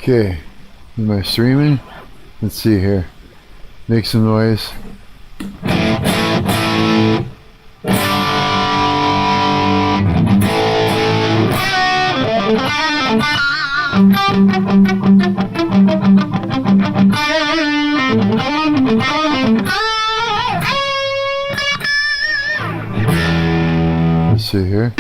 Okay, am I streaming? Let's see here. Make some noise. Let's see here.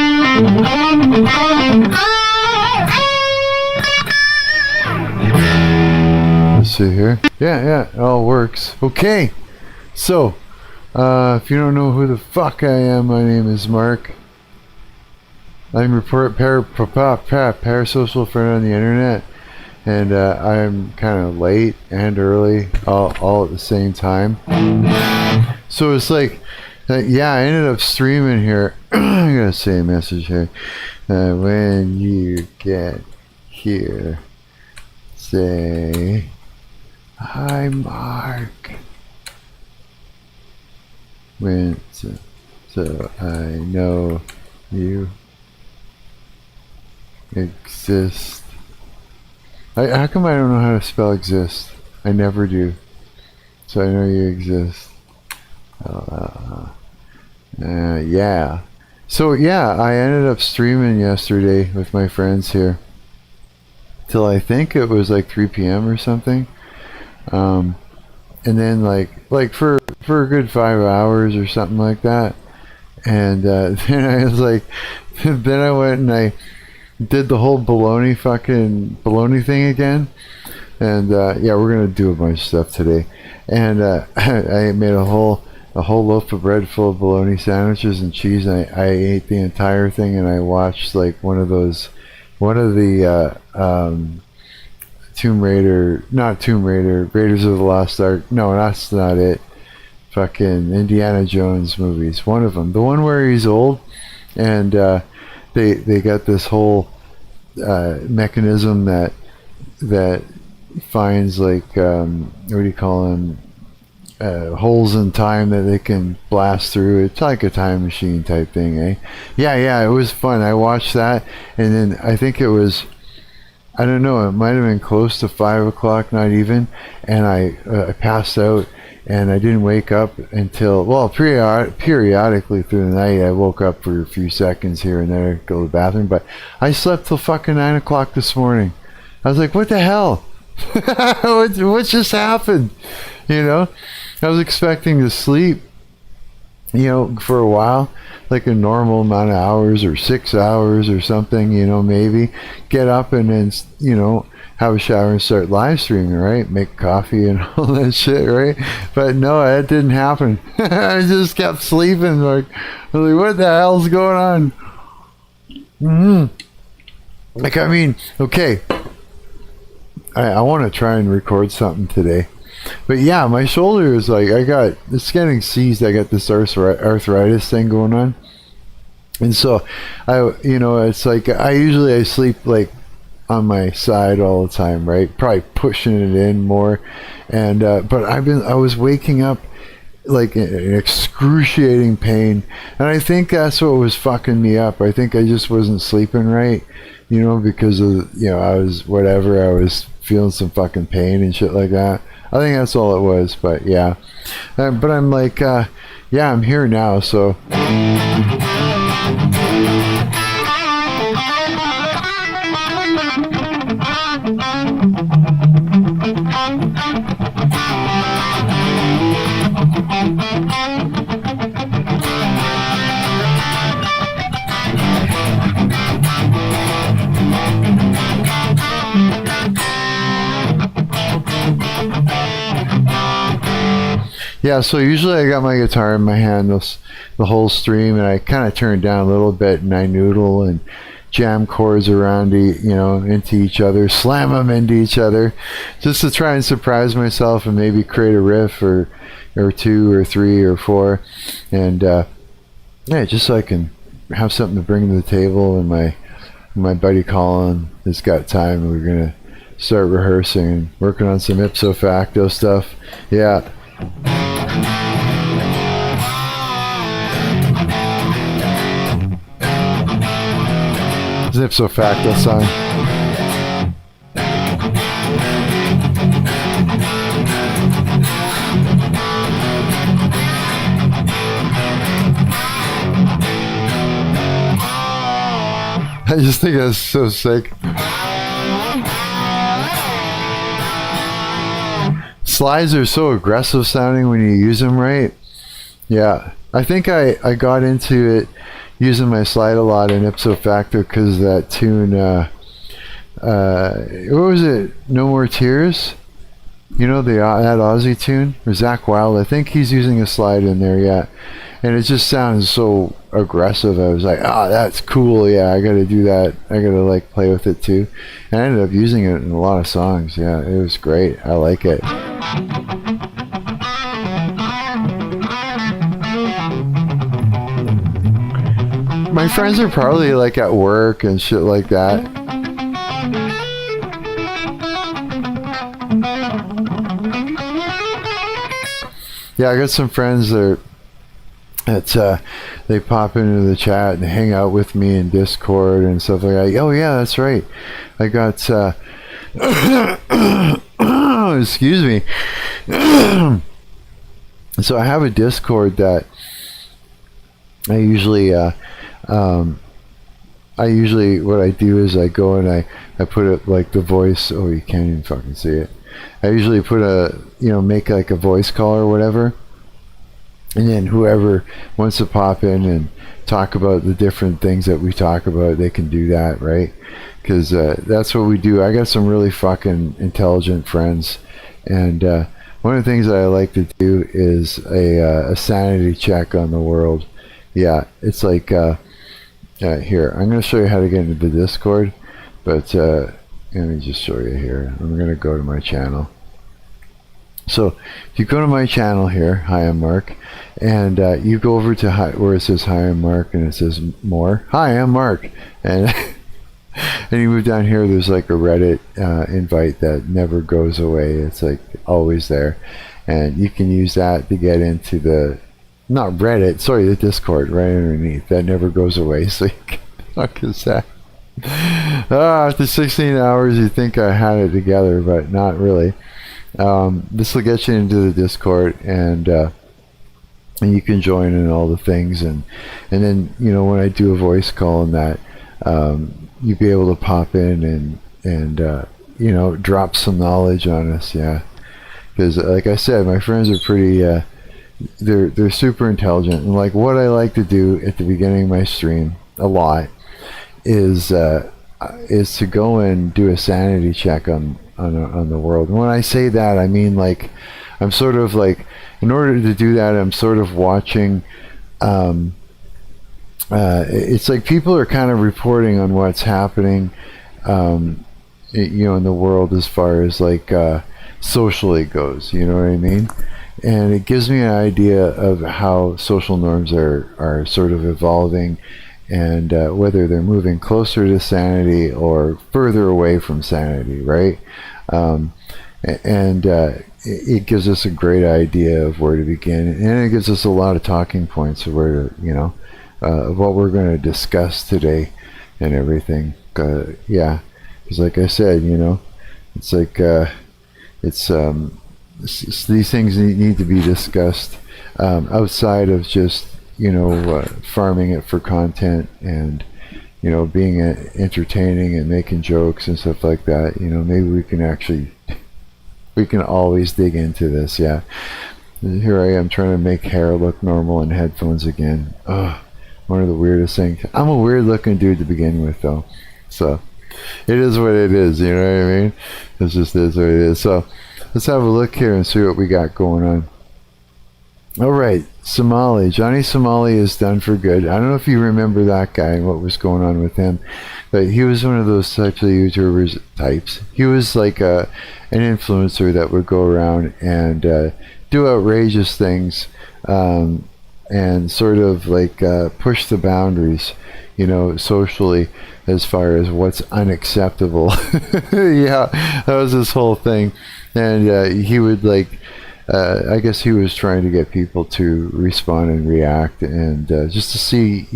Let's see here. Yeah, it all works. Okay, so if you don't know who the fuck I am, my name is Marc. I'm parasocial friend on the internet, and I'm kind of late and early all at the same time. So it's like, yeah, I ended up streaming here. I'm gonna say a message here. When you get here, say hi, Marc. So I know you exist. How come I don't know how to spell exist? I never do. So I know you exist. Yeah. So yeah, I ended up streaming yesterday with my friends here till I think it was like 3 p.m. or something. And then like for a good 5 hours or something like that. And then I was like, then I went and I did the whole baloney thing again. And yeah, we're gonna do a bunch of stuff today. And I made a whole loaf of bread full of bologna sandwiches and cheese. And I ate the entire thing, and I watched like one of the Raiders of the Lost Ark. No, that's not it. Fucking Indiana Jones movies. One of them, the one where he's old, and they got this whole mechanism that finds like what do you call them? Holes in time that they can blast through. It's like a time machine type thing, eh? Yeah, it was fun. I watched that, and then I think it was, I don't know, it might have been close to 5 o'clock, not even, and I passed out, and I didn't wake up until, well, periodically through the night I woke up for a few seconds here and there to go to the bathroom, but I slept till fucking 9 o'clock this morning. I was like, what the hell? what just happened? You know, I was expecting to sleep, you know, for a while, like a normal amount of hours or 6 hours or something, you know, maybe get up and then, you know, have a shower and start live streaming, right? Make coffee and all that shit, right? But no, that didn't happen. I just kept sleeping. Like, what the hell's going on? Like, I mean, okay, I want to try and record something today. But yeah, my shoulder is like, it's getting seized. I got this arthritis thing going on. And so, it's like, I sleep like on my side all the time, right? Probably pushing it in more. And, but I was waking up like in excruciating pain. And I think that's what was fucking me up. I think I just wasn't sleeping right, you know, because of, you know, I was feeling some fucking pain and shit like that. I think that's all it was, but yeah. But I'm like, yeah, I'm here now, so. Yeah, so usually I got my guitar in my hand the whole stream, and I kind of turn it down a little bit, and I noodle and jam chords around, into each other, slam them into each other, just to try and surprise myself and maybe create a riff or two or three or four, and yeah, just so I can have something to bring to the table. And my buddy Colin has got time, and we're gonna start rehearsing and working on some ipso facto stuff. Yeah. Ipso facto song. I just think that's so sick. Slides are so aggressive sounding when you use them right. Yeah, I think I got into it using my slide a lot in ipso facto because that tune, what was it? No More Tears? You know, that Aussie tune? Or Zach Wilde? I think he's using a slide in there, yeah. And it just sounds so aggressive. I was like, that's cool. Yeah, I gotta do that. I gotta like play with it too. And I ended up using it in a lot of songs. Yeah, it was great. I like it. My friends are probably like at work and shit like that. Yeah, I got some friends that they pop into the chat and hang out with me in Discord and stuff like that. Oh yeah, that's right. I got excuse me. So I have a Discord that I usually what I do is I go and I put it like the voice. Oh, you can't even fucking see it. I usually put make like a voice call or whatever. And then whoever wants to pop in and talk about the different things that we talk about, they can do that, right? Because that's what we do. I got some really fucking intelligent friends. And one of the things that I like to do is a sanity check on the world. Yeah, it's like, here, I'm going to show you how to get into the Discord. But let me just show you here. I'm going to go to my channel. So if you go to my channel here, hi, I'm Marc, and you go over to where it says hi, I'm Marc, and it says more. Hi, I'm Marc, and and you move down here. There's like a Reddit invite that never goes away. It's like always there, and you can use that to get into the the Discord right underneath. That never goes away. So you can, fuck is that? After 16 hours, you think I had it together, but not really. This will get you into the Discord, and you can join in all the things, and then when I do a voice call and that, you'll be able to pop in and drop some knowledge on us, yeah. Because like I said, my friends are pretty they're super intelligent, and like what I like to do at the beginning of my stream a lot is to go and do a sanity check on the world. And when I say that, I mean like I'm sort of like, in order to do that, I'm sort of watching. It's like people are kind of reporting on what's happening, in the world as far as like socially goes. You know what I mean? And it gives me an idea of how social norms are sort of evolving, and whether they're moving closer to sanity or further away from sanity, right? It gives us a great idea of where to begin, and it gives us a lot of talking points of where to, of what we're going to discuss today and everything. Yeah, because like I said, it's like these things need to be discussed outside of just farming it for content and being entertaining and making jokes and stuff like that. Maybe we can always dig into this. Yeah, here I am trying to make hair look normal in headphones again. Ugh, one of the weirdest things. I'm a weird looking dude to begin with, though, so it is what it is. You know what I mean? It just is what it is. So let's have a look here and see what we got going on. All right, Somali. Johnny Somali is done for good. I don't know if you remember that guy and what was going on with him, but he was one of those types of YouTubers types. He was like an influencer that would go around and do outrageous things, and sort of like push the boundaries, socially, as far as what's unacceptable. Yeah, that was his whole thing. And he would like, I guess he was trying to get people to respond and react, and just to see,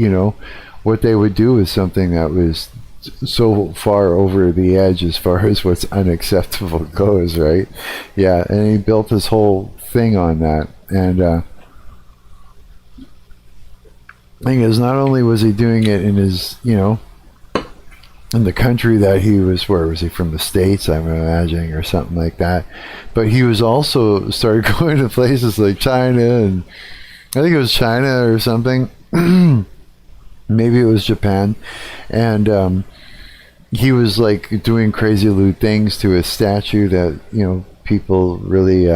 what they would do with something that was so far over the edge as far as what's unacceptable goes, right? Yeah, and he built his whole thing on that. And thing is, not only was he doing it in his, in the country that he was. Where was he from? The States, I'm imagining, or something like that. But he was also started going to places like China, and I think it was China or something. Maybe it was Japan, and he was like doing crazy lewd things to a statue that people really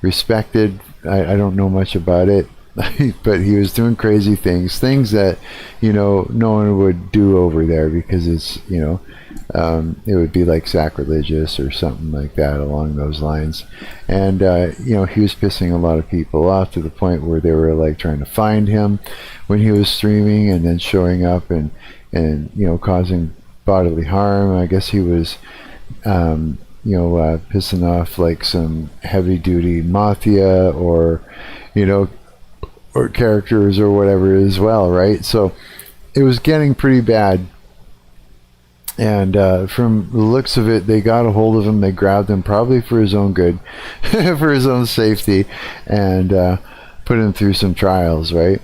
respected. I don't know much about it, but he was doing crazy things that no one would do over there, because it's it would be like sacrilegious or something like that along those lines. And he was pissing a lot of people off, to the point where they were like trying to find him when he was streaming, and then showing up and causing bodily harm. I guess he was pissing off like some heavy duty mafia or characters or whatever as well, right? So it was getting pretty bad. And from the looks of it, they got a hold of him. They grabbed him, probably for his own good, for his own safety, and put him through some trials, right?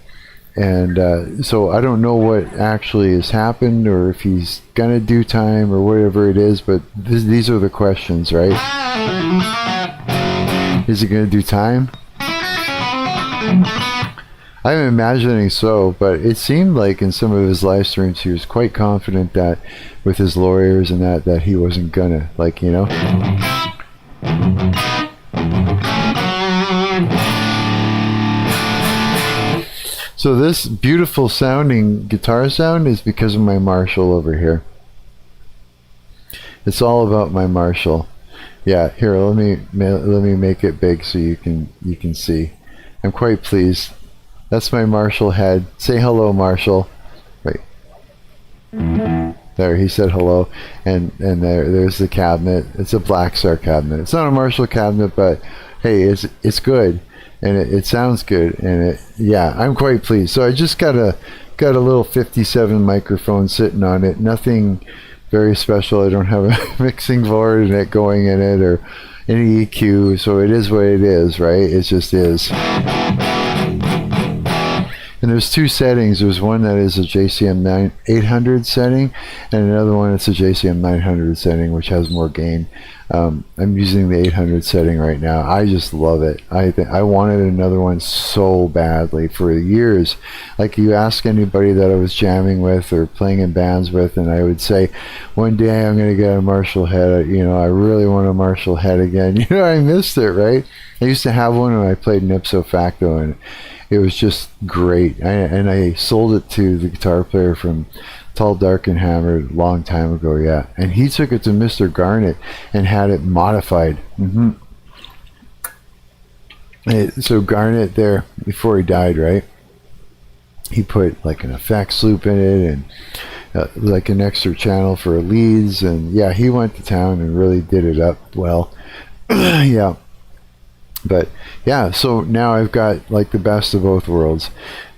And so I don't know what actually has happened, or if he's gonna do time or whatever it is, but these are the questions, right? Is he gonna do time? I'm imagining so, but it seemed like in some of his live streams he was quite confident that with his lawyers and that he wasn't gonna, So this beautiful sounding guitar sound is because of my Marshall over here. It's all about my Marshall. Yeah, here, let me make it big so you can see. I'm quite pleased. That's my Marshall head. Say hello, Marshall. Wait. There, he said hello. And there's the cabinet. It's a Black Star cabinet. It's not a Marshall cabinet, but hey, it's good, and it sounds good, and I'm quite pleased. So I just got a little 57 microphone sitting on it. Nothing very special. I don't have a mixing board in it going in it, or any EQ. So it is what it is, right? It just is. And there's two settings. There's one that is a JCM 800 setting, and another one that's a JCM 900 setting, which has more gain. I'm using the 800 setting right now. I just love it. I wanted another one so badly for years. Like, you ask anybody that I was jamming with or playing in bands with, and I would say, one day I'm going to get a Marshall head. I really want a Marshall head again. I missed it, right? I used to have one when I played in ipso facto, and it was just great. And I sold it to the guitar player from Tall, Dark, and Hammered a long time ago, yeah. And he took it to Mr. Garnett and had it modified. So Garnett there, before he died, right? He put like an effects loop in it, and like an extra channel for leads. And yeah, he went to town and really did it up well. Yeah. But yeah, so now I've got like the best of both worlds.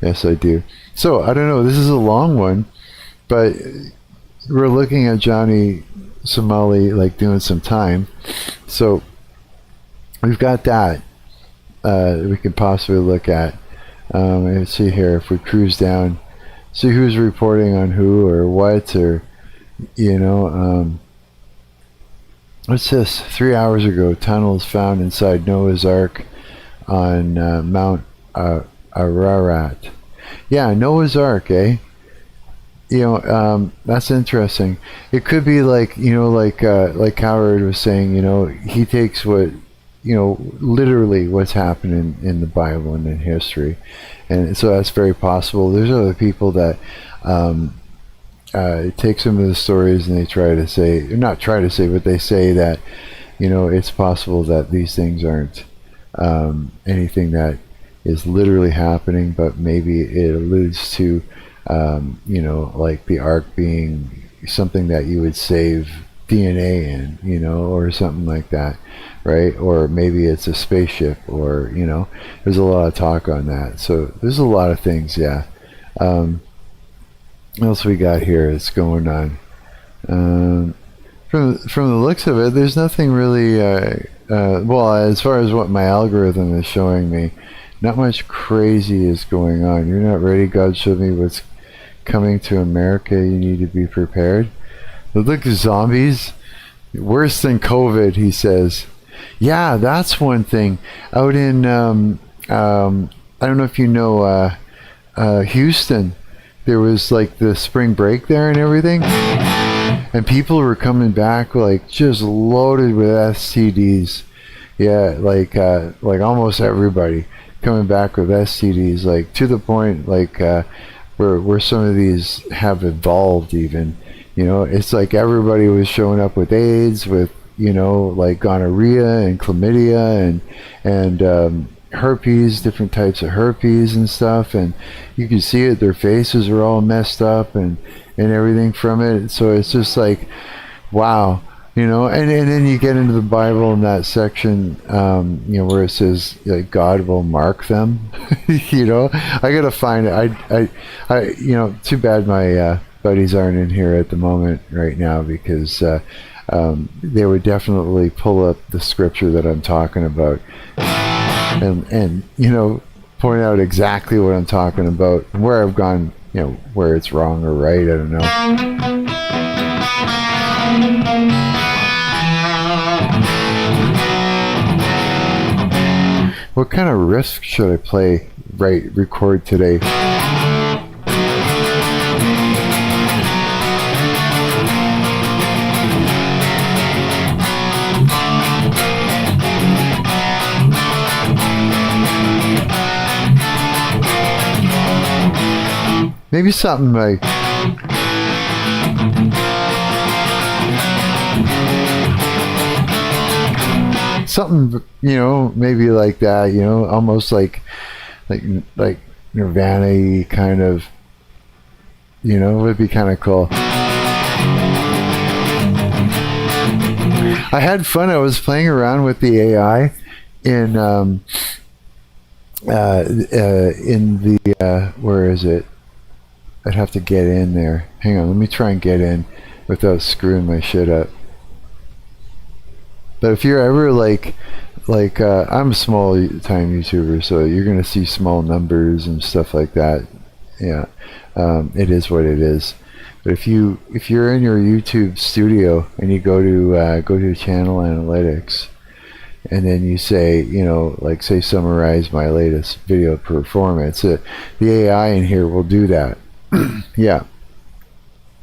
Yes, I do. So I don't know, this is a long one, but we're looking at Johnny Somali like doing some time. So we've got that we could possibly look at. Let's see here, if we cruise down, see who's reporting on who or what, or what's this? 3 hours ago, tunnels found inside Noah's Ark on Mount Ararat. Yeah, Noah's Ark, eh? That's interesting. It could be like, like Howard was saying, he takes what, literally what's happening in the Bible and in history. And so that's very possible. There's other people that take some of the stories and they try to say, not try to say, but they say that, it's possible that these things aren't anything that is literally happening, but maybe it alludes to, like the Ark being something that you would save DNA in, or something like that, right? Or maybe it's a spaceship, or, there's a lot of talk on that. So there's a lot of things, yeah. What else we got here that's going on? From the looks of it, there's nothing really, well, as far as what my algorithm is showing me, not much crazy is going on. You're not ready. God showed me what's coming to America. You need to be prepared. They look like zombies. Worse than COVID, he says. Yeah, that's one thing. Out in, I don't know if you know, Houston, there was like the spring break there and everything. And people were coming back like just loaded with STDs. Yeah, like almost everybody coming back with STDs, like to the point like where some of these have evolved even. You know, it's like everybody was showing up with AIDS, with like gonorrhea and chlamydia and herpes, different types of herpes and stuff, and you can see it. Their faces are all messed up and everything from it. So it's just like, wow. And then you get into the Bible in that section, where it says like God will mark them. I gotta find it. I too bad my buddies aren't in here at the moment right now, because they would definitely pull up the scripture that I'm talking about, and point out exactly what I'm talking about and where I've gone, where it's wrong or right. I don't know. What kind of riff should I record today? Maybe something like maybe like that, almost like Nirvana kind of, would be kind of cool. I had fun. I was playing around with the AI in the where is it? I'd have to get in there. Hang on, let me try and get in without screwing my shit up. But if you're ever like I'm a small time YouTuber, so you're gonna see small numbers and stuff like that. Yeah, it is what it is. But if you're in your YouTube studio and you go to channel analytics, and then you say, say summarize my latest video performance, the AI in here will do that. Yeah.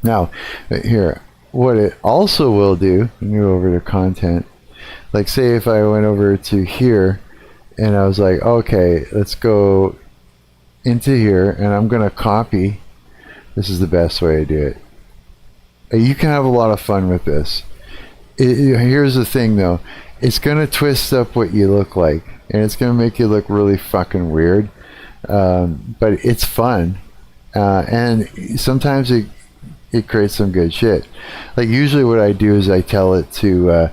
Now, here, what it also will do, let me go over to content. Like, say if I went over to here and I was like, okay, let's go into here and I'm going to copy. This is the best way to do it. You can have a lot of fun with this. Here's the thing though. It's going to twist up what you look like, and it's going to make you look really fucking weird. But it's fun. And sometimes it creates some good shit. Like usually what I do is I tell it to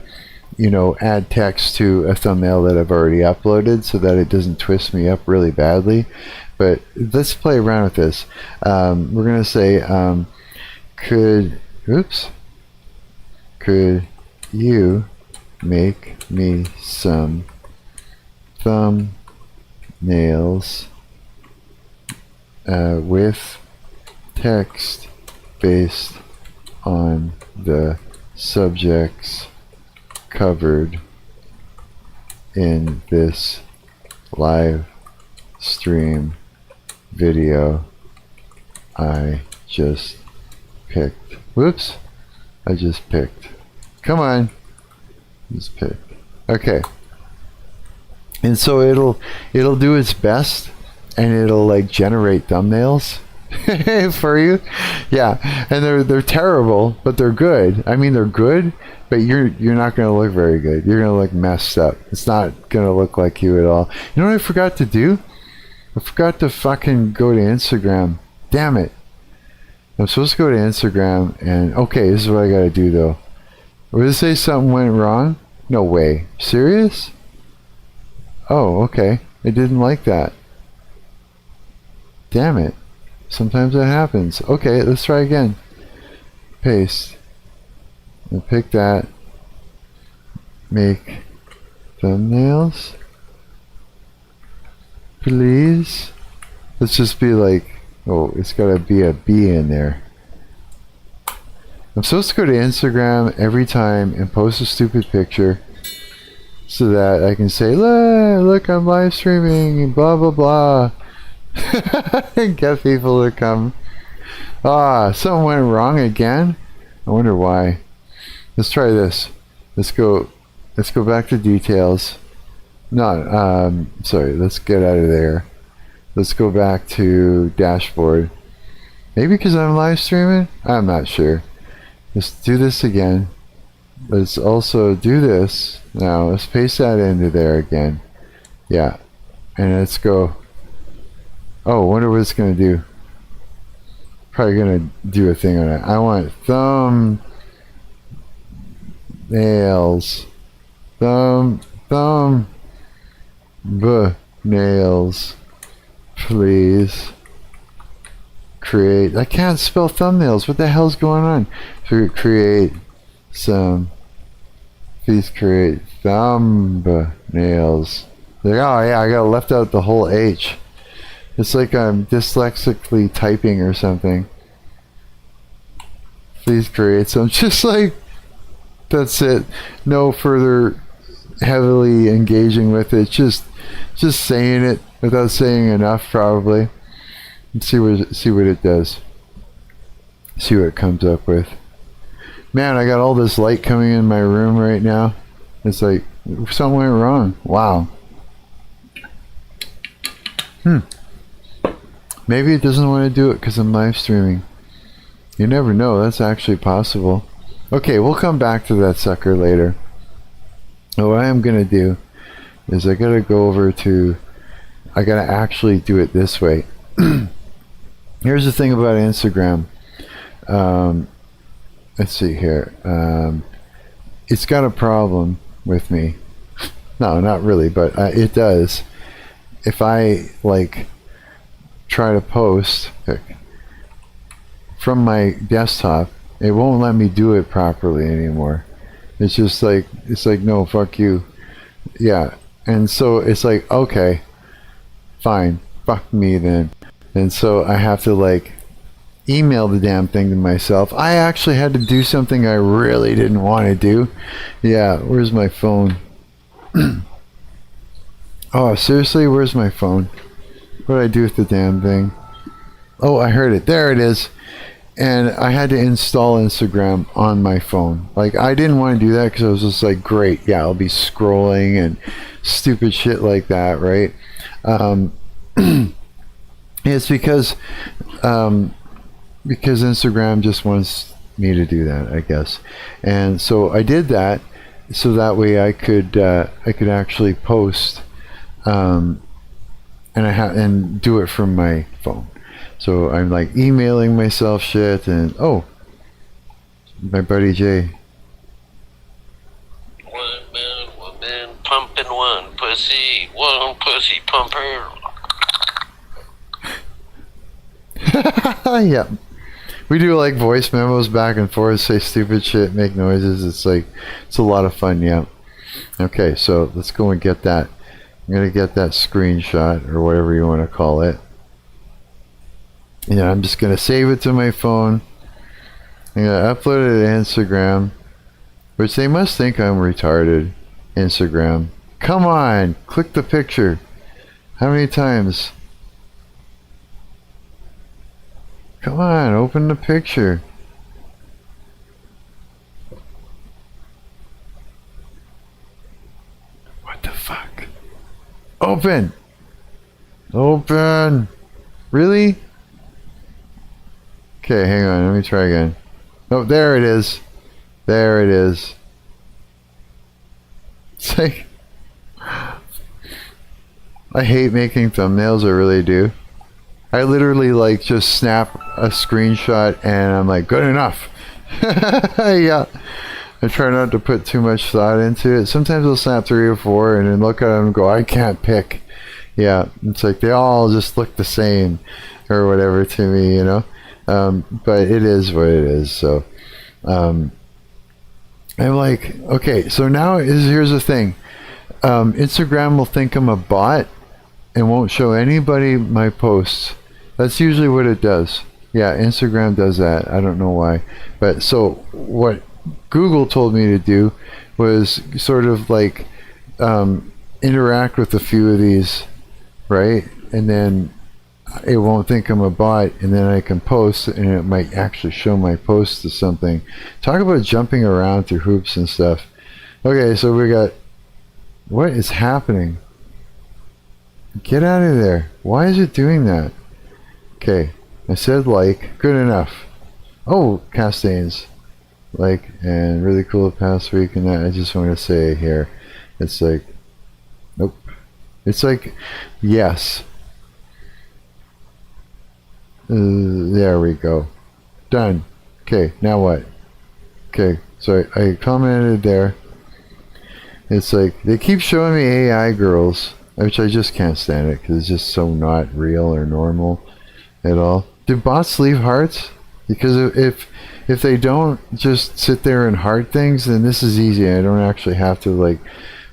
add text to a thumbnail that I've already uploaded so that it doesn't twist me up really badly. But let's play around with this. We're gonna say could you make me some thumbnails with text based on the subjects covered in this live stream video I just picked. Whoops, I just picked. Come on, just picked. Okay, and so it'll do its best, and it'll like generate thumbnails for you. Yeah, and they're terrible, but they're good. I mean, they're good, but you're not going to look very good. You're going to look messed up. It's not going to look like you at all. You know what I forgot to do? I forgot to fucking go to Instagram. Damn it. I'm supposed to go to Instagram and okay, this is what I got to do though. Would it say something went wrong? No way. Serious? Oh, okay. It didn't like that. Damn it. Sometimes that happens. Okay, let's try again. Paste. And pick that. Make thumbnails. Please. Let's just be like, oh, it's gotta be a B in there. I'm supposed to go to Instagram every time and post a stupid picture so that I can say, look, I'm live streaming and blah, blah, blah. And get people to come. Something went wrong again? I wonder why. Let's try this. Let's go back to details. Sorry, let's get out of there. Let's go back to dashboard. Maybe because I'm live streaming? I'm not sure. Let's do this again. Let's also do this. Now, let's paste that into there again. Yeah. And let's go. Oh, wonder what it's going to do. Probably going to do a thing on it. I want nails. Nails. Please. Create. I can't spell thumbnails. What the hell's going on? Create some. Please create thumbnails. Like, oh yeah, I got left out the whole H. It's like I'm dyslexically typing or something. Please create some. Just like, that's it. No further heavily engaging with it. Just saying it without saying enough, probably. Let's see what it does. See what it comes up with. Man, I got all this light coming in my room right now. It's like something went wrong. Wow. Maybe it doesn't want to do it because I'm live streaming. You never know. That's actually possible. Okay, we'll come back to that sucker later. What I am going to do is I got to go over to... I got to actually do it this way. Here's the thing about Instagram. Let's see here. It's got a problem with me. No, not really, but it does. If I like try to post from my desktop, it won't let me do it properly anymore. It's just like, no, fuck you. Yeah. And so it's like, okay, fine, fuck me then. And so I have to like email the damn thing to myself. I actually had to do something I really didn't want to do. Yeah, where's my phone? Oh, seriously, where's my phone? What did I do with the damn thing? Oh, I heard it. There it is. And I had to install Instagram on my phone. Like, I didn't want to do that because I was just like, great, yeah, I'll be scrolling and stupid shit like that, right? It's because Instagram just wants me to do that, I guess. And so I did that so that way I could actually post and do it from my phone. So I'm like emailing myself shit, and oh, my buddy Jay. One man pumping one pussy pumper. Yeah, we do like voice memos back and forth, say stupid shit, make noises. It's like, it's a lot of fun. Yeah. Okay, so let's go and get that. I'm gonna get that screenshot or whatever you want to call it. Yeah, I'm just gonna save it to my phone. I'm gonna upload it to Instagram, which they must think I'm retarded. Instagram, come on, click the picture. How many times? Come on, open the picture. What the fuck? Open! Open! Really? Okay, hang on, let me try again. Oh, there it is. There it is. It's like, I hate making thumbnails, I really do. I literally like just snap a screenshot and I'm like, good enough. Yeah. I try not to put too much thought into it. Sometimes I'll snap 3 or 4 and then look at them and go, I can't pick. Yeah. It's like they all just look the same or whatever to me, you know. But it is what it is. So I'm like, okay, so now here's the thing. Instagram will think I'm a bot and won't show anybody my posts. That's usually what it does. Yeah, Instagram does that. I don't know why. But so what Google told me to do was sort of like interact with a few of these, right? And then it won't think I'm a bot, and then I can post, and it might actually show my post to something. Talk about jumping around through hoops and stuff. Okay, so we got... What is happening? Get out of there. Why is it doing that? Okay, I said like. Good enough. Oh, Castains. Like, and really cool the past week, and that I just want to say here. It's like... Nope. It's like... Yes. There we go. Done. Okay, now what? Okay, so I commented there. It's like, they keep showing me AI girls, which I just can't stand it, because it's just so not real or normal at all. Do bots leave hearts? Because if they don't just sit there and heart things, then this is easy. I don't actually have to, like,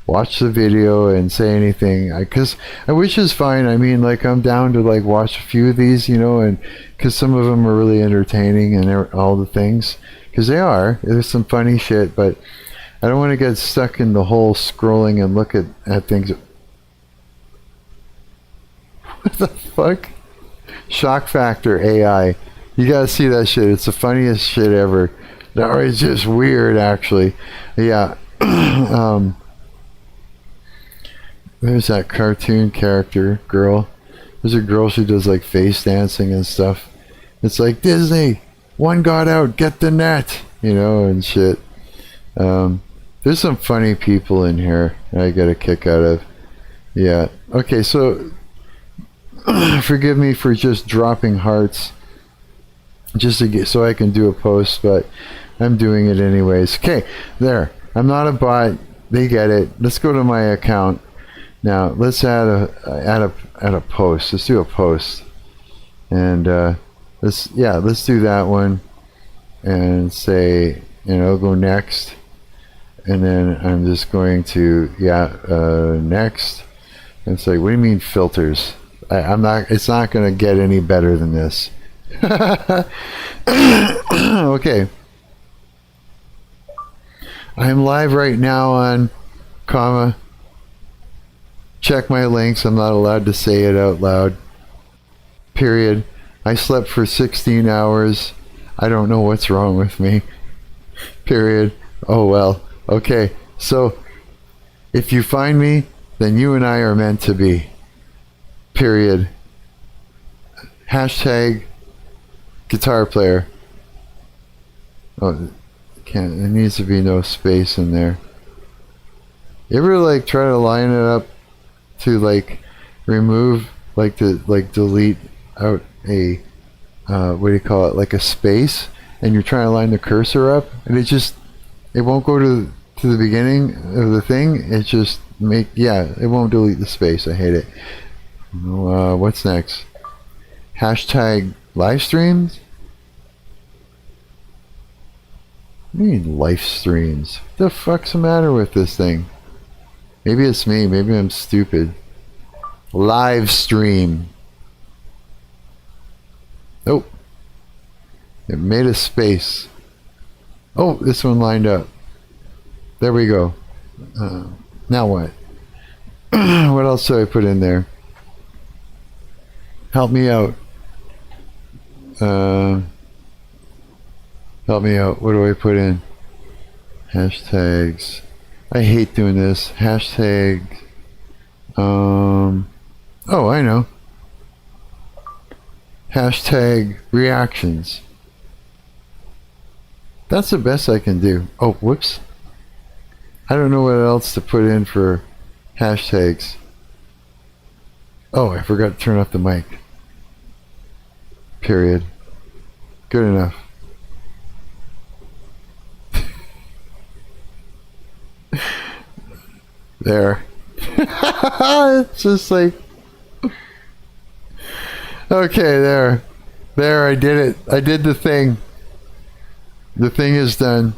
watch the video and say anything, because which is fine. I mean, like, I'm down to like watch a few of these, you know, and because some of them are really entertaining and all the things, because there's some funny shit, but I don't want to get stuck in the whole scrolling and look at things. What the fuck? Shock Factor AI. You gotta see that shit. It's the funniest shit ever. Or it's just weird, actually. Yeah. There's that cartoon character girl. There's a girl, she does like face dancing and stuff. It's like, Disney, one got out, get the net, you know, and shit. There's some funny people in here I get a kick out of. Yeah. Okay, so forgive me for just dropping hearts just to get so I can do a post, but I'm doing it anyways. Okay, there. I'm not a bot. They get it. Let's go to my account. Now let's add a post. Let's do a post, and let's do that one, and say, go next, and then I'm just going to next. And it's like, what do you mean filters? I'm not. It's not going to get any better than this. Okay. I'm live right now on check my links. I'm not allowed to say it out loud. Period. I slept for 16 hours. I don't know what's wrong with me. Period. Oh well. Okay. So, if you find me, then you and I are meant to be. Period. Hashtag guitar player. Oh, can't. There needs to be no space in there. You ever like try to line it up to like remove, like to like delete out a what do you call it, like a space, and you're trying to line the cursor up, and it won't go to the beginning of the thing. It just it won't delete the space. I hate it. What's next? Hashtag live streams. What do you mean live streams? What the fuck's the matter with this thing? Maybe it's me. Maybe I'm stupid. Live stream. Oh. It made a space. Oh, this one lined up. There we go. Now what? What else do I put in there? Help me out. Help me out. What do I put in? Hashtags. I hate doing this. Hashtag. Oh, I know. Hashtag reactions. That's the best I can do. Oh, whoops. I don't know what else to put in for hashtags. Oh, I forgot to turn off the mic. Period. Good enough. There. It's just like... Okay, there. There, I did it. I did the thing. The thing is done.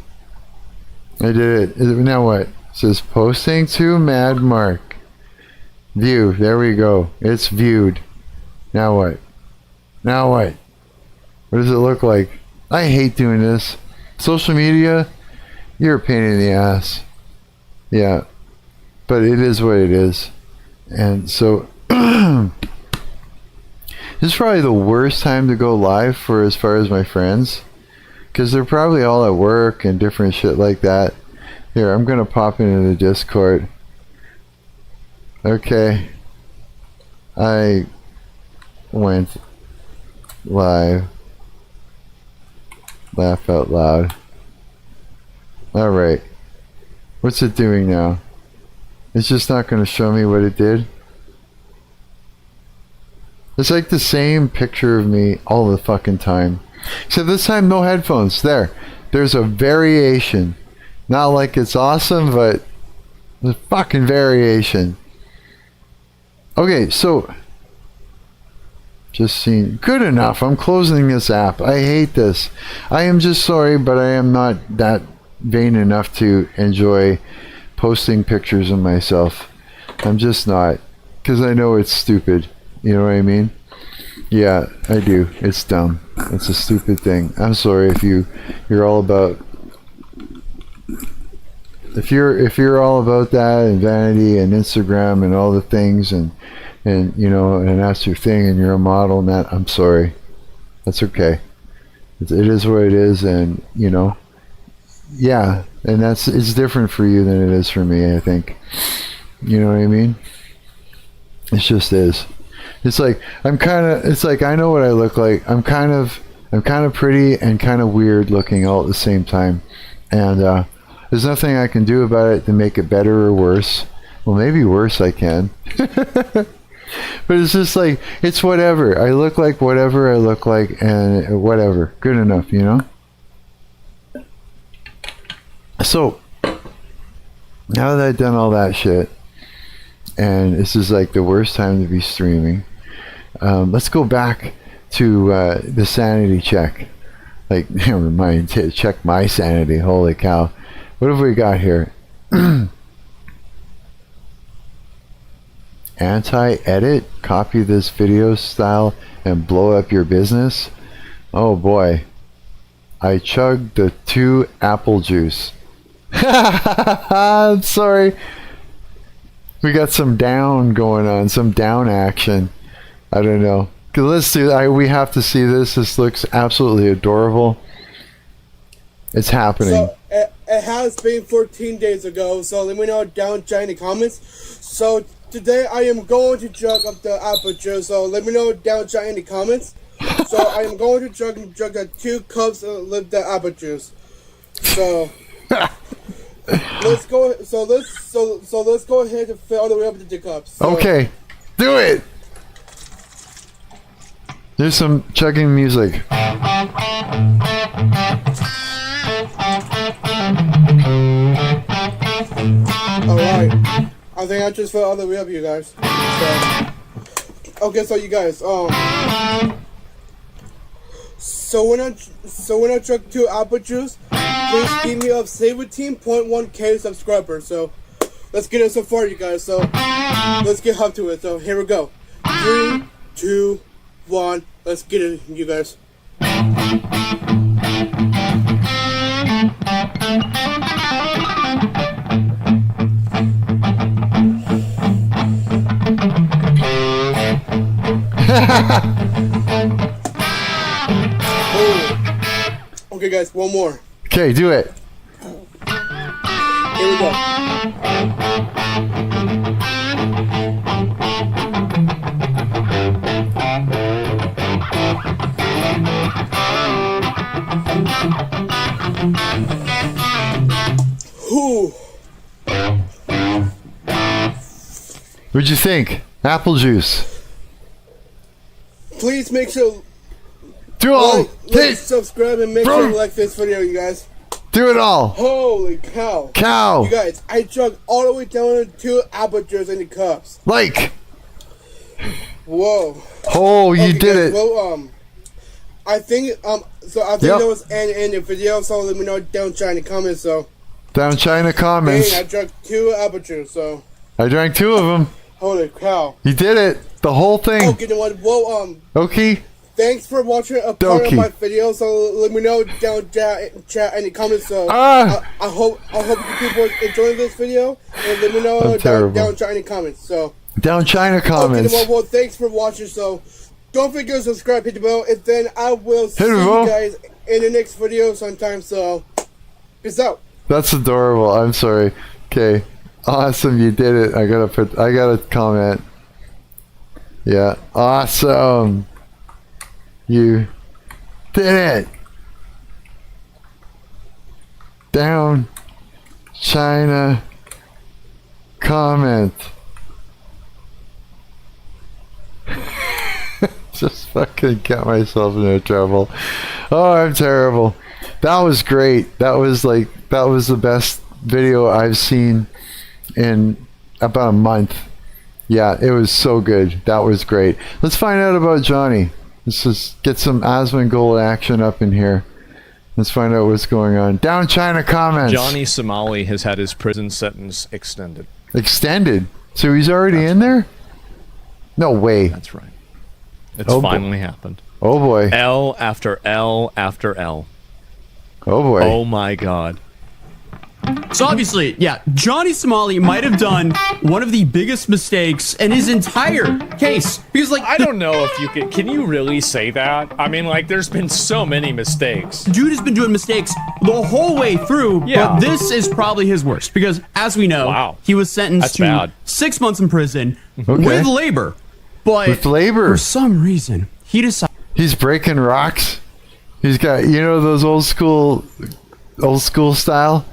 I did it. Now what? It says posting to Mad Marc. View. There we go. It's viewed. Now what? Now what? What does it look like? I hate doing this. Social media, you're a pain in the ass. Yeah, but it is what it is. And so, this is probably the worst time to go live for as far as my friends. Because they're probably all at work and different shit like that. Here, I'm going to pop into the Discord. Okay. I went live. Laugh out loud. Alright. What's it doing now? It's just not going to show me what it did. It's like the same picture of me all the fucking time. Except this time no headphones. There's a variation. Not like it's awesome, but the fucking variation. Okay, so just seen. Good enough. I'm closing this app. I hate this. I am just sorry, but I am not that vain enough to enjoy posting pictures of myself. I'm just not. Because I know it's stupid. You know what I mean? Yeah, I do. It's dumb. It's a stupid thing. I'm sorry if you're all about if you're all about that and vanity and Instagram and all the things and you know, and that's your thing and you're a model and that, I'm sorry. That's okay. It is what it is, and you know, yeah, and it's different for you than it is for me, I think. You know what I mean? It just is. It's like it's like I know what I look like. I'm kind of pretty and kind of weird looking all at the same time. And there's nothing I can do about it to make it better or worse. Well, maybe worse I can. But it's just like, it's whatever. I look like whatever I look like, and whatever. Good enough, you know? So, now that I've done all that shit, and this is like the worst time to be streaming, let's go back to the sanity check. Like, never mind, check my sanity. Holy cow. What have we got here? Anti-edit? Copy this video style and blow up your business? Oh boy. I chugged the 2 apple juice. I'm sorry. We got some down going on, some down action. I don't know. Let's do. We have to see this. This looks absolutely adorable. It's happening. So it has been 14 days ago. So let me know down in the comments. So today I am going to jug up the apple juice. So let me know down in the comments. So I am going to jug the 2 cups of the apple juice. So let's go. So let's go ahead and fill all the way up to the cups. So, okay, do it. There's some chugging music. Alright. I think I just filled all the way up, you guys. So, okay, so you guys, so when I chug 2 apple juice, please give me up 17.1k subscribers. So let's get it so far, you guys. So let's get up to it. So here we go. 3, 2, 1. Let's get it, you guys. Okay, guys, one more. Okay, do it. Here we go. Whew. What'd you think? Apple juice. Please make sure Do all. like, subscribe, and make sure you like this video, you guys. Do it all. Holy cow. Cow. You guys, I chugged all the way down to 2 apple juice in the cups. Like. Whoa. Oh, you Okay, did guys, it. Well, I think Yep. that was end the video, so let me know down in the comments, so. Down China comments. Dang, I drank 2 apple juice, so. I drank 2 of them. Holy cow. You did it. The whole thing. Okay, you know what? Well, Okay. thanks for watching a part Donkey. of my video. So let me know down chat any comments. So Ah! I hope you people enjoying this video, and let me know down chat any comments. So Down China comments. Okay, well, thanks for watching. So don't forget to subscribe, hit the bell, and then I will see the you bell. guys in the next video sometime. So peace out. That's adorable. I'm sorry. Okay. Awesome, you did it. I gotta comment. Yeah. Awesome. You did it. Down China comment. Just fucking got myself into trouble. Oh, I'm terrible. That was great. That was the best video I've seen in about a month. Yeah, it was so good. That was great. Let's find out about Johnny. Let's just get some Asmongold action up in here. Let's find out what's going on. Down China comments. Johnny Somali has had his prison sentence extended. Extended? So he's already in there? No way. That's right. It's finally happened. Oh boy. L after L after L. Oh boy. Oh my god. So obviously, yeah, Johnny Somali might have done one of the biggest mistakes in his entire case. Because, like, I don't know if you can you really say that? I mean, like, there's been so many mistakes. the dude has been doing mistakes the whole way through, Yeah. but this is probably his worst. Because, as we know, Wow. he was sentenced to That's bad. 6 months in prison Okay. with labor. But With labor. for some reason, he decided He's breaking rocks. He's got, you know, those old school style.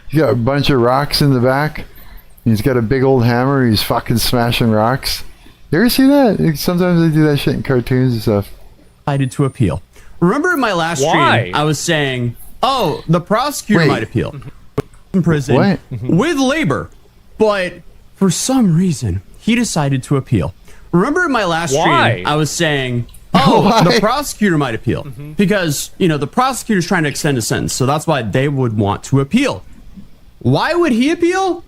He's got a bunch of rocks in the back. He's got a big old hammer. He's fucking smashing rocks. You ever see that? Sometimes they do that shit in cartoons and stuff. to appeal. Remember in my last Why? stream, I was saying, oh, the prosecutor Wait. might appeal. In prison What? with labor. But for some reason, he decided to appeal. Remember in my last Why? stream, I was saying, oh, Why? the prosecutor might appeal. Because, you know, the prosecutor's trying to extend a sentence. So that's why they would want to appeal. Why would he appeal?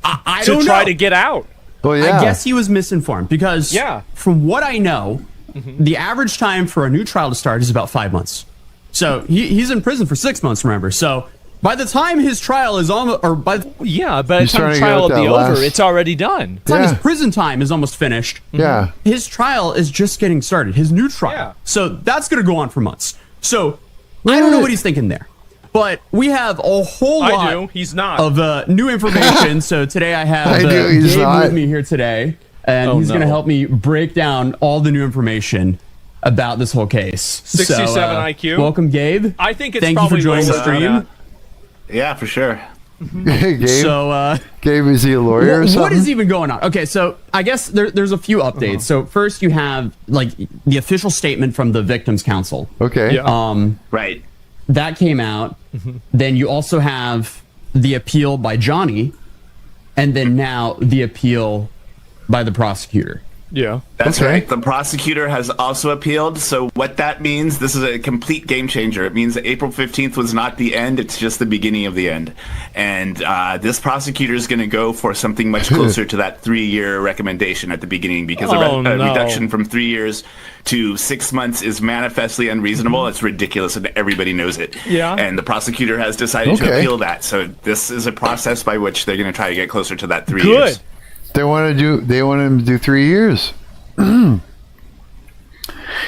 I don't know. To try to get out. Oh yeah. I guess he was misinformed because Yeah. from what I know, the average time for a new trial to start is about 5 months. So he's in prison for 6 months, remember. So by the time his trial is almost, or by the Yeah, but He's the time trying the to get trial will out be that over, last- it's already done. time Yeah. his prison time is almost finished, Yeah. his trial is just getting started, his new trial. Yeah. So that's going to go on for months. So I don't know what he's thinking there. But we have a whole lot I do. He's not. of new information. So today I have I do, he's Gabe not. with me here today, and Oh, he's going to no. help me break down all the new information about this whole case. 67 so, IQ. Welcome, Gabe. I think it's Thank you for probably joining the lower than stream. Yeah, for sure. Gabe. So, Gabe, is he a lawyer or something? what is even going on? Okay, so I guess there's a few updates. So first, you have like the official statement from the Victims Council. Okay. Yeah. Right. That came out. Then you also have the appeal by Johnny, and then now the appeal by the prosecutor. Yeah. That's Okay. right. The prosecutor has also appealed. So what that means, this is a complete game changer. It means that April 15th was not the end. It's just the beginning of the end. And this prosecutor is going to go for something much closer to that 3-year recommendation at the beginning, because Oh, a no. reduction from 3 years to 6 months is manifestly unreasonable. It's ridiculous, and everybody knows it. Yeah. And the prosecutor has decided to Okay. appeal that. So this is a process by which they're going to try to get closer to that 3 Good. years. They want him to do 3 years.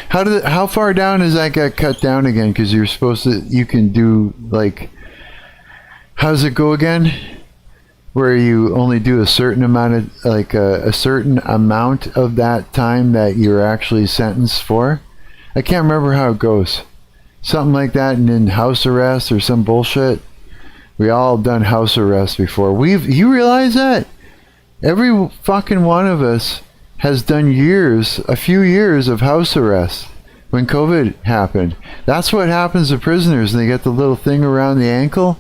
How far down does that get cut down again? Because you can do, like, how does it go again? Where you only do a certain amount of, like, a certain amount of that time that you're actually sentenced for. I can't remember how it goes. Something like that, and then house arrest or some bullshit. We all done house arrest before. You realize that? Every fucking one of us has done a few years of house arrest when COVID happened. That's what happens to prisoners, and they get the little thing around the ankle,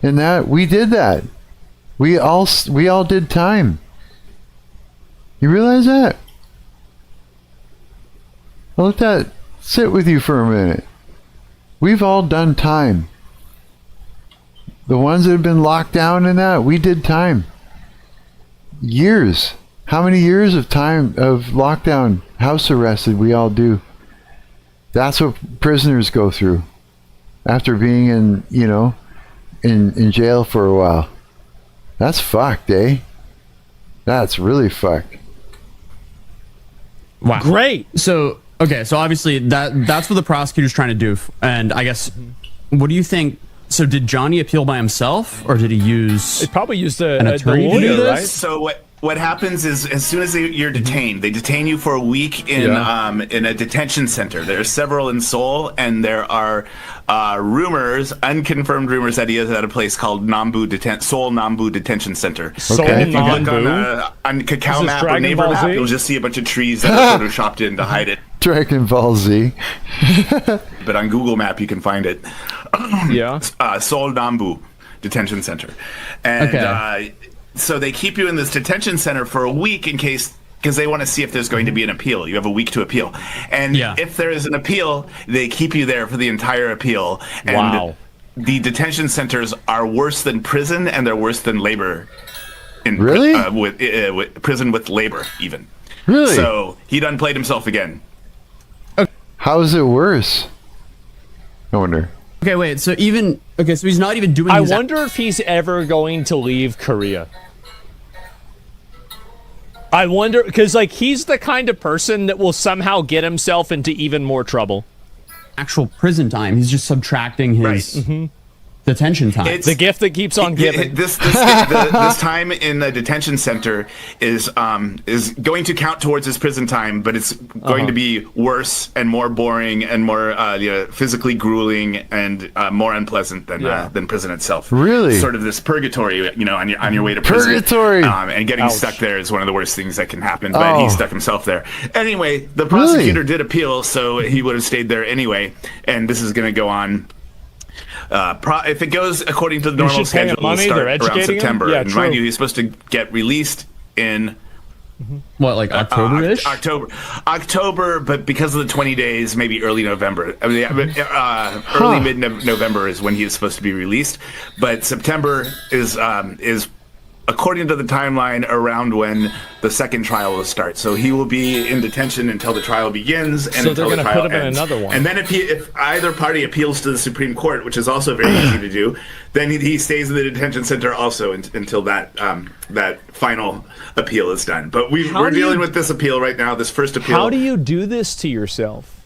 and that we did that. We all did time. You realize that? I'll let that sit with you for a minute. We've all done time. The ones that have been locked down and that, we did time. Years. How many years of time of lockdown, house arrest did we all do? That's what prisoners go through after being in jail for a while. That's fucked, eh? That's really fucked. Wow. Great. So obviously that's what the prosecutor's trying to do. And I guess, what do you think? So did Johnny appeal by himself, or did he use? It probably used an attorney to do lawyer, this? right? So what happens is, as soon as you're detained, they detain you for a week in a detention center. There are several in Seoul, and there are rumors, unconfirmed rumors, that he is at a place called Seoul Nambu Detention Center. Seoul Okay. If you look Nambu? on Kakao Is this map or Dragon Neighbor Ball map, Z? you'll just see a bunch of trees that are photoshopped in to hide it. Dragon Ball Z. But on Google Map, you can find it. Yeah. Seoul Nambu Detention Center. And Okay. so they keep you in this detention center for a week because they want to see if there's going to be an appeal. You have a week to appeal. And if there is an appeal, they keep you there for the entire appeal. And Wow. the detention centers are worse than prison, and they're worse than labor. Really? With prison with labor, even. Really? So he done played himself again. How is it worse? I wonder. Okay, wait. So he's not even doing. I his wonder if he's ever going to leave Korea. I wonder, because like he's the kind of person that will somehow get himself into even more trouble. actual prison time. He's just subtracting his detention time. It's- The gift that keeps on giving. This time in the detention center is going to count towards his prison time, but it's going to be worse and more boring and more physically grueling and more unpleasant than prison itself. Really? Sort of this purgatory, on your way to prison. Purgatory. And getting Ouch. stuck there is one of the worst things that can happen. But he stuck himself there. Anyway, the prosecutor did appeal, so he would have stayed there anyway. And this is going to go on. If it goes according to the normal should pay him schedule, it'll money, start they're around educating him? September. Yeah, and true. mind you, he's supposed to get released in What, like October-ish? October, but because of the 20 days, maybe early November. I mean, early mid-November is when he is supposed to be released. But September is according to the timeline around when the second trial will start. So he will be in detention until the trial begins and So until they're the gonna trial put him in ends. another one. And then if either party appeals to the Supreme Court, which is also very easy to do, then he stays in the detention center also until that final appeal is done. But we're dealing with this appeal right now, this first appeal. How do you do this to yourself?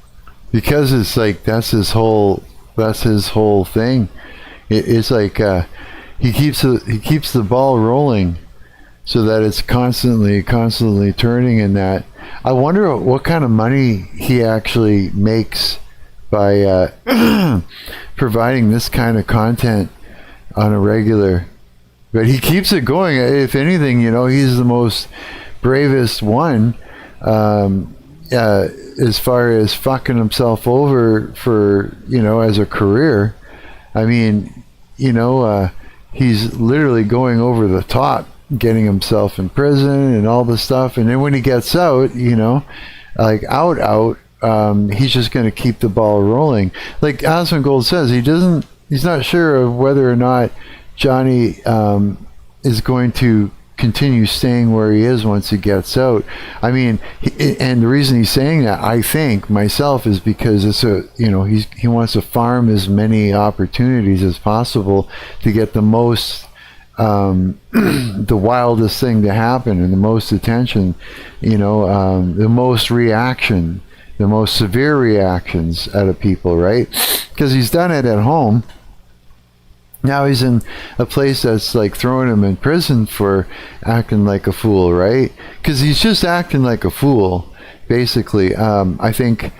Because it's like that's his whole thing. It's like he keeps the ball rolling so that it's constantly turning. In that, I wonder what kind of money he actually makes by providing this kind of content on a regular. But he keeps it going. If anything, he's the most bravest one as far as fucking himself over for as a career. I mean, he's literally going over the top, getting himself in prison and all this stuff, and then when he gets out, like out, he's just going to keep the ball rolling. Like Aspen Gold says, he's not sure of whether or not Johnny is going to continue staying where he is once he gets out. I mean, and the reason he's saying that, I think myself, is because it's he wants to farm as many opportunities as possible to get the most the wildest thing to happen and the most attention, the most reaction, the most severe reactions out of people, right? Because he's done it at home. Now he's in a place that's like throwing him in prison for acting like a fool, right? Because he's just acting like a fool, basically. I think,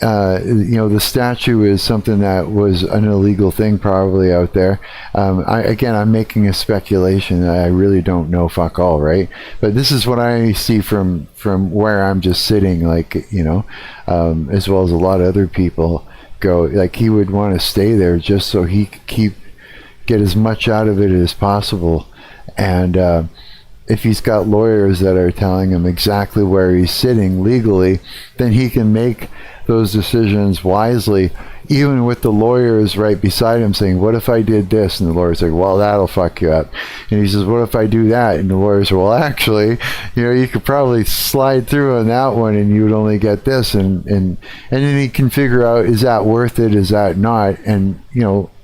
the statue is something that was an illegal thing probably out there. I'm making a speculation. I really don't know fuck all, right? But this is what I see from where I'm just sitting, like, as well as a lot of other people go. Like, he would want to stay there just so he could get as much out of it as possible. And if he's got lawyers that are telling him exactly where he's sitting legally, then he can make those decisions wisely, even with the lawyers right beside him saying, what if I did this? And the lawyer's like, well, that'll fuck you up. And he says, what if I do that? And the lawyers are, well, actually, you could probably slide through on that one and you would only get this. And then he can figure out, is that worth it? Is that not? And,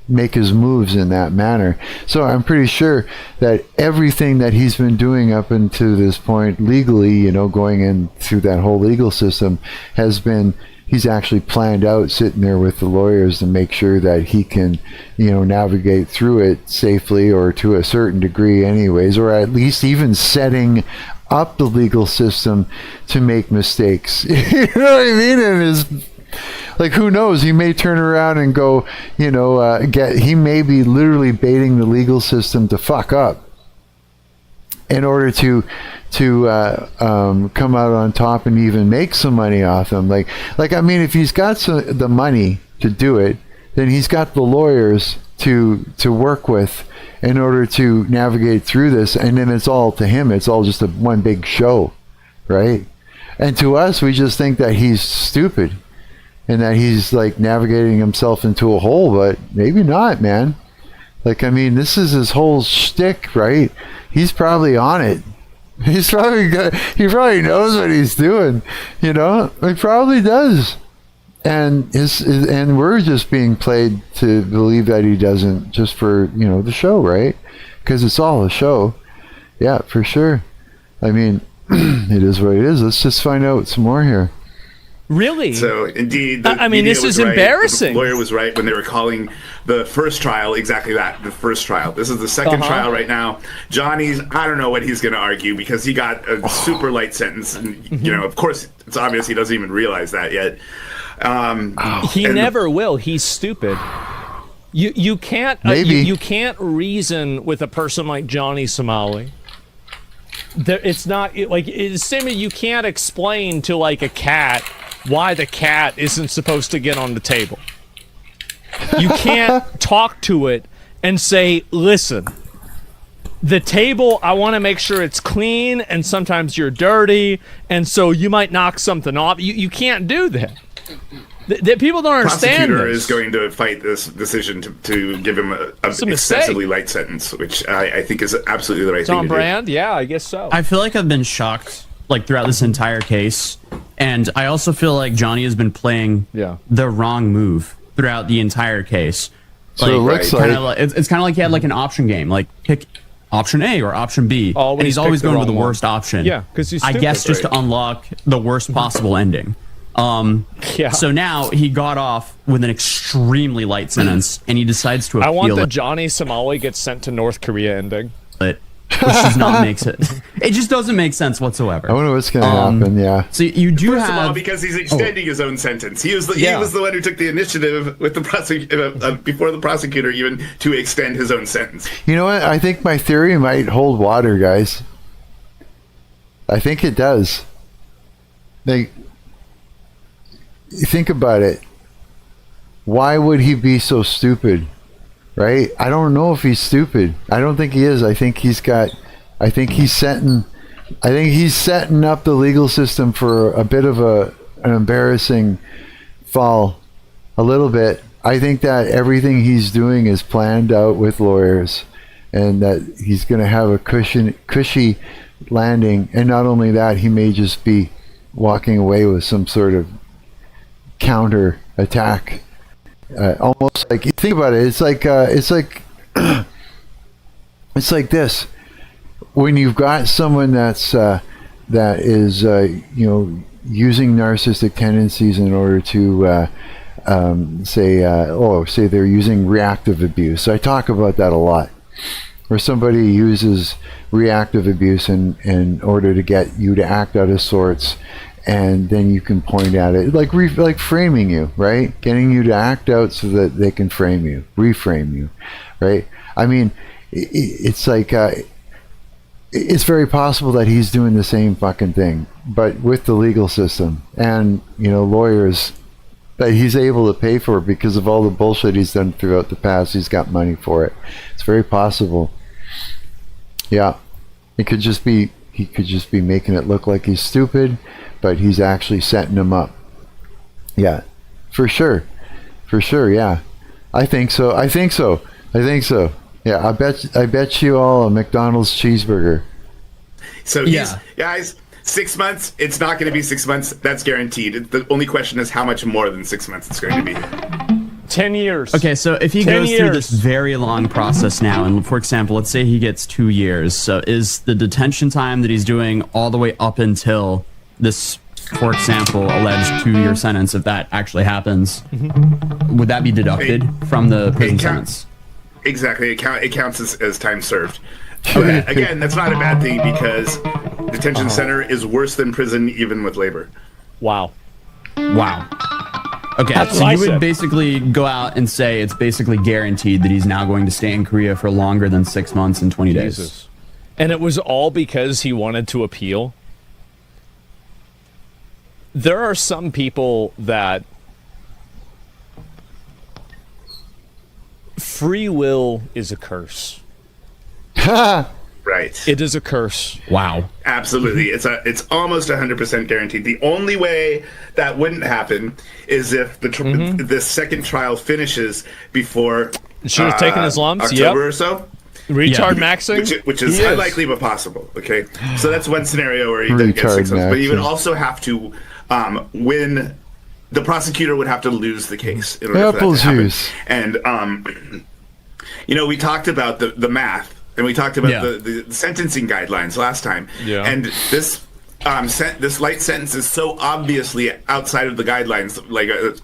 make his moves in that manner. So I'm pretty sure that everything that he's been doing up until this point legally, going in through that whole legal system has been, he's actually planned out, sitting there with the lawyers to make sure that he can, navigate through it safely, or to a certain degree anyways, or at least even setting up the legal system to make mistakes. You know what I mean? And like, who knows? He may turn around and go, he may be literally baiting the legal system to fuck up in order to come out on top and even make some money off them. Like I mean, if he's got the money to do it, then he's got the lawyers to work with in order to navigate through this, and then it's all to him. It's all just one big show, right? And to us, we just think that he's stupid and that he's like navigating himself into a hole, but maybe not, man. Like, I mean, this is his whole shtick, right? He's probably on it. He probably knows what he's doing, He probably does. And we're just being played to believe that he doesn't, just for, the show, right? Because it's all a show. Yeah, for sure. I mean, it is what it is. Let's just find out some more here. Really? So, indeed, I mean, this is embarrassing. The lawyer was right when they were calling the first trial exactly that, the first trial. This is the second trial right now. Johnny's, I don't know what he's going to argue, because he got a super light sentence. And, of course, it's obvious he doesn't even realize that yet. He never will. He's stupid. You can't you can't reason with a person like Johnny Somali. It's not like it's same. You can't explain to like a cat why the cat isn't supposed to get on the table. You can't talk to it and say, listen, the table, I want to make sure it's clean, and sometimes you're dirty, and so you might knock something off. You can't do that. People don't understand. The prosecutor this. is going to fight this decision to give him an excessively light sentence, which I think is absolutely the right thing to do. Tom Brand? Yeah, I guess so. I feel like I've been shocked throughout this entire case, and I also feel like Johnny has been playing the wrong move throughout the entire case. So it looks like it's kind of like he had like an option game, like pick option A or option B, and he's always going with the worst option. Yeah, because he's stupid. I guess just to unlock the worst possible ending. So now he got off with an extremely light sentence, and he decides to appeal. I want the Johnny Somali gets sent to North Korea ending. Which does not make sense. It just doesn't make sense whatsoever. I wonder what's going to happen. Yeah. So you do First have of all, because he's extending his own sentence. He was the one who took the initiative with the before the prosecutor even to extend his own sentence. You know what? I think my theory might hold water, guys. I think it does. Like, think about it. Why would he be so stupid? Right? I don't know if he's stupid. I don't think he is. I think he's setting up the legal system for a bit of an embarrassing fall. A little bit. I think that everything he's doing is planned out with lawyers, and that he's going to have a cushy landing. And not only that, he may just be walking away with some sort of counter attack. Almost like, think about it. It's like it's like this. When you've got someone that is using narcissistic tendencies in order to say they're using reactive abuse. So I talk about that a lot. Where somebody uses reactive abuse in order to get you to act out of sorts. And then you can point at it, like framing you, right? Getting you to act out so that they can frame you, reframe you, right? I mean, it's like it's very possible that he's doing the same fucking thing, but with the legal system and lawyers that he's able to pay for because of all the bullshit he's done throughout the past. He's got money for it. It's very possible. Yeah. He could just be making it look like he's stupid, but he's actually setting him up. Yeah, for sure. Yeah, I think so. Yeah, I bet you all a McDonald's cheeseburger. So guys, 6 months. It's not going to be 6 months. That's guaranteed. The only question is how much more than 6 months it's going to be. 10 years. Okay, so if he goes through this very long process now, and for example, let's say he gets 2 years, so is the detention time that he's doing all the way up until this, for example, alleged 2-year sentence, if that actually happens, would that be deducted from the prison sentence? Exactly. It counts as time served. Again, that's not a bad thing because detention center is worse than prison, even with labor. Wow. Okay, so you would basically go out and say it's basically guaranteed that he's now going to stay in Korea for longer than 6 months and 20 days. And it was all because he wanted to appeal? There are some people that free will is a curse. Right. It is a curse. Wow. Absolutely. It's almost 100% guaranteed. The only way that wouldn't happen is if the second trial finishes before should have taken his lumps. October or so. Retard maxing, which is unlikely but possible. Okay, so that's one scenario where he doesn't get 6 months. But he would also have to win. The prosecutor would have to lose the case in order for that to happen. And we talked about the math. And we talked about the sentencing guidelines last time. Yeah. And this this light sentence is so obviously outside of the guidelines, like a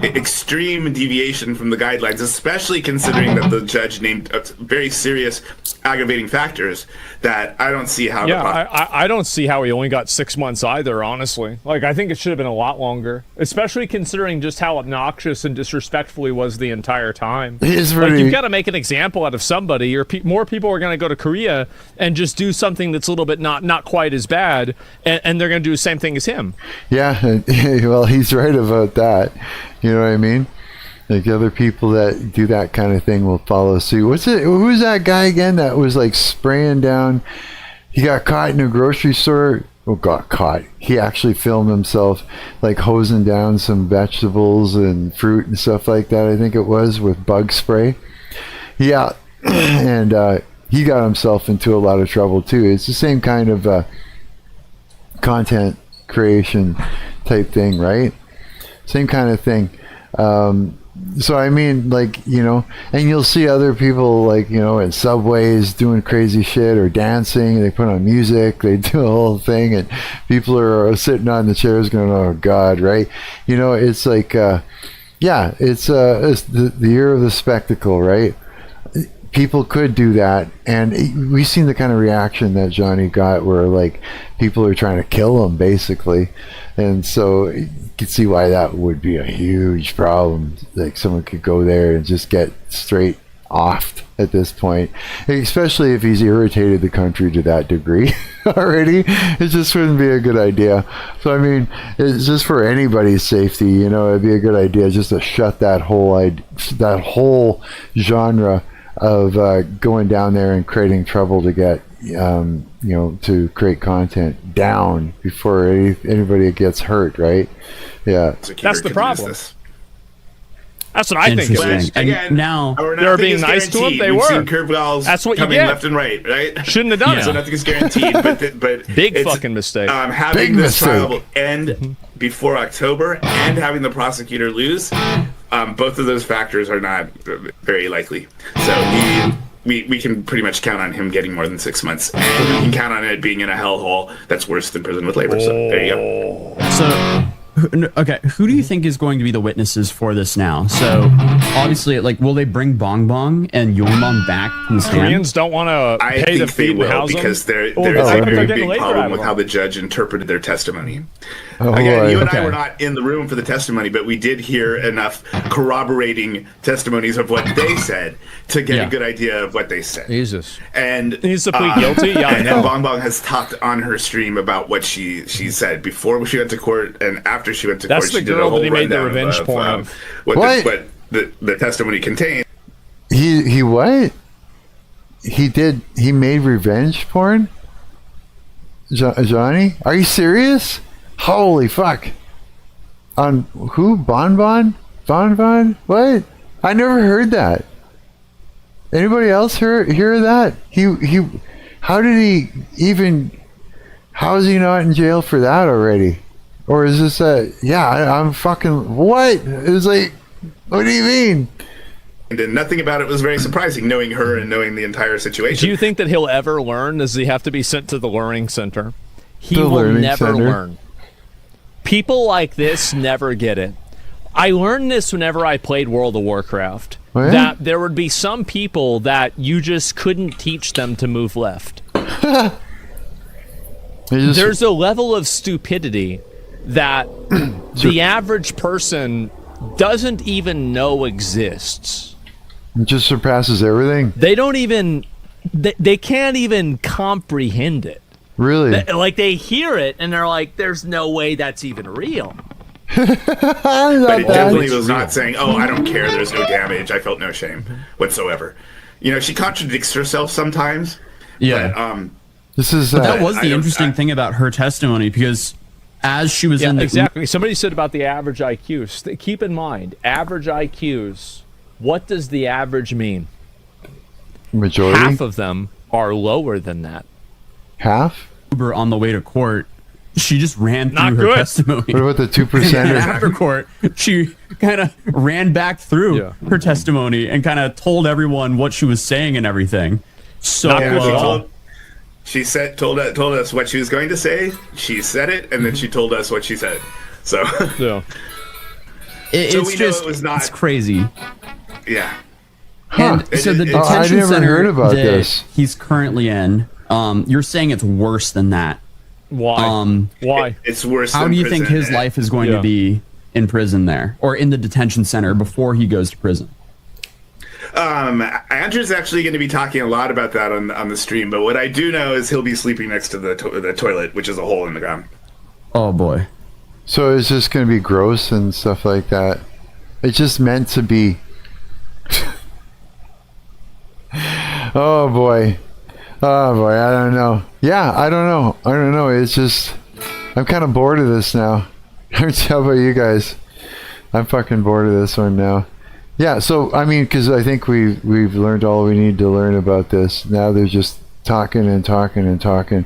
extreme deviation from the guidelines, especially considering that the judge named very serious aggravating factors, that I don't see how. I don't see how he only got 6 months either, honestly. Like, I think it should have been a lot longer, especially considering just how obnoxious and disrespectful he was the entire time. Like, you've got to make an example out of somebody, or more people are going to go to Korea and just do something that's a little bit not quite as bad, and they're going to do the same thing as him. Yeah, well, he's right about that. You know what I mean? Like, other people that do that kind of thing will follow suit. Who's that guy again that was like spraying down? He got caught in a grocery store. Oh, got caught. He actually filmed himself like hosing down some vegetables and fruit and stuff like that, I think it was, with bug spray. Yeah, and he got himself into a lot of trouble too. It's the same kind of content creation type thing, right? Same kind of thing. So I mean, like, and you'll see other people, like, in subways doing crazy shit or dancing. They put on music, they do a whole thing, and people are sitting on the chairs going, "Oh God," right? It's like, it's the year of the spectacle, right? People could do that, and we've seen the kind of reaction that Johnny got, where like people are trying to kill him, basically, and so you can see why that would be a huge problem. Like, someone could go there and just get straight offed at this point, especially if he's irritated the country to that degree already. It just wouldn't be a good idea. So I mean, it's just for anybody's safety, it'd be a good idea just to shut that whole genre of going down there and creating trouble to get to create content down before anybody gets hurt, right? Yeah, that's the problem. That's what I think. Again, now they were being nice to him. They We've were. seen curveballs That's what coming you get. left and right, right? Shouldn't have done it. So nothing is guaranteed, but big fucking mistake. Having this trial end before October and having the prosecutor lose, both of those factors are not very likely. So we can pretty much count on him getting more than 6 months, and we can count on it being in a hellhole that's worse than prison with labor. So there you go. So. Okay, who do you think is going to be the witnesses for this now? So, obviously, like, will they bring Bong Bong and Yongbong back from the stand? Koreans don't want to pay the fee and house them? Because there is a very big problem with how the judge interpreted their testimony. Again, you and I were not in the room for the testimony, but we did hear enough corroborating testimonies of what they said to get a good idea of what they said. Jesus. And he's to plead guilty? Yeah, I know. And Bong Bong has talked on her stream about what she said before she went to court and after she went to court. That's the girl that he made the revenge porn of. What the testimony contained. He what? he made revenge porn? Johnny? Are you serious? Holy fuck. On who? Bonbon? What? I never heard that. Anybody else hear that? He how did he even, how is he not in jail for that already? Or is this I'm fucking, what? It was like, what do you mean? And nothing about it was very surprising, knowing her and knowing the entire situation. Do you think that he'll ever learn? Does he have to be sent to the learning center? He will never learn. People like this never get it. I learned this whenever I played World of Warcraft. Oh, yeah? That there would be some people that you just couldn't teach them to move left. There's a level of stupidity that the average person doesn't even know exists. It just surpasses everything. They don't even, they can't even comprehend it. Really? Like they hear it and they're like, there's no way that's even real. But it definitely was not saying, oh, I don't care, there's no damage, I felt no shame whatsoever. You know, she contradicts herself sometimes. Yeah. But, that was the interesting thing about her testimony, because as she was in the... Exactly. Somebody said about the average IQ. Keep in mind, average IQs, what does the average mean? Majority? Half of them are lower than that. Half? Uber on the way to court, she just ran through her testimony. What about the 2%? And after court, she kind of ran back through her testimony and kind of told everyone what she was saying and everything. So she told us what she was going to say. She said it, and then she told us what she said. So it's crazy. Yeah. And so the detention I never center heard about that this. he's currently in, you're saying it's worse than that. Why? Why? It's worse. How than do you prison. think his life is going to be in prison there, or in the detention center before he goes to prison? Andrew's actually going to be talking a lot about that on the stream, but what I do know is he'll be sleeping next to the toilet, which is a hole in the ground. Oh boy. So is this going to be gross and stuff like that? It's just meant to be. Oh boy, I don't know. Yeah, I don't know. It's just, I'm kind of bored of this now. How about you guys? I'm fucking bored of this one now. Yeah, so I mean, because I think we've learned all we need to learn about this. Now they're just talking and talking and talking.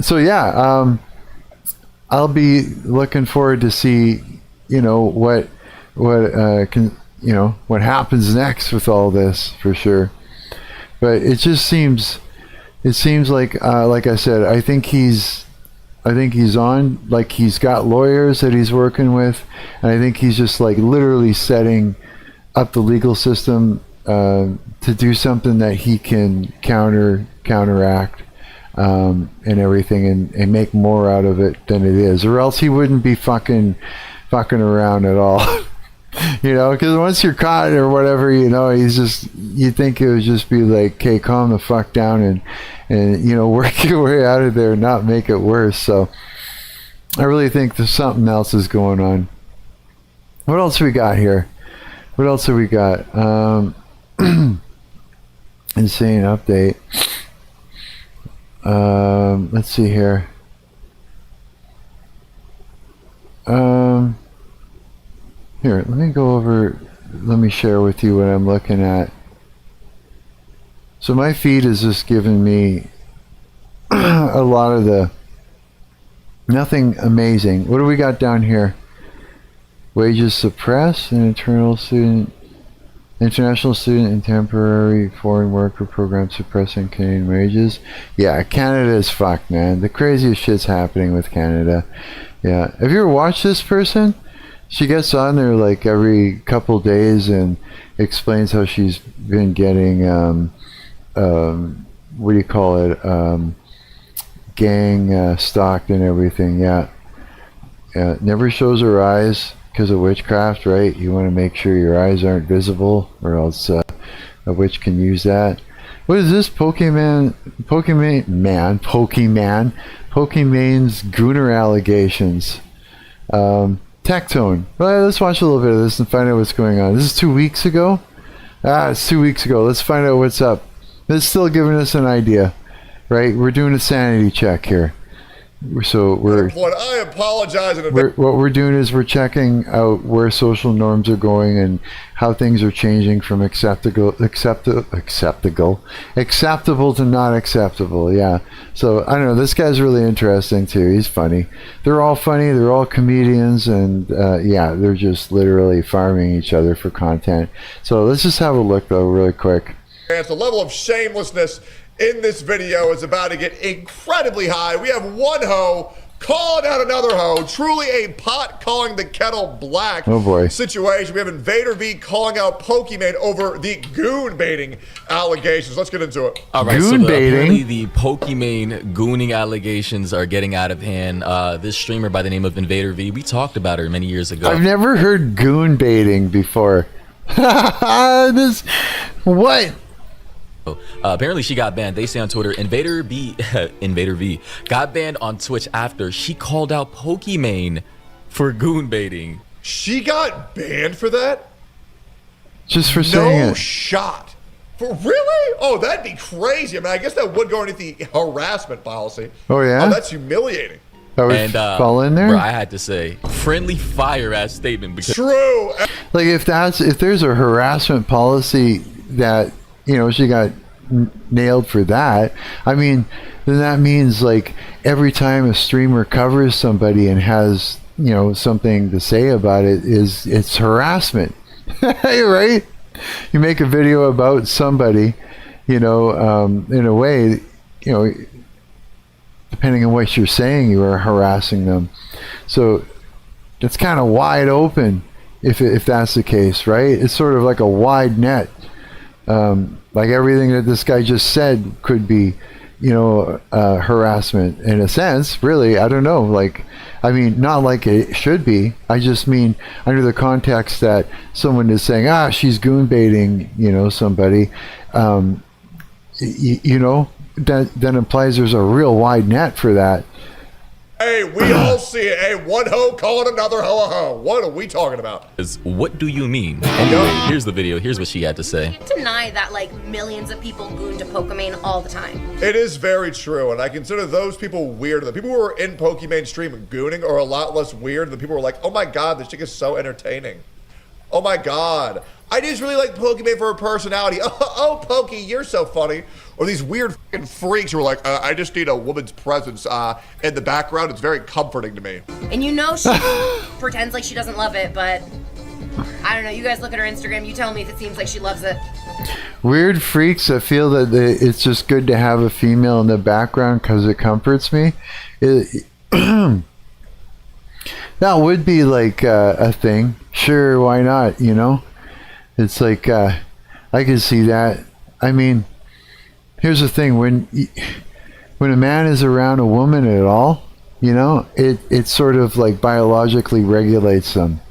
So yeah, I'll be looking forward to see, what happens next with all this for sure. But it seems like I said, I think he's on, like he's got lawyers that he's working with, and I think he's just like literally setting up the legal system to do something that he can counteract and everything, and make more out of it than it is, or else he wouldn't be fucking around at all. Because once you're caught or whatever, he's just, you think it would just be like, okay, calm the fuck down and work your way out of there and not make it worse. So I really think there's something else is going on. What else we got here? What else have we got? Insane update. Let's see here. Here, let me go over, let me share with you what I'm looking at. So my feed is just giving me a lot of the, nothing amazing. What do we got down here? Wages suppressed, and international student and temporary foreign worker program suppressing Canadian wages. Yeah, Canada is fucked, man. The craziest shit's happening with Canada. Yeah. Have you ever watched this person? She gets on there like every couple days and explains how she's been getting, what do you call it, gang stalked and everything. Yeah. Never shows her eyes because of witchcraft, right? You want to make sure your eyes aren't visible, or else a witch can use that. What is this? Pokemon's gooner allegations. Tectone. Well, let's watch a little bit of this and find out what's going on. This is 2 weeks ago? It's 2 weeks ago. Let's find out what's up. It's still giving us an idea, right? We're doing a sanity check here. So I apologize in advance. what we're doing is we're checking out where social norms are going and how things are changing from acceptable to not acceptable. Yeah. So I don't know. This guy's really interesting too. He's funny. They're all funny. They're all comedians, and yeah, they're just literally farming each other for content. So let's just have a look though, really quick. The level of shamelessness in this video is about to get incredibly high. We have one hoe calling out another hoe. Truly a pot calling the kettle black situation. We have Invader V calling out Pokimane over the goon baiting allegations. Let's get into it. All right, goon baiting. Apparently the Pokimane gooning allegations are getting out of hand. This streamer by the name of Invader V, we talked about her many years ago. I've never heard goon baiting before. What? Apparently she got banned. They say on Twitter, Invader V got banned on Twitch after she called out Pokimane for goon baiting. She got banned for that? Just for saying it. No shot. For really? Oh, that'd be crazy. I mean, I guess that would go into the harassment policy. Oh yeah? Oh, that's humiliating. That would fall in there? Bro, I had to say, friendly fire ass statement. Because true. Like if there's a harassment policy that, you know, she got nailed for that, I mean, then that means like every time a streamer covers somebody and has, you know, something to say about it, it's harassment. Right? You make a video about somebody, you know, in a way, you know, depending on what you're saying, you are harassing them. So it's kind of wide open if that's the case, right? It's sort of like a wide net. Like everything that this guy just said could be, you know, harassment in a sense, really. I don't know. Like, I mean, not like it should be. I just mean under the context that someone is saying, she's goon baiting, you know, somebody, you know, that implies there's a real wide net for that. Hey, we all see it. Hey, one hoe calling another hoe a hoe. What are we talking about? What do you mean? Anyway, here's the video. Here's what she had to say. Deny that like millions of people goon to Pokimane all the time. It is very true, and I consider those people weird. The people who are in Pokimane stream gooning are a lot less weird than the people who are like, oh my god, this chick is so entertaining. Oh my god. I just really like Pokimane for her personality. Oh, Pokey, you're so funny. Or these weird fucking freaks who are like, I just need a woman's presence in the background. It's very comforting to me. And you know she pretends like she doesn't love it, but I don't know. You guys look at her Instagram. You tell me if it seems like she loves it. Weird freaks that feel that it's just good to have a female in the background because it comforts me. That would be like a thing. Sure, why not, you know? It's like, I can see that. I mean, here's the thing, when a man is around a woman at all, you know, it sort of like biologically regulates them.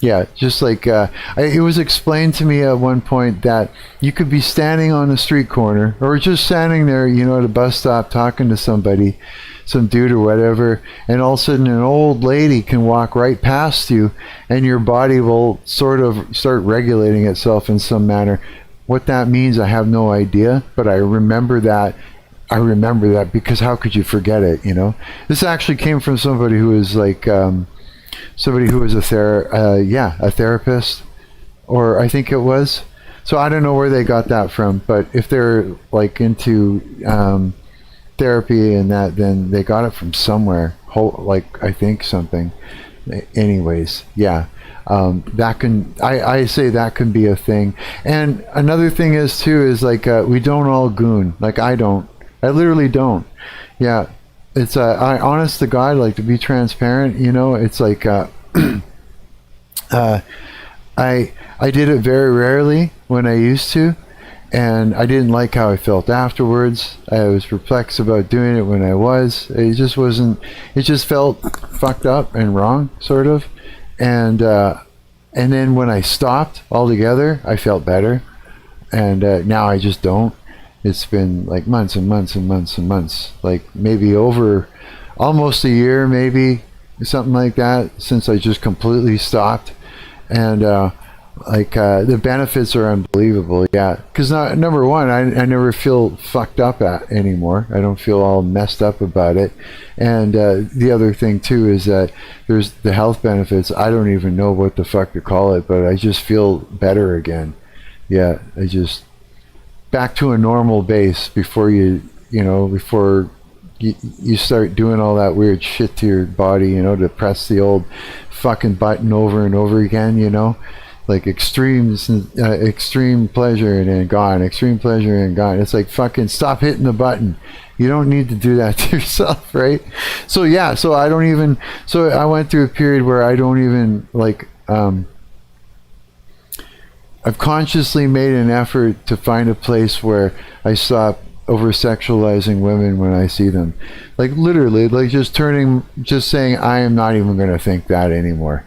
Yeah, just like, it was explained to me at one point that you could be standing on a street corner or just standing there, you know, at a bus stop talking to somebody, some dude or whatever, and all of a sudden an old lady can walk right past you and your body will sort of start regulating itself in some manner. What that means, I have no idea, but I remember that because how could you forget it, you know? This actually came from somebody who was like, somebody who was a therapist, or I think it was. So I don't know where they got that from, but if they're like into therapy and that, then they got it from somewhere. Like I think something. Anyways, yeah. That can, I say that can be a thing. And another thing is too is like we don't all goon. Like I literally don't. Yeah. It's I honest to God, like, to be transparent, you know, it's like I did it very rarely when I used to, and I didn't like how I felt afterwards. I was perplexed about doing it when I was. It just wasn't. It just felt fucked up and wrong, sort of, and then when I stopped altogether, I felt better, and now I just don't. It's been like months and months and months and months, like maybe over almost a year, maybe something like that, since I just completely stopped. And Like the benefits are unbelievable. Yeah, because number one, I never feel fucked up anymore. I don't feel all messed up about it. And the other thing too is that there's the health benefits. I don't even know what the fuck to call it, but I just feel better again. Yeah, I just back to a normal base before before you start doing all that weird shit to your body, to press the old fucking button over and over again, like extreme pleasure and then gone, extreme pleasure and gone. It's like fucking stop hitting the button. You don't need to do that to yourself, right? So yeah, so I went through a period where I don't even like I've consciously made an effort to find a place where I stop over-sexualizing women when I see them. Like literally, like just saying I am not even going to think that anymore.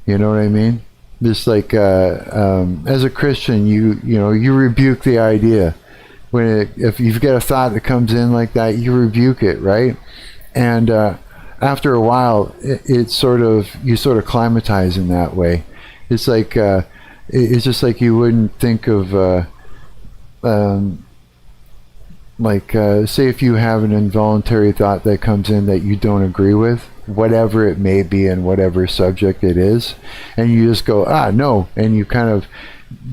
You know what I mean? Just like as a Christian, you rebuke the idea. If you've got a thought that comes in like that, you rebuke it, right? And after a while, you sort of climatize in that way. It's like it's just like you wouldn't think of say if you have an involuntary thought that comes in that you don't agree with, whatever it may be and whatever subject it is, and you just go no, and you kind of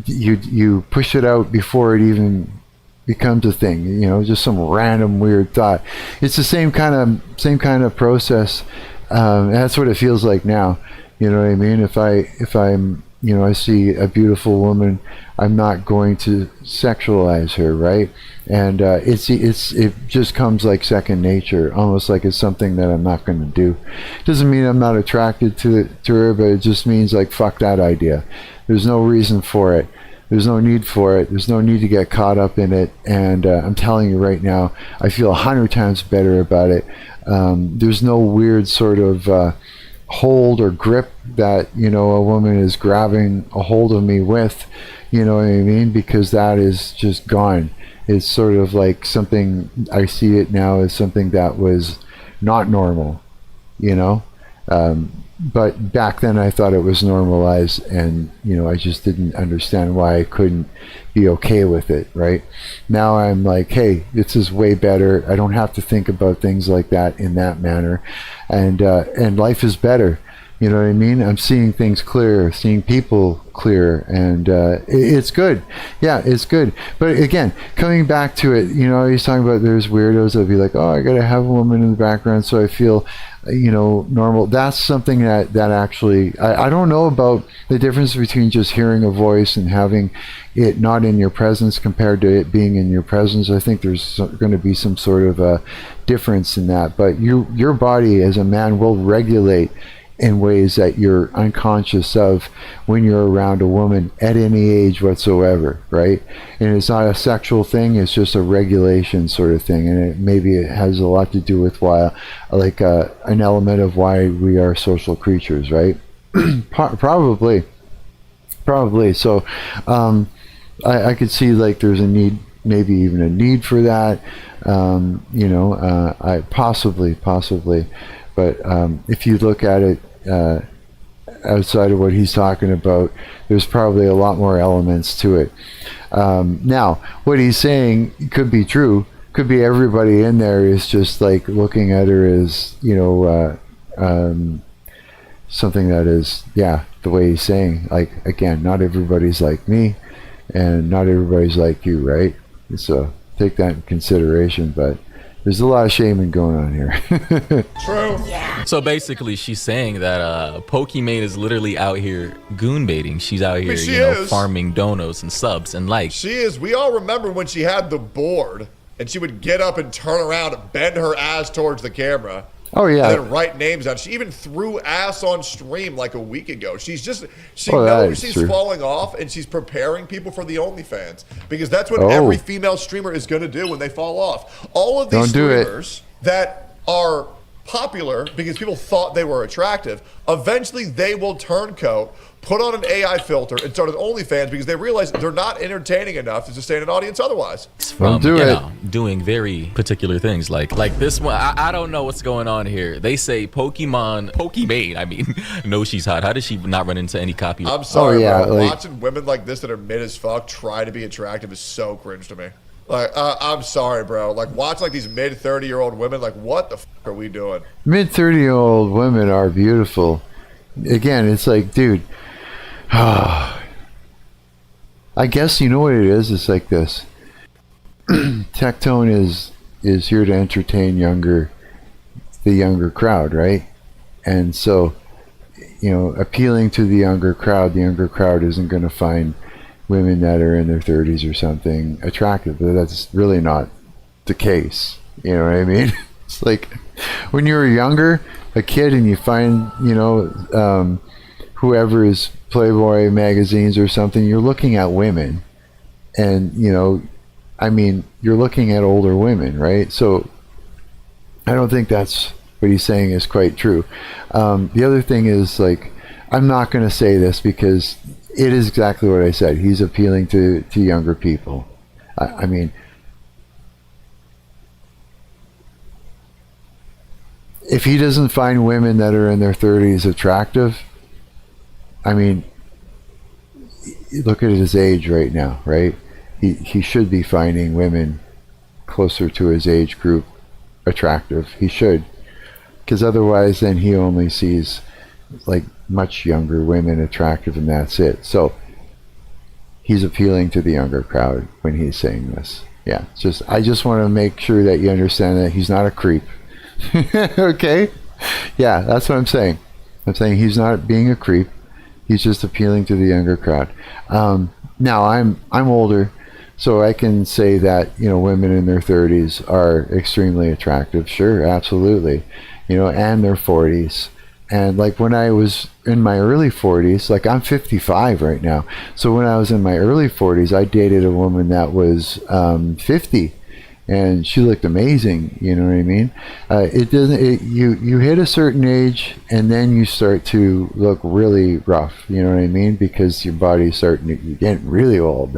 you push it out before it even becomes a thing, just some random weird thought. It's the same kind of process. That's what it feels like now. You know what I mean? If I'm I see a beautiful woman, I'm not going to sexualize her, right? And it just comes like second nature, almost like it's something that I'm not going to do. Doesn't mean I'm not attracted to her, but it just means like fuck that idea. There's no reason for it. There's no need for it. There's no need to get caught up in it. And I'm telling you right now, I feel 100 times better about it. There's no weird sort of hold or grip that a woman is grabbing a hold of me with, you know what I mean, because that is just gone. It's sort of like something, I see it now as something that was not normal, but back then I thought it was normalized, and I just didn't understand why I couldn't be okay with it. Right now I'm like, hey, this is way better. I don't have to think about things like that in that manner, and life is better. You know what I mean? I'm seeing things clearer, seeing people clearer, and it's good. Yeah, it's good. But again, coming back to it, he's talking about there's weirdos that be like, oh, I gotta have a woman in the background so I feel, normal. That's something that actually, I don't know about the difference between just hearing a voice and having it not in your presence compared to it being in your presence. I think there's going to be some sort of a difference in that. But your body as a man will regulate in ways that you're unconscious of when you're around a woman at any age whatsoever, right? And it's not a sexual thing, it's just a regulation sort of thing, and maybe it has a lot to do with why, like an element of why we are social creatures, right? Probably. So I could see like there's a need, maybe even a need for that, I possibly, but if you look at it outside of what he's talking about, there's probably a lot more elements to it. Now, what he's saying could be true. Could be everybody in there is just like looking at her as, something that is, the way he's saying. Like, again, not everybody's like me, and not everybody's like you, right? So take that in consideration, but there's a lot of shaming going on here. True. Yeah. So basically, she's saying that Pokimane is literally out here goon baiting. She's out here, farming donos and subs and likes. She is. We all remember when she had the board and she would get up and turn around and bend her ass towards the camera. Oh yeah. And then write names out. She even threw ass on stream like a week ago. She knows she's falling off, and she's preparing people for the OnlyFans, because that's what every female streamer is going to do when they fall off. All of these streamers that are popular because people thought they were attractive. Eventually, they will turncoat, put on an AI filter, and start an OnlyFans because they realize they're not entertaining enough to sustain an audience otherwise. From, doing very particular things like this one. I don't know what's going on here. They say Pokimane. I mean, no, she's hot. How does she not run into any copy? I'm sorry, bro. Watching women like this that are mid as fuck try to be attractive is so cringe to me. Like, I'm sorry, bro. Like, watch like these mid 30-year-old women. Like, what the fuck are we doing? Mid 30-year-old women are beautiful. Again, it's like, dude. I guess you know what it is. It's like this. Tectone is here to entertain the younger crowd, right? And so, appealing to the younger crowd isn't going to find women that are in their 30s or something attractive. But that's really not the case. You know what I mean? It's like when you were younger, a kid, and you find, whoever is Playboy magazines or something, you're looking at women, and you're looking at older women, right? So I don't think that's what he's saying is quite true. The other thing is, like, I'm not going to say this because it is exactly what I said. He's appealing to younger people. I mean, if he doesn't find women that are in their 30s attractive, I mean, look at his age right now, right? He should be finding women closer to his age group attractive. He should, because otherwise then he only sees like much younger women attractive, and that's it. So he's appealing to the younger crowd when he's saying this. Yeah, I just want to make sure that you understand that he's not a creep. Okay? Yeah, that's what I'm saying. I'm saying he's not being a creep. He's just appealing to the younger crowd. Now I'm older, so I can say that women in their 30s are extremely attractive. Sure, absolutely. And their 40s. And like when I was in my early 40s, like I'm 55 right now. So when I was in my early 40s, I dated a woman that was 50. And she looked amazing, you know what I mean? You hit a certain age, and then you start to look really rough, you know what I mean? Because your body's starting to get really old.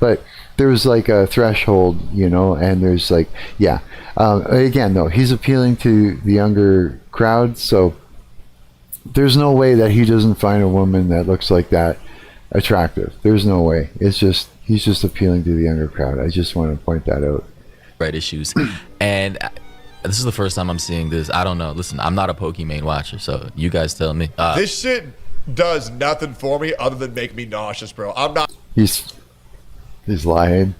But there's like a threshold, and there's like, yeah. Again, though, he's appealing to the younger crowd, so there's no way that he doesn't find a woman that looks like that attractive. There's no way. He's just appealing to the younger crowd. I just want to point that out. Right issues. And this is the first time I'm seeing this. I don't know. Listen, I'm not a Pokimane watcher, so you guys tell me. This shit does nothing for me other than make me nauseous, bro. I'm not. He's lying.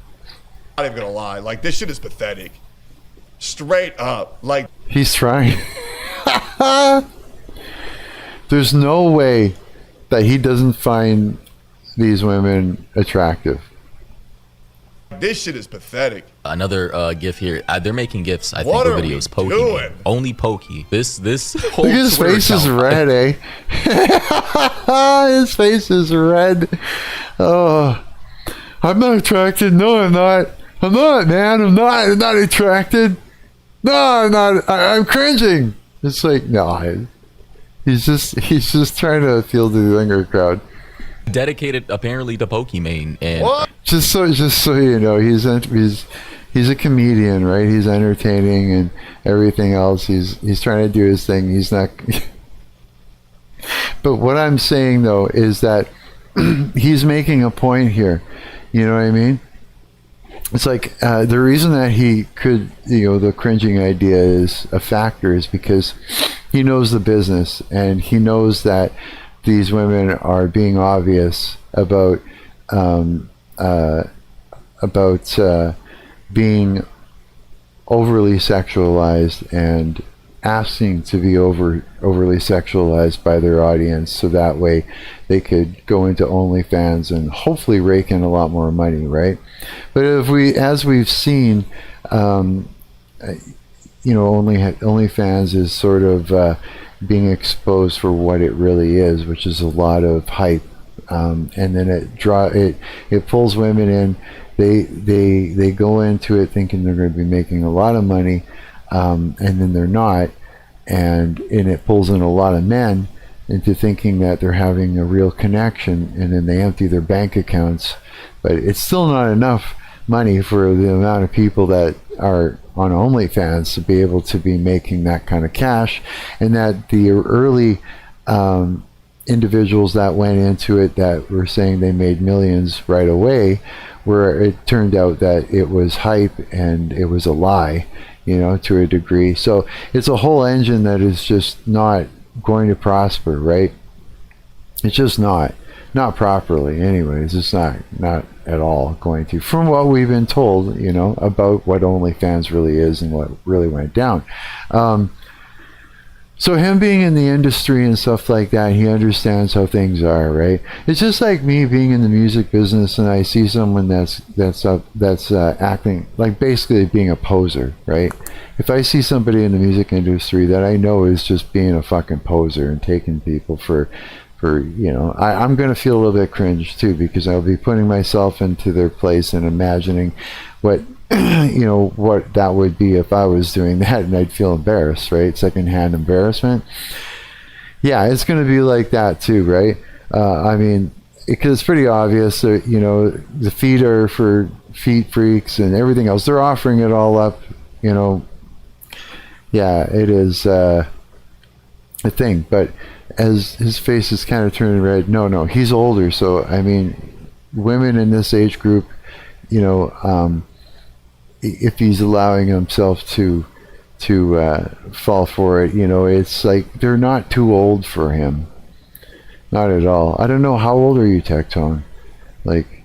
I'm not even gonna lie. Like, this shit is pathetic. Straight up. Like, he's trying. There's no way that he doesn't find these women attractive. This shit is pathetic. Another GIF here. They're making GIFs. I What think are the video we is Pokey. doing? Only Pokey. This whole Look, his Twitter face is account- red, eh? His face is red. Oh, I'm not attracted. No, I'm not. I'm not, man. I'm not attracted. No, I'm not. I'm cringing. It's like, no. He's just trying to appeal to the younger crowd. Dedicated apparently to Pokimane, and What? Just so you know, he's a comedian, right? He's entertaining and everything else. He's trying to do his thing. He's not. But what I'm saying though is that he's making a point here. You know what I mean? It's like the reason that he could, the cringing idea is a factor is because he knows the business, and he knows that these women are being obvious about being overly sexualized and asking to be overly sexualized by their audience, so that way they could go into OnlyFans and hopefully rake in a lot more money, right? But as we've seen, OnlyFans is sort of being exposed for what it really is, which is a lot of hype, and then it pulls women in. They go into it thinking they're going to be making a lot of money, and then they're not. and it pulls in a lot of men into thinking that they're having a real connection, and then they empty their bank accounts. But it's still not enough money for the amount of people that are on OnlyFans to be able to be making that kind of cash, and that the early individuals that went into it that were saying they made millions right away, where it turned out that it was hype and it was a lie, to a degree. So it's a whole engine that is just not going to prosper, right? It's just not properly anyways. It's not at all going to, from what we've been told, about what OnlyFans really is and what really went down. So him being in the industry and stuff like that, he understands how things are, right? It's just like me being in the music business, and I see someone that's acting like basically being a poser, right? If I see somebody in the music industry that I know is just being a fucking poser and taking people for I'm going to feel a little bit cringe too, because I'll be putting myself into their place and imagining what what that would be if I was doing that, and I'd feel embarrassed, right? Secondhand embarrassment. Yeah, it's going to be like that too, right? I mean, because it's pretty obvious that, the feet are for feet freaks and everything else. They're offering it all up, Yeah, it is a thing. But as his face is kind of turning red, no, he's older. So, I mean, women in this age group, if he's allowing himself to fall for it, it's like they're not too old for him. Not at all. I don't know, how old are you, Tectone? Like,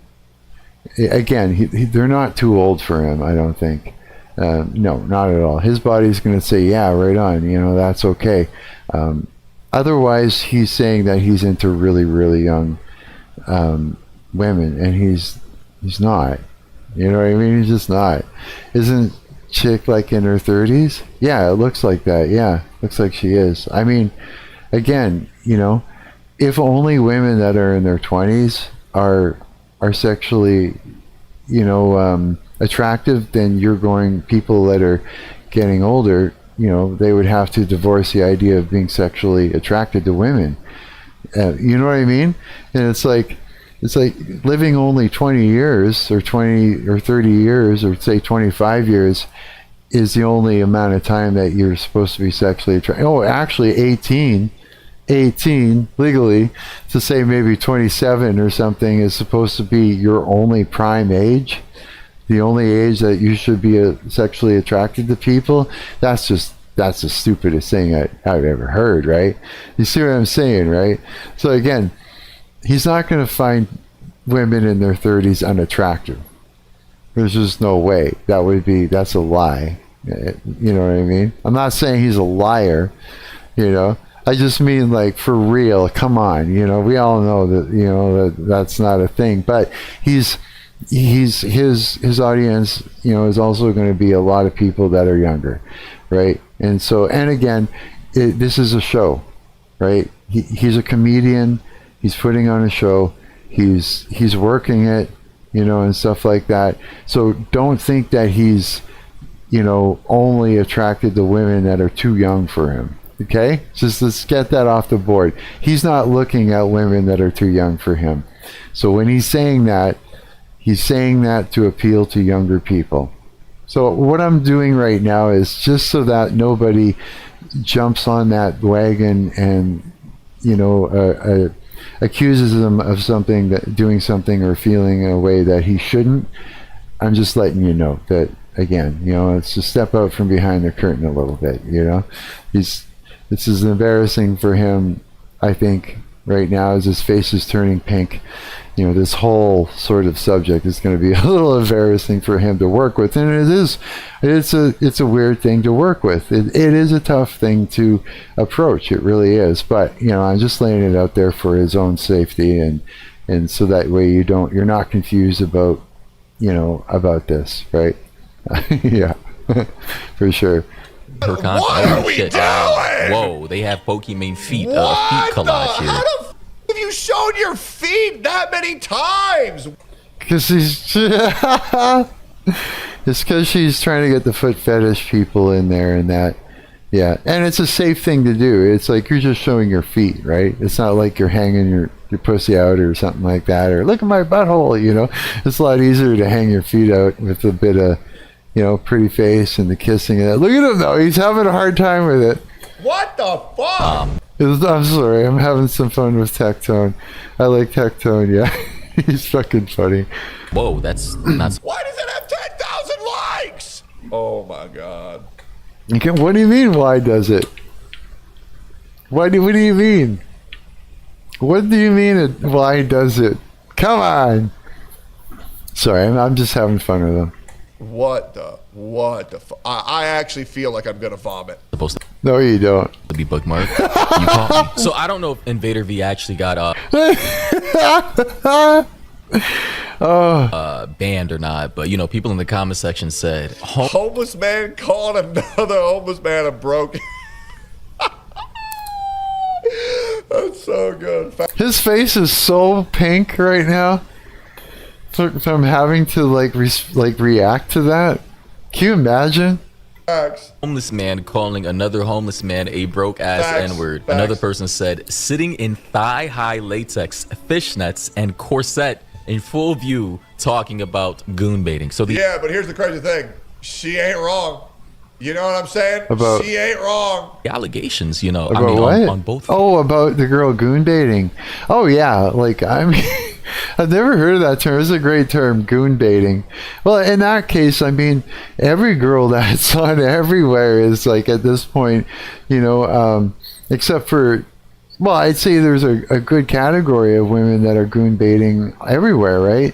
again, they're not too old for him, I don't think. No, not at all. His body's going to say, yeah, right on, that's okay. Otherwise, he's saying that he's into really, really young women, and he's not. You know what I mean? He's just not. Isn't chick like in her 30s? Yeah, it looks like that. Yeah, looks like she is. I mean, again, if only women that are in their 20s are sexually, attractive, then people that are getting older, they would have to divorce the idea of being sexually attracted to women. You know what I mean? And it's like living only 20 years or 20 or 30 years or say 25 years is the only amount of time that you're supposed to be sexually attracted. Oh, actually 18 legally, to say maybe 27 or something is supposed to be your only prime age, the only age that you should be sexually attracted to people. That's the stupidest thing I've ever heard, right? You see what I'm saying, right? So again, he's not going to find women in their 30s unattractive. There's just no way. That's a lie. You know what I mean? I'm not saying he's a liar, I just mean, like, for real, come on, we all know that, that's not a thing. But his audience, is also going to be a lot of people that are younger, right? And so, and again, this is a show, right? He's a comedian. He's putting on a show. He's working it, and stuff like that. So don't think that he's, only attracted to women that are too young for him. Okay? Just let's get that off the board. He's not looking at women that are too young for him. So when he's saying that to appeal to younger people. So what I'm doing right now is just so that nobody jumps on that wagon and, accuses him of doing something or feeling in a way that he shouldn't. I'm just letting you know that, again, it's just step out from behind the curtain a little bit, this is embarrassing for him, I think, right now, as his face is turning pink. This whole sort of subject is going to be a little embarrassing for him to work with, and it's a weird thing to work with. It is a tough thing to approach. It really is. But I'm just laying it out there for his own safety, and so that way you're not confused about about this, right? Yeah, for sure. What are we doing? Whoa, they have Pokemon feet collage here. How the have you shown your feet that many times? Because it's because she's trying to get the foot fetish people in there, and that Yeah, and it's a safe thing to do. It's like you're just showing your feet, right? It's not like you're hanging your pussy out or something like that, or look at my butthole, you know? It's a lot easier to hang your feet out with a bit of, you know, pretty face and the kissing. And look at him, though. He's having a hard time with it. What the fuck? I'm sorry. I'm having some fun with Tectone. I like Tectone, yeah. He's fucking funny. Whoa, that's not... Why does it have 10,000 likes? Oh, my God. Okay, what do you mean, why does it? What do you mean? What do you mean, why does it? Come on! Sorry, I'm just having fun with him. What the I actually feel like I'm gonna vomit. Supposed No, you don't. to be bookmarked. So I don't know if Invader V actually got banned or not, but you know, people in the comment section said Homeless man calling another homeless man a broke. That's so good. His face is so pink right now from having to like react to that. Can you imagine? Facts. homeless man calling another homeless man a broke ass Facts. N-word. Facts. Another person said sitting in thigh-high latex fishnets and corset in full view talking about goon baiting. So the Yeah, but here's the crazy thing. She ain't wrong. You know what I'm saying? About- She ain't wrong. allegations, you know, About I mean, what? on both. Oh, about the girl goon baiting. Oh yeah, like I mean, I've never heard of that term. It's a great term, goon baiting. Well, in that case, I mean, every girl that's on everywhere is like at this point, you know, except for, well, I'd say there's a good category of women that are goon baiting everywhere, right?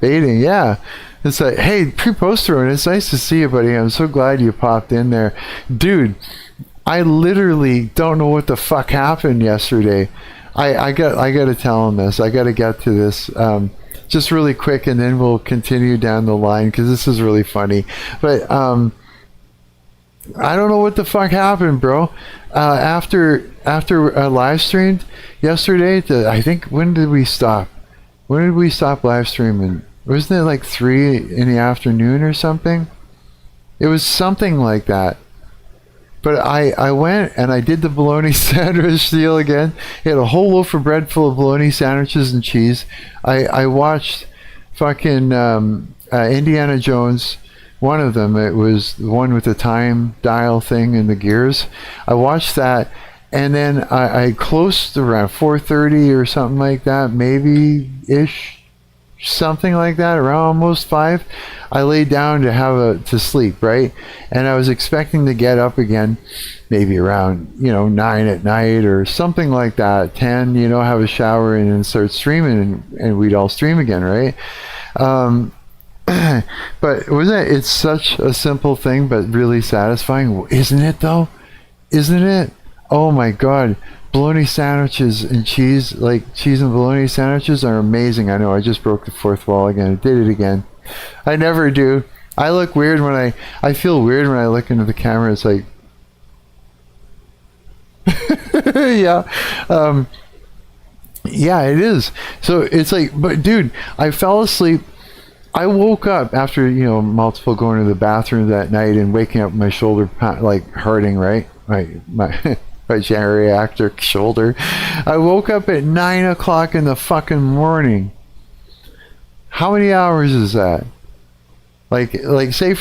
Baiting, yeah. It's like, hey, pre-poster, and it's nice to see you, buddy. I'm so glad you popped in there. Dude, I literally don't know what the fuck happened yesterday. I got to tell him this. I got to get to this just really quick, and then we'll continue down the line because this is really funny. But I don't know what the fuck happened, bro. After I live streamed yesterday, I think, when did we stop? When did we stop live streaming? Wasn't it like 3 in the afternoon or something? It was something like that. But I went and I did the bologna sandwich deal again. He had a whole loaf of bread full of bologna sandwiches and cheese. I watched fucking Indiana Jones. One of them, it was the one with the time dial thing and the gears. I watched that, and then I closed around 4:30 or something like that, maybe-ish. Something like that, around almost 5. I laid down to sleep, right? And I was expecting to get up again maybe around 9 at night or something like that, 10, have a shower and then start streaming, and we'd all stream again, right? But it's such a simple thing but really satisfying, isn't it though? Isn't it? Oh my god, bologna sandwiches and cheese, like cheese and bologna sandwiches, are amazing. I know, I just broke the fourth wall again. I did it again. I never do. I look weird when I feel weird when I look into the camera. It's like, yeah, yeah, it is. So it's like, but dude, I fell asleep. I woke up after multiple going to the bathroom that night and waking up, my shoulder like hurting, right? My geriatric shoulder. I woke up at 9 o'clock in the fucking morning. How many hours is that? Like say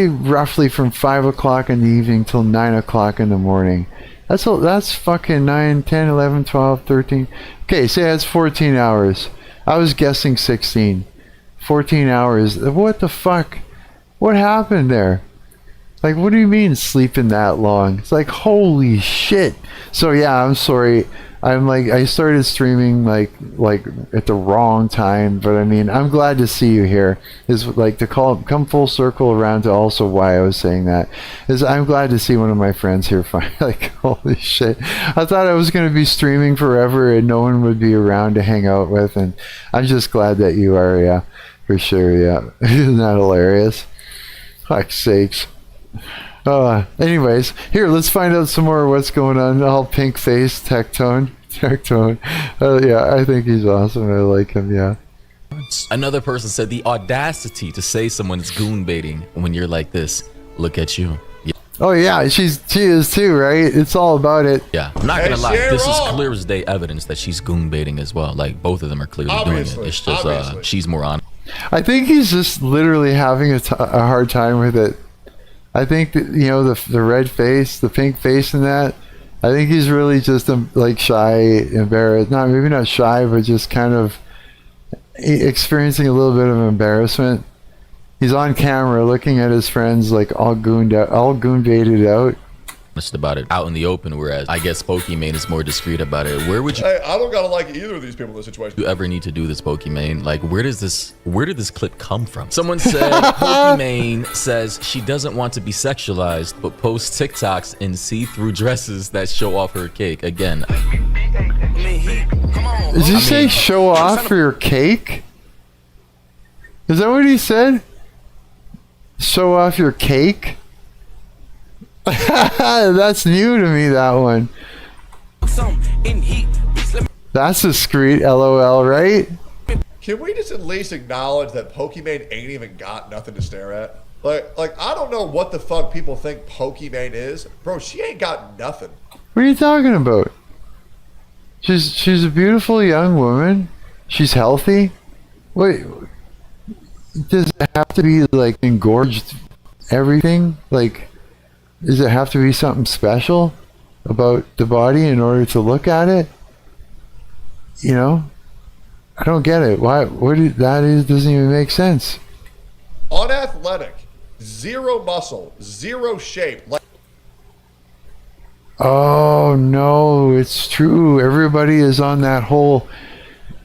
roughly from 5 o'clock in the evening till 9 o'clock in the morning. That's fucking 9, 10, 11, 12, 13. Okay, say that's 14 hours. I was guessing 16. 14 hours. What the fuck? What happened there? Like, what do you mean sleeping that long? It's like, holy shit. So yeah, I'm sorry. I started streaming like at the wrong time, but I mean, I'm glad to see you here. Is like to come full circle around to also why I was saying that. Is I'm glad to see one of my friends here finally. Like, holy shit. I thought I was going to be streaming forever and no one would be around to hang out with, and I'm just glad that you are, yeah. For sure, yeah. Isn't that hilarious? Fuck's sakes. Anyways, here, let's find out some more of what's going on. All pink face, Tectone. Yeah, I think he's awesome. I like him, yeah. Another person said the audacity to say someone's goon baiting when you're like this. Look at you. Yeah. Oh yeah, she is too, right? It's all about it. Yeah, I'm not gonna lie. This is clear as day evidence that she's goon baiting as well. Like both of them are clearly doing it. It's just she's more on. I think he's just literally having a hard time with it. I think that, you know, the red face, the pink face, and that. I think he's really just like shy, embarrassed. Maybe not shy, but just kind of experiencing a little bit of embarrassment. He's on camera looking at his friends like all goon baited out. Just about it out in the open, whereas I guess Pokimane is more discreet about it. Where would you? Hey, I don't gotta like either of these people in this situation. You ever need to do this, Pokimane? Like, where did this clip come from? Someone said Pokimane says she doesn't want to be sexualized, but posts TikToks in see-through dresses that show off her cake. Again, did you say show off for your cake? Is that what he said? Show off your cake? That's new to me, that one. That's discreet, LOL, right? Can we just at least acknowledge that Pokimane ain't even got nothing to stare at? Like I don't know what the fuck people think Pokimane is. Bro, she ain't got nothing. What are you talking about? She's a beautiful young woman. She's healthy. Wait, does it have to be like engorged everything? Like, does it have to be something special about the body in order to look at it? You know, I don't get it. Why? Doesn't even make sense. Unathletic, zero muscle, zero shape. Oh no, it's true. Everybody is on that whole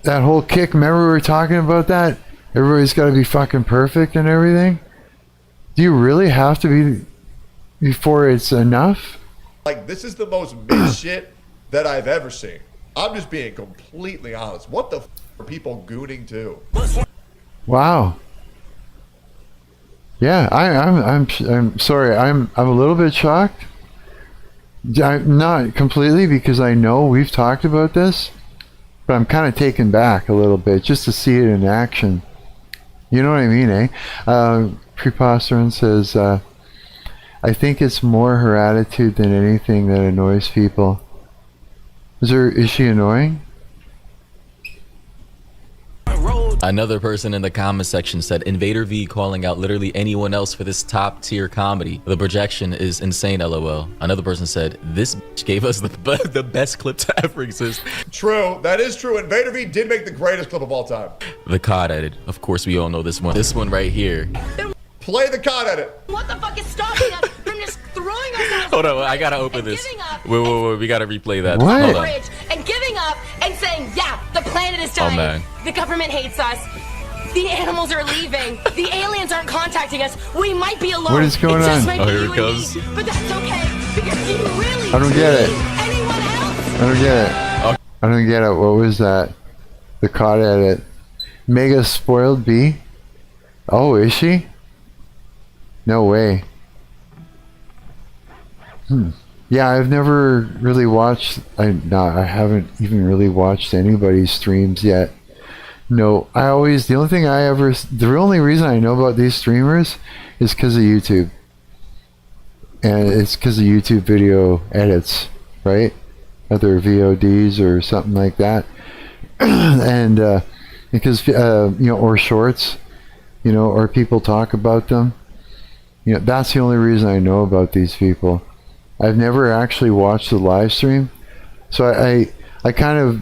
kick. Remember we were talking about that? Everybody's got to be fucking perfect and everything. Do you really have to be before it's enough? Like, this is the most mid shit that I've ever seen. I'm just being completely honest. What the are people gooning to? Wow. Yeah, I'm sorry. I'm a little bit shocked. I'm not completely, because I know we've talked about this, but I'm kind of taken back a little bit just to see it in action. You know what I mean, eh? Preposterone says, I think it's more her attitude than anything that annoys people. Is she annoying? another person in the comment section said, Invader V calling out literally anyone else for this top tier comedy. The projection is insane, LOL. Another person said, this bitch gave us the best clip to ever exist. True, that is true. Invader V did make the greatest clip of all time. The COD edit. Of course, we all know this one. This one right here. Play the COD edit. What the fuck is stopping us from just throwing ourselves? Hold on, I gotta open this. Wait, we gotta replay that. What? Hold on. And giving up and saying, yeah, the planet is dying. Oh, man. The government hates us. The animals are leaving. The aliens aren't contacting us. We might be alone. What is going on? Might Oh, be here you it comes. and me, but that's okay because you really I don't get it. anyone else? I don't get it. Okay. I don't get it. What was that? The COD edit. Mega spoiled bee? Oh, is she? No way. Yeah, I've never really watched. I haven't even really watched anybody's streams yet. No, the only reason I know about these streamers is because of YouTube. And it's because of YouTube video edits, right? Other VODs or something like that. And because, or shorts, or people talk about them. That's the only reason I know about these people. I've never actually watched the live stream. So I kind of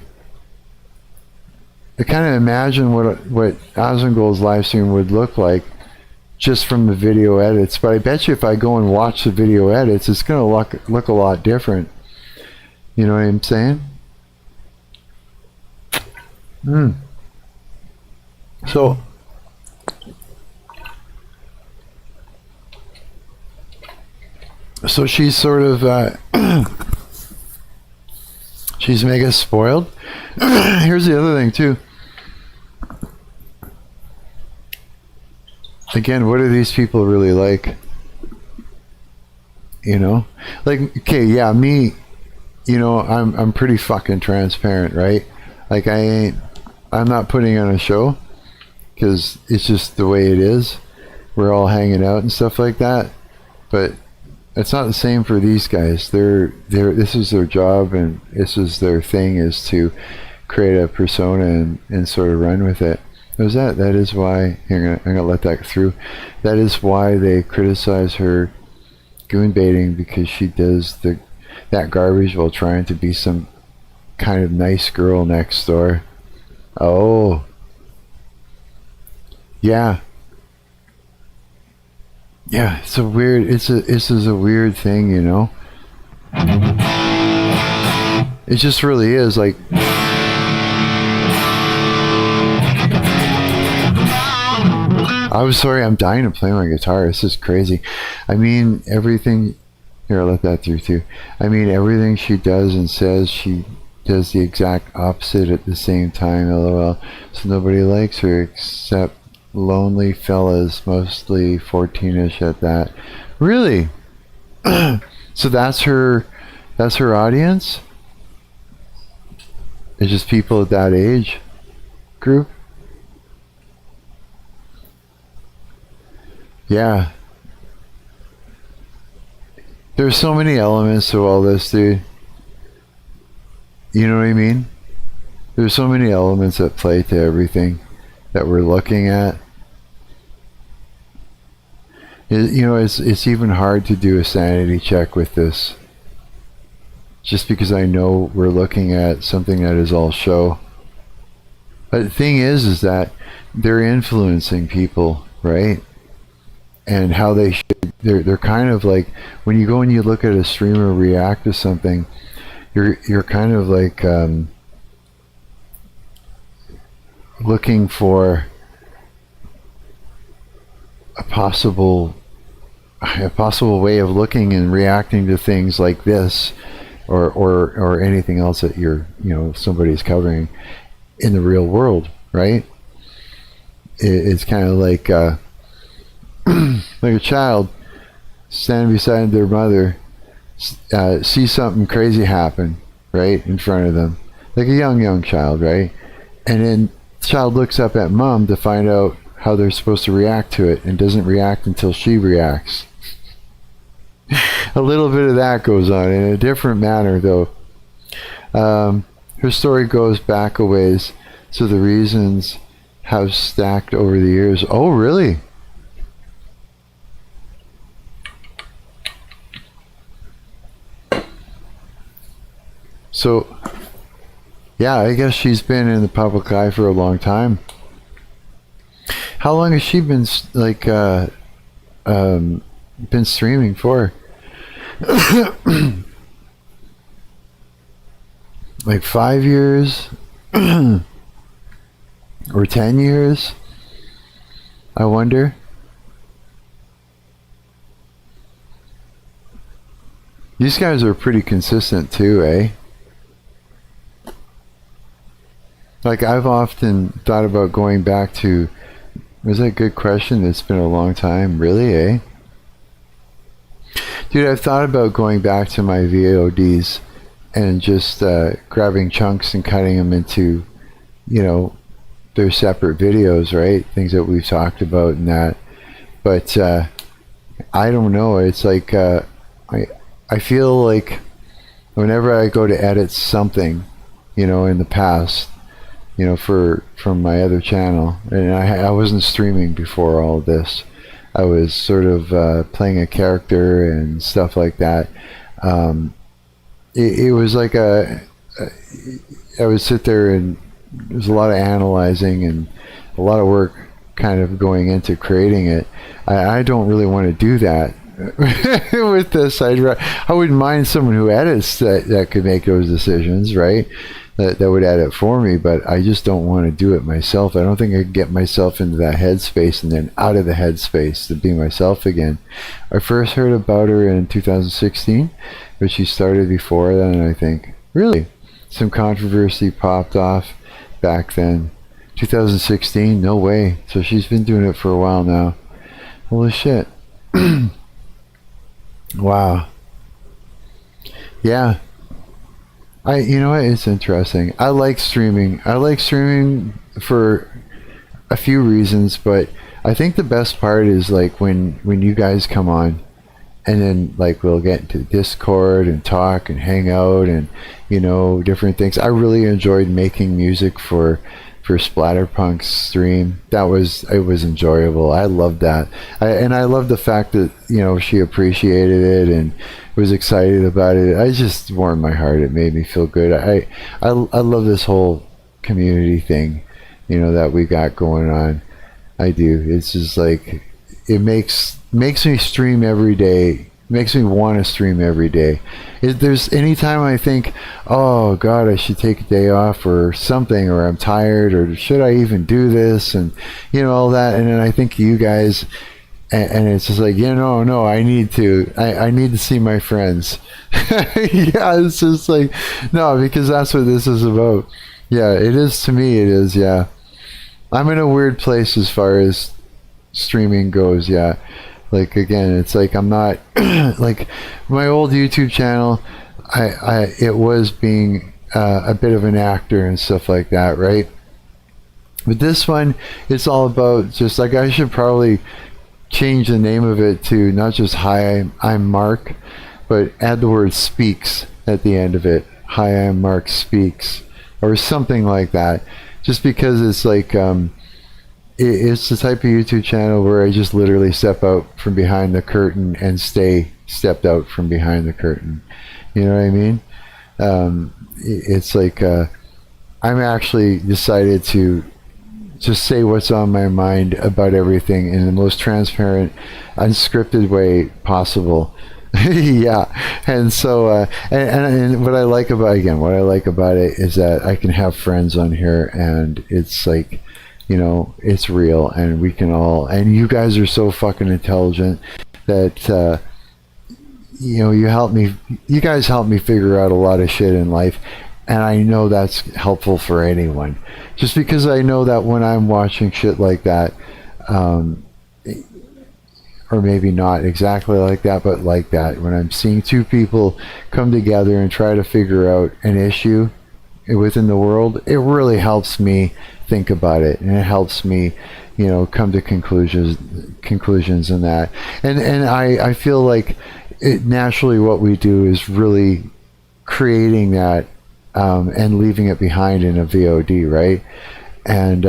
imagine what Asmongold's live stream would look like just from the video edits. But I bet you if I go and watch the video edits, it's going to look a lot different. You know what I'm saying? So she's sort of she's mega spoiled. Here's the other thing too. Again, what do these people really like? Like, okay, yeah, me, I'm pretty fucking transparent, right? Like I'm not putting on a show because it's just the way it is. We're all hanging out and stuff like that. But it's not the same for these guys. This is their job, and this is their thing, is to create a persona and sort of run with it. That is why, I'm gonna let that through. That is why they criticize her goon baiting, because she does that garbage while trying to be some kind of nice girl next door. Oh. Yeah. Yeah, it's a weird, this is a weird thing, you know? It just really is, like... I'm sorry, I'm dying to play my guitar. This is crazy. I mean, everything... Here, I'll let that through, too. I mean, everything she does and says, she does the exact opposite at the same time, lol. So nobody likes her except lonely fellas, mostly 14ish at that. Really? So that's her audience? It's just people at that age group? Yeah. There's so many elements to all this, dude. You know what I mean? There's so many elements at play to everything that we're looking at. You know, it's even hard to do a sanity check with this, just because I know we're looking at something that is all show. But the thing is that they're influencing people, right? And how they should, they're kind of like, when you go and you look at a streamer react to something, you're kind of like looking for a possible way of looking and reacting to things like this, or anything else that somebody's covering in the real world, right? It's kind of like like a child standing beside their mother, see something crazy happen right in front of them, like a young child, right? And then the child looks up at mom to find out how they're supposed to react to it, and doesn't react until she reacts. A little bit of that goes on in a different manner, though. Her story goes back a ways, so the reasons have stacked over the years. Oh, really? So, yeah, I guess she's been in the public eye for a long time. How long has she been been streaming for? Like 5 years? Or 10 years? I wonder. These guys are pretty consistent too, eh? Like, I've often thought about going back to... Was that a good question? It's been a long time. Really, eh? Dude, I've thought about going back to my VODs and just grabbing chunks and cutting them into, their separate videos, right? Things that we've talked about and that. But I don't know. It's like I feel like whenever I go to edit something, in the past, from my other channel, and I wasn't streaming before all of this. I was sort of playing a character and stuff like that. It was like I would sit there, and there's a lot of analyzing and a lot of work kind of going into creating it. I don't really want to do that with this. I wouldn't mind someone who edits that could make those decisions, right? That would edit for me, but I just don't want to do it myself. I don't think I could get myself into that headspace and then out of the headspace to be myself again. I first heard about her in 2016, but she started before then, I think. Really? Some controversy popped off back then. 2016? No way. So she's been doing it for a while now. Holy shit. Wow. Yeah. You know what? It's interesting. I like streaming. I like streaming for a few reasons, but I think the best part is like when you guys come on and then like we'll get into Discord and talk and hang out and different things. I really enjoyed making music for Splatterpunk's stream. It was enjoyable. I loved that. I love the fact that she appreciated it and was excited about it. I just warmed my heart. It made me feel good. I love this whole community thing that we got going on. I do. It's just like it makes me stream every day. Makes me want to stream every day. If there's anytime I think, oh God, I should take a day off or something, or I'm tired, or should I even do this, and all that, and then I think of you guys, and it's just like, no, I need to see my friends. Yeah, it's just like, no, because that's what this is about. Yeah, it is to me. It is. Yeah, I'm in a weird place as far as streaming goes. Yeah. Like, again, it's like I'm not like my old YouTube channel. It was being a bit of an actor and stuff like that, right? But this one, it's all about just like, I should probably change the name of it to not just Hi, I'm Marc, but add the word speaks at the end of it. Hi, I'm Marc speaks, or something like that. Just because it's like it's the type of YouTube channel where I just literally step out from behind the curtain and stay stepped out from behind the curtain. You know what I mean? It's like I'm actually decided to just say what's on my mind about everything in the most transparent, unscripted way possible. Yeah, and so and what I like about it is that I can have friends on here, and it's like, it's real, and we can all, and you guys are so fucking intelligent that you guys help me figure out a lot of shit in life, and I know that's helpful for anyone, just because I know that when I'm watching shit like that, or maybe not exactly like that, but like that, when I'm seeing two people come together and try to figure out an issue within the world, it really helps me think about it, and it helps me come to conclusions in that, and I feel like naturally what we do is really creating that and leaving it behind in a VOD, right? And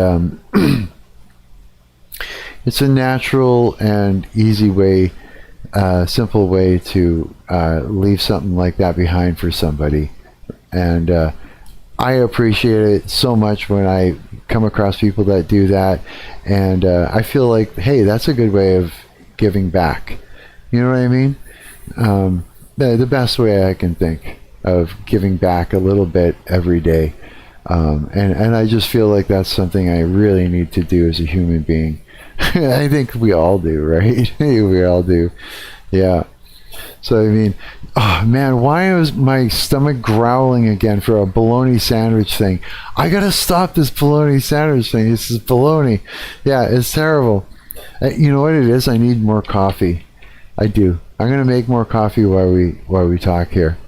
it's a natural and easy way, simple way to leave something like that behind for somebody. And I appreciate it so much when I come across people that do that. And I feel like, hey, that's a good way of giving back. You know what I mean? The best way I can think of giving back a little bit every day. And I just feel like that's something I really need to do as a human being. I think we all do, right? We all do. Yeah. So, I mean, oh man, why is my stomach growling again for a bologna sandwich thing? I gotta stop this bologna sandwich thing. This is bologna. Yeah, it's terrible. You know what it is? I need more coffee. I do. I'm gonna make more coffee while we talk here.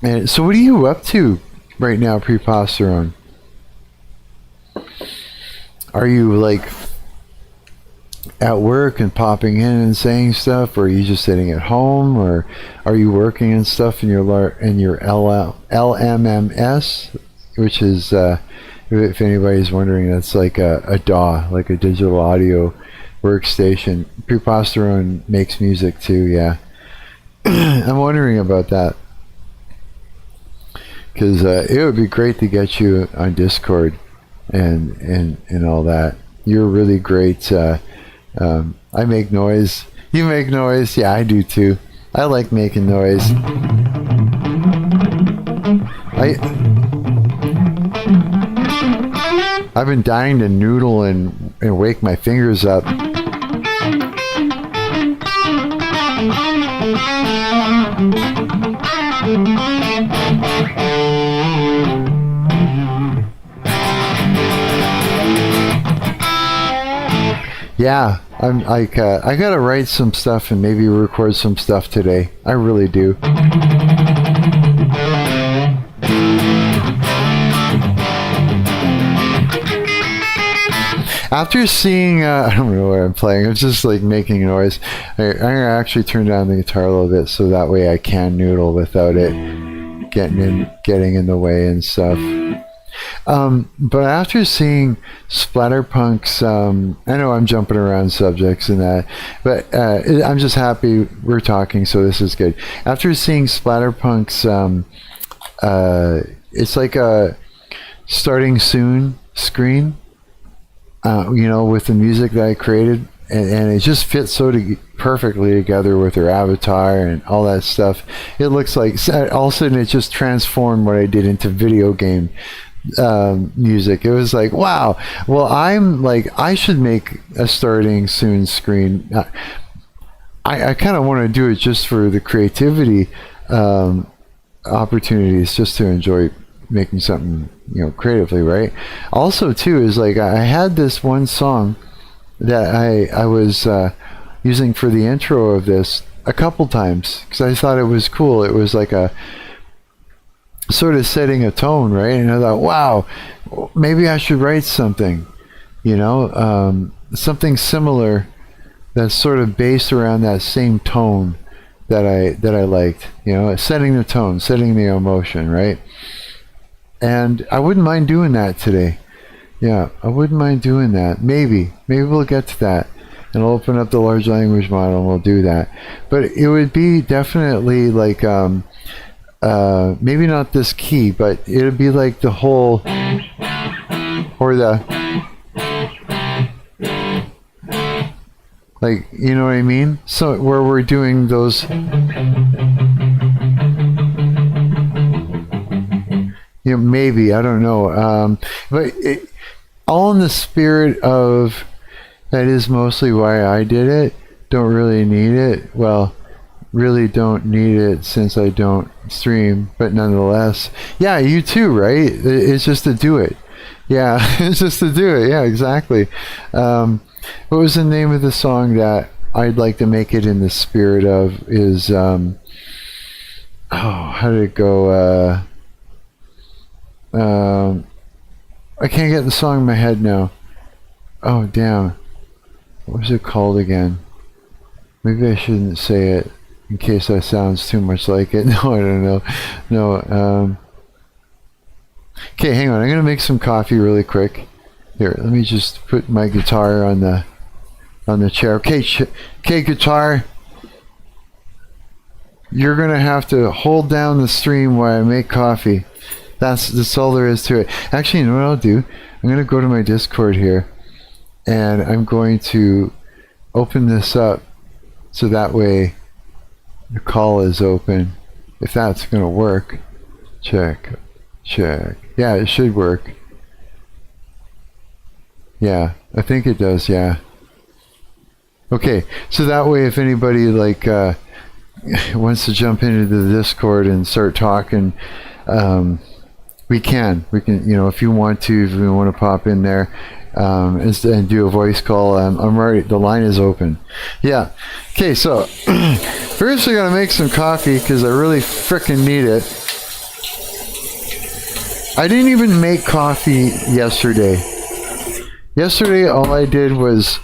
And so, what are you up to right now, Preposterone? Are you like at work and popping in and saying stuff, or are you just sitting at home, or are you working and stuff in your LMMS, which is if anybody's wondering, that's like a DAW, like a digital audio workstation. Preposterone makes music too. Yeah. I'm wondering about that, because it would be great to get you on Discord and all that. You're really great. I make noise. You make noise. Yeah, I do too. I like making noise. I've been dying to noodle and wake my fingers up. Yeah, I'm like, I gotta write some stuff and maybe record some stuff today. I really do. After seeing, I don't know what I'm playing. I'm just like making noise. I'm gonna actually turn down the guitar a little bit so that way I can noodle without it getting in the way and stuff. But after seeing Splatterpunk's, I know I'm jumping around subjects and that, but I'm just happy we're talking, so this is good. After seeing Splatterpunk's, it's like a starting soon screen, with the music that I created, and it just fits so perfectly together with her avatar and all that stuff. It looks like all of a sudden it just transformed what I did into video game music. It was like, wow. Well, I'm like, I should make a starting soon screen. I kind of want to do it just for the creativity opportunities, just to enjoy making something, creatively, right? Also, too, is like I had this one song that I was using for the intro of this a couple times because I thought it was cool. It was like a sort of setting a tone, right? And I thought, wow, maybe I should write something, something similar that's sort of based around that same tone that I liked, setting the tone, setting the emotion, right? And I wouldn't mind doing that today. Yeah, I wouldn't mind doing that. Maybe we'll get to that, and I'll open up the large language model and we'll do that. But it would be definitely like, maybe not this key, but it would be like the whole, or the, like, you know what I mean? So where we're doing those, maybe, I don't know, but all in the spirit of, that is mostly why I did it. Don't really need it. Well, really don't need it since I don't stream, but nonetheless, yeah, you too, right? It's just to do it. Yeah, it's just to do it. Yeah, exactly. What was the name of the song that I'd like to make it in the spirit of? Is how did it go? I can't get the song in my head now. Oh, damn. What was it called again? Maybe I shouldn't say it in case that sounds too much like it. No, I don't know. No. Okay, hang on. I'm going to make some coffee really quick. Here, let me just put my guitar on the chair. Okay, guitar. You're going to have to hold down the stream while I make coffee. That's all there is to it. Actually, you know what I'll do? I'm going to go to my Discord here, and I'm going to open this up so that way the call is open. If that's going to work. Check. Yeah, it should work. Yeah, I think it does, yeah. Okay, so that way if anybody wants to jump into the Discord and start talking, we can, if you want to pop in there and do a voice call, I'm right, the line is open. Yeah. Okay, so first I gotta make some coffee because I really frickin' need it. I didn't even make coffee yesterday. Yesterday all I did was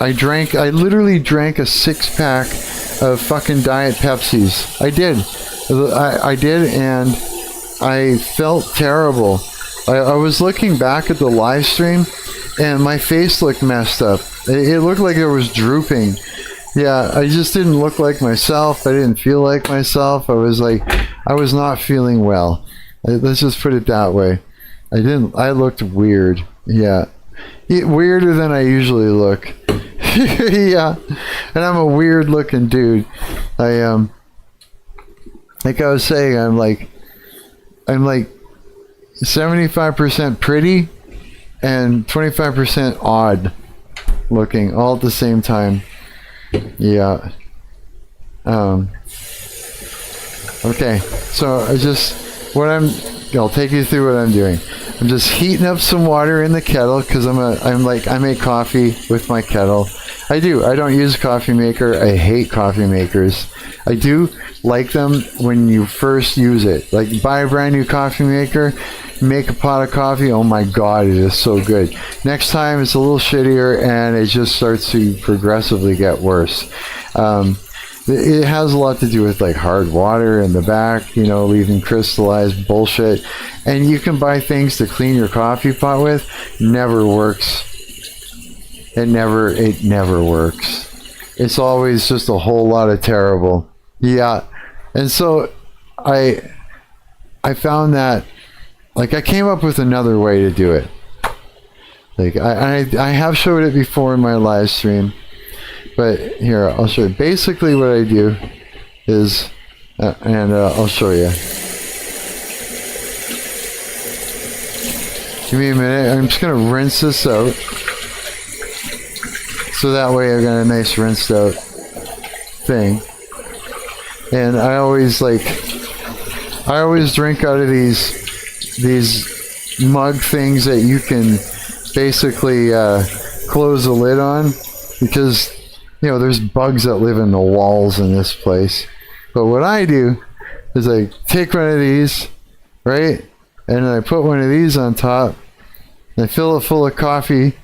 I literally drank a 6-pack of fucking Diet Pepsis. I did, and I felt terrible. I was looking back at the live stream, and my face looked messed up. It looked like it was drooping. Yeah, I just didn't look like myself. I didn't feel like myself. I was not feeling well. Let's just put it that way. I looked weird. Yeah. Weirder than I usually look. Yeah. And I'm a weird looking dude. Like I was saying, I'm like 75% pretty and 25% odd looking all at the same time. Yeah. Okay. So I'll take you through what I'm doing. I'm just heating up some water in the kettle because I make coffee with my kettle. I do. I don't use a coffee maker. I hate coffee makers. I do like them when you first use it. Like, buy a brand new coffee maker, make a pot of coffee. Oh my God, it is so good. Next time it's a little shittier and it just starts to progressively get worse. It has a lot to do with like hard water in the back, you know, leaving crystallized bullshit. And you can buy things to clean your coffee pot with. Never works. It never works. It's always just a whole lot of terrible. Yeah. And so I found that, like, I came up with another way to do it. Like, I have showed it before in my live stream. But here, I'll show you. Basically what I do is, I'll show you. Give me a minute. I'm just going to rinse this out. So that way I got a nice rinsed out thing. And I always drink out of these mug things that you can basically close the lid on, because you know, there's bugs that live in the walls in this place. But what I do is I take one of these, right? And then I put one of these on top. And I fill it full of coffee.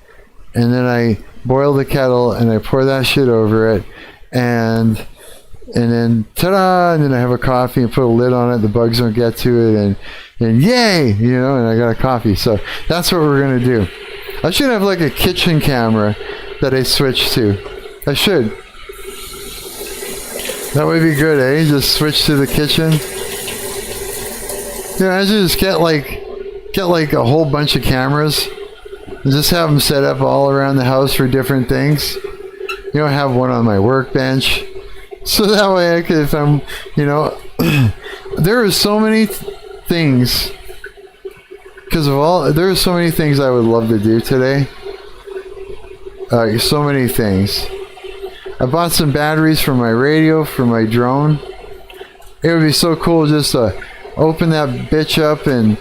And then I boil the kettle and I pour that shit over it. And then, ta-da! And then I have a coffee and put a lid on it. The bugs don't get to it. And yay! You know, and I got a coffee. So that's what we're going to do. I should have like a kitchen camera that I switch to. I should. That would be good, eh? Just switch to the kitchen. Yeah, I should just get like a whole bunch of cameras and just have them set up all around the house for different things. You know, have one on my workbench, so that way I could, if I'm, you know, there are so many things. There are so many things I would love to do today. So many things. I bought some batteries for my radio, for my drone. It would be so cool just to open that bitch up and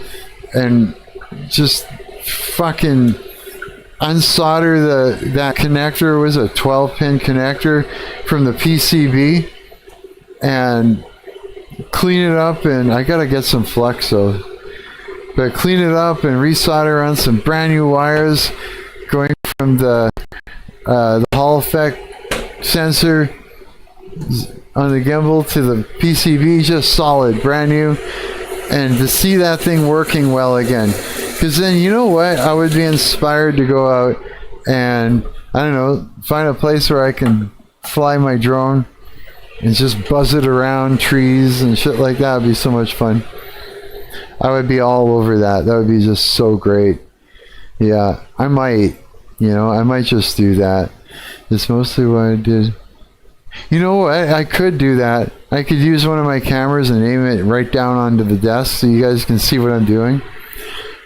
just fucking unsolder that connector. It was a 12-pin connector from the PCB, and clean it up. And I gotta get some Flexo, but clean it up and resolder on some brand new wires going from the Hall effect sensor on the gimbal to the PCB, just solid, brand new. And to see that thing working well again, because then, you know what, I would be inspired to go out and, I don't know, find a place where I can fly my drone and just buzz it around trees and shit like that. Would be so much fun. I would be all over that. That would be just so great. Yeah, I might just do that. It's mostly what I did. You know what? I could do that. I could use one of my cameras and aim it right down onto the desk so you guys can see what I'm doing.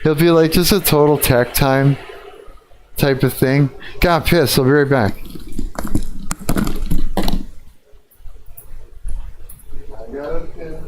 It'll be like just a total tech time type of thing. Got pissed. I'll be right back. I got a piss.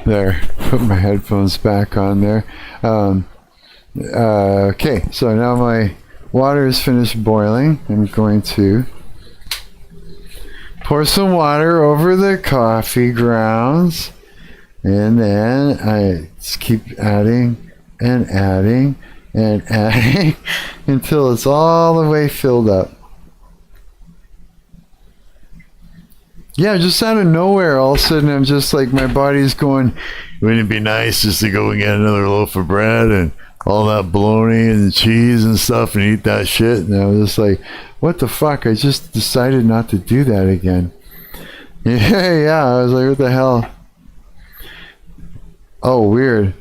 There, put my headphones back on there. Okay, so now my water is finished boiling. I'm going to pour some water over the coffee grounds, and then I just keep adding and adding and adding until it's all the way filled up. Yeah, just out of nowhere, all of a sudden I'm just like, my body's going, wouldn't it be nice just to go and get another loaf of bread and all that bologna and cheese and stuff and eat that shit? And I was just like, what the fuck? I just decided not to do that again. Yeah, I was like, what the hell? Oh, weird.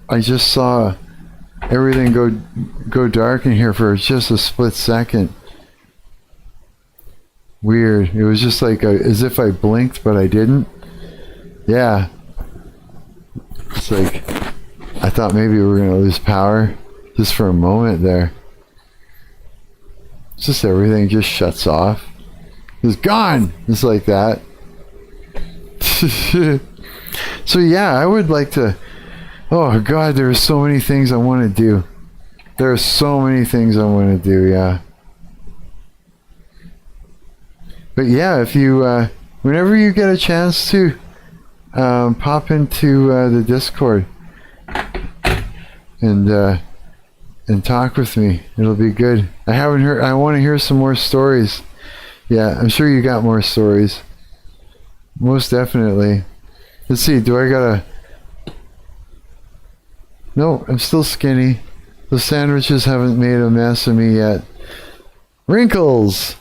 I just saw everything go dark in here for just a split second. Weird. It was just like as if I blinked, but I didn't. Yeah. It's like I thought maybe we were going to lose power just for a moment there. It's just everything just shuts off. It's gone. It's like that. So yeah, I would like to. Oh God, there are so many things I want to do. There are so many things I want to do. Yeah. But yeah, if you, whenever you get a chance to pop into the Discord and talk with me, it'll be good. I haven't heard. I want to hear some more stories. Yeah, I'm sure you got more stories. Most definitely. Let's see. Do I gotta? No, I'm still skinny. The sandwiches haven't made a mess of me yet. Wrinkles.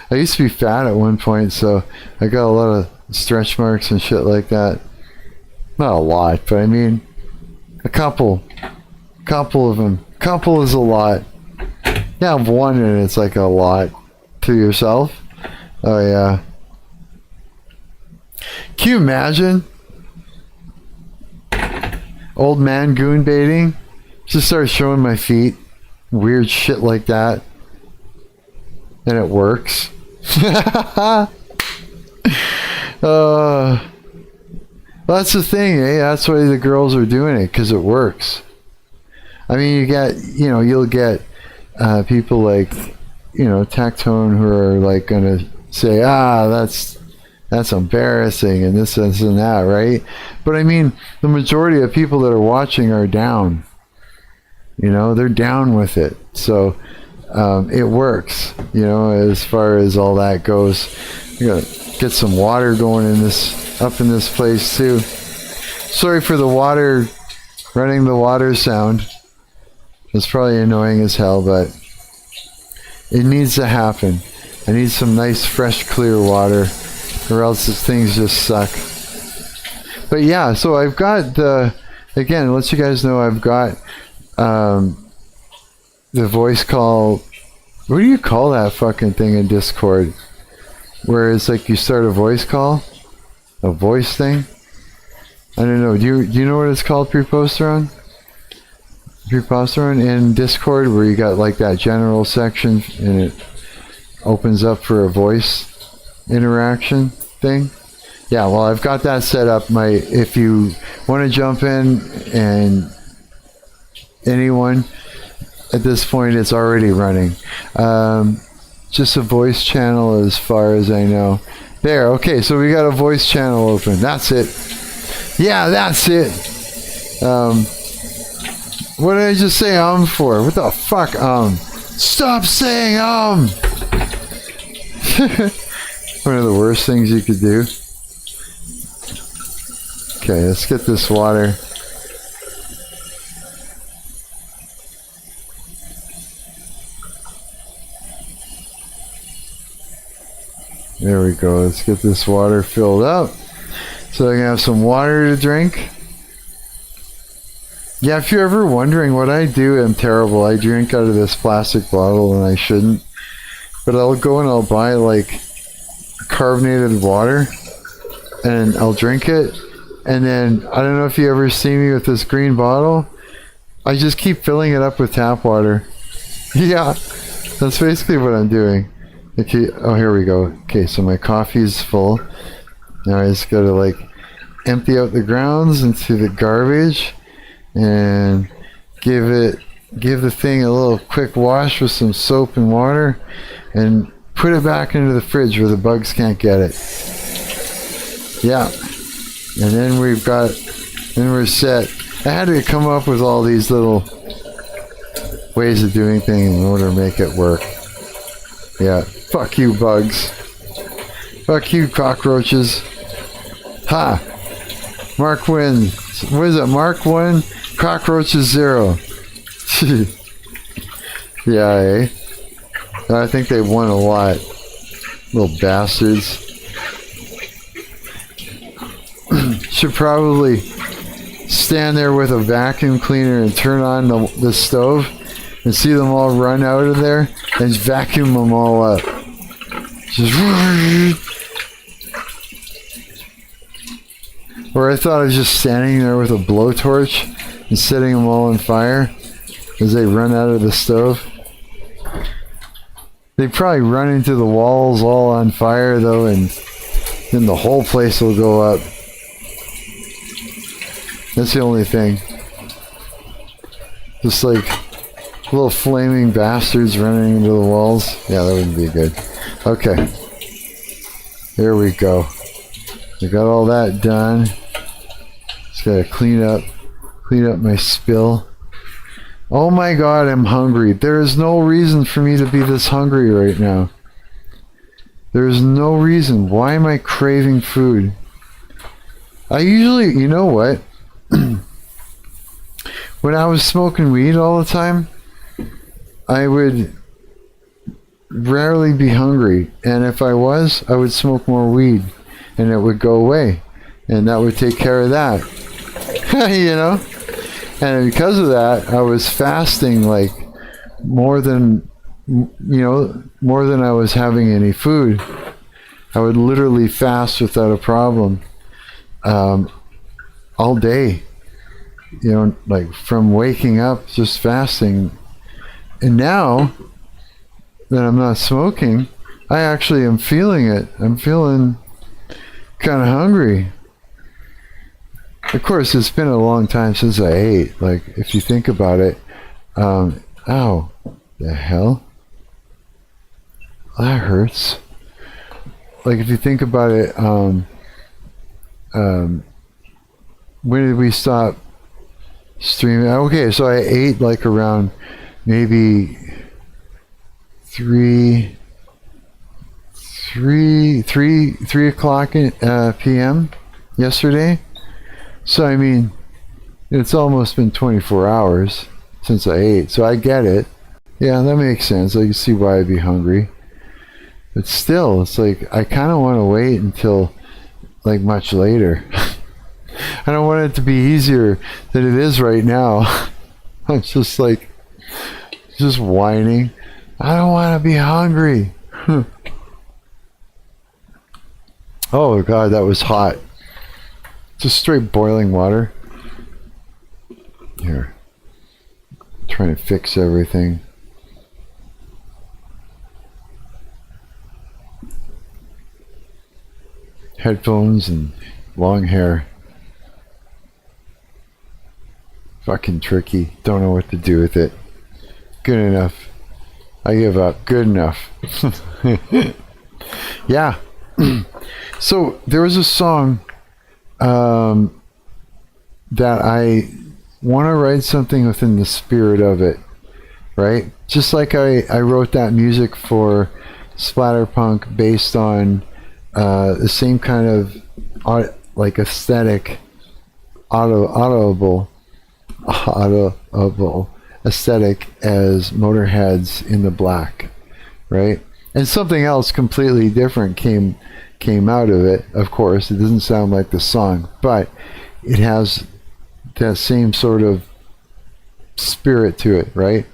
I used to be fat at one point, so I got a lot of stretch marks and shit like that. Not a lot, but I mean, a couple of them. Couple is a lot. Yeah, I've one and it's like a lot to yourself. Oh yeah. Can you imagine? Old man goon baiting? Just start showing my feet. Weird shit like that. And it works. That's the thing, eh? That's why the girls are doing it, because it works. I mean, you'll get people like, Tactone who are like gonna say, that's embarrassing and this and that, right? But I mean, the majority of people that are watching are down. They're down with it. So it works, as far as all that goes. You gotta get some water going up in this place too. Sorry for the running the water sound. It's probably annoying as hell, but it needs to happen. I need some nice, fresh, clear water, or else things just suck. But yeah, so I've got again, let you guys know I've got the voice call. What do you call that fucking thing in Discord? Where it's like you start a voice call? A voice thing? I don't know. Do you know what it's called, Preposteron? Preposteron in Discord, where you got like that general section and it opens up for a voice interaction thing? Yeah, well, I've got that set up. If you want to jump in, and anyone at this point, it's already running. Just a voice channel as far as I know. There, okay, so we got a voice channel open. That's it. Yeah, that's it. What did I just say for? What the fuck, Stop saying One of the worst things you could do. Okay, let's get this water. There we go. Let's get this water filled up so I can have some water to drink. Yeah, if you're ever wondering what I do, I'm terrible. I drink out of this plastic bottle and I shouldn't. But I'll go and I'll buy like carbonated water and I'll drink it. And then, I don't know if you ever see me with this green bottle. I just keep filling it up with tap water. Yeah, that's basically what I'm doing. Okay, oh, here we go. Okay, so my coffee's full. Now I just gotta like empty out the grounds into the garbage and give the thing a little quick wash with some soap and water and put it back into the fridge where the bugs can't get it. Yeah. And then we're set. I had to come up with all these little ways of doing things in order to make it work. Yeah. Fuck you, bugs. Fuck you, cockroaches. Ha! Marc wins. What is it? Marc 1, cockroaches 0. Yeah, eh? I think they won a lot. Little bastards. Should probably stand there with a vacuum cleaner and turn on the stove and see them all run out of there and just vacuum them all up. Just or I thought I was just standing there with a blowtorch and setting them all on fire as they run out of the stove. They probably run into the walls all on fire though, and then the whole place will go up. That's the only thing. Just like little flaming bastards running into the walls. Yeah, that wouldn't be good. Okay. There we go. We got all that done. Just gotta clean up my spill. Oh my god, I'm hungry. There is no reason for me to be this hungry right now. There is no reason. Why am I craving food? I usually, you know what? When I was smoking weed all the time, I would rarely be hungry. And if I was, I would smoke more weed and it would go away. And that would take care of that. You know? And because of that, I was fasting like more than I was having any food. I would literally fast without a problem all day. You know, like from waking up, just fasting. And now that I'm not smoking, I actually am feeling it. I'm feeling kind of hungry. Of course, it's been a long time since I ate. Like, if you think about it, ow, the hell? That hurts. Like, if you think about it, when did we stop streaming? Okay, so I ate like around maybe 3 o'clock p.m. yesterday. So I mean, it's almost been 24 hours since I ate. So I get it. Yeah, that makes sense. I can see why I'd be hungry. But still, it's like I kind of want to wait until like much later. I don't want it to be easier than it is right now. I'm just like, just whining. I don't want to be hungry. Oh God, that was hot. Just straight boiling water. Here. Trying to fix everything. Headphones and long hair. Fucking tricky. Don't know what to do with it. Good enough. I give up. Good enough. Yeah. So there was a song that I want to write something within the spirit of it, right? Just like I wrote that music for Splatterpunk based on the same kind of like aesthetic, audible aesthetic as Motorhead's In the Black, right? And something else completely different came out of it. Of course, it doesn't sound like the song, but it has that same sort of spirit to it, right?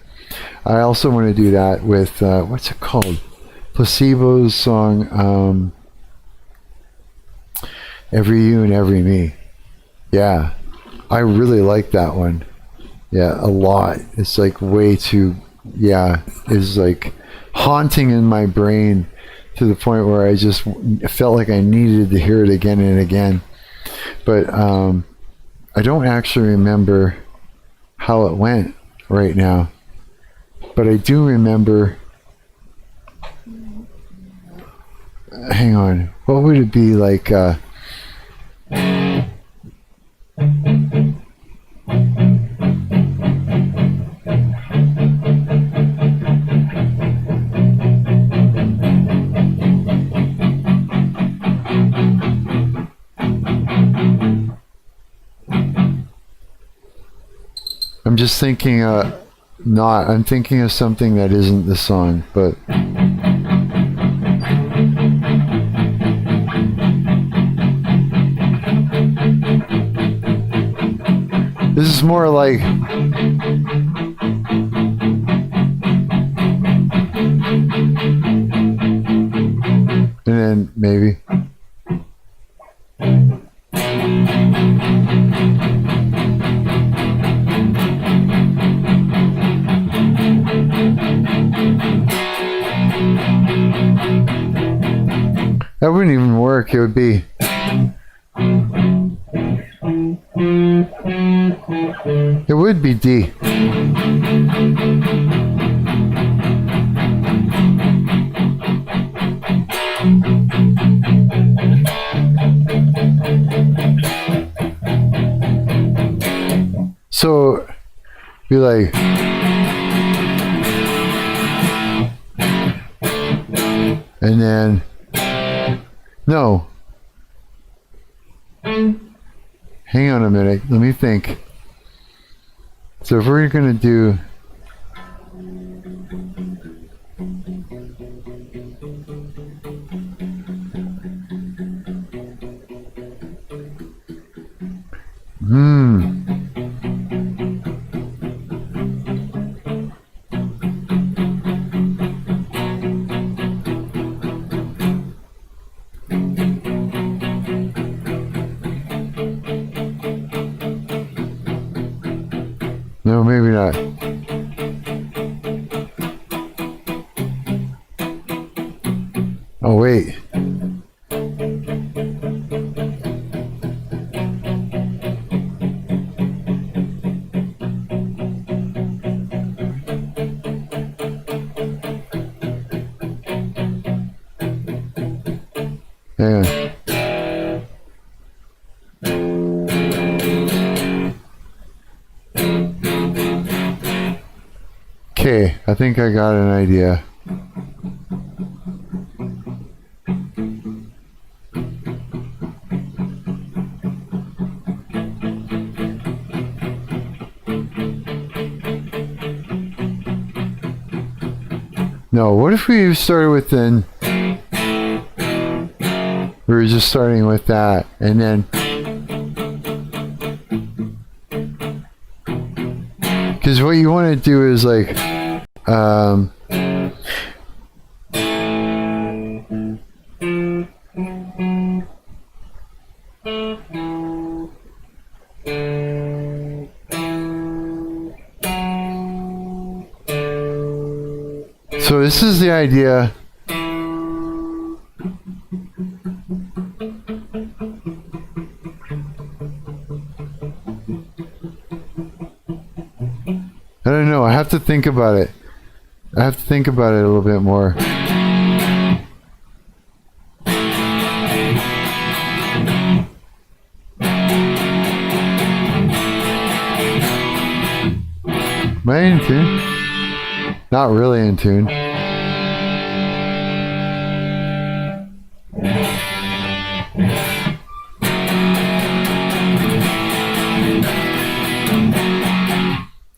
I also want to do that with what's it called? Placebo's song Every You and Every Me. Yeah, I really like that one. Yeah, a lot. It's like way too, yeah, it's like haunting in my brain to the point where I just felt like I needed to hear it again and again. But I don't actually remember how it went right now. But I do remember. Hang on. What would it be like? I'm just thinking, I'm thinking of something that isn't the song, but. This is more like. And then maybe. That wouldn't even work. It would be. It would be D. So, be like. And then. No. Hang on a minute. Let me think. So if we're going to do... No, maybe not. Oh, wait. Hang on. Okay, I think I got an idea. No, what if we started with then? We were just starting with that, and then. Because what you want to do is like. So this is the idea. I don't know. I have to think about it. I have to think about it a little bit more. Am I in tune? Not really in tune.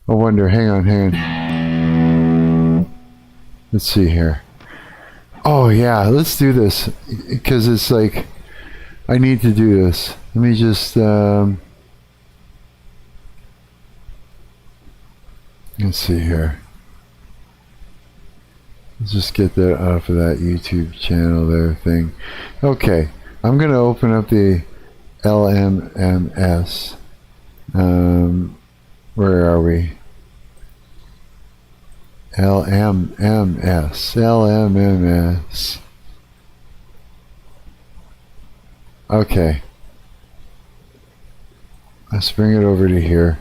I wonder, hang on. Let's see here. Oh yeah, let's do this. Because it's like, I need to do this. Let me just, let's see here. Let's just get that off of that YouTube channel there thing. Okay, I'm going to open up the LMMS. Where are we? LMMS. Okay. Let's bring it over to here.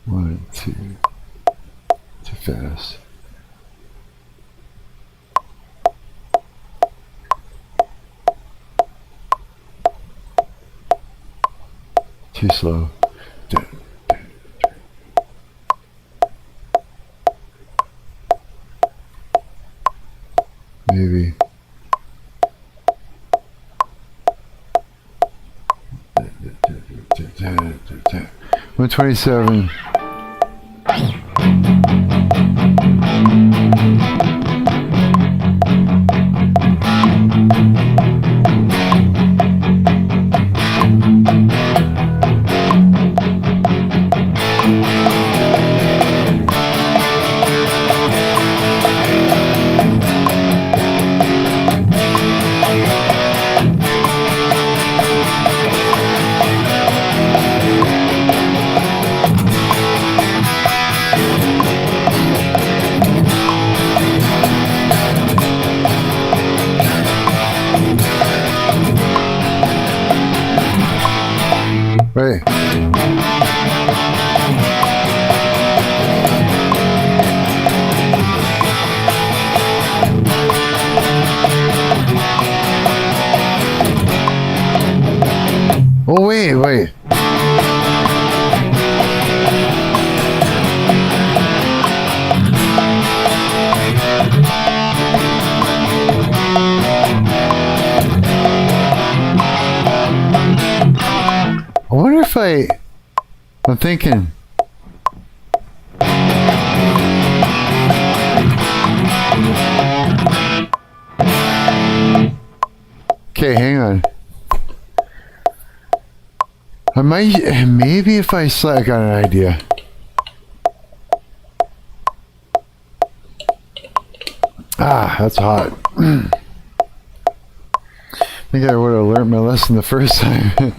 One, two. Too fast. Too slow. Maybe. 127. Right. Oh, wait. I wonder if I'm thinking. Okay, hang on. I might, maybe if I I got an idea. Ah, that's hot. I think I would have learned my lesson the first time.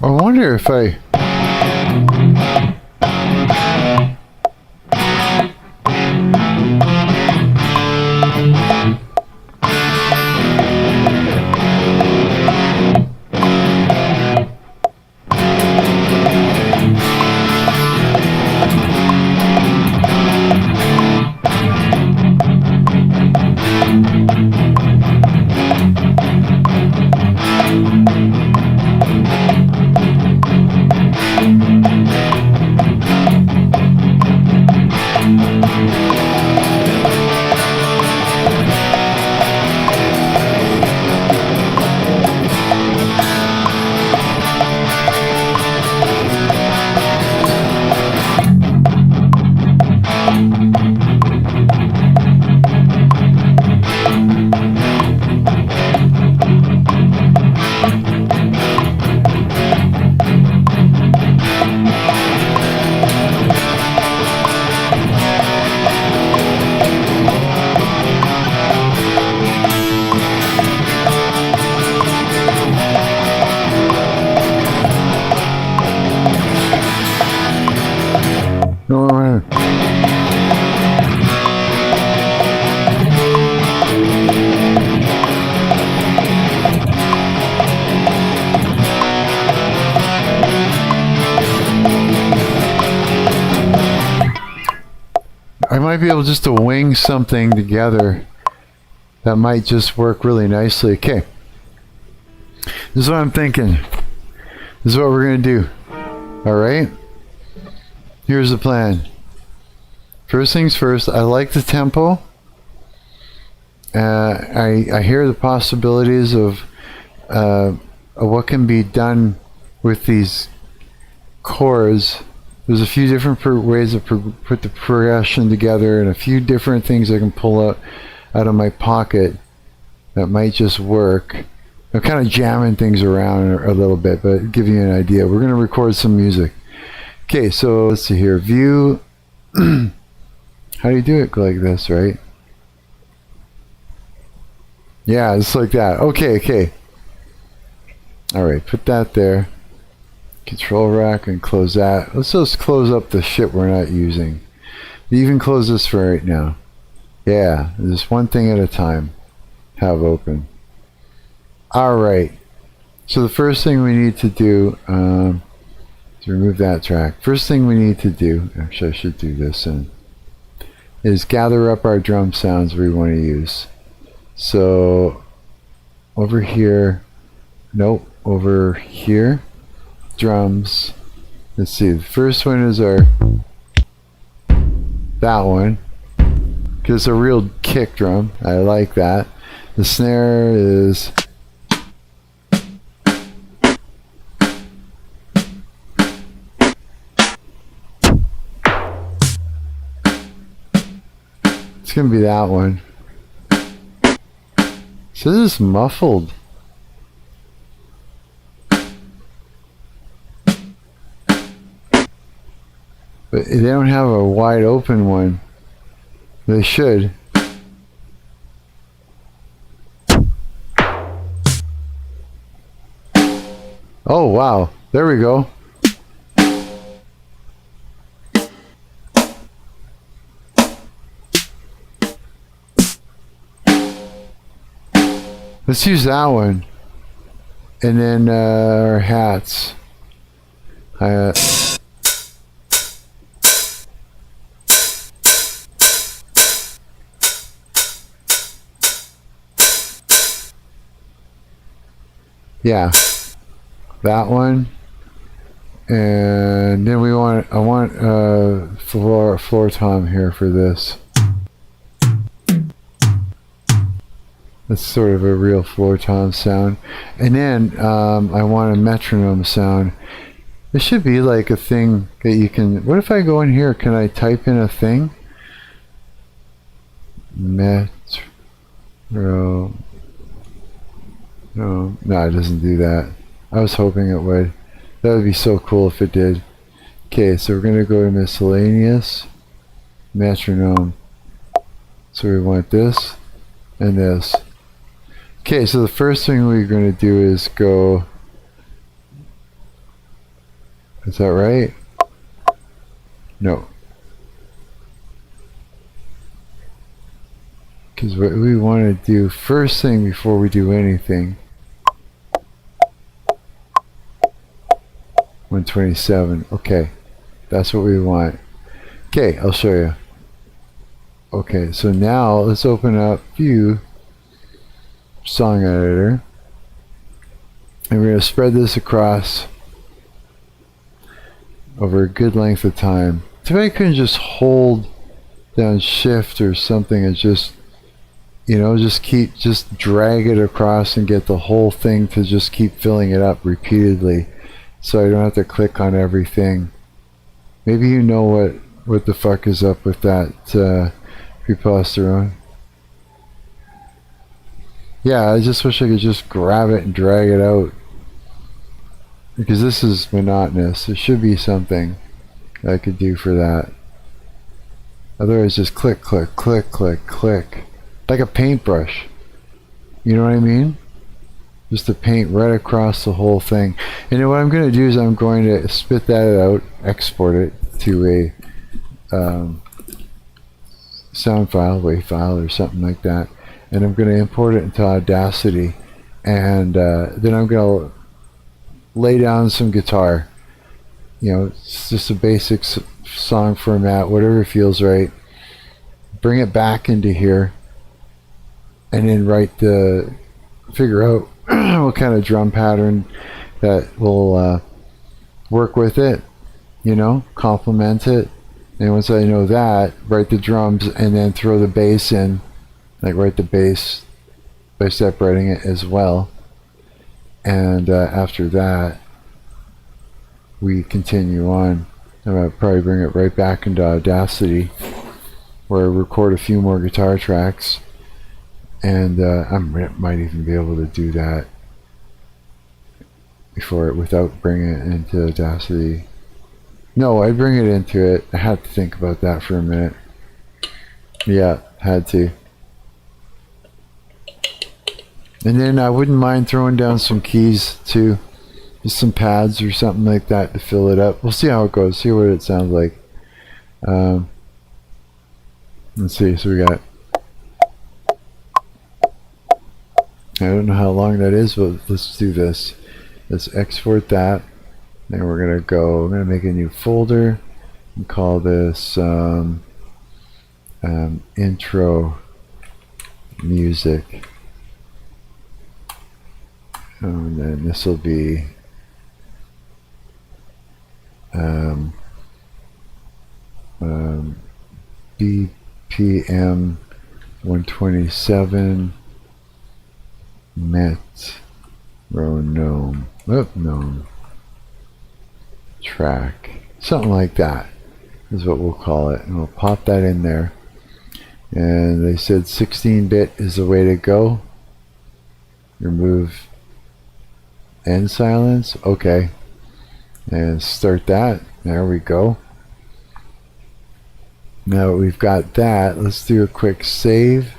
I wonder if I... might be able just to wing something together that might just work really nicely. Okay. This is what I'm thinking. This is what we're going to do. All right? Here's the plan. First things first, I like the tempo. I hear the possibilities of what can be done with these chords. There's a few different ways to put the progression together, and a few different things I can pull out of my pocket that might just work. I'm kind of jamming things around a little bit, but give you an idea. We're going to record some music. Okay, so let's see here. View. How do you do it like this, right? Yeah, it's like that. Okay. Alright, put that there. Control rack and close that. Let's just close up the shit we're not using. You can close this for right now. Yeah, just one thing at a time. Have open. Alright. So the first thing we need to do to remove that track. First thing we need to do, actually I should do this in, is gather up our drum sounds we want to use. So over here, nope, over here, drums. Let's see, the first one is that one, because it's a real kick drum. I like that. The snare is it's gonna be that one. So this is muffled. But they don't have a wide open one. They should. Oh wow, there we go. Let's use that one. And then our hats. Yeah, that one, and then I want floor tom here for this. That's sort of a real floor tom sound, and then I want a metronome sound. This should be like a thing that you can. What if I go in here? Can I type in a thing? Metro. No, it doesn't do that. I was hoping it would. That would be so cool if it did. Okay, so we're going to go to miscellaneous, metronome. So we want this and this. Okay, so the first thing we're going to do is go. Is that right? No. Because what we want to do first thing before we do anything. 127. Okay, that's what we want. Okay, I'll show you. Okay, so now let's open up View, Song Editor, and we're going to spread this across over a good length of time. If I couldn't just hold down Shift or something and just, you know, just drag it across and get the whole thing to just keep filling it up repeatedly. So I don't have to click on everything. Maybe you know what the fuck is up with that preposterone. Yeah, I just wish I could just grab it and drag it out. Because this is monotonous. There should be something I could do for that. Otherwise just click, click, click, click, click. Like a paintbrush. You know what I mean? Just to paint right across the whole thing. And then what I'm going to do is I'm going to spit that out, export it to a sound file, WAV file or something like that. And I'm going to import it into Audacity. And then I'm going to lay down some guitar. You know, it's just a basic song format, whatever feels right. bring it back into here, and then figure out what kind of drum pattern that will work with it, complement it. And once I know that, write the drums and then throw the bass in, like write the bass by separating it as well. And after that, we continue on. I'm going to probably bring it right back into Audacity, where I record a few more guitar tracks. And I might even be able to do that without bringing it into Audacity. No, I'd bring it into it. I had to think about that for a minute. Yeah, had to. And then I wouldn't mind throwing down some keys too. Just some pads or something like that to fill it up. We'll see how it goes. See what it sounds like. Let's see. So we got... I don't know how long that is, but let's do this. Let's export that. Then we're going to make a new folder and call this intro music. And then this will be BPM 127 metronome track, something like that is what we'll call it, and we'll pop that in there. And they said 16-bit is the way to go. Remove end silence. Okay, and start that. There we go. Now we've got that, let's do a quick save.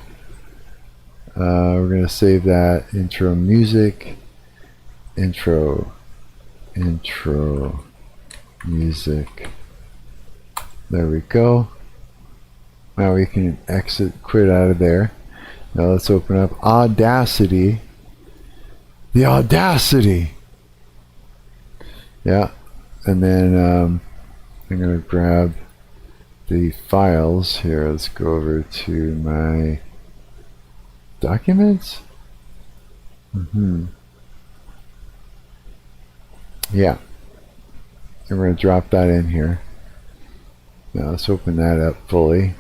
We're going to save that intro music, intro music. There we go. Now we can quit out of there. Now let's open up Audacity. The Audacity! Yeah, and then I'm going to grab the files here. Let's go over to my documents. Yeah, and we're going to drop that in here. Now let's open that up fully,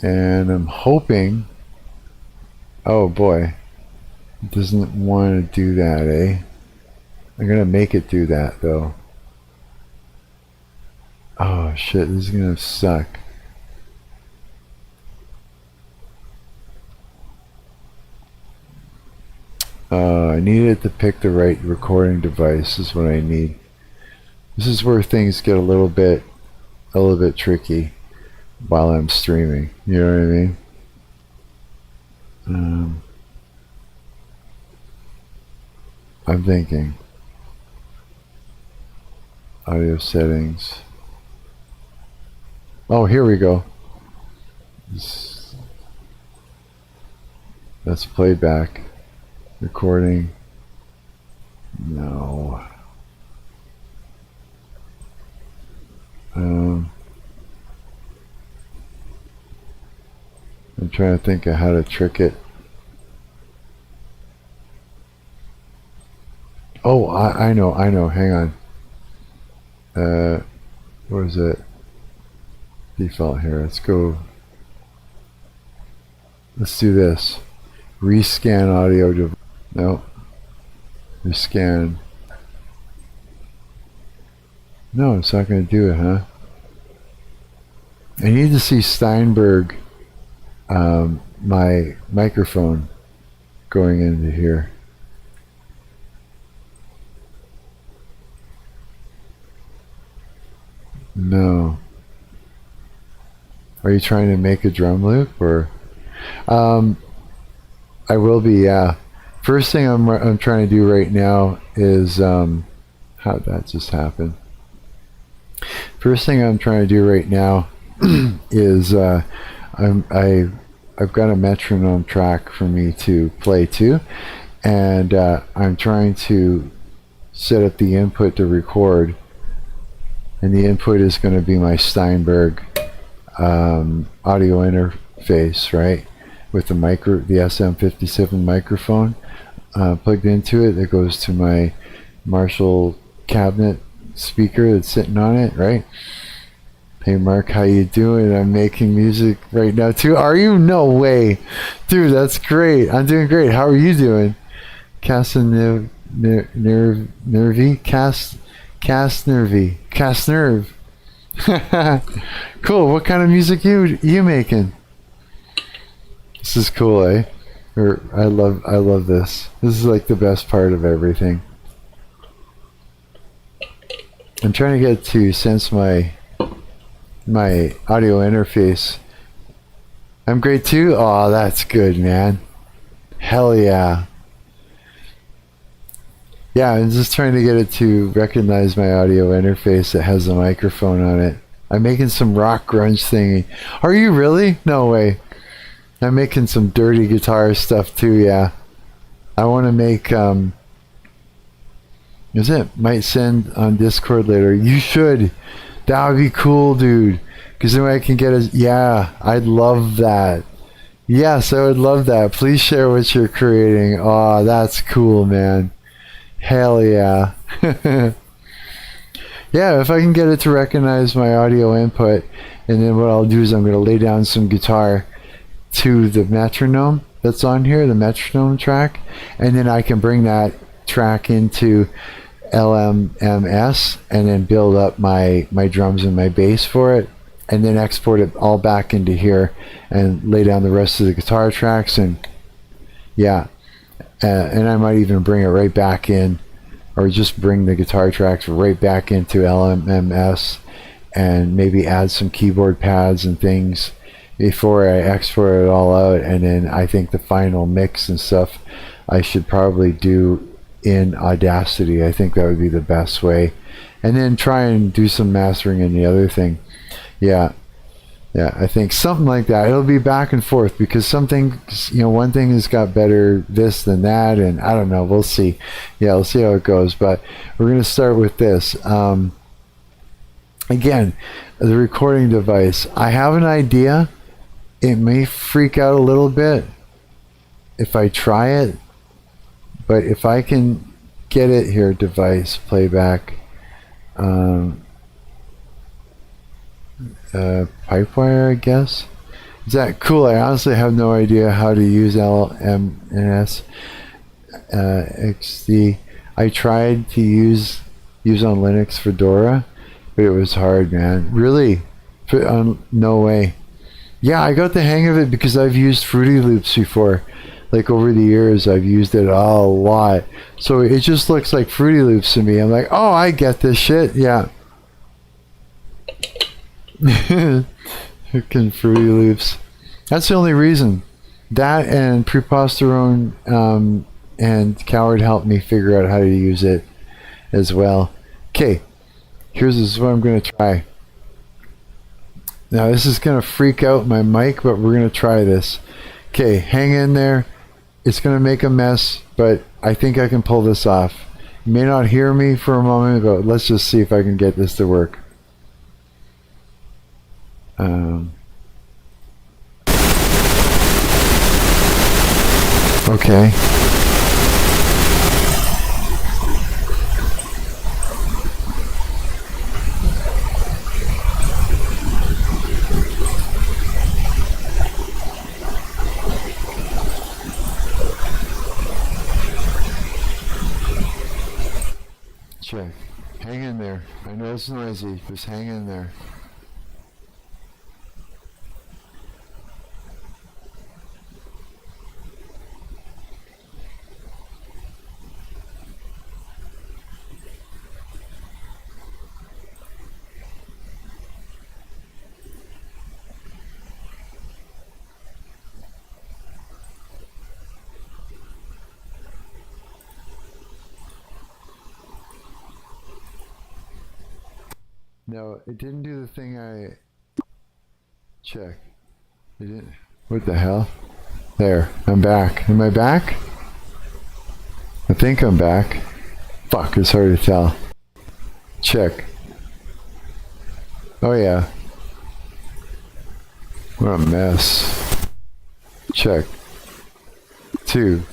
and I'm hoping, oh boy, it doesn't want to do that, eh? I'm going to make it do that though. Oh shit, this is going to suck. I needed to pick the right recording device is what I need. This is where things get a little bit tricky while I'm streaming. You know what I mean? I'm thinking audio settings. Oh, here we go. That's playback. Recording. No. I'm trying to think of how to trick it. Oh, I know. Hang on. What is it? Default here. Let's go. Let's do this. Rescan audio. No. Rescan. No, it's not going to do it, huh? I need to see Steinberg, my microphone going into here. No. Are you trying to make a drum loop or? I will be, yeah. First thing I'm trying to do right now is how'd that just happen? First thing I'm trying to do right now is I've got a metronome track for me to play to, and I'm trying to set up the input to record, and the input is going to be my Steinberg audio interface, right? With the SM57 microphone plugged into it that goes to my Marshall cabinet speaker that's sitting on it, right? Hey Mark, how you doing? I'm making music right now too. Are you? No way. Dude, that's great. I'm doing great. How are you doing? Cast nerve. Cool. What kind of music you making? This is cool, eh? I love this. This is like the best part of everything. I'm trying to get to sense my audio interface. I'm great too. Oh, that's good, man. Hell yeah. Yeah, I'm just trying to get it to recognize my audio interface that has a microphone on it. I'm making some rock grunge thingy. Are you really? No way. I'm making some dirty guitar stuff too, yeah. I want to make, might send on Discord later. You should. That would be cool, dude. Because then I can get yeah, I'd love that. Yes, I would love that. Please share what you're creating. Oh, that's cool, man. Hell yeah. Yeah, if I can get it to recognize my audio input, and then what I'll do is I'm going to lay down some guitar to the metronome that's on here, the metronome track, and then I can bring that track into LMMS and then build up my drums and my bass for it, and then export it all back into here and lay down the rest of the guitar tracks. And yeah, and I might even bring it right back in, or just bring the guitar tracks right back into LMMS and maybe add some keyboard pads and things before I export it all out. And then I think the final mix and stuff I should probably do in Audacity. I think that would be the best way, and then try and do some mastering in the other thing. Yeah, I think something like that. It'll be back and forth because something, one thing has got better this than that, and I don't know, we'll see. Yeah, we'll see how it goes, but we're going to start with this. Again, the recording device, I have an idea. It may freak out a little bit if I try it, but if I can get it here, device, playback, Pipewire, I guess. Is that cool? I honestly have no idea how to use LMMS XD. I tried to use on Linux Fedora, but it was hard, man. Really? No way. Yeah, I got the hang of it because I've used Fruity Loops before. Like over the years, I've used it a lot. So it just looks like Fruity Loops to me. I'm like, oh, I get this shit. Yeah. Freaking Fruity Loops. That's the only reason. That and Preposterone and Coward helped me figure out how to use it as well. Okay, this is what I'm going to try. Now this is going to freak out my mic, but we're going to try this. Okay, hang in there. It's going to make a mess, but I think I can pull this off. You may not hear me for a moment, but let's just see if I can get this to work. Okay. Check. Hang in there. I know it's noisy. Just hang in there. No, it didn't do the thing I... Check. It didn't... What the hell? There, I'm back. Am I back? I think I'm back. Fuck, it's hard to tell. Check. Oh yeah. What a mess. Check. 2.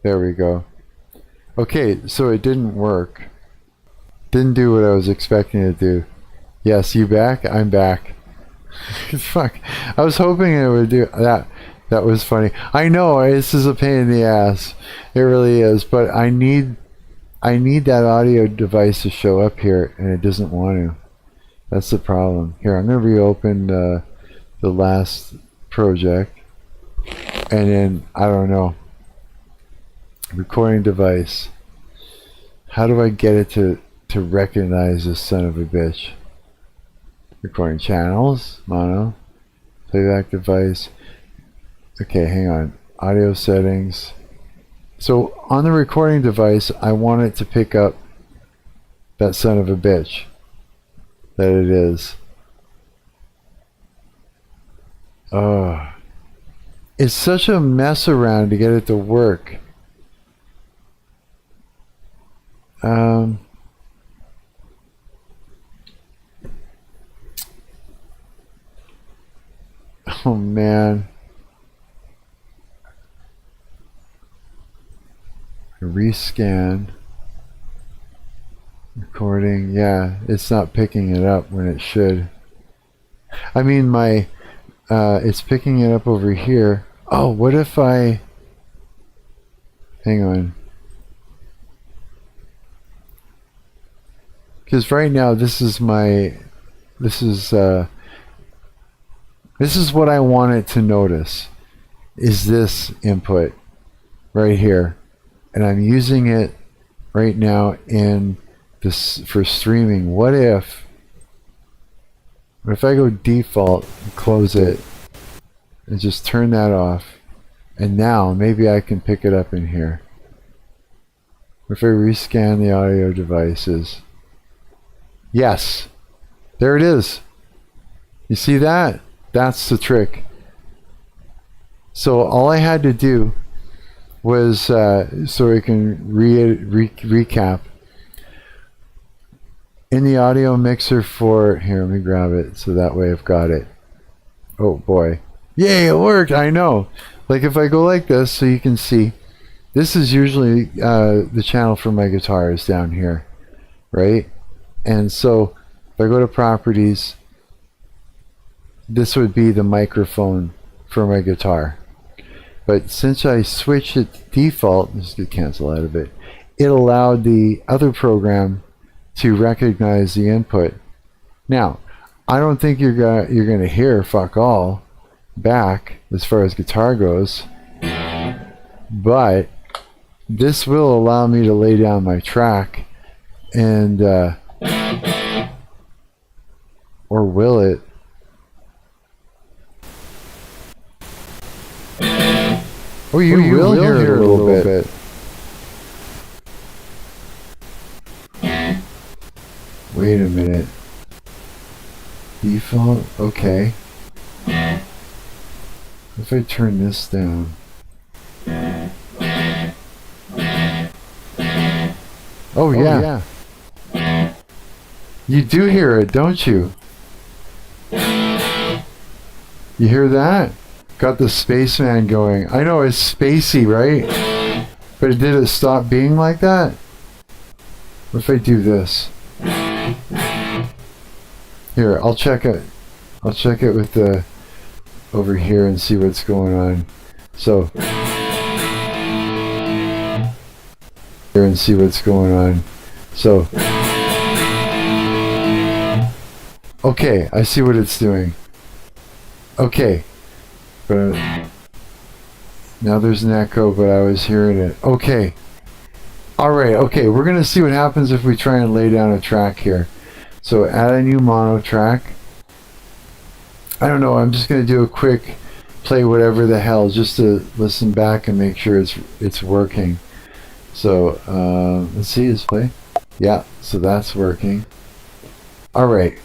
There we go. Okay, so it didn't work. Didn't do what I was expecting it to do. Yes, you back? I'm back. Fuck. I was hoping it would do that. That was funny. I know this is a pain in the ass. It really is. But I need that audio device to show up here, and it doesn't want to. That's the problem. Here, I'm gonna reopen the last project, and then I don't know. Recording device. How do I get it to recognize this son of a bitch? Recording channels, mono, playback device. Okay, hang on. Audio settings. So on the recording device, I want it to pick up that son of a bitch that it is. It's such a mess around to get it to work. Oh man. Rescan. Recording. Yeah, it's not picking it up when it should. I mean, it's picking it up over here. Oh, what if I... Hang on. Because right now this is what I want it to notice, is this input right here, and I'm using it right now in this for streaming. What if I go default and close it and just turn that off, and now maybe I can pick it up in here. If I rescan the audio devices, yes, there it is. You see that? That's the trick. So all I had to do was, so we can recap. In the audio mixer for, here, let me grab it so that way I've got it. Oh boy. Yay, it worked, I know. Like if I go like this so you can see, this is usually the channel for my guitars down here, right? And so if I go to properties, this would be the microphone for my guitar. But since I switched it to default, let's just cancel out of it, it allowed the other program to recognize the input. Now, I don't think you're gonna hear fuck all back as far as guitar goes, but this will allow me to lay down my track, and or will it? Oh, you will hear it a little bit. Wait a minute. Default? Okay. If I turn this down. Oh yeah. You do hear it, don't you? You hear that? Got the spaceman going. I know it's spacey, right? But did it stop being like that? What if I do this? Here, I'll check it. I'll check it with the over here and see what's going on. So here and see what's going on. So okay, I see what it's doing. Okay. But now there's an echo, but I was hearing it. Okay. Alright, okay, we're gonna see what happens if we try and lay down a track here. So add a new mono track. I don't know, I'm just gonna do a quick play whatever the hell just to listen back and make sure it's working. So let's see, let's play. Yeah, so that's working. Alright.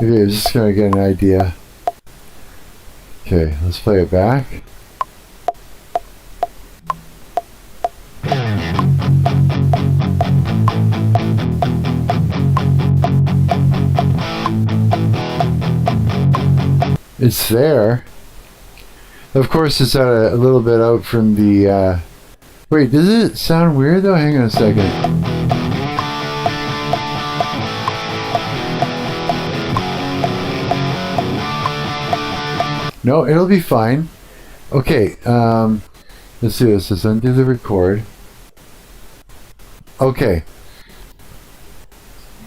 Okay, I'm just gonna get an idea. Okay, let's play it back. It's there. Of course, it's a little bit out from the. Wait, does it sound weird though? Hang on a second. No, it'll be fine. Okay, let's do this. Let's undo the record. Okay.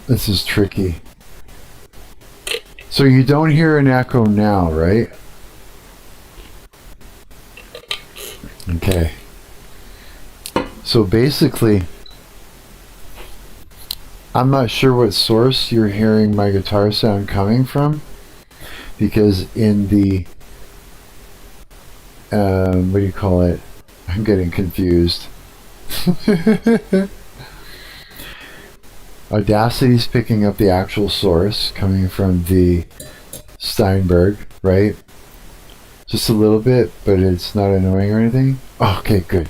This is tricky. So you don't hear an echo now, right? Okay. So basically, I'm not sure what source you're hearing my guitar sound coming from, because in the what do you call it? I'm getting confused. Audacity's picking up the actual source coming from the Steinberg, right? Just a little bit, but it's not annoying or anything. Oh, okay, good.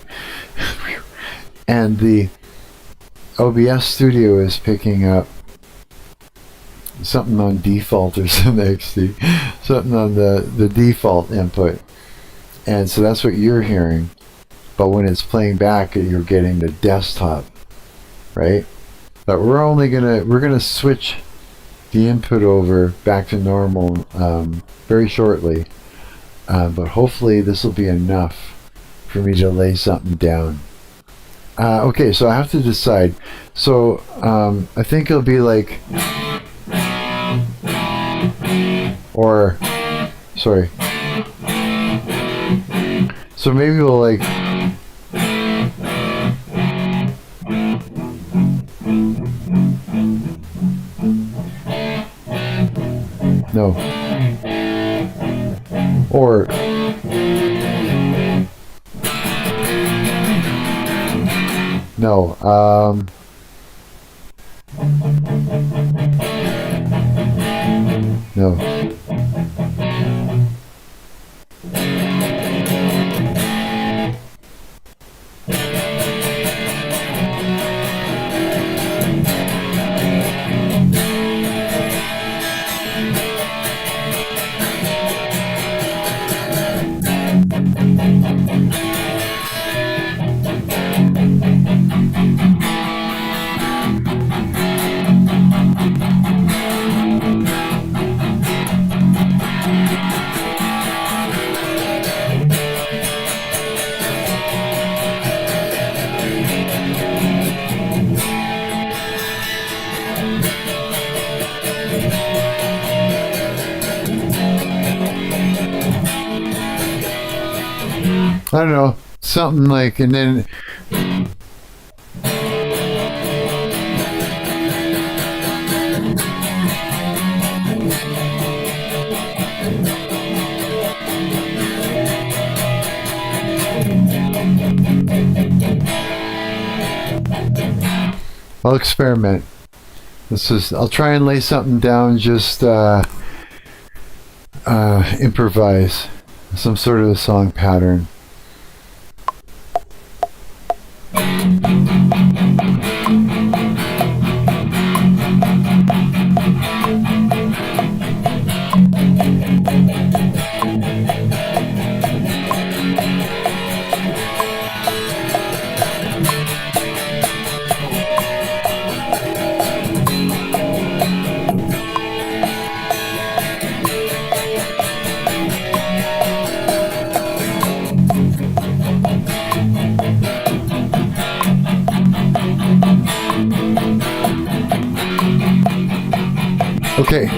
And the OBS Studio is picking up something on default or something, something on the default input. And so that's what you're hearing. But when it's playing back, you're getting the desktop, right? But we're gonna switch the input over back to normal very shortly. But hopefully this will be enough for me to lay something down. Okay, so I have to decide. So I think it'll be like, or sorry. So maybe we'll like. No. Or no. No. I don't know, something like, and then I'll experiment. I'll try and lay something down, just improvise some sort of a song pattern. Okay.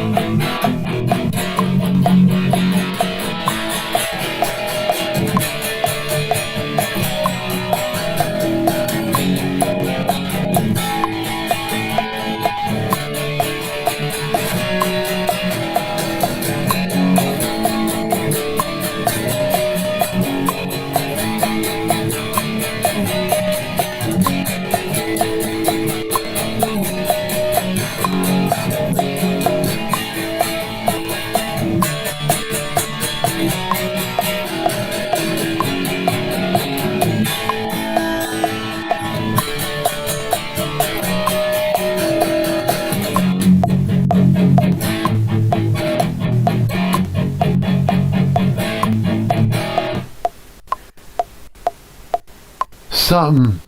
something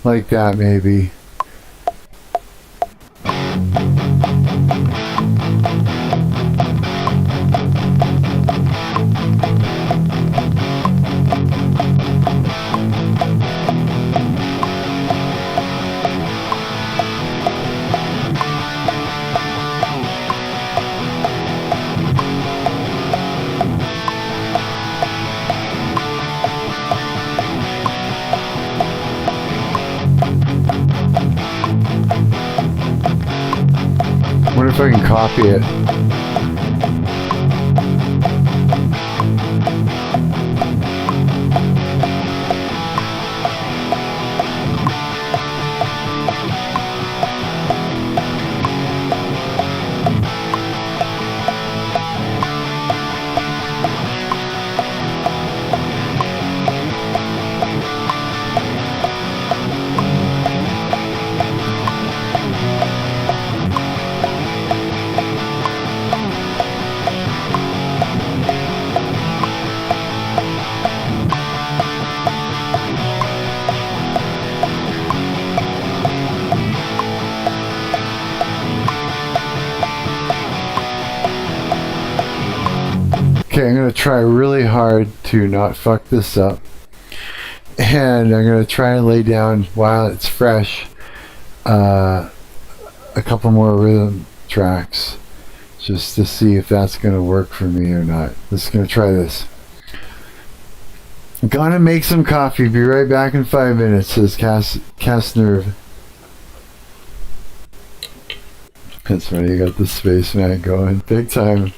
like that, maybe. Wonder if I can copy it. Okay, I'm going to try really hard to not fuck this up. And I'm going to try and lay down, while it's fresh, a couple more rhythm tracks. Just to see if that's going to work for me or not. Just going to try this. I'm going to make some coffee. Be right back in 5 minutes, says Cast Nerve. That's funny, you got the spaceman going. Big time.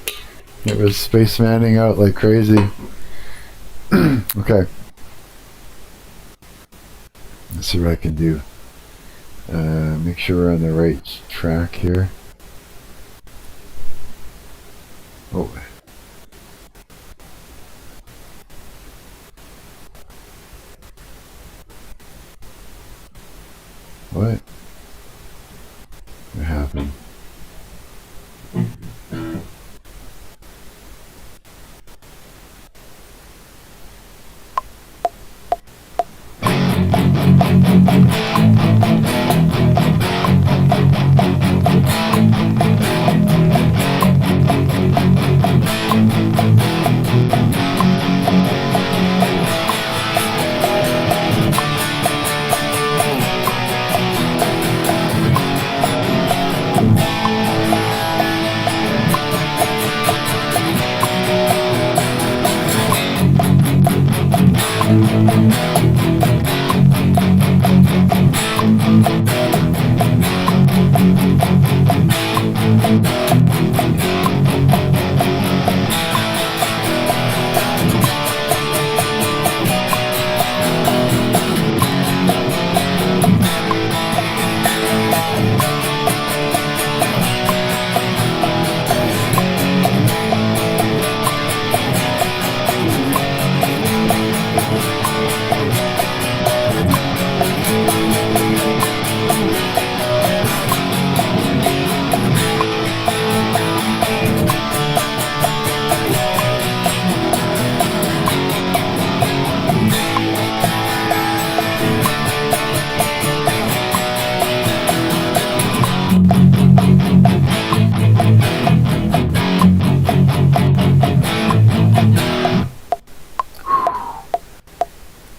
It was spacemanning out like crazy. Okay. Let's see what I can do. Make sure we're on the right track here. Oh. What? What happened?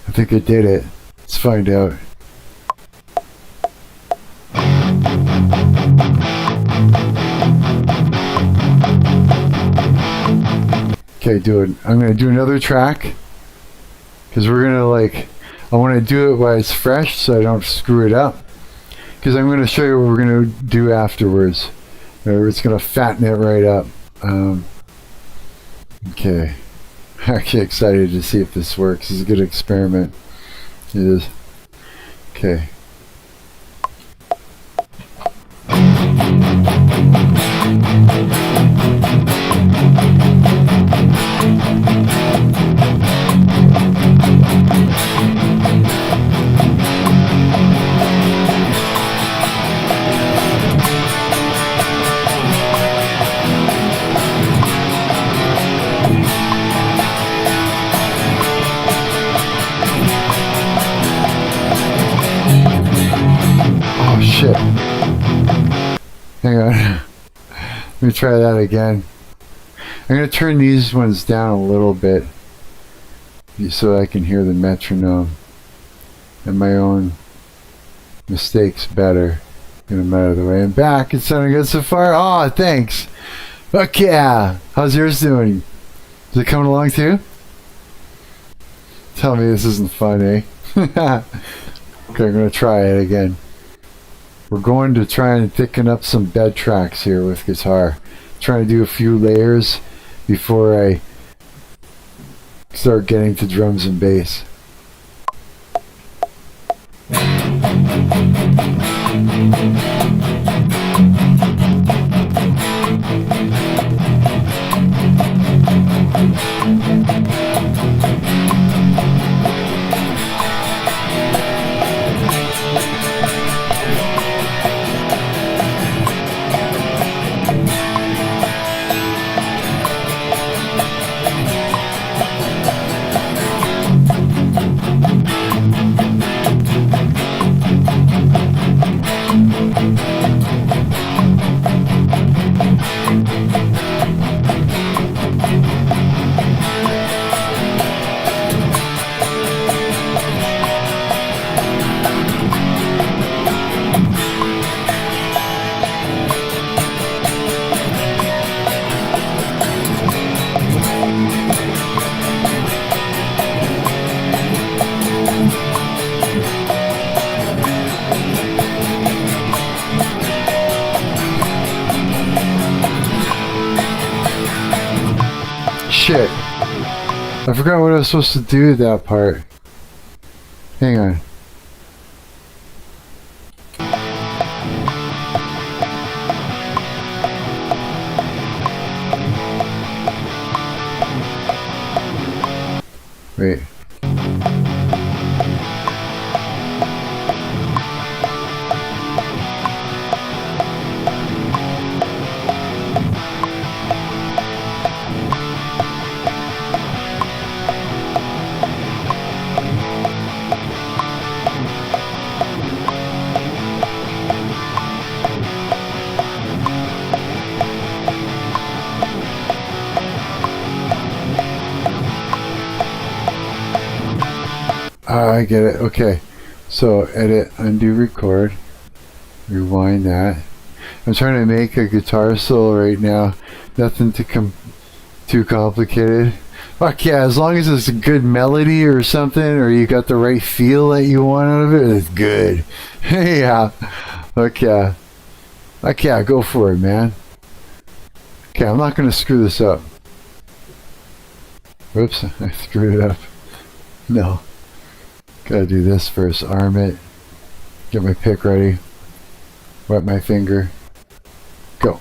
I think I did it. Let's find out. Okay, I'm gonna do another track because we're gonna I want to do it while it's fresh so I don't screw it up. Because I'm gonna show you what we're gonna do afterwards. It's gonna fatten it right up. Okay. I'm actually excited to see if this works. It's a good experiment. It is. Okay. Hang on. Let me try that again. I'm going to turn these ones down a little bit so I can hear the metronome and my own mistakes better. Get them out of the way. And back. It's sounding good so far. Oh, thanks. Fuck yeah. How's yours doing? Is it coming along too? Tell me this isn't fun, eh? Okay, I'm going to try it again. We're going to try and thicken up some bed tracks here with guitar. Trying to do a few layers before I start getting to drums and bass. Shit. I forgot what I was supposed to do with that part. Hang on. Wait. I get it. Okay. So edit, undo, record. Rewind that. I'm trying to make a guitar solo right now. Nothing too complicated. Fuck yeah, as long as it's a good melody or something, or you got the right feel that you want out of it, it's good. Yeah. Fuck yeah. Fuck yeah, go for it, man. Okay, I'm not gonna screw this up. Whoops, I screwed it up. No. Gotta do this first. Arm it. Get my pick ready. Wet my finger. Go.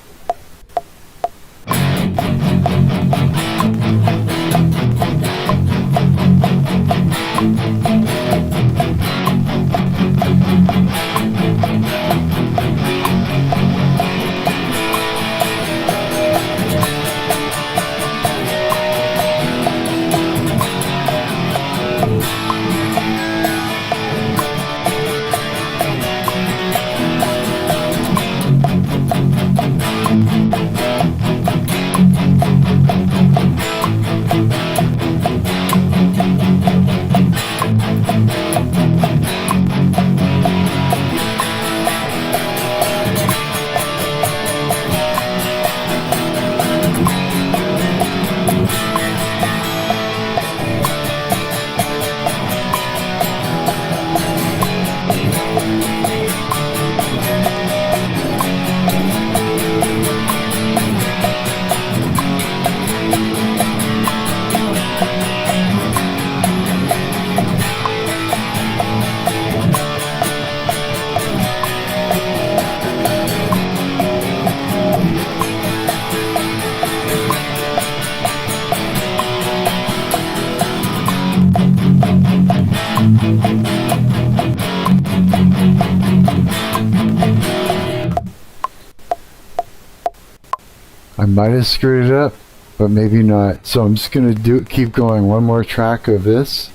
I might have screwed it up, but maybe not. So I'm just gonna keep going. One more track of this.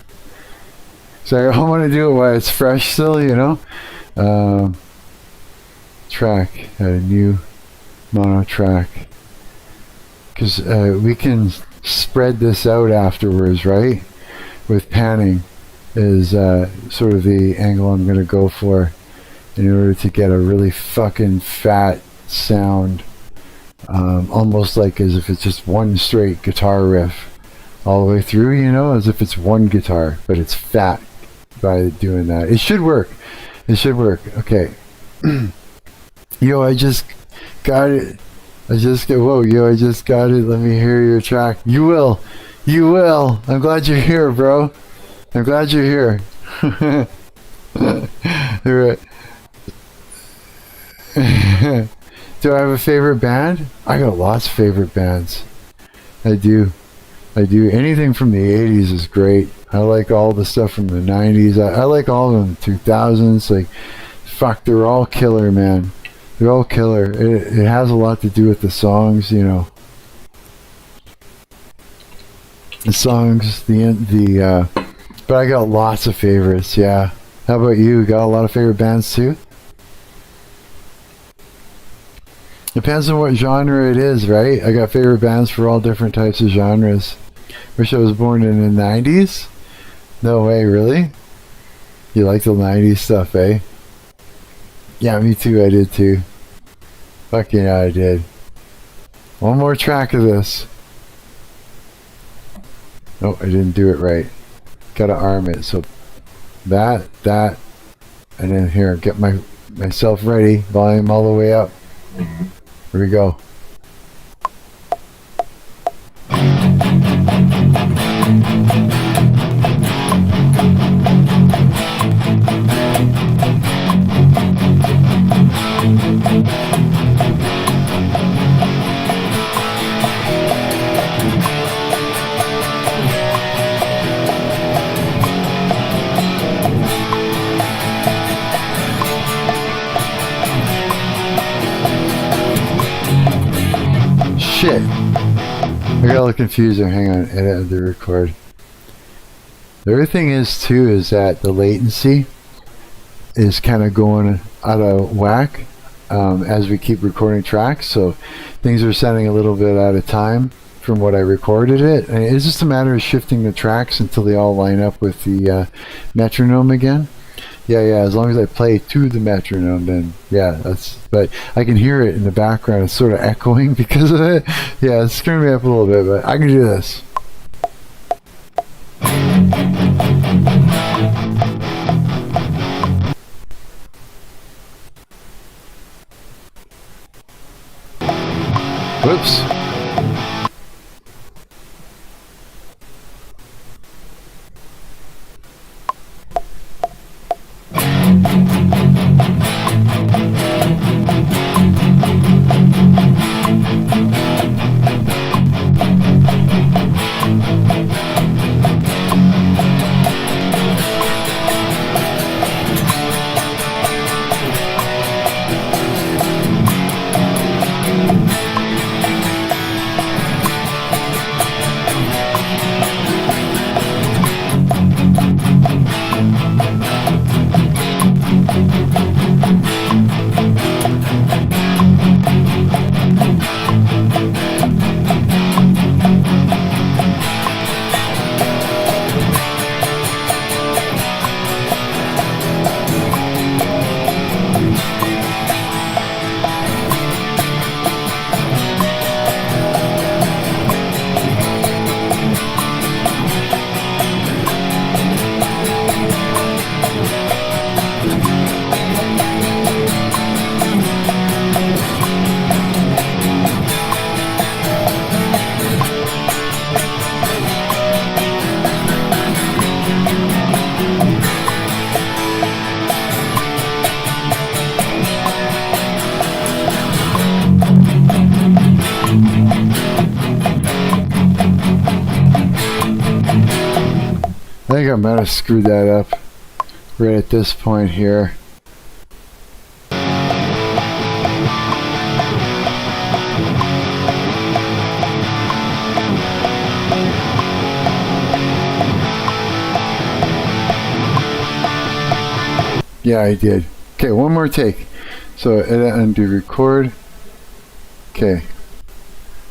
So I want to do it while it's fresh still, you know. Track, add a new mono track. Because we can spread this out afterwards, right? With panning is sort of the angle I'm going to go for in order to get a really fucking fat sound. Almost like as if it's just one straight guitar riff all the way through, you know, as if it's one guitar, but it's fat by doing that. It should work. It should work. Okay. Yo, I just got it. I just got it. Let me hear your track. You will. You will. I'm glad you're here, bro. I'm glad you're here. Right. Do I have a favorite band? I got lots of favorite bands. I do. Anything from the 80s is great. I like all the stuff from the 90s. I like all of them. 2000s. Like, fuck, they're all killer, man. They're all killer. It has a lot to do with the songs, you know. The songs, but I got lots of favorites, yeah. How about you? Got a lot of favorite bands too? Depends on what genre it is, right? I got favorite bands for all different types of genres. Wish I was born in the 90s? No way, really? You like the 90s stuff, eh? Yeah, me too, I did too. Fuck yeah, I did. One more track of this. Oh, I didn't do it right. Gotta arm it. So that, and then here, get myself ready. Volume all the way up. Here we go. Shit. I got a little confused there. Hang on. Edit the record. The other thing is, too, is that the latency is kind of going out of whack as we keep recording tracks. So things are sounding a little bit out of time from what I recorded it. And it's just a matter of shifting the tracks until they all line up with the metronome again. Yeah, as long as I play to the metronome, then yeah, but I can hear it in the background. It's sort of echoing because of it. Yeah, it's screwing me up a little bit, but I can do this. Whoops. I think I might have screwed that up right at this point here. Yeah, I did. Okay, one more take. So edit, undo, record. Okay.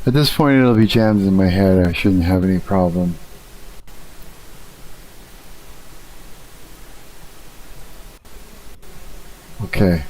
At this point, it'll be jammed in my head. I shouldn't have any problem. Okay.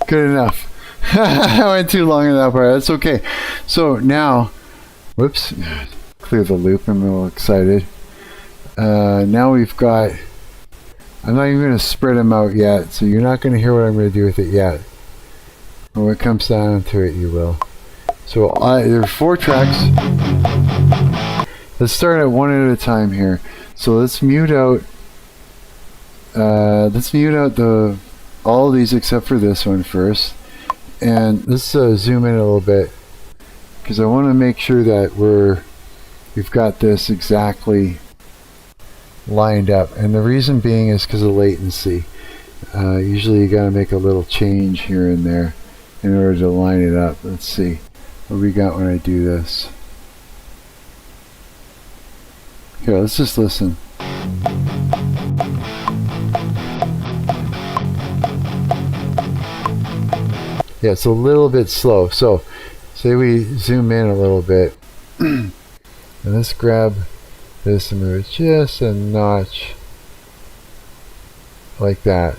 Good enough. I went too long in that part. That's okay. So now, whoops, clear the loop. I'm a little excited. Now we've got, I'm not even going to spread them out yet, so you're not going to hear what I'm going to do with it yet. When it comes down to it, you will. So there are 4 tracks. Let's start at one at a time here. So let's mute out. All of these except for this one first, and let's zoom in a little bit because I want to make sure that we've got this exactly lined up, and the reason being is because of latency. Usually you got to make a little change here and there in order to line it up. Let's see what we got when I do this. Here, let's just listen. Yeah, it's a little bit slow. So, say we zoom in a little bit, and let's grab this and move it just a notch like that.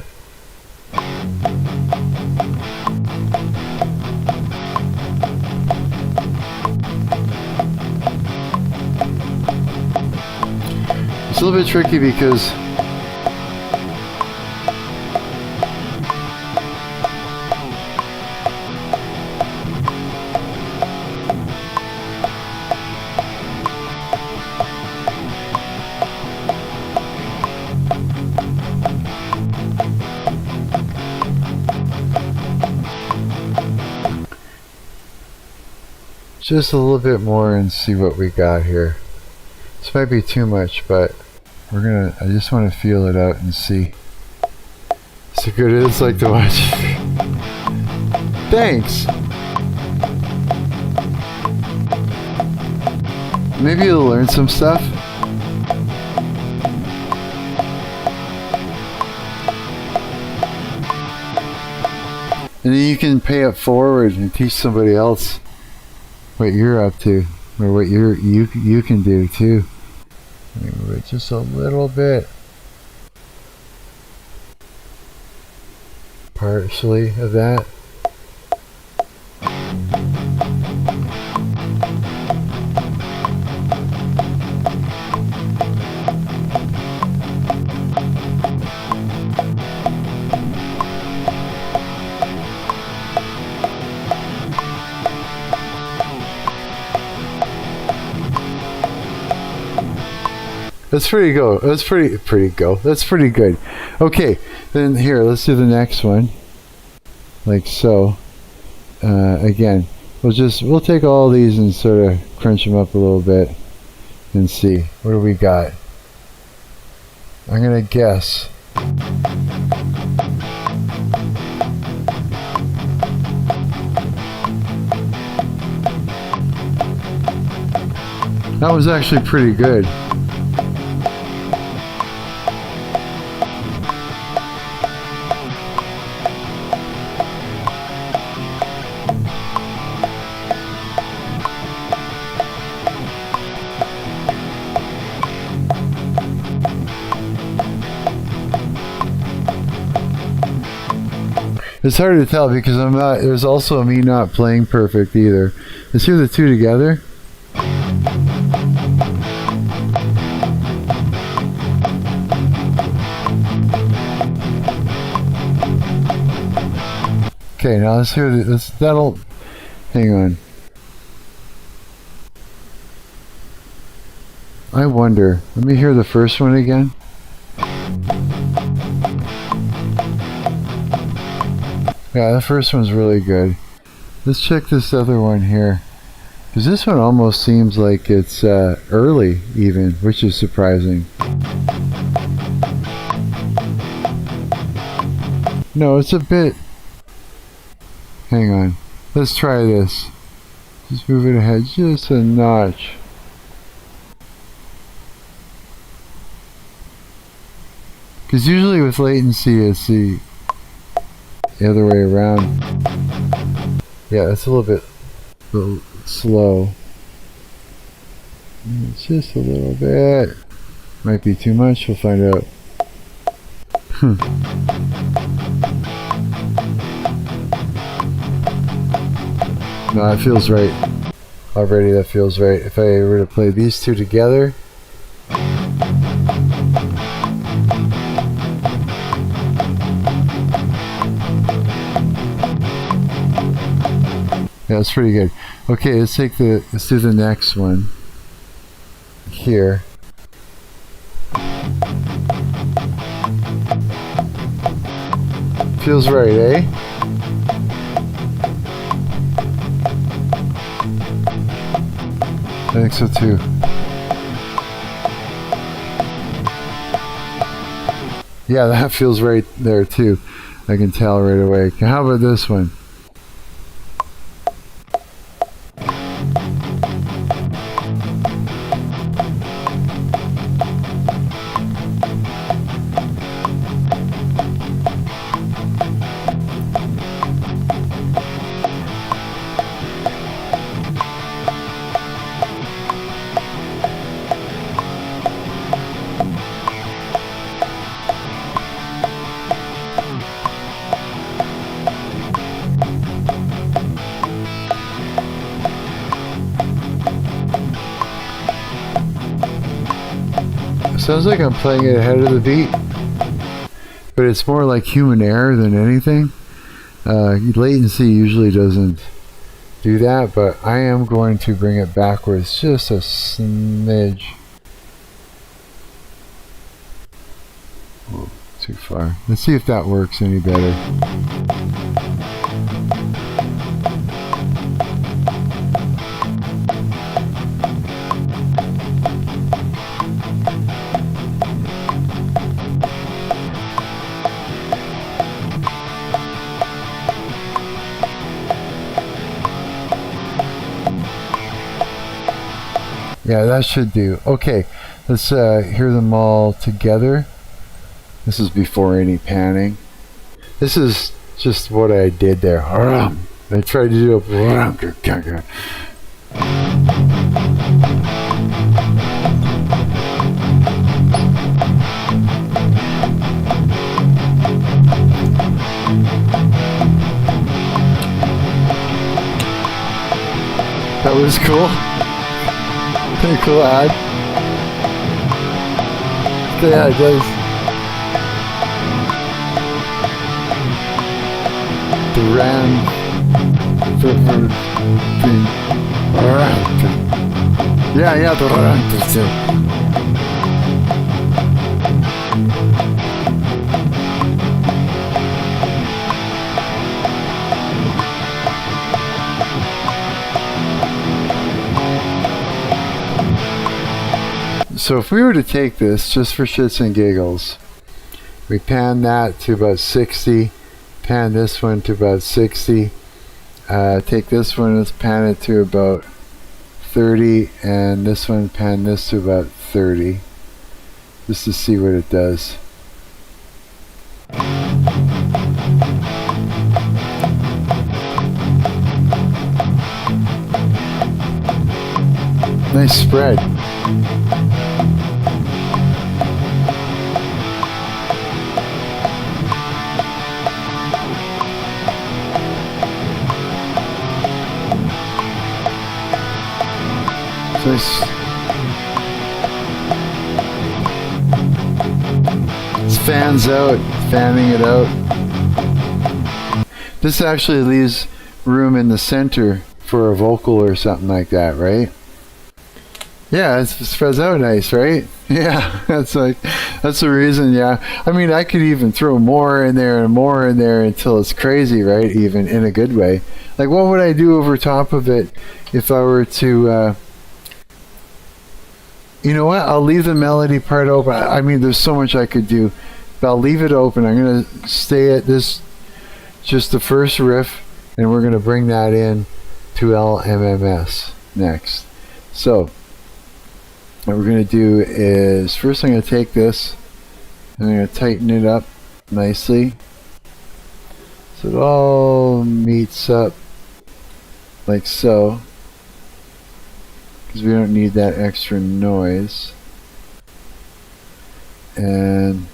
It's a little bit tricky because just a little bit more and see what we got here. This might be too much, but I just want to feel it out and see. So good it is like to watch. Thanks! Maybe you'll learn some stuff. And then you can pay it forward and teach somebody else what you're up to, or what you can do too. Move it just a little bit, partially of that. That's pretty go. That's pretty go. That's pretty good. Okay, then here, let's do the next one. Like so. Again, we'll take all these and sort of crunch them up a little bit and see what do we got. I'm gonna guess. That was actually pretty good. It's hard to tell because I'm not. There's also me not playing perfect either. Let's hear the two together. Okay, now let's hear this. That'll. Hang on. I wonder. Let me hear the first one again. Yeah, the first one's really good. Let's check this other one here. Because this one almost seems like it's early even, which is surprising. No, it's a bit... Hang on. Let's try this. Just move it ahead just a notch. Because usually with latency it's the other way around. Yeah, it's a little bit slow. It's just a little bit. Might be too much, we'll find out. No, that feels right. Already that feels right. If I were to play these two together. Yeah, that's pretty good. Okay, let's do the next one. Here. Feels right, eh? I think so too. Yeah, that feels right there too. I can tell right away. How about this one? Sounds like I'm playing it ahead of the beat, but it's more like human error than anything. Latency usually doesn't do that, but I am going to bring it backwards just a smidge. Oh, too far. Let's see if that works any better. Yeah, that should do. Okay, let's hear them all together. This is before any panning. This is just what I did there. I tried to do a... That was cool. Pretty cool ad. Yeah, it does. The ram. Yeah, the ram too. So if we were to take this just for shits and giggles, we pan that to about 60, pan this one to about 60, take this one, let's pan it to about 30, and this one, pan this to about 30, just to see what it does. Nice spread. Nice. It's fans out, fanning it out. This actually leaves room in the center for a vocal or something like that, right? Yeah, it spreads out nice, right? Yeah, that's the reason. Yeah, I mean, I could even throw more in there and more in there until it's crazy, right? Even in a good way. Like, what would I do over top of it if I were to? You know what? I'll leave the melody part open. I mean, there's so much I could do, but I'll leave it open. I'm gonna stay at this, just the first riff, and we're gonna bring that in to LMMS next. So what we're going to do is, first I'm going to take this, and I'm going to tighten it up nicely so it all meets up like so, because we don't need that extra noise. And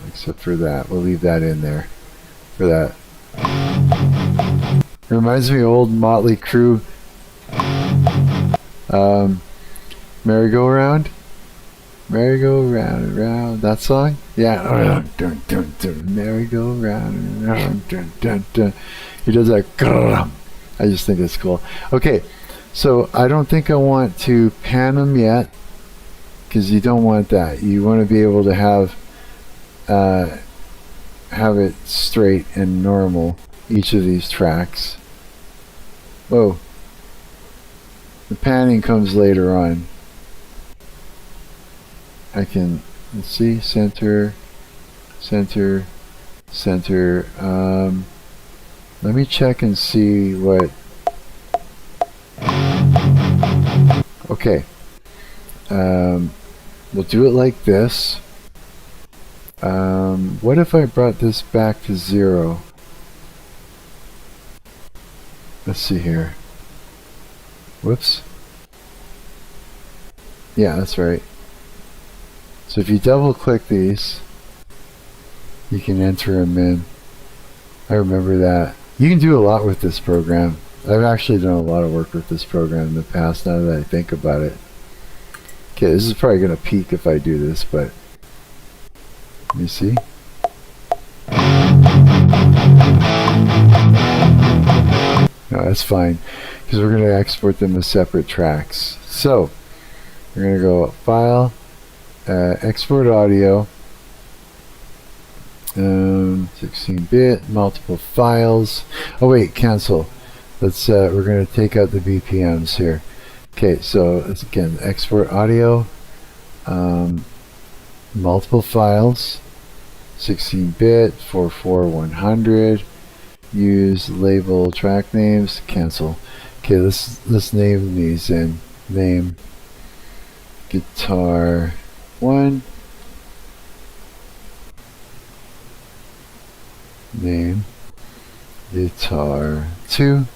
except for that, we'll leave that in there for that. It reminds me of old Motley Crue merry-go-round, merry-go-round, round. That song, yeah. Merry-go-round. He does that. I just think it's cool. Okay, so I don't think I want to pan them yet, because you don't want that. You want to be able to have it straight and normal, each of these tracks. Whoa. The panning comes later on. I can, let's see, center. Let me check and see what. Okay. We'll do it like this. What if I brought this back to 0? Let's see here. Whoops. Yeah, that's right. So if you double click these, you can enter them in. I remember that. You can do a lot with this program. I've actually done a lot of work with this program in the past, now that I think about it. Okay, this is probably going to peak if I do this, but let me see. No, that's fine, because we're going to export them as separate tracks. So we're going to go File, Export Audio, 16-bit, multiple files. Oh wait, cancel. Let's we're going to take out the BPMs here. Okay, so it's again Export Audio, multiple files, 16-bit, 44100. Use label track names. Cancel. Okay, let's name these in. Name Guitar 1. Name Guitar 2.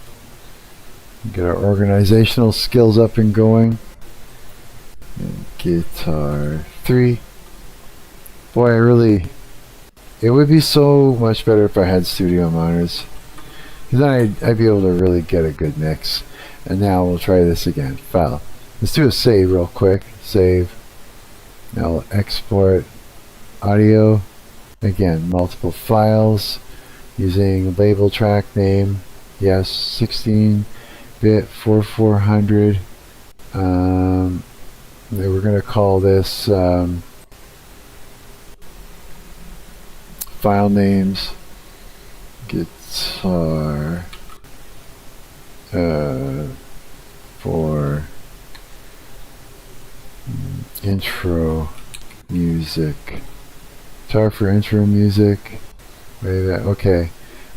Get our organizational skills up and going. And Guitar 3. Boy, it would be so much better if I had studio monitors, because then I'd be able to really get a good mix. And now we'll try this again. File. Let's do a save real quick. Save. Now we'll export audio. Again, multiple files using label track name. Yes, 16-bit 4400. We're going to call this file names guitar for intro music. Guitar for intro music. Okay.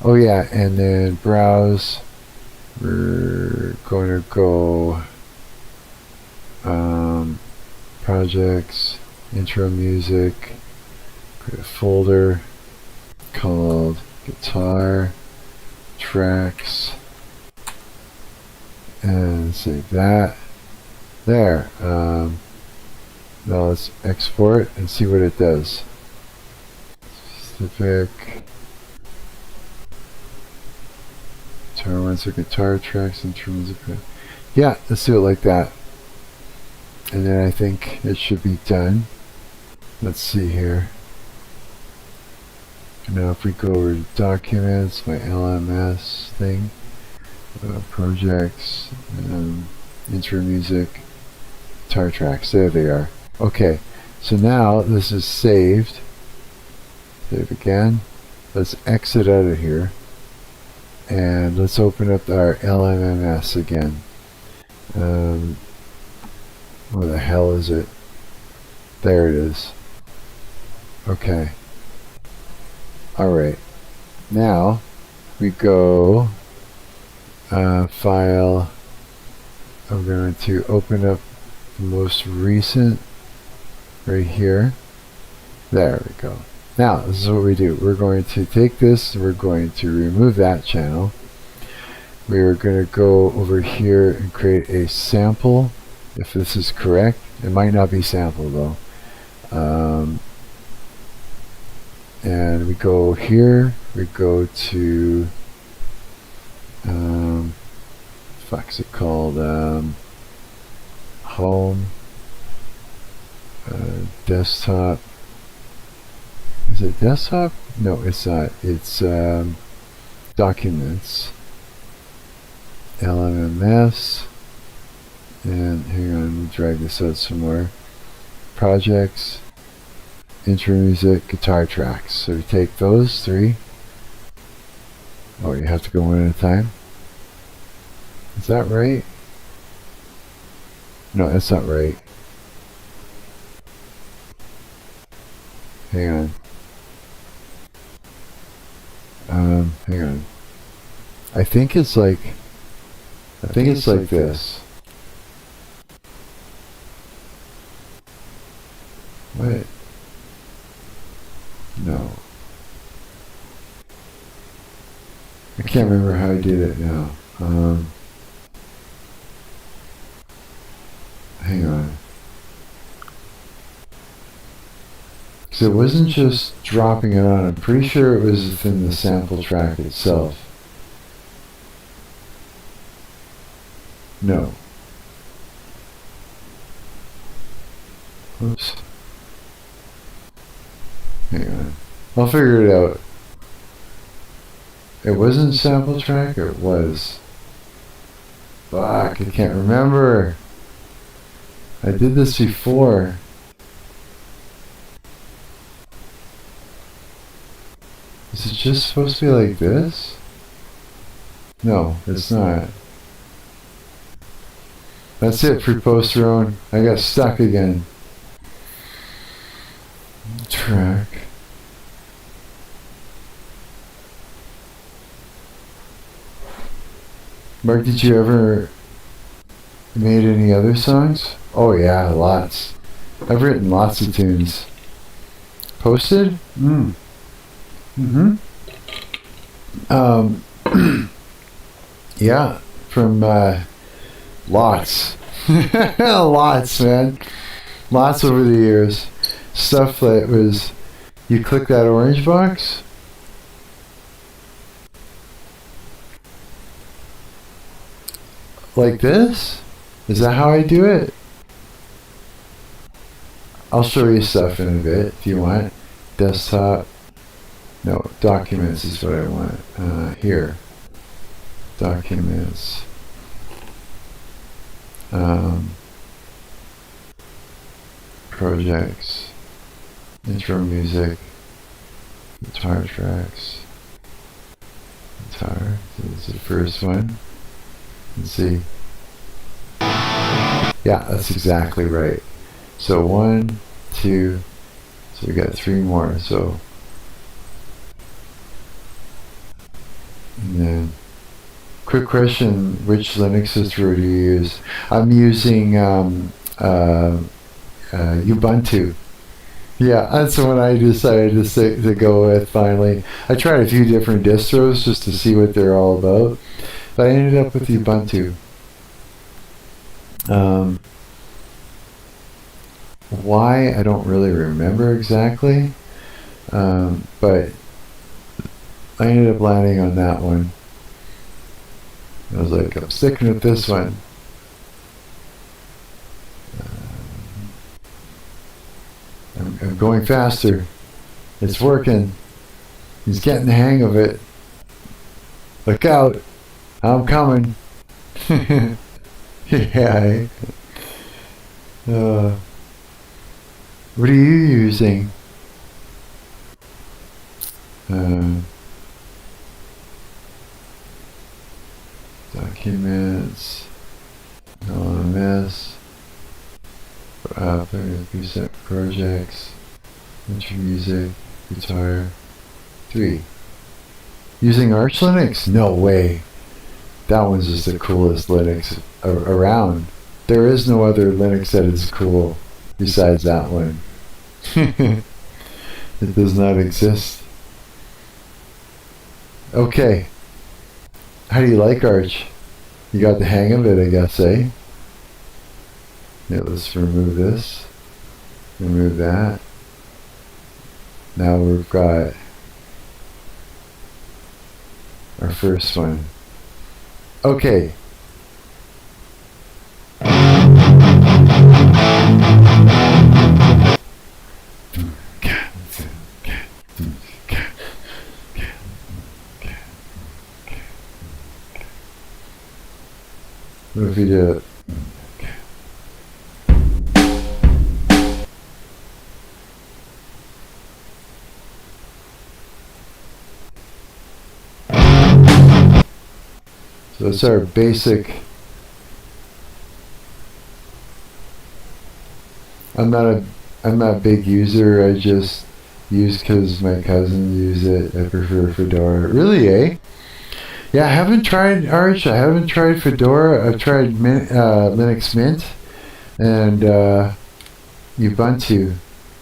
Oh yeah, and then browse we're going to go projects, intro music, create a folder called guitar tracks, and save that. There. Now let's export and see what it does. Specific guitar ones or guitar tracks in terms of, yeah, let's do it like that. And then I think it should be done. Let's see here. Now if we go over to documents, my LMMS thing, projects, intro music, guitar tracks, there they are. Okay, so now this is saved. Save again. Let's exit out of here. And let's open up our LMMS again. Where the hell is it? There it is. Okay. Alright. Now we go file. I'm going to open up the most recent right here. There we go. Now this is what we do. We're going to take this, we're going to remove that channel. We are going to go over here and create a sample. If this is correct, it might not be sample though. And we go here, we go to fuck's it called, home, desktop. Is it desktop? No, it's not. It's documents, LMMS, and hang on, let me drag this out some more. Projects, intro music, guitar tracks. So we take those three. Oh, you have to go one at a time? Is that right? No, that's not right. Hang on. Hang on. I think it's like this. What? No. I can't remember how I did it now. Hang on. So it wasn't just dropping it on. I'm pretty sure it was within the sample track itself. No. Oops. Hang on. I'll figure it out. It wasn't sample track, or it was? Fuck, I can't remember. I did this before. Is it just supposed to be like this? No, it's not. That's it for post-drone. I got stuck again. Track. Mark, did you ever made any other songs? Oh yeah, lots. I've written lots of tunes. Posted? Yeah, from lots. Lots, man. Lots over the years. Stuff that was, you click that orange box. Like this? Is that how I do it? I'll show you stuff in a bit if you want. Desktop. No, documents is what I want. Here. Documents. Projects. Intro music. Guitar tracks. Guitar. This is the first one. Let's see. Yeah, that's exactly right. So 1, 2, so we got 3 more. So, and then quick question. Which Linux distro do you use? I'm using Ubuntu. Yeah, that's the one I decided to go with finally. I tried a few different distros just to see what they're all about, but I ended up with Ubuntu. Why, I don't really remember exactly, but I ended up landing on that one. I was like, I'm sticking with this one. I'm going faster. It's working. He's getting the hang of it. Look out. I'm coming. Yeah. What are you using? Documents. LMMS. Preset projects. Intro music. Guitar. 3. Using Arch Linux? No way. That one's just the coolest Linux around. There is no other Linux that is cool besides that one. It does not exist. Okay. How do you like Arch? You got the hang of it, I guess, eh? Yeah, let's remove this. Remove that. Now we've got our first one. Okay. What if we do it? So it's our basic. I'm not a big user. I just use because my cousins use it. I prefer Fedora. Really, eh? Yeah, I haven't tried Arch. I haven't tried Fedora. I've tried Linux Mint and Ubuntu.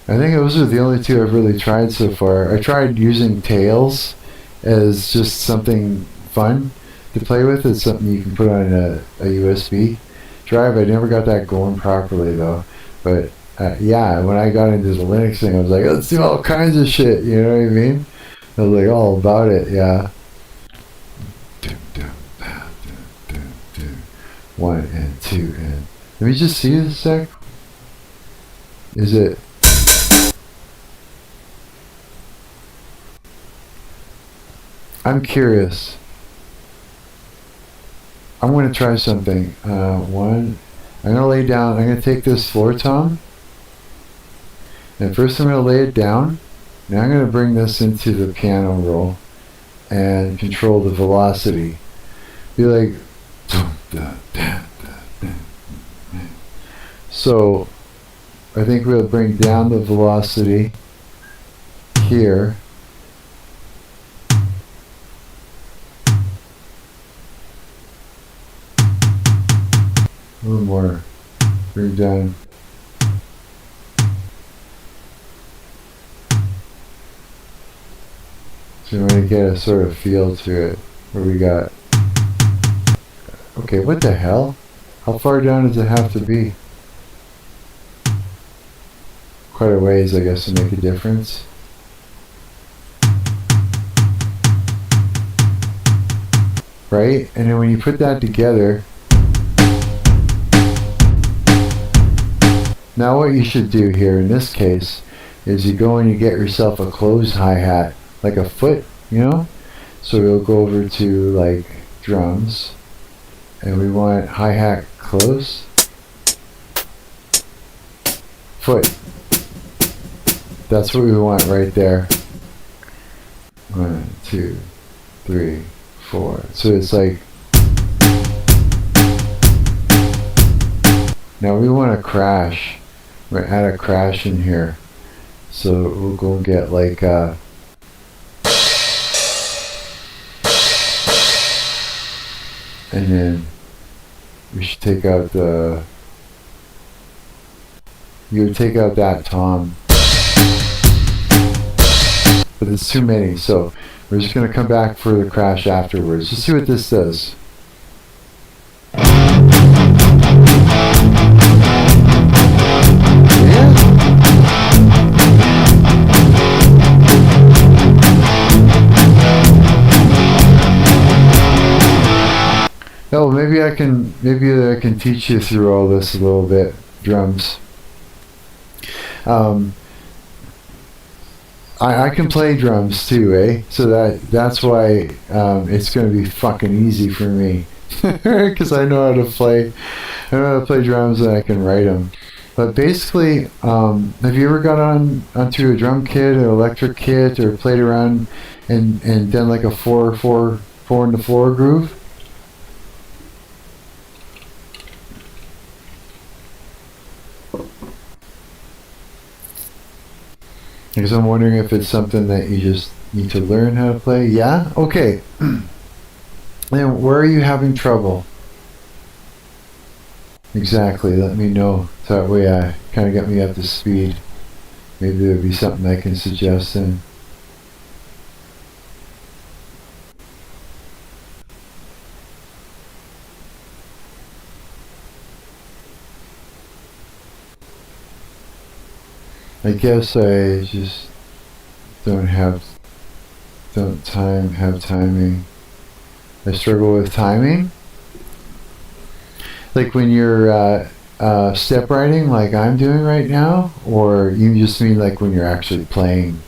I think those are the only two I've really tried so far. I tried using Tails as just something fun to play with. It's something you can put on a USB drive. I never got that going properly though. But yeah, when I got into the Linux thing, I was like, let's do all kinds of shit. You know what I mean? I was like all about it. Yeah. 1 and 2 and let me just see a sec. Is it? I'm curious. I'm going to try something. One, I'm going to lay down. I'm going to take this floor tom. And first I'm going to lay it down. Now I'm going to bring this into the piano roll and control the velocity. Be like, so I think we'll bring down the velocity here. A little more. Bring down. So you want to get a sort of feel to it. What we got? Okay, what the hell? How far down does it have to be? Quite a ways, I guess, to make a difference. Right? And then when you put that together, now what you should do here in this case is you go and you get yourself a closed hi-hat, like a foot, you know? So we'll go over to like drums and we want hi-hat close, foot. That's what we want right there. 1, 2, 3, 4. So it's like, now we want to crash. We're going to add a crash in here. So we'll go and get like And then we should take out the... You would take out that tom. But it's too many, so we're just going to come back for the crash afterwards. Just see what this does. Oh, maybe I can teach you through all this a little bit. Drums. I can play drums too, eh? So that's why it's going to be fucking easy for me, because I know how to play. I know how to play drums and I can write them. But basically, have you ever got onto a drum kit, an electric kit, or played around and done like a 4/4 in the floor groove? Because I'm wondering if it's something that you just need to learn how to play. Yeah? Okay. And where are you having trouble? Exactly. Let me know. So that way I kind of get me up to speed. Maybe there'd be something I can suggest then. I guess I just don't have timing. I struggle with timing. Like when you're step writing like I'm doing right now, or you just mean like when you're actually playing?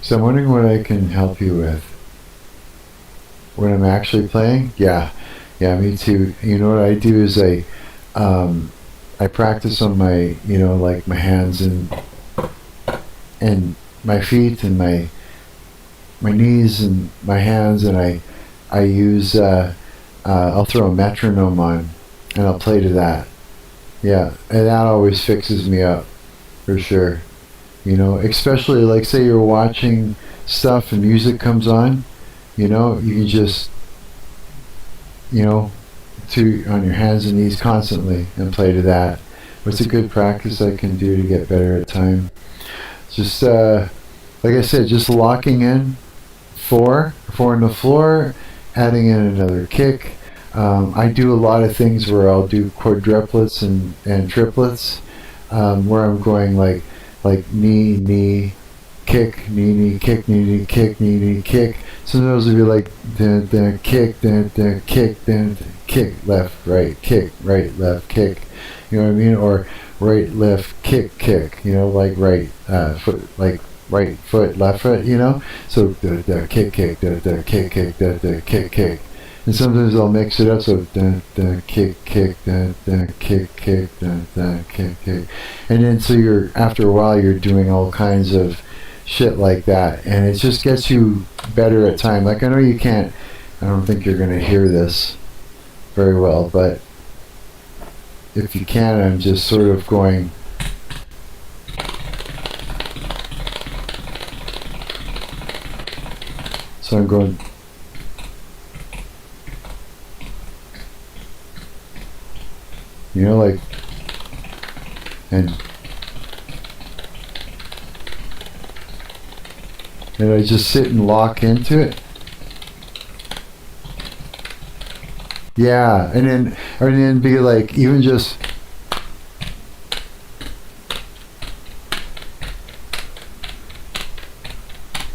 So I'm wondering what I can help you with. When I'm actually playing? Yeah, me too. You know what I do is I practice on my, like my hands and my feet and my knees and my hands, and I use I'll throw a metronome on and I'll play to that. Yeah, and that always fixes me up for sure. Especially like say you're watching stuff and music comes on, you can just, on your hands and knees constantly and play to that. What's a good practice I can do to get better at time? Just, like I said, just locking in 4 on the floor, adding in another kick. I do a lot of things where I'll do quadruplets and triplets, where I'm going like knee, kick, knee, kick, knee, kick, knee, kick. Sometimes it'll be like then kick, then kick, then kick, left, right, left, kick. You know what I mean? Or right, left, kick, like right foot, like right foot, left foot. So the kick, the kick. And sometimes I'll mix it up, so the kick, the kick, the kick. And then so after a while you're doing all kinds of shit like that, and it just gets you better at time. Like I know you can't, I don't think you're gonna hear this very well, but if you can, I'm just sort of going. So I'm going. Like, and I just sit and lock into it. Yeah, and then be like, even just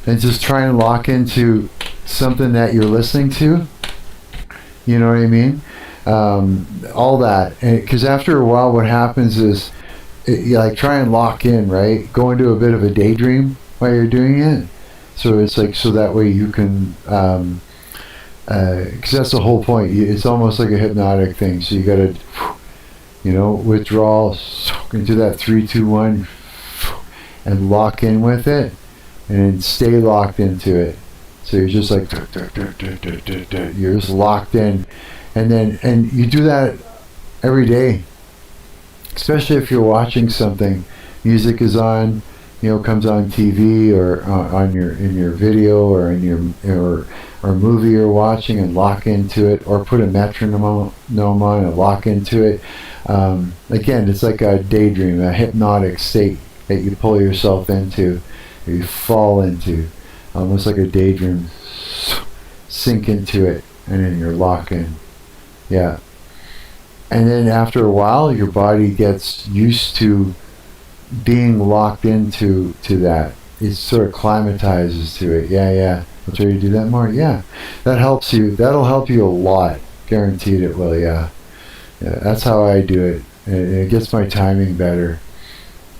and just try and lock into something that you're listening to. You know what I mean? All that, because after a while what happens is you like try and lock in, right? Go into a bit of a daydream while you're doing it, so it's like, so that way you can because that's the whole point. It's almost like a hypnotic thing, so you gotta withdraw into that 3, 2, 1 and lock in with it and stay locked into it. So you're just like you're just locked in. And you do that every day. Especially if you're watching something, music is on, comes on TV or in your video or in your or movie you're watching, and lock into it, or put a metronome on and lock into it. Again, it's like a daydream, a hypnotic state that you pull yourself into, or you fall into, almost like a daydream. Sink into it, and then you're locked in. Yeah. And then after a while, your body gets used to being locked into that. It sort of climatizes to it. Yeah. I'll try to do that more. Yeah. That helps you. That'll help you a lot. Guaranteed it will. Yeah. That's how I do it. It gets my timing better.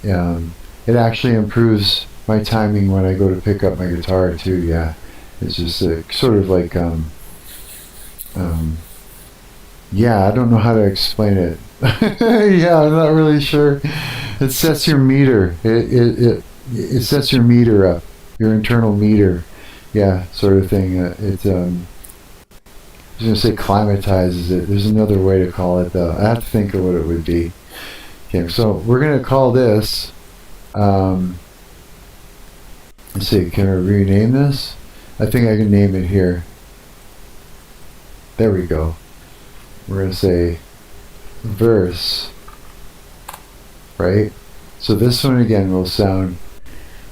It actually improves my timing when I go to pick up my guitar too. Yeah. It's just sort of like yeah, I don't know how to explain it. Yeah, I'm not really sure. It sets your meter. It sets your meter up, your internal meter. Yeah, sort of thing. I was gonna say climatizes it. There's another way to call it though. I have to think of what it would be. Okay, so we're gonna call this. Let's see. Can I rename this? I think I can name it here. There we go. We're going to say verse, right? So this one again will sound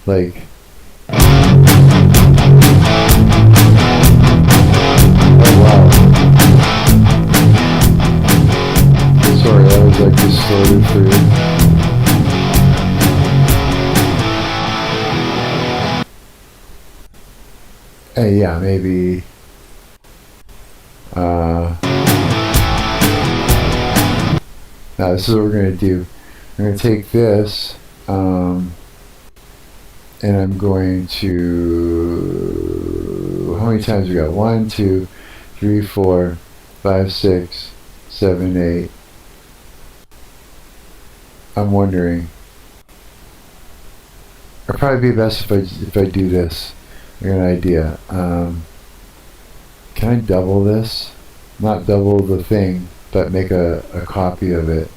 like oh wow. Sorry, that was like distorted for you. Hey, yeah, maybe now this is what we're going to do. I'm going to take this and I'm going to, how many times we got? 1, 2, 3, 4, 5, 6, 7, 8. I'm wondering, it'd probably be best if I do this. I got an idea. Can I double this? Not double the thing, but make a copy of it.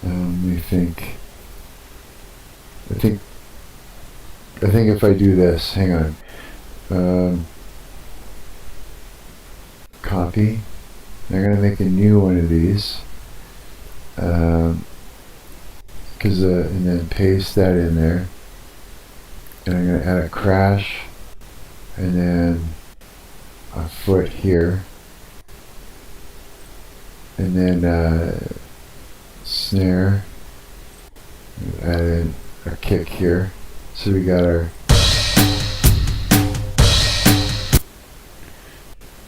Let me think. I think if I do this, hang on. Copy. I'm gonna make a new one of these. And then paste that in there. And I'm going to add a crash, and then a foot here, and then snare, add in a kick here. So we got our,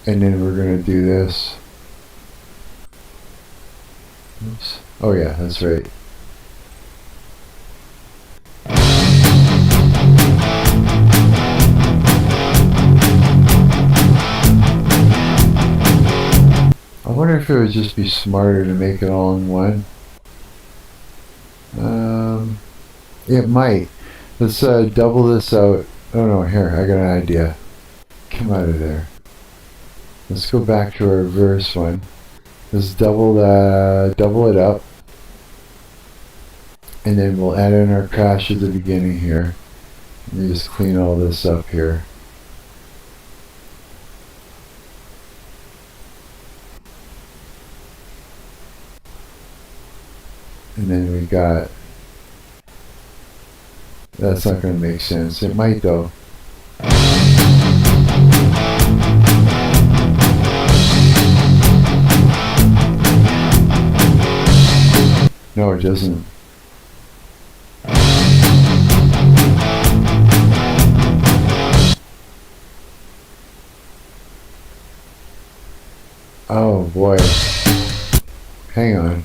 and then we're going to do this. Oops. Oh yeah, that's right. I wonder if it would just be smarter to make it all in one. It might. Let's double this out. Oh no, here, I got an idea. Come out of there. Let's go back to our verse one. Let's double it up. And then we'll add in our crash at the beginning here. Let me just clean all this up here. And then we got, that's not going to make sense. It might though. No, it doesn't. Oh boy. Hang on.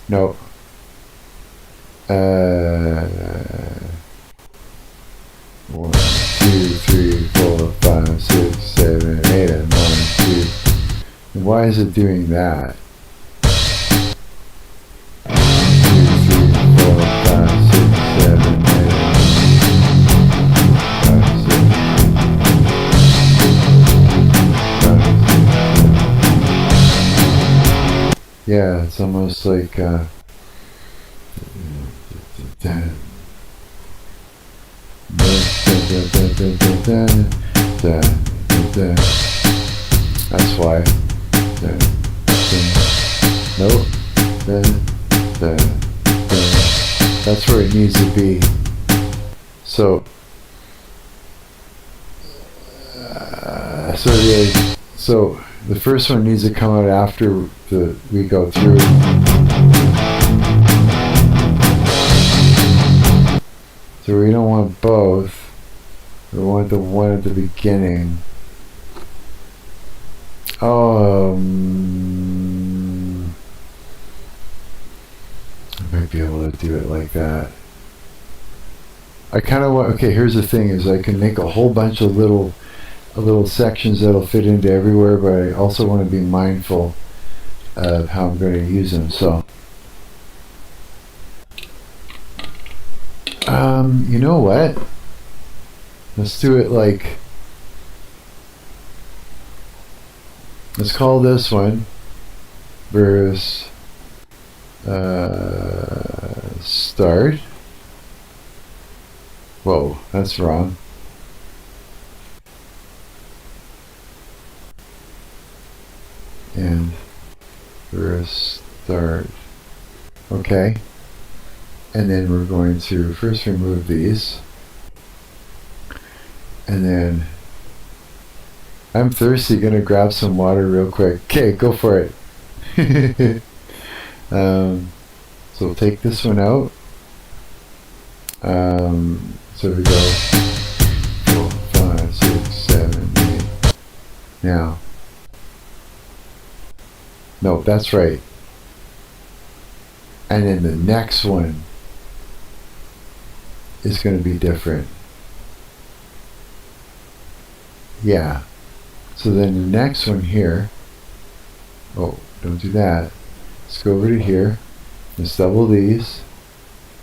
No. 1, 2, 3, 4, 5, 6, 7, 8, and 1, 2. Why is it doing that? 2, 3, 4, 5, 6, 7, 8, 5, 6. Yeah, it's almost like that's why. Nope. That's where it needs to be. So so the first one needs to come out after we go through. So we don't want both. We want the one at the beginning. I might be able to do it like that. I kind of want. Okay, here's the thing: is I can make a whole bunch of little sections that'll fit into everywhere, but I also want to be mindful of how I'm going to use them. So, you know what? Let's do it like. Let's call this one verse start. Whoa, that's wrong. And verse start. Okay. And then we're going to first remove these. And then I'm thirsty, gonna grab some water real quick. Okay, go for it. So we'll take this one out. So we go 4, 5, 6, 7, 8. Now. No, that's right. And then the next one is going to be different. Yeah. So then the next one here. Oh, don't do that. Let's go over to here. Let's double these.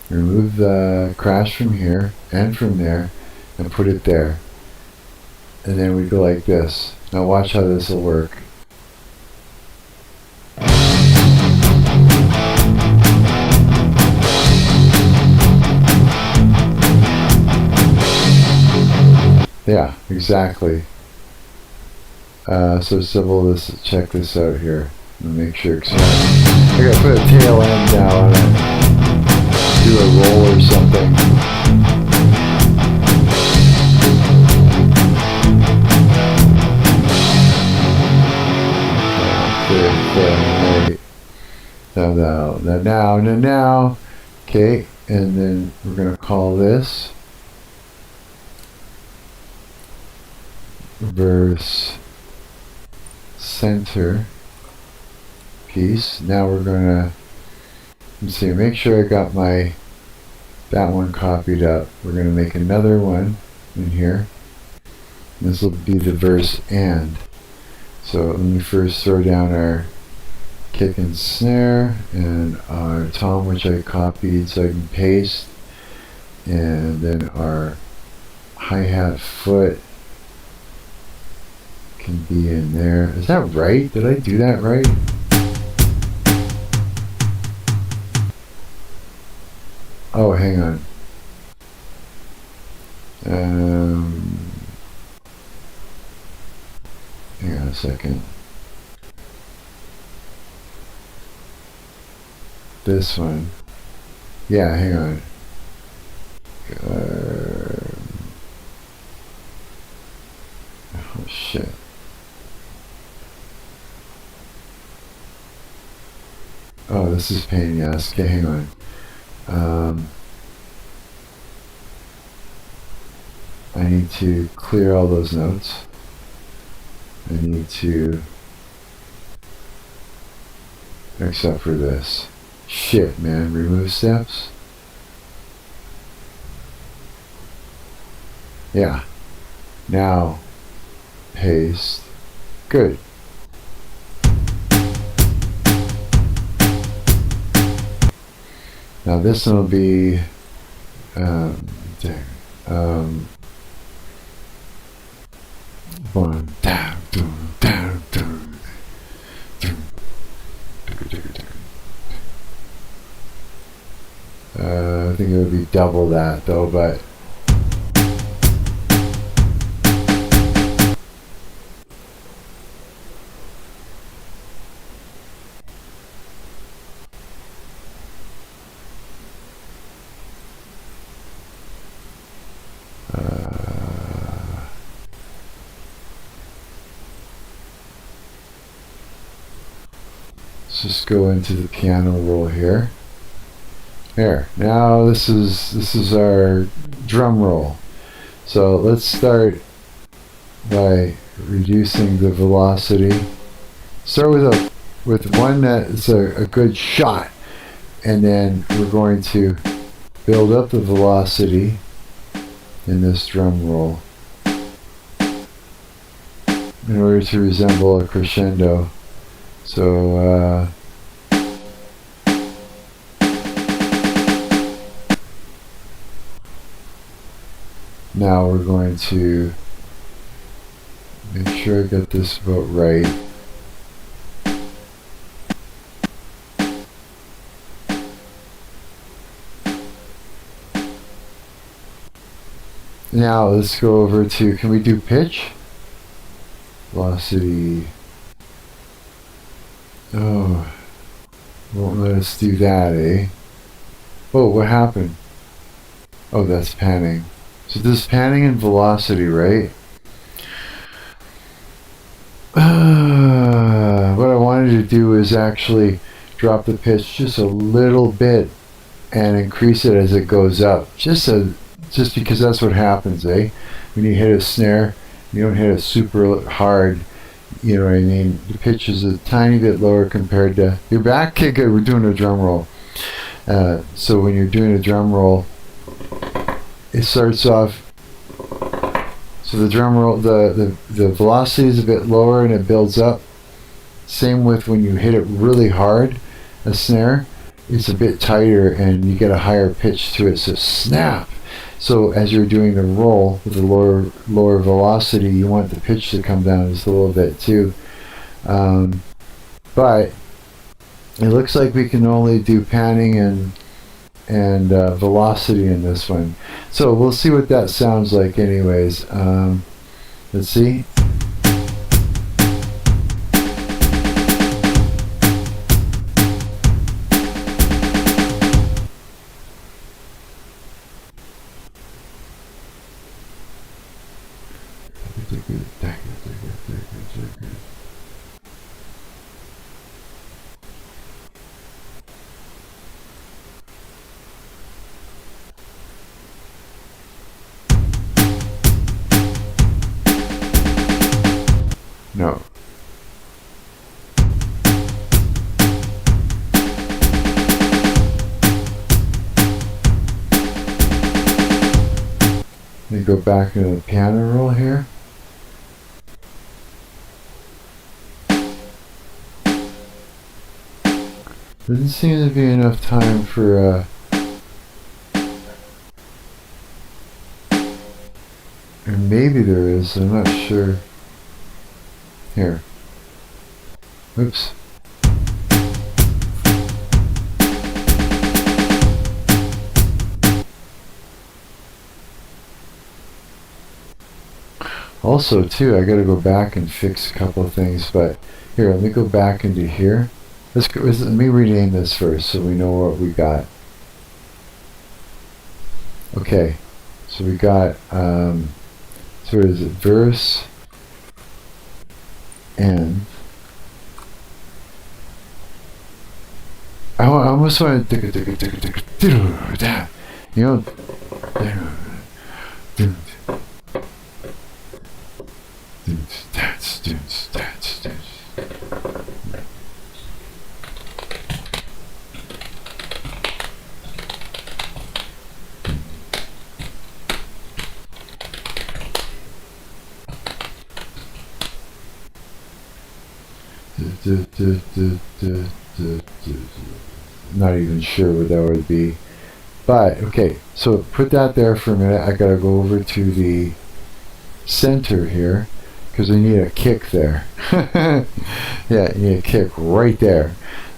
Remove the crash from here and from there and put it there. And then we go like this. Now watch how this will work. Yeah, exactly. So let's check this out here and make sure. I gotta put a tail end now on it. Do a roll or something. Now. Okay, and then we're gonna call this verse center piece. Now we're gonna make sure I got that one copied up. We're gonna make another one in here. This will be the verse and. So let me first throw down our kick and snare and our tom, which I copied so I can paste, and then our hi-hat foot can be in there. Is that right? Did I do that right? Oh, hang on. Hang on a second. This one. Yeah, hang on. Oh, shit. Oh, this is pain in the ass. Okay, hang on. I need to clear all those notes. I need to, except for this. Shit, man. Remove steps. Yeah. Now, paste. Good. Now this one will be, one down, down, down, down, down. it would be double that though, but let's just go into the piano roll here. There. Now this is our drum roll. So let's start by reducing the velocity. Start with one that's a good shot, and then we're going to build up the velocity in this drum roll in order to resemble a crescendo. So now we're going to make sure I get this about right. Now let's go over to, can we do pitch? Velocity. Oh, won't let us do that, eh? Oh, what happened? Oh, that's panning. So this is panning and velocity, right? What I wanted to do is actually drop the pitch just a little bit and increase it as it goes up. Just because that's what happens, eh? When you hit a snare, you don't hit it super hard. You know what I mean? The pitch is a tiny bit lower compared to your back. Okay, good. We're doing a drum roll. So when you're doing a drum roll, it starts off. So the drum roll, the velocity is a bit lower and it builds up. Same with when you hit it really hard, a snare, it's a bit tighter and you get a higher pitch to it. So snap. So as you're doing the roll with the lower velocity, you want the pitch to come down just a little bit too. But it looks like we can only do panning and velocity in this one. So we'll see what that sounds like anyways. Let's see. No. Let me go back into the piano roll here. Doesn't seem to be enough time for or maybe there is, I'm not sure. Here. Oops. Also, too, I gotta go back and fix a couple of things, but here, let me go back into here. Let me rename this first so we know what we got. Okay, so we got, so what is it, verse, and I almost want to, you know, not even sure what that would be, but okay, so put that there for a minute. I gotta go over to the center here because we need a kick there. Yeah, you need a kick right there.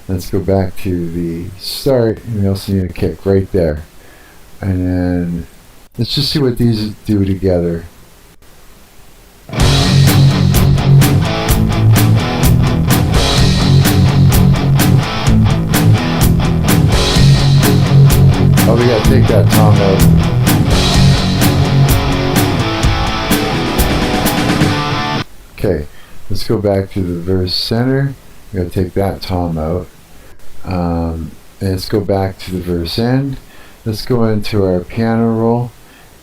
Let's go back to the start, and we also need a kick right there. And then let's just see what these do together. Oh, we gotta take that tom out. Okay, let's go back to the verse center. We gotta take that tom out. And let's go back to the verse end. Let's go into our piano roll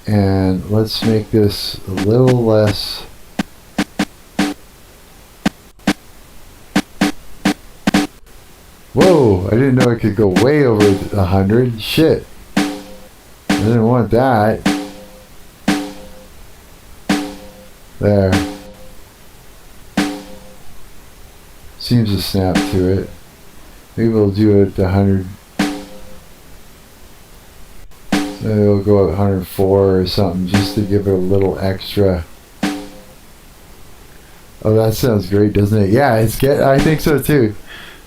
and let's make this a little less. Whoa, I didn't know I could go way over 100. Shit. I didn't want that. There. Seems to snap to it. Maybe we'll do it at 100. Maybe we'll go at 104 or something just to give it a little extra. Oh, that sounds great, doesn't it? Yeah, I think so too.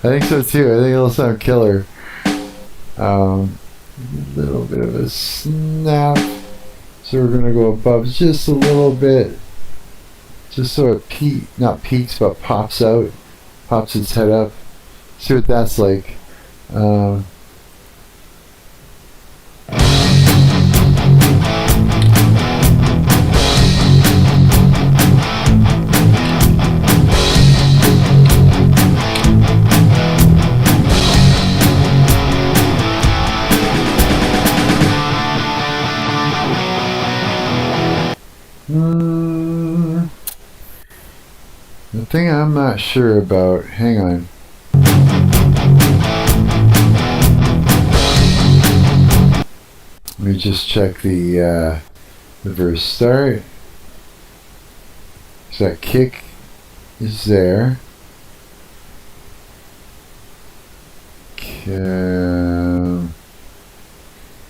I think it'll sound killer. A little bit of a snap. So we're gonna go above just a little bit, just so it not peaks, but pops out, pops its head up. See what that's like. The thing I'm not sure about, hang on. Let me just check the verse start. So that kick is there.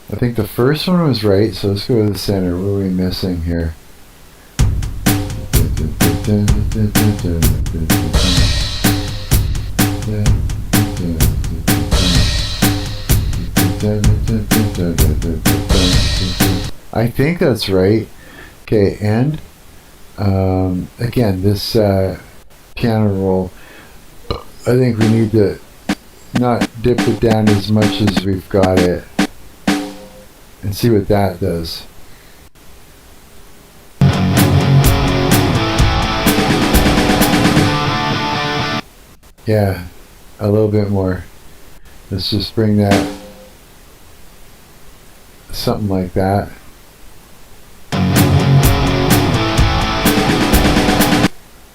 I think the first one was right, so let's go to the center. What are we missing here? I think that's right. Okay, and again, this piano roll, I think we need to not dip it down as much as we've got it and see what that does. Yeah, a little bit more. Let's just bring that something like that.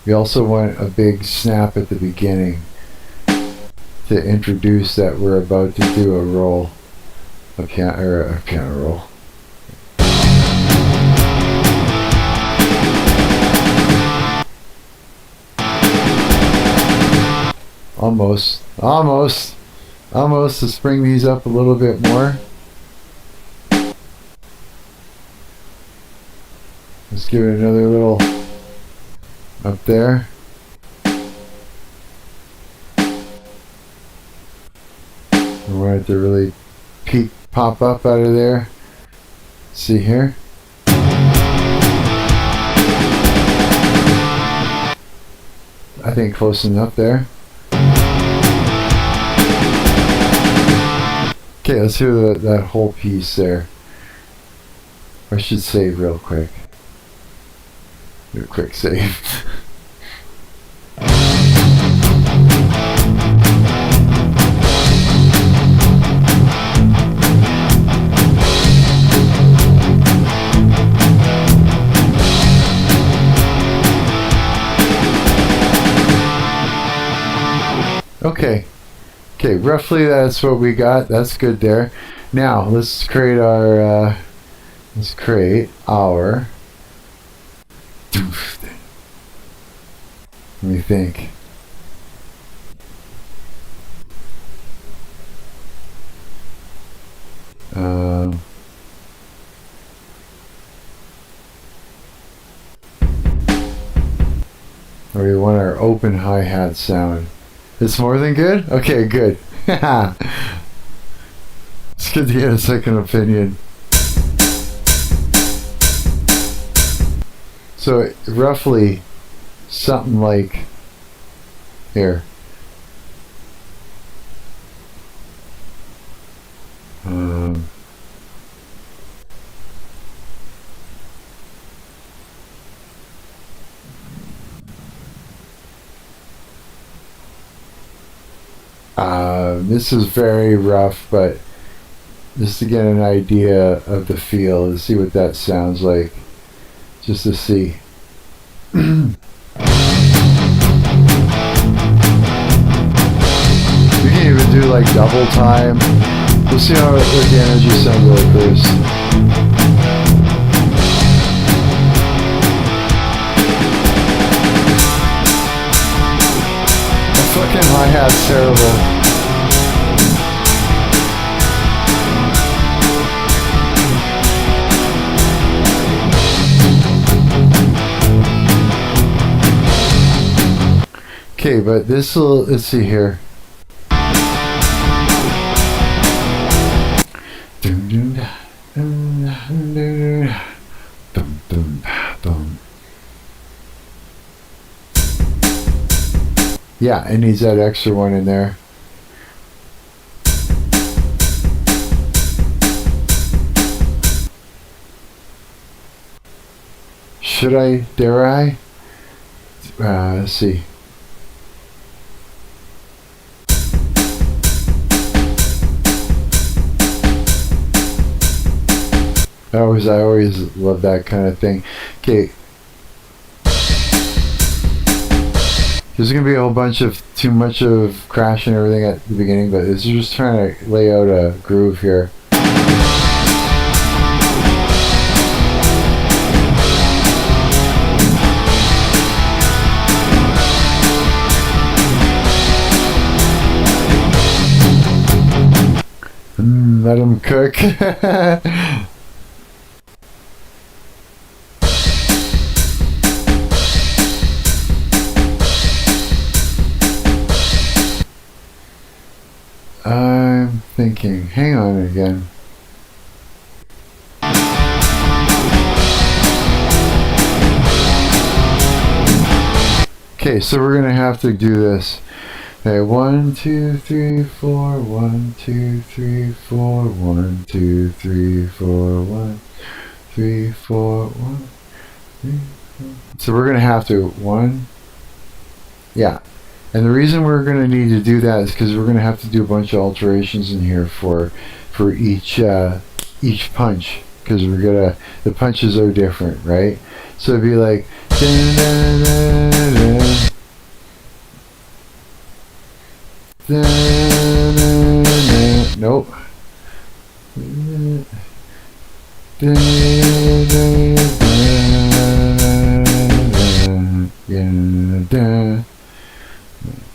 We also want a big snap at the beginning to introduce that we're about to do a roll, a piano roll. Almost. Let's bring these up a little bit more. Let's give it another little up there. We want it to really pop up out of there. See here. I think close enough there. Okay, let's hear that whole piece there. I should save real quick. Do a quick save. Okay, roughly that's what we got. That's good there. Now let's create our let me think. We want our open hi-hat sound. It's more than good? Okay, good. It's good to get a second opinion. So roughly something like here. This is very rough, but just to get an idea of the feel, to see what that sounds like, just to see. We can even do like double time. We'll see how the energy sounds like this. The fucking hi-hat's terrible. Okay, but this will, let's see here. Yeah, it needs that extra one in there. Should I? Dare I? Let's see. I always love that kind of thing. Okay. There's going to be a whole bunch of too much of crash and everything at the beginning, but it's just trying to lay out a groove here. Let them cook. I'm thinking, hang on again. Okay, so we're gonna have to do this. Okay, 1, 2, 3, 4, 1, 2, 3, 4, 1, 2, 3, 4, 1, 3, 4, 1, 3, 4. So we're gonna have to 1. Yeah. And the reason we're going to need to do that is because we're going to have to do a bunch of alterations in here for each punch, because we're gonna, the punches are different, right? So it'd be like nope.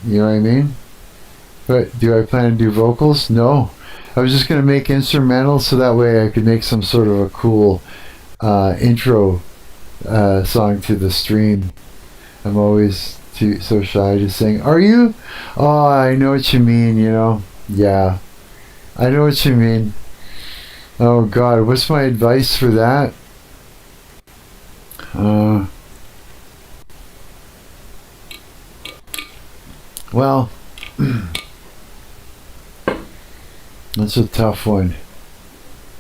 You know what I mean? But do I plan to do vocals? No. I was just going to make instrumentals so that way I could make some sort of a cool intro song to the stream. I'm always so shy to sing. Are you? Oh, I know what you mean, you know? Yeah. I know what you mean. Oh God, what's my advice for that? Well, that's a tough one.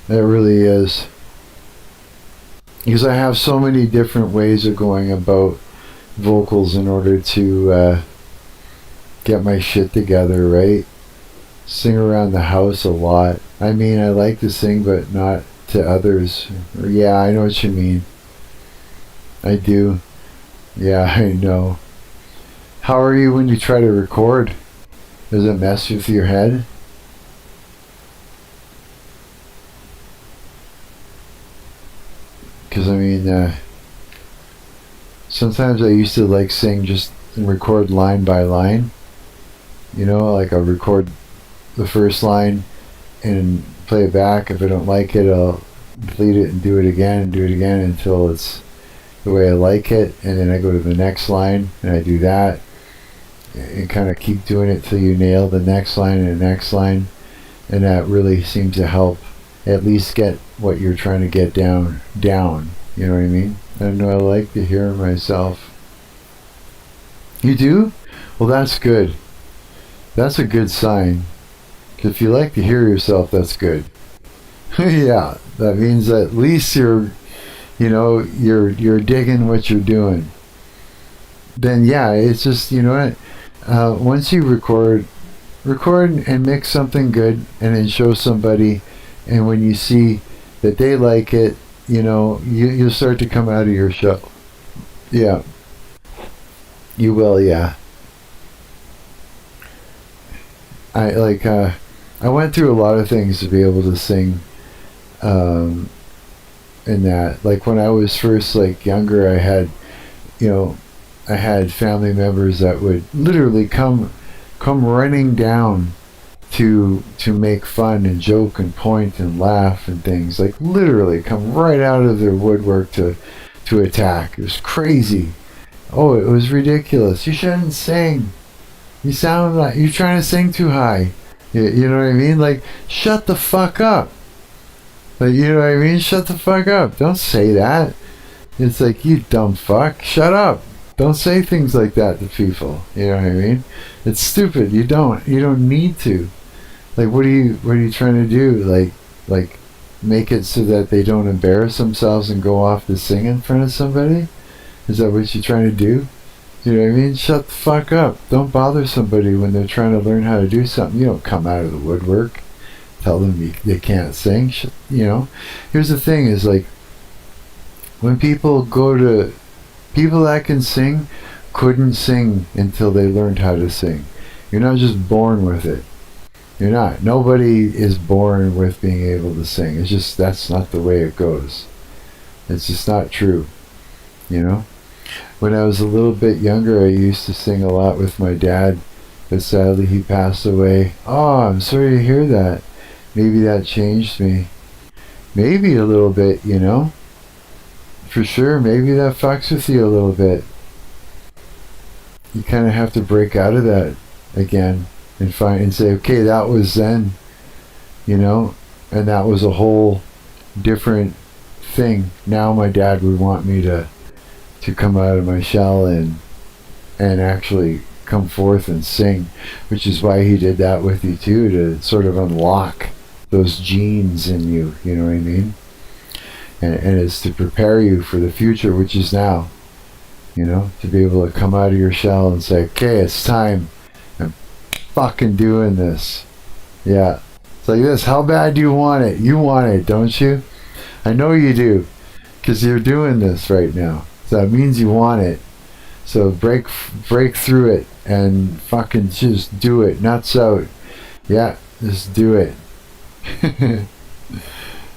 It really is. Because I have so many different ways of going about vocals in order to get my shit together, right? Sing around the house a lot. I mean, I like to sing, but not to others. Yeah, I know what you mean. I do. Yeah, I know. How are you when you try to record? Does it mess with your head? Because, I mean, sometimes I used to like sing just and record line by line. You know, like I'll record the first line and play it back. If I don't like it, I'll delete it and do it again until it's the way I like it. And then I go to the next line and I do that. And kind of keep doing it till you nail the next line and the next line. And that really seems to help at least get what you're trying to get down. You know what I mean? I don't know, I like to hear myself. You do? Well, that's good. That's a good sign. If you like to hear yourself, that's good. Yeah, that means at least you're digging what you're doing. Then yeah, it's just, you know what, once you record and mix something good and then show somebody, and when you see that they like it, you'll start to come out of your shell. Yeah. You will, yeah. I went through a lot of things to be able to sing in that. Like when I was first younger, I had family members that would literally come running down to make fun and joke and point and laugh and things. Like literally come right out of their woodwork to attack. It was crazy. Oh, it was ridiculous. You shouldn't sing. You sound like you're trying to sing too high. You know what I mean? Like, shut the fuck up. Like, you know what I mean? Shut the fuck up. Don't say that. It's like, you dumb fuck. Shut up. Don't say things like that to people. You know what I mean? It's stupid. You don't need to. Like, what are you trying to do? Like make it so that they don't embarrass themselves and go off to sing in front of somebody? Is that what you're trying to do? You know what I mean? Shut the fuck up. Don't bother somebody when they're trying to learn how to do something. You don't come out of the woodwork, tell them they can't sing. Here's the thing is, like, when people that can sing couldn't sing until they learned how to sing. You're not just born with it. You're not. Nobody is born with being able to sing. It's just, that's not the way it goes. It's just not true. When I was a little bit younger, I used to sing a lot with my dad, but sadly he passed away. Oh, I'm sorry to hear that. Maybe that changed me. Maybe a little bit, For sure, maybe that fucks with you a little bit. You kind of have to break out of that again and say, okay, that was then, and that was a whole different thing. Now my dad would want me to come out of my shell and actually come forth and sing, which is why he did that with you too, to sort of unlock those genes in you, you know what I mean? And it's to prepare you for the future, which is now, to be able to come out of your shell and say, okay, it's time. I'm fucking doing this. Yeah. It's like this. How bad do you want it? You want it, don't you? I know you do, because you're doing this right now. So that means you want it. So break through it and fucking just do it. Nuts out. Yeah, just do it.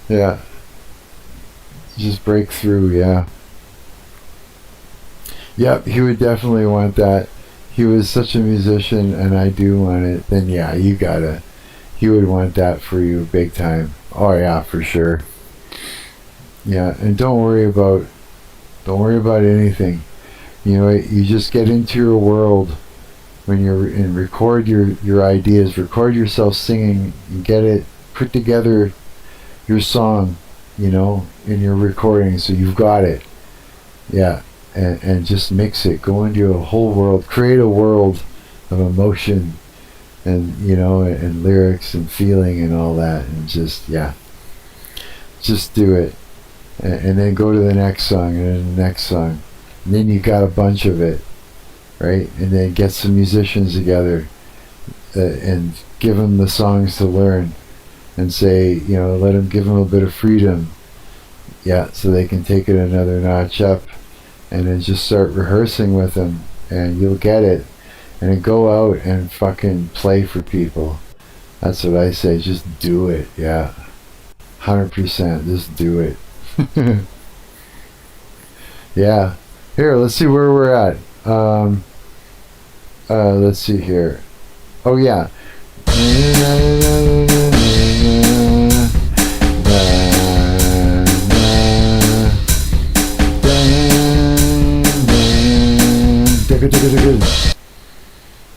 Yeah. Just break through, yeah. Yep, he would definitely want that. He was such a musician, and I do want it. Then yeah, he would want that for you big time. Oh yeah, for sure. Yeah, and don't worry about anything. You just get into your world when you're in, record your ideas, record yourself singing, and get it, put together your song, in your recording, so you've got it. Yeah, and just mix it, go into a whole world, create a world of emotion and, and lyrics and feeling and all that, and just do it. And then go to the next song, and then the next song. And then you got a bunch of it, right? And then get some musicians together and give them the songs to learn, and say, give them a bit of freedom. Yeah, so they can take it another notch up, and then just start rehearsing with them, and you'll get it. And then go out and fucking play for people. That's what I say, just do it, yeah. 100%, just do it. Yeah. Here, let's see where we're at. Let's see here. Oh yeah.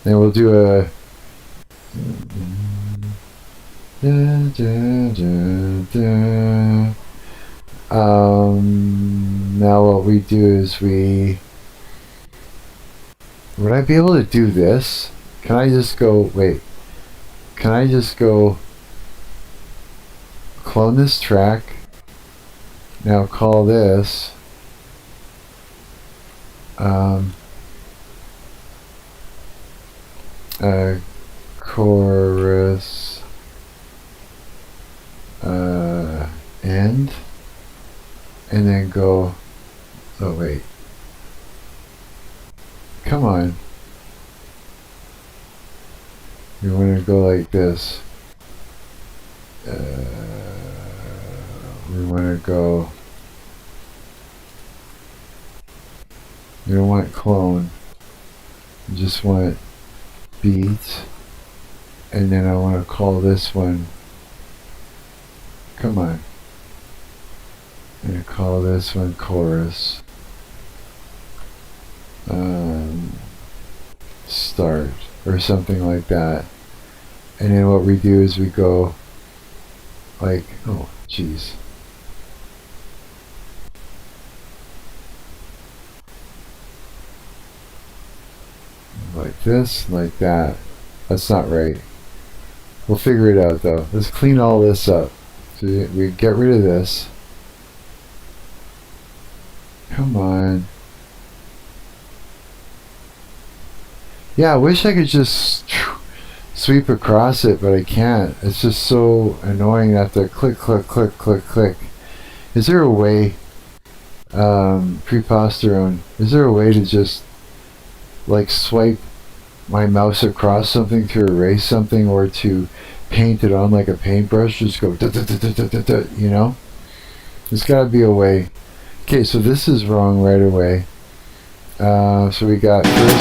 Then we'll do a Now what we do is would I be able to do this? Can I just go, wait, can I just go clone this track? Now call this chorus end, and then go, oh wait, come on, you want to go like this, we want to go, you don't want clone, you just want beats, and then I want to call this one, come on, I'm going to call this one chorus, start, or something like that. And then what we do is we go like, oh jeez, like this, like that. That's not right. We'll figure it out though. Let's clean all this up. So we get rid of this. Come on. Yeah, I wish I could just sweep across it, but I can't. It's just so annoying that to click, click, click, click, click. Is there a way, preposterone, is there a way to just like swipe my mouse across something to erase something, or to paint it on like a paintbrush? Just go, you know? There's got to be a way. Okay, so this is wrong right away. So we got first.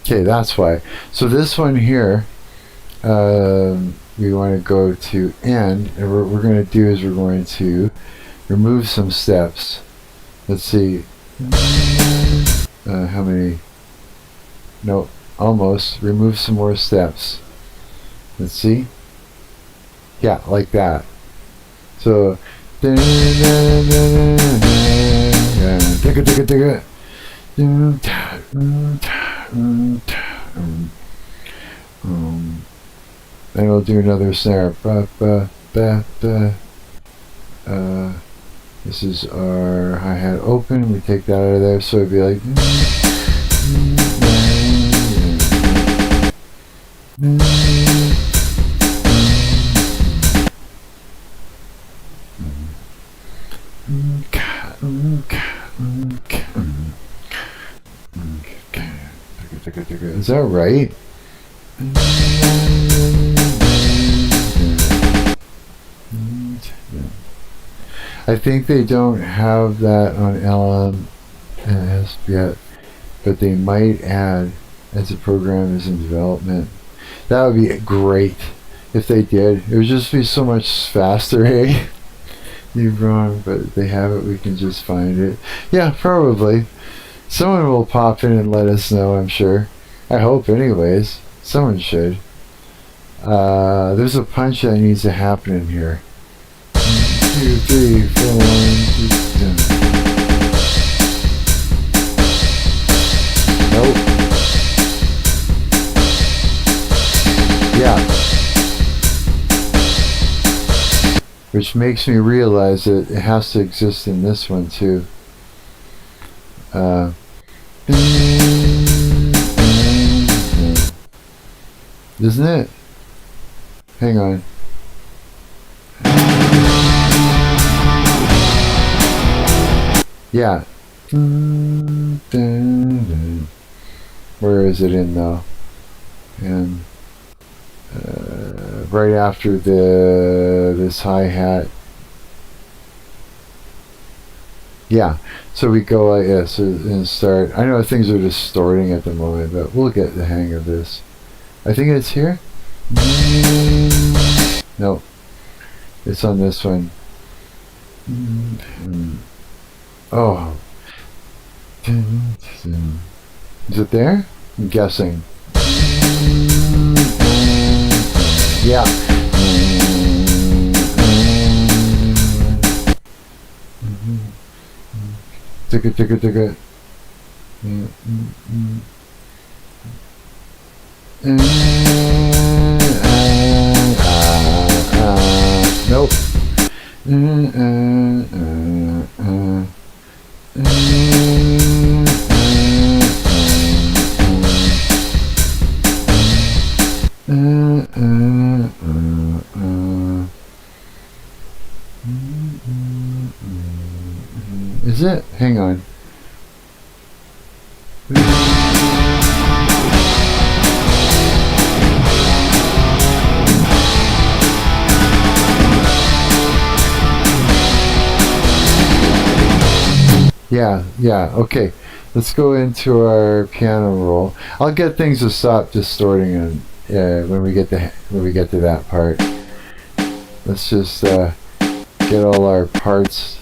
Okay, that's why. So this one here, we want to go to end, and what we're going to do is we're going to remove some steps. Let's see. How many? No, almost. Remove some more steps. Let's see. Yeah, like that. So. Then we'll do another snare. This is our hi-hat open. We take that out of there, so it'd be like. Is that right? I think they don't have that on LMMS yet, but they might add as the program is in development. That would be great if they did. It would just be so much faster, eh? You're wrong, but they have it. We can just find it. Yeah, probably. Someone will pop in and let us know, I'm sure. I hope anyways. Someone should. There's a punch that needs to happen in here. 1, 2, 3, 4, 1, 2, 3. Nope. Yeah. Which makes me realize that it has to exist in this one too. Isn't it? Hang on. Yeah. Where is it in though? And right after this hi-hat. Yeah, so we go like this and start. I know things are distorting at the moment, but we'll get the hang of this. I think it's here. No, it's on this one. Oh, Is it there? I'm guessing. Yeah. Ticket. Nope. Is it? Hang on. Yeah, okay. Let's go into our piano roll. I'll get things to stop distorting and when we get to that part. Let's just get all our parts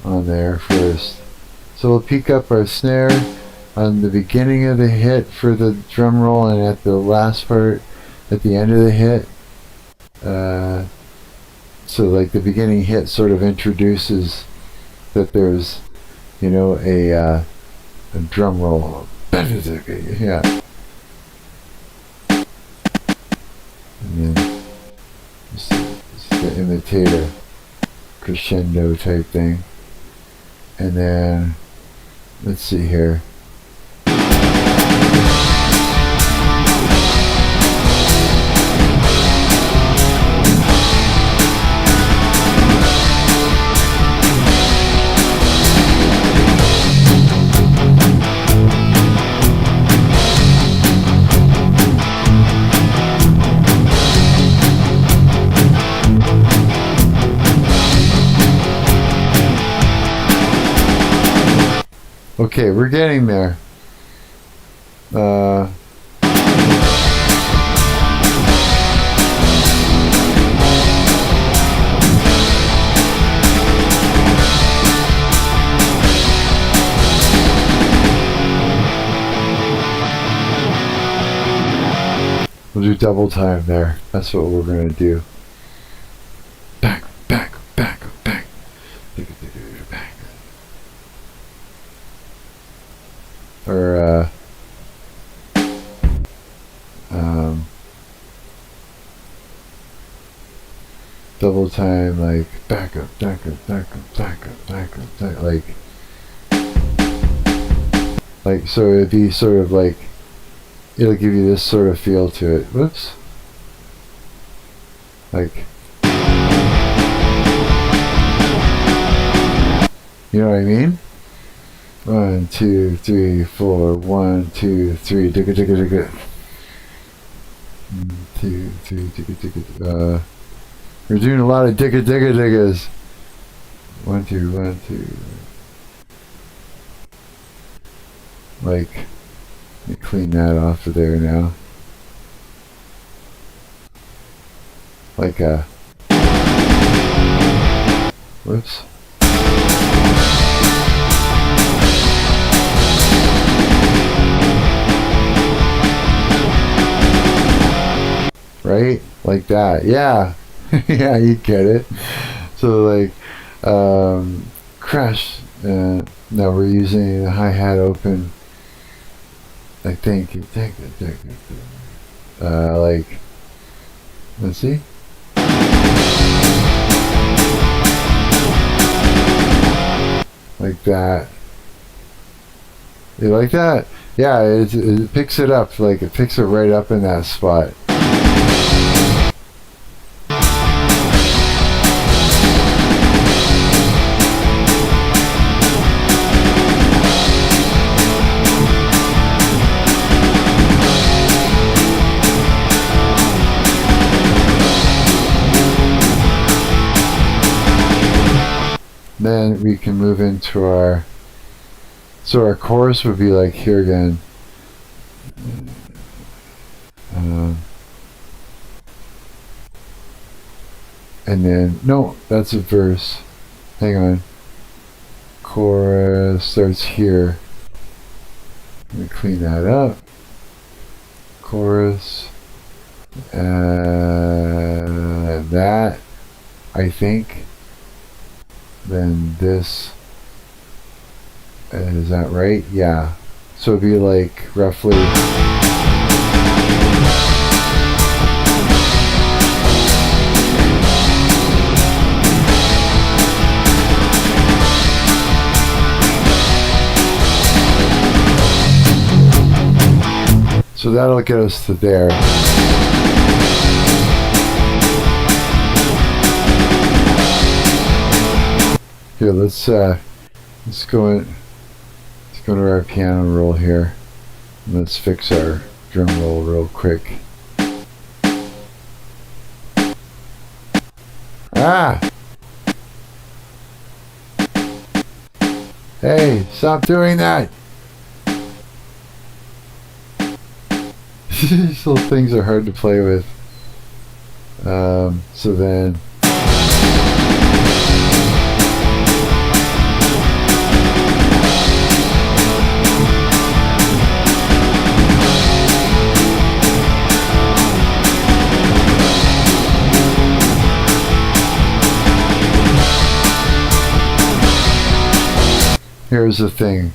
on there first. So we'll pick up our snare on the beginning of the hit for the drum roll, and at the last part at the end of the hit. So like the beginning hit sort of introduces that there's, you know, a drum roll. Yeah. And then it's the imitator crescendo type thing. And then let's see here. Okay, we're getting there. We'll do double time there. That's what we're gonna do. Back. Or double time, like back up, like so it'd be sort of like, it'll give you this sort of feel to it. Whoops. Like, you know what I mean? 1, 2, 3, 4. 1, 2, 3. Digga. 2, 3. Digga. We're doing a lot of diggas. 1, 2, 1, 2. Like, let me clean that off of there now. Like a. Whoops. Right? Like that. Yeah. Yeah, you get it. So like crash. Now we're using the hi-hat open. I think like, let's see. Like that. You like that? Yeah, it picks it up, like it picks it right up in that spot. Then we can move into our, so our chorus would be like here again. And then, no, that's a verse. Hang on. Chorus starts here. Let me clean that up. Chorus. That, I think. Then this. Is that right? Yeah. So it'd be like roughly. So that'll get us to there. Here, let's go in. Let's go to our piano roll here. And let's fix our drum roll real quick. Ah! Hey, stop doing that! These little things are hard to play with. So then... Here's the thing.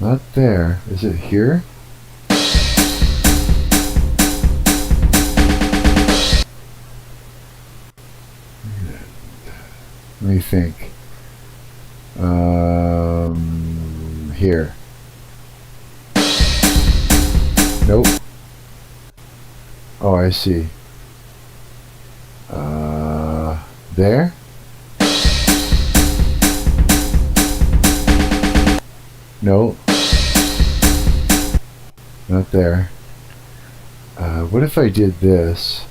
Not there. Is it here? Let me think. Here. Nope. Oh, I see. There? Nope. Not there. What if I did this?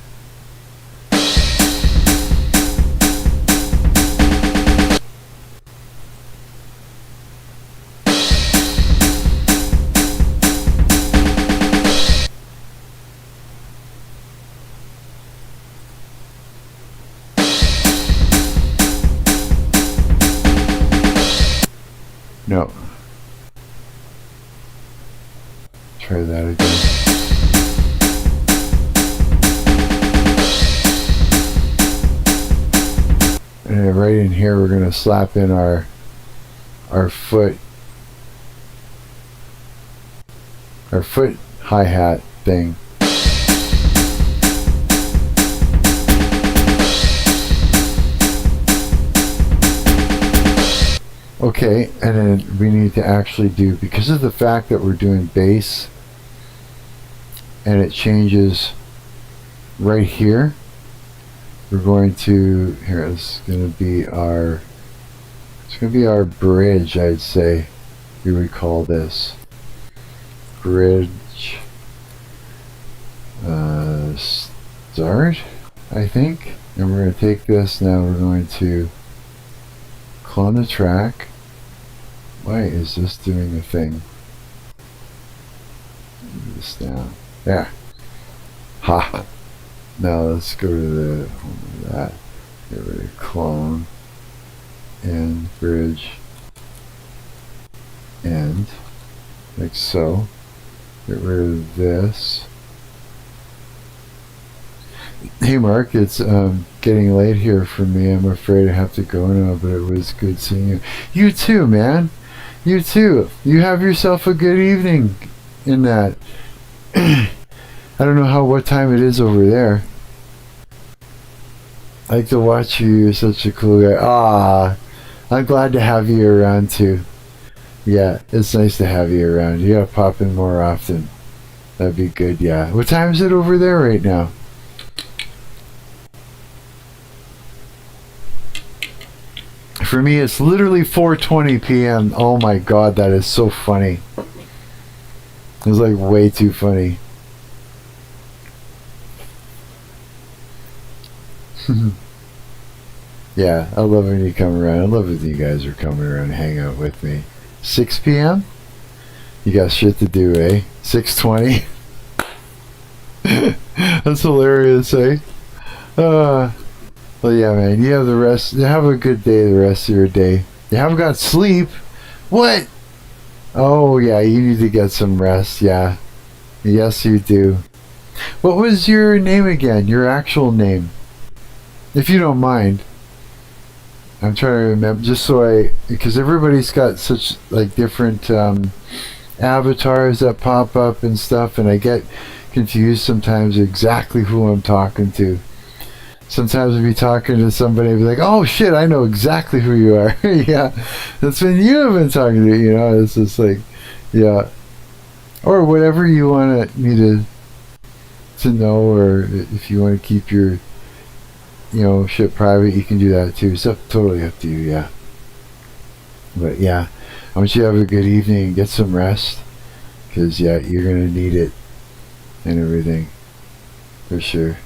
No. Try that again. And right in here we're gonna slap in our foot hi-hat thing. Okay, and then we need to actually do, because of the fact that we're doing bass and it changes right here, we're going to, here, it's going to be our bridge, I'd say we would call this. Bridge start, I think. And we're going to take this, now we're going to clone the track. Why is this doing a thing? Move this down. There. Ha! Now let's go to that. Get rid of clone. And bridge. And. Like so. Get rid of this. Hey Mark, it's getting late here for me. I'm afraid I have to go now, but it was good seeing you. You too, man. You too. You have yourself a good evening in that. I don't know what time it is over there. I like to watch you. You're such a cool guy. Ah, I'm glad to have you around too. Yeah, it's nice to have you around. You gotta pop in more often. That'd be good, yeah. What time is it over there right now? For me, it's literally 4:20 p.m. Oh my god, that is so funny. It's like way too funny. Yeah, I love when you come around. I love when you guys are coming around and hang out with me. 6 p.m.? You got shit to do, eh? 6:20? That's hilarious, eh? Well, yeah, man. You have the rest. Have a good day the rest of your day. You haven't got sleep? What? Oh, yeah, you need to get some rest, yeah. Yes, you do. What was your name again? Your actual name? If you don't mind. I'm trying to remember, just so because everybody's got such, like, different, avatars that pop up and stuff, and I get confused sometimes exactly who I'm talking to. Sometimes I'll be talking to somebody and be like, oh shit, I know exactly who you are. Yeah, that's when you have been talking to, you know, it's just like, yeah. Or whatever you want me to know, or if you want to keep your, you know, shit private, you can do that too. It's totally up to you, yeah. But yeah, I want you to have a good evening and get some rest, because yeah, you're going to need it and everything, for sure.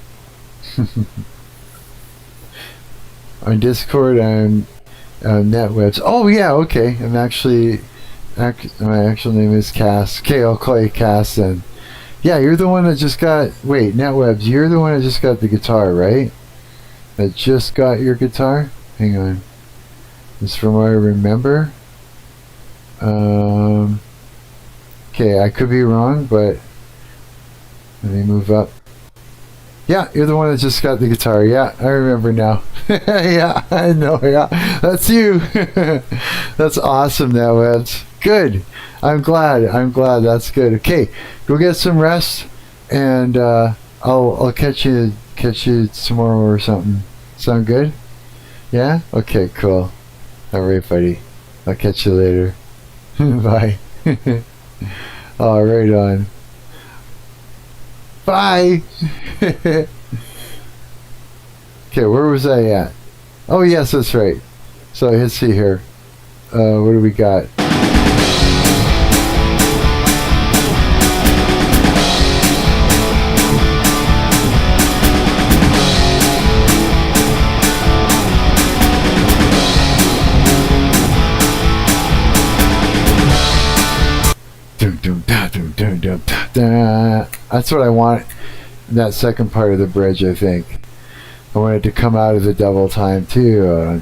On Discord, I'm NetWebs. Oh yeah, okay. I'm actually, my actual name is Cass. Okay, I'll call you Cass then. Yeah, you're the one that just got. Wait, NetWebs. You're the one that just got the guitar, right? That just got your guitar. Hang on. This is from what I remember. Okay, I could be wrong, but let me move up. Yeah, you're the one that just got the guitar. Yeah, I remember now. Yeah, I know. Yeah, that's you. That's awesome, NetWebs. Good. I'm glad. That's good. Okay, go get some rest, and I'll catch you tomorrow or something. Sound good? Yeah. Okay. Cool. All right, buddy. I'll catch you later. Bye. All right, on. Bye. Okay, where was I at? Oh yes, that's right. So let's see here. What do we got? That's what I want. That second part of the bridge, I think. I want it to come out of the double time too.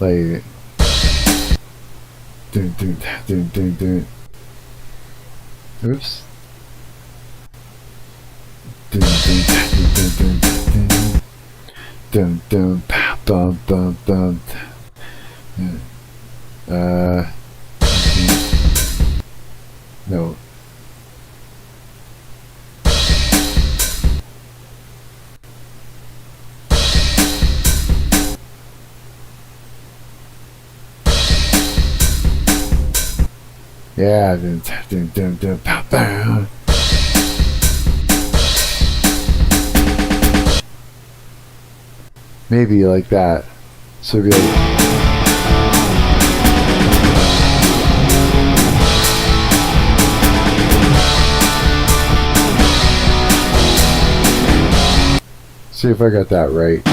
Like. Oops. No. Yeah. Maybe like that. So it'd be like. See if I got that right.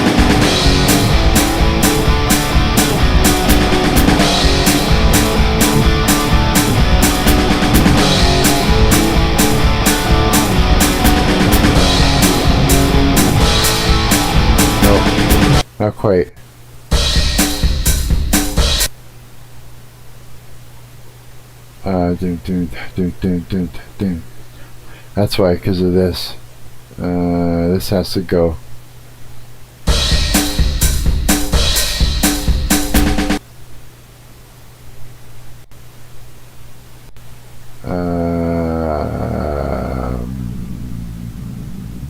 No, not quite. That's why, because of this. This has to go.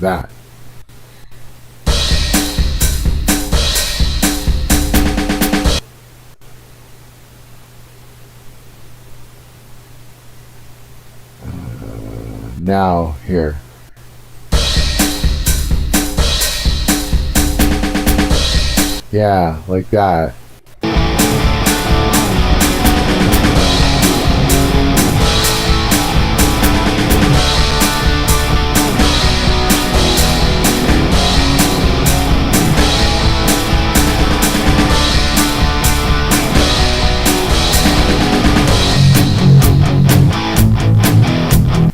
That. Now, here. Yeah, like that.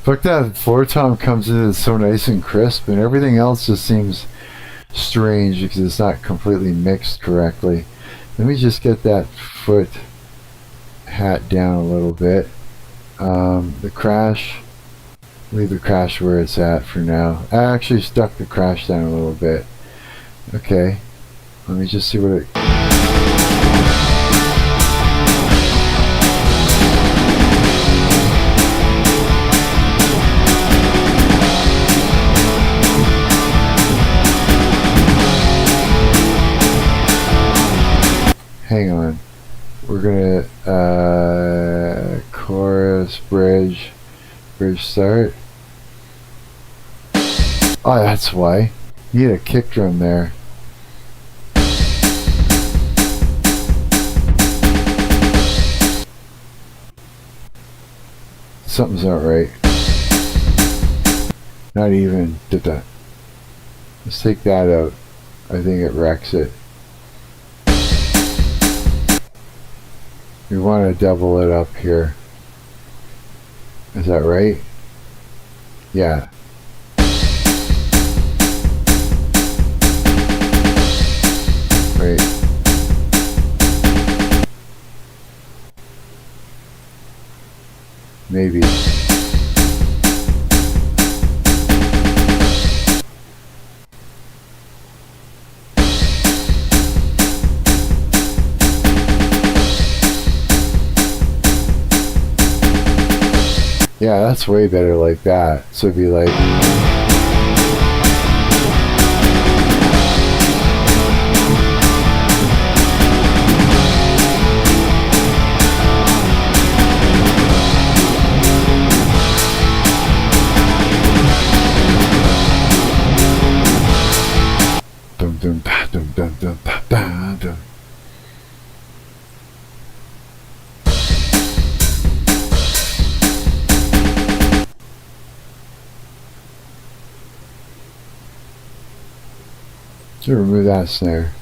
Look, that floor tom comes in, it's so nice and crisp, and everything else just seems strange because it's not completely mixed correctly. Let me just get that foot hat down a little bit. The crash, leave the crash where it's at for now. I actually stuck the crash down a little bit. Okay, let me just see what it... Hang on. We're gonna chorus, bridge start. Oh, that's why. You need a kick drum there. Something's not right. Not even. Da-da. Let's take that out. I think it wrecks it. We want to double it up here. Is that right? Yeah. Right. Maybe. Yeah, that's way better like that. So it'd be like... Dum dum ba dum dum dum ba ba dum. To remove that snare.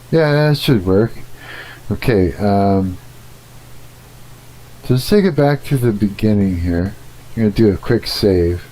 Yeah, that should work. Okay, let's take it back to the beginning here. I'm going to do a quick save.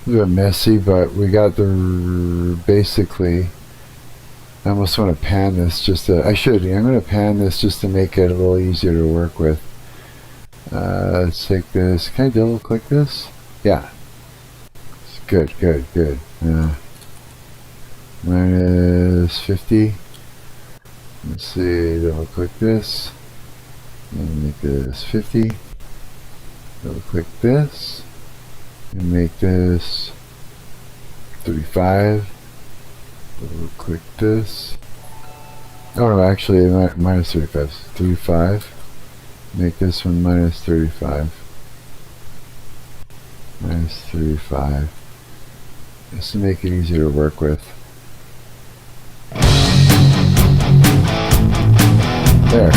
A bit messy, but we got the basically. I almost want to pan this just to. I'm going to pan this just to make it a little easier to work with. Let's take this. Can I double click this? Yeah. Good. minus 50. Let's see, double click this and make this 50. Double click this and make this 35. Double click this. Oh no, actually minus 35. 35. Make this one minus 35. Minus 35. Just to make it easier to work with. There.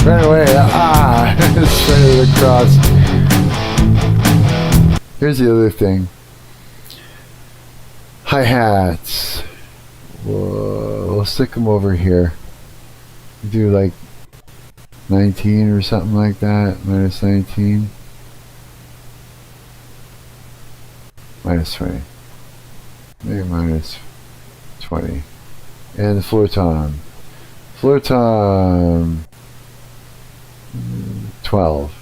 Run away! Ah! Spread it across. Here's the other thing. Hi-hats. We'll stick them over here. Do like 19 or something like that. Minus 19. Minus 20. Maybe minus 20. And the floor tom. Floor tom 12.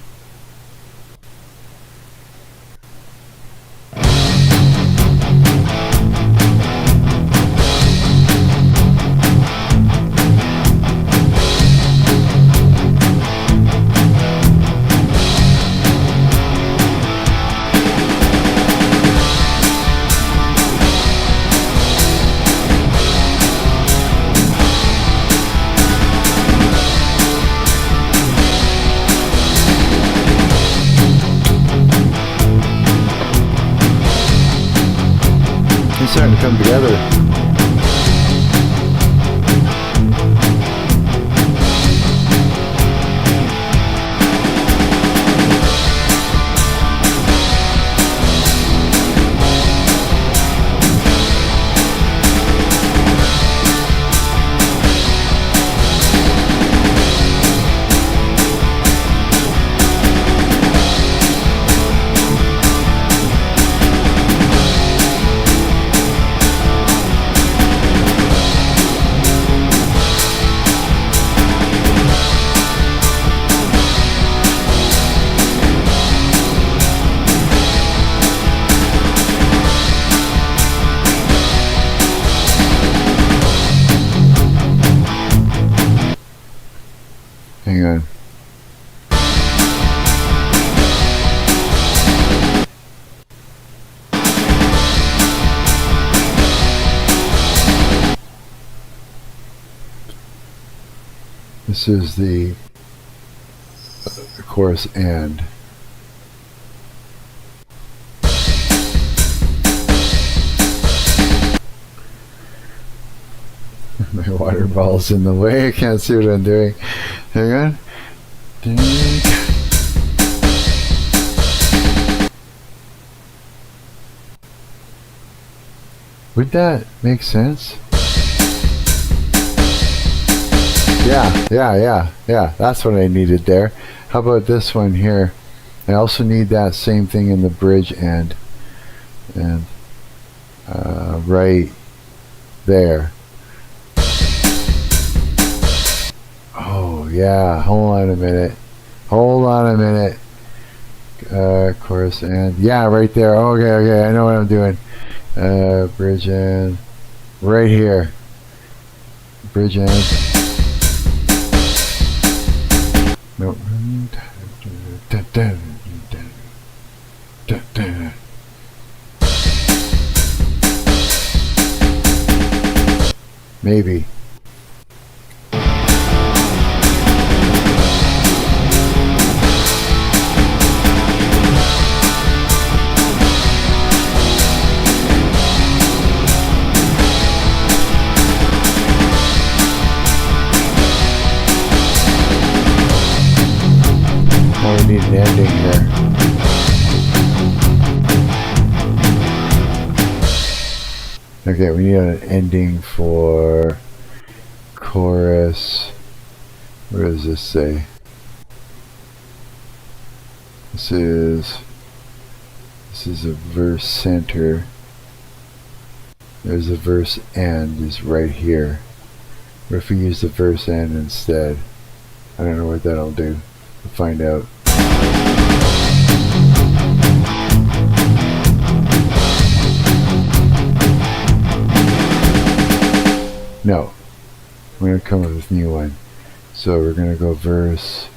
Starting to come together. Hang on. This is the chorus and. My water ball's in the way. I can't see what I'm doing. Hang on. Would that make sense? Yeah. That's what I needed there. How about this one here? I also need that same thing in the bridge end. And right there. Oh yeah, hold on a minute. Chorus and yeah, right there. Okay, I know what I'm doing. Bridge end right here. Bridge end. No. Maybe. Need an ending here. Okay, we need an ending for chorus. What does this say? This is a verse center. There's a verse end is right here. What if we use the verse end instead? I don't know what that'll do. We'll find out. No. We're going to come up with a new one. So we're going to go verse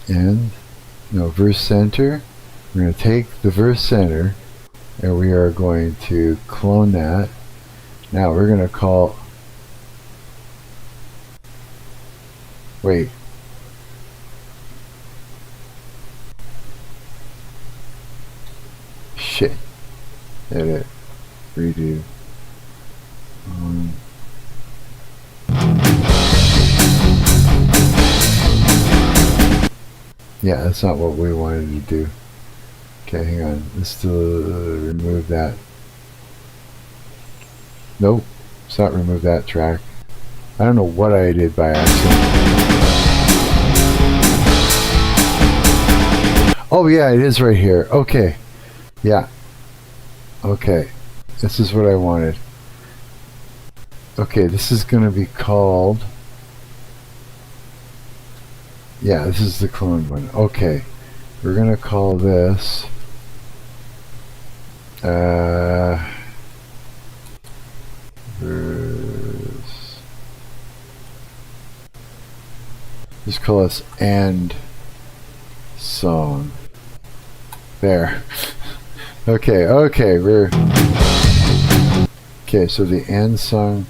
end. No, verse center. We're going to take the verse center and we are going to clone that. Now we're going to call... Wait. Shit. Edit. Redo. Yeah, that's not what we wanted to do. Okay, hang on. Let's still remove that. Nope. Let's not remove that track. I don't know what I did by accident. Oh yeah, it is right here. Okay. Yeah. Okay. This is what I wanted. Okay, this is going to be called... Yeah, this is the cloned one. Okay. We're going to call this... Just call us and song. There. Okay, we're... Okay, so the end song...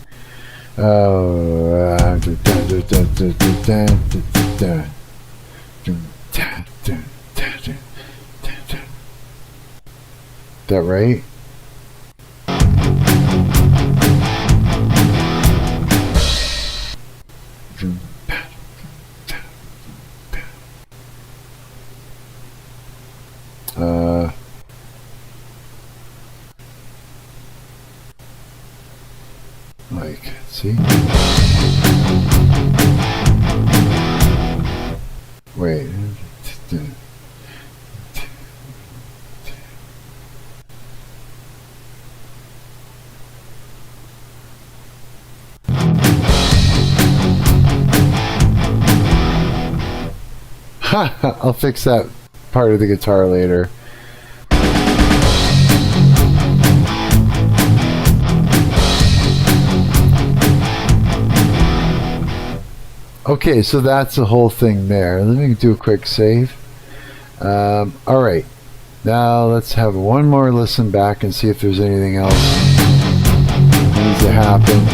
That right? Like, see? Wait. Ha! I'll fix that part of the guitar later. Okay, so that's the whole thing there. Let me do a quick save. Alright, now let's have one more listen back and see if there's anything else that needs to happen.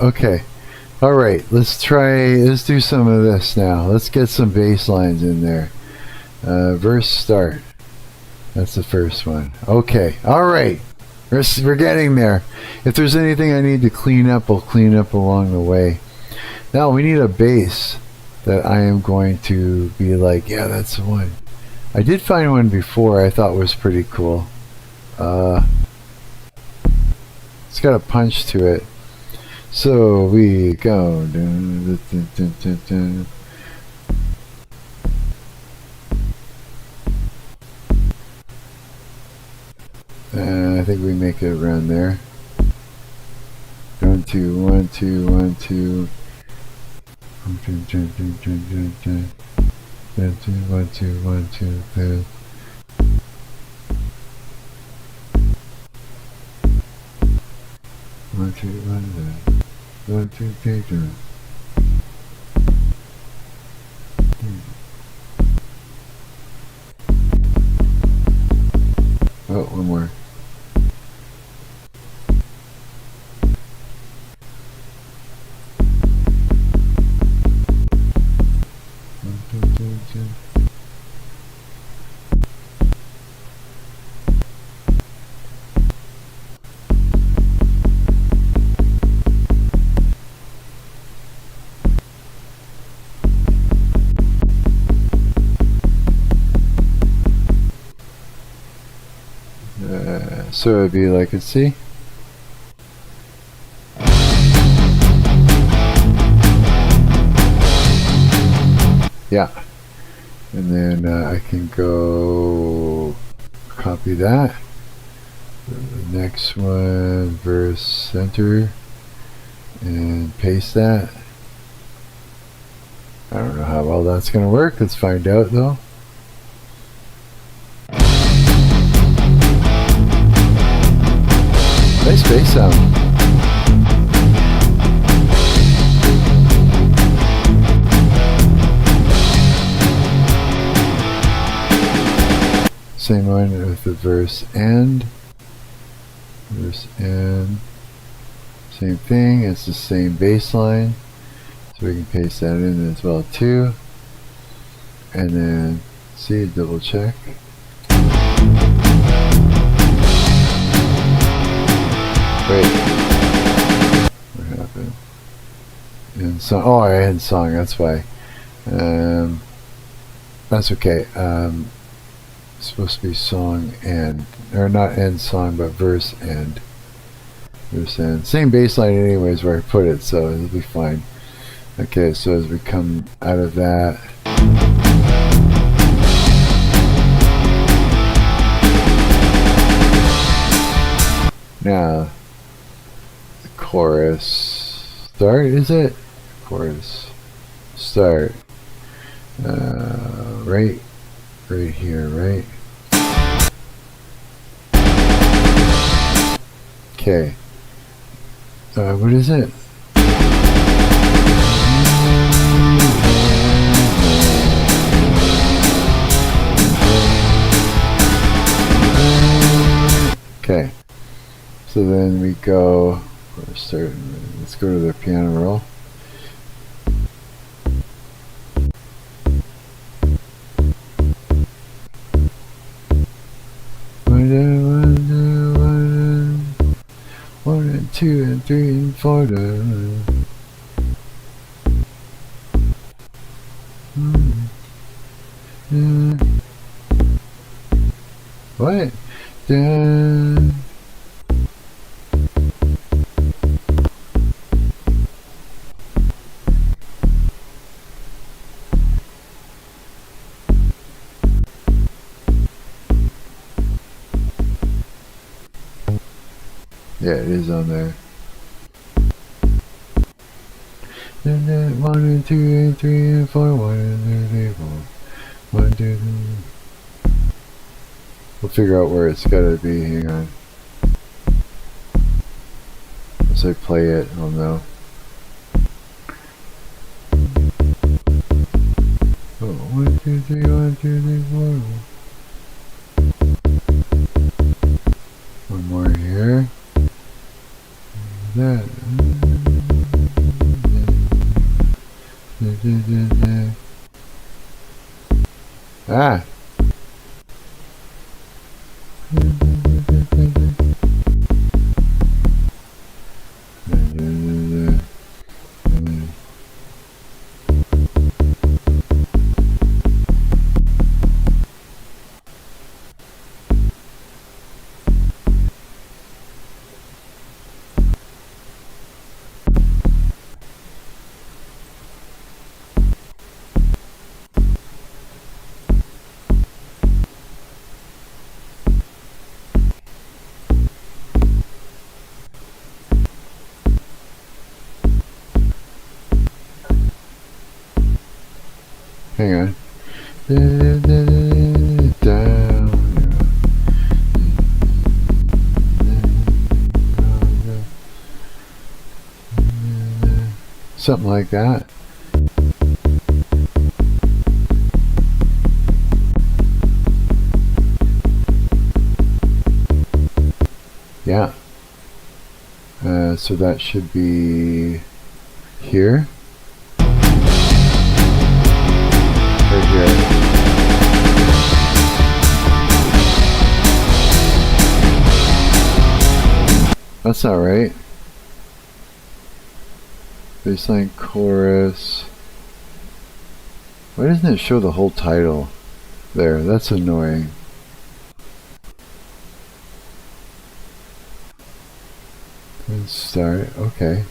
Okay. Alright, let's do some of this now. Let's get some bass lines in there. Verse start. That's the first one. Okay, alright. We're getting there. If there's anything I need to clean up, I'll clean up along the way. Now we need a bass that I am going to be like, yeah, that's the one. I did find one before I thought was pretty cool. It's got a punch to it. So we go. I think we make it around there. 1 2 1 2 1 2. 1, 2, 1, 2, 1, 2, 3. One, two, one, 1, 2, 3, 2. Oh, one more. So it'd be like, let's see. Yeah. And then I can go copy that. The next one, verse center, and paste that. I don't know how well that's going to work. Let's find out though. Nice bass sound. Same one with the verse and. Same thing, it's the same bass line. So we can paste that in as well too. And then see, double check. Wait, what happened? In song, oh, I had song, that's why. That's okay. It's supposed to be song and, or not end song, but verse and. Verse and. Same bass line anyways where I put it, so it'll be fine. Okay, so as we come out of that. Now, the chorus start, is it? Chorus start. Right here, right? Okay. What is it? Okay. So then we go, let's go to the piano roll. One and two and three and four. What? Dun. Yeah, it is on there. Then that 1 and 2 and 3 and 4, 1 and 2 and 4, 1, 2, 3. We'll figure out where it's gotta be. Hang on. As I play it, I'll know. Oh, 1, 2, 3, 1, 2, 3, 4. One more here. That. Ah. Hang on. Something like that. Yeah. So that should be here. Right here. That's not right. Baseline chorus. Why doesn't it show the whole title? There, that's annoying. Let's start. Okay.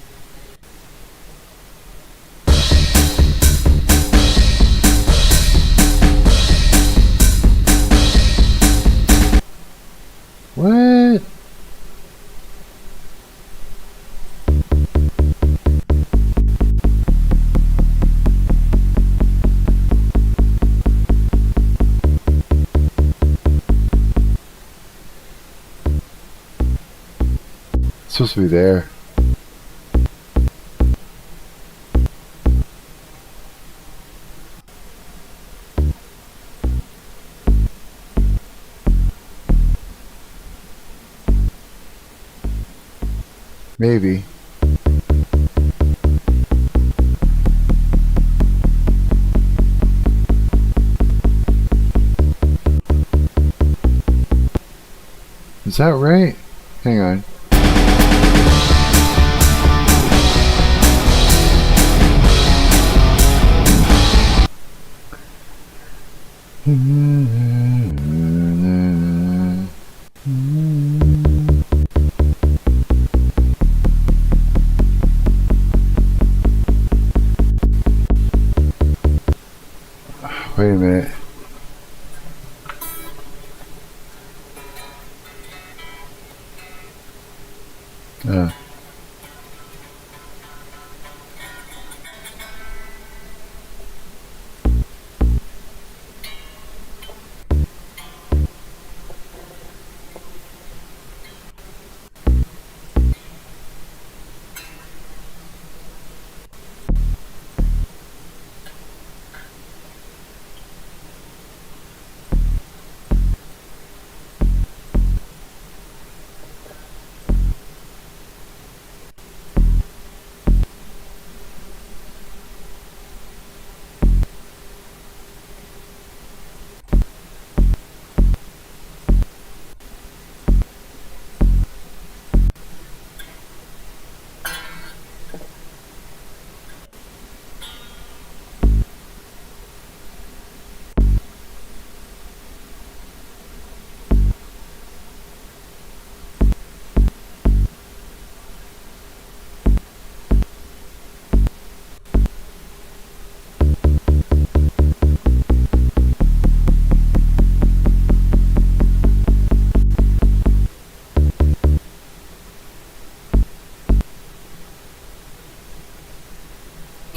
What? It's supposed to be there. Maybe. Is that right? Hang on. Wait a minute.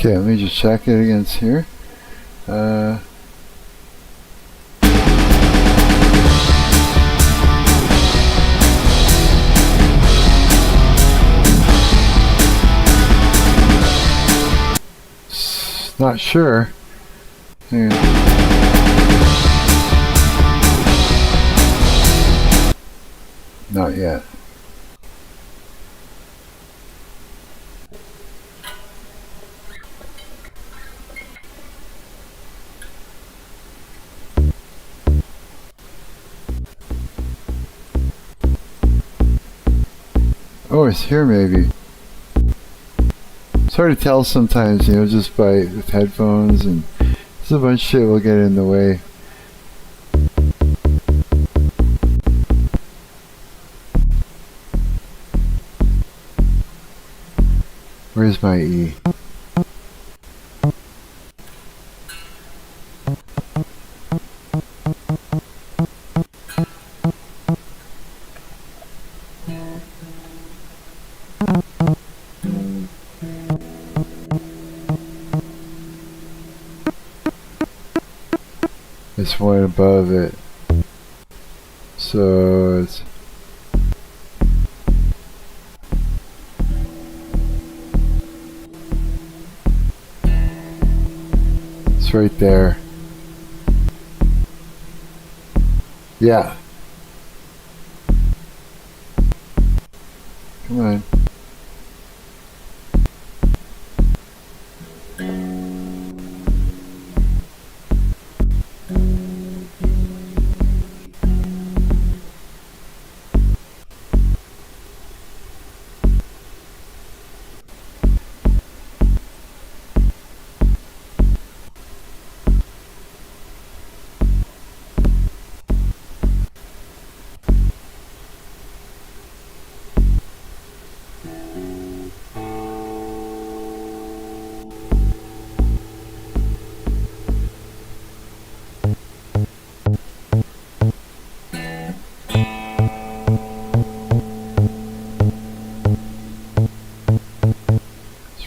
Okay, let me just check it against here. Not sure. Hang on. Not yet. Oh, it's here maybe. It's hard to tell sometimes, you know, just by with headphones, and there's a bunch of shit will get in the way. Where's my E? this one above it. So it's right there. Yeah. Come on.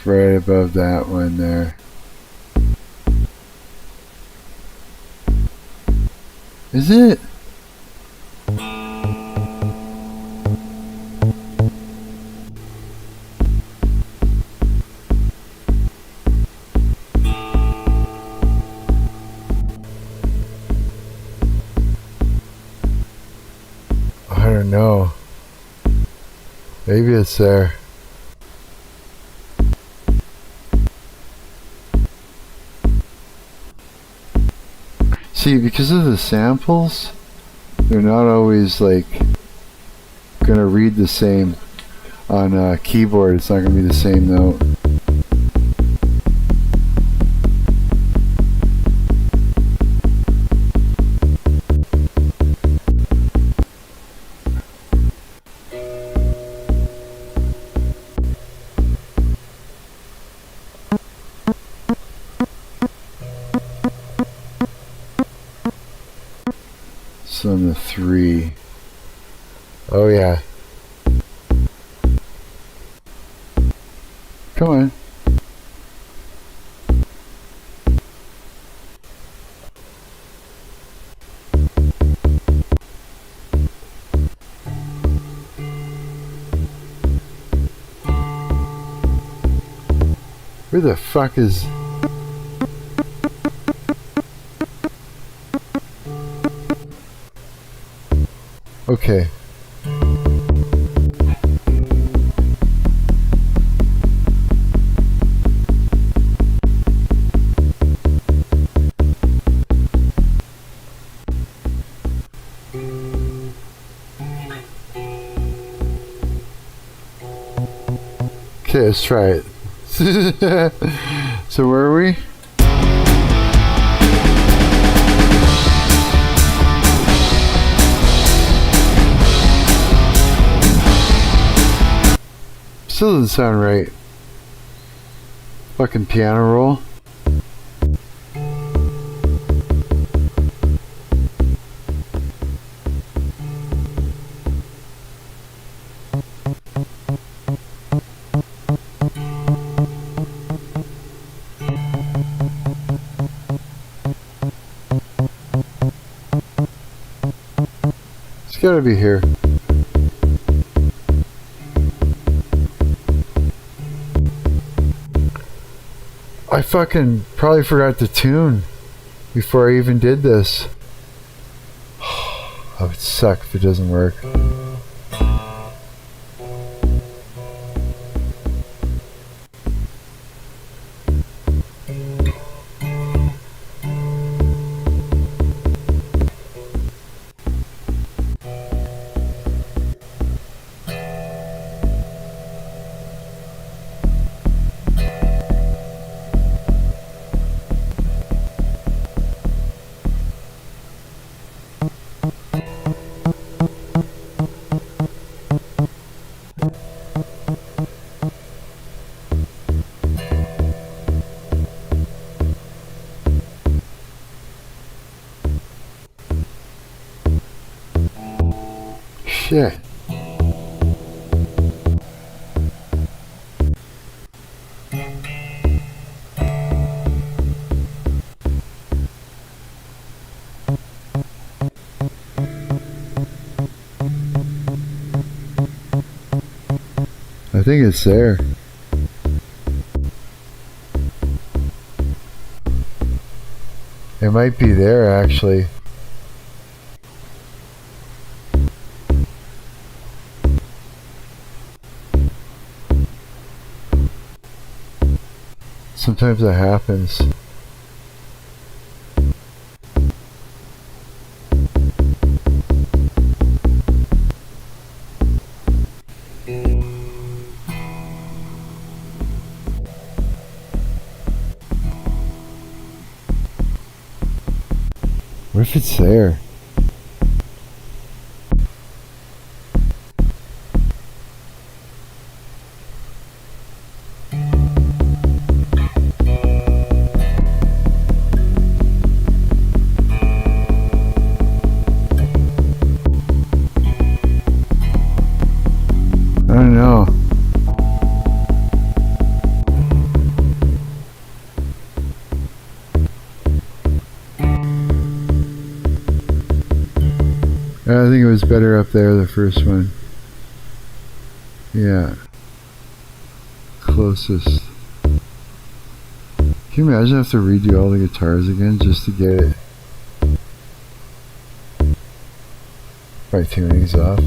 Right above that one there. Is it? I don't know. Maybe it's there. See, because of the samples, they're not always like gonna read the same on a keyboard. It's not gonna be the same note. On the 3. Oh yeah. Come on. Where the fuck is... Okay. Okay, let's try it. So where are we? Still doesn't sound right. Fucking piano roll. It's gotta be here. I fucking probably forgot the tune before I even did this. That would suck if it doesn't work. Shit. think it's there. It might be there, actually. Sometimes that happens. What if it's there? I don't know. I think it was better up there, the first one. Yeah. Closest. Can you imagine I have to redo all the guitars again just to get it? My tuning's off.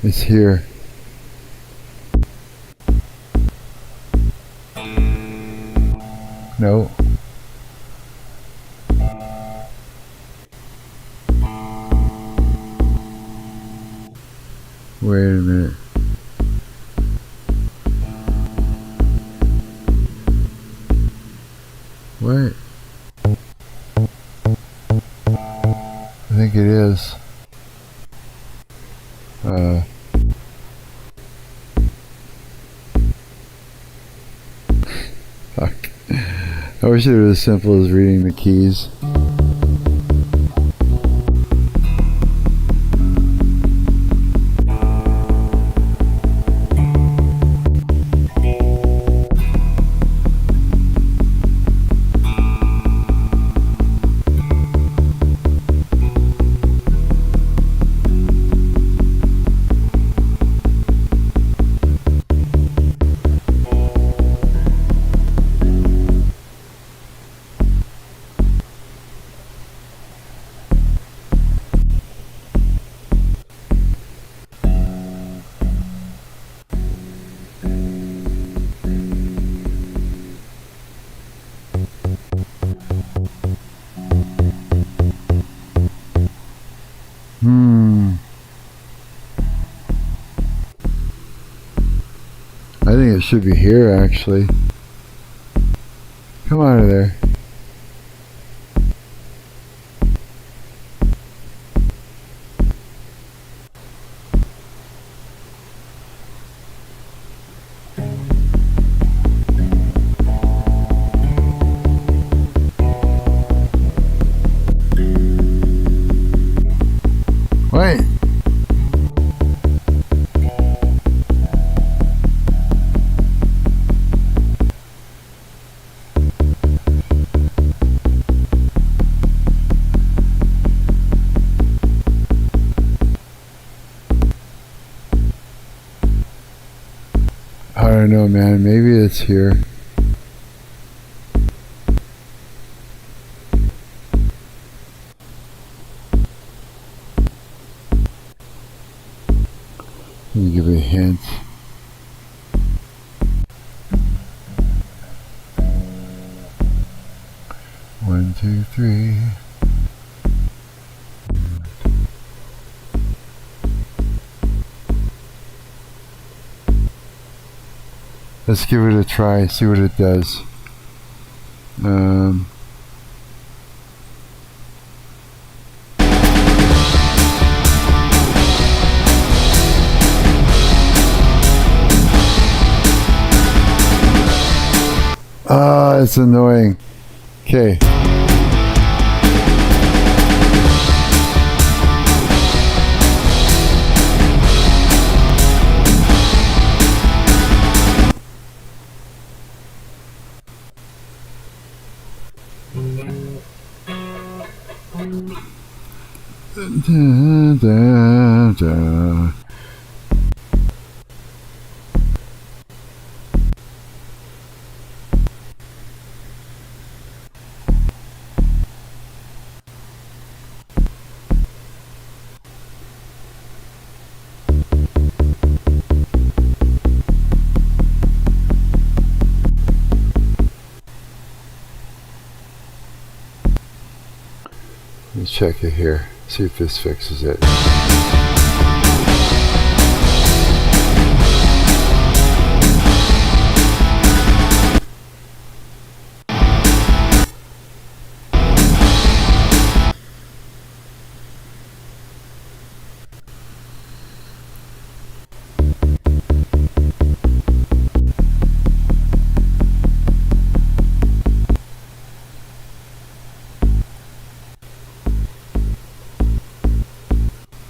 It's here. No. Wait a minute. What? I think it is. Fuck. I wish it was as simple as reading the keys. I think it should be here, actually. Come out of there. Wait. I don't know, man. Maybe it's here. Let me give you a hint. One, two, three. Let's give it a try, see what it does. It's annoying. Okay. Da, da, da. Let's check it here. See if this fixes it.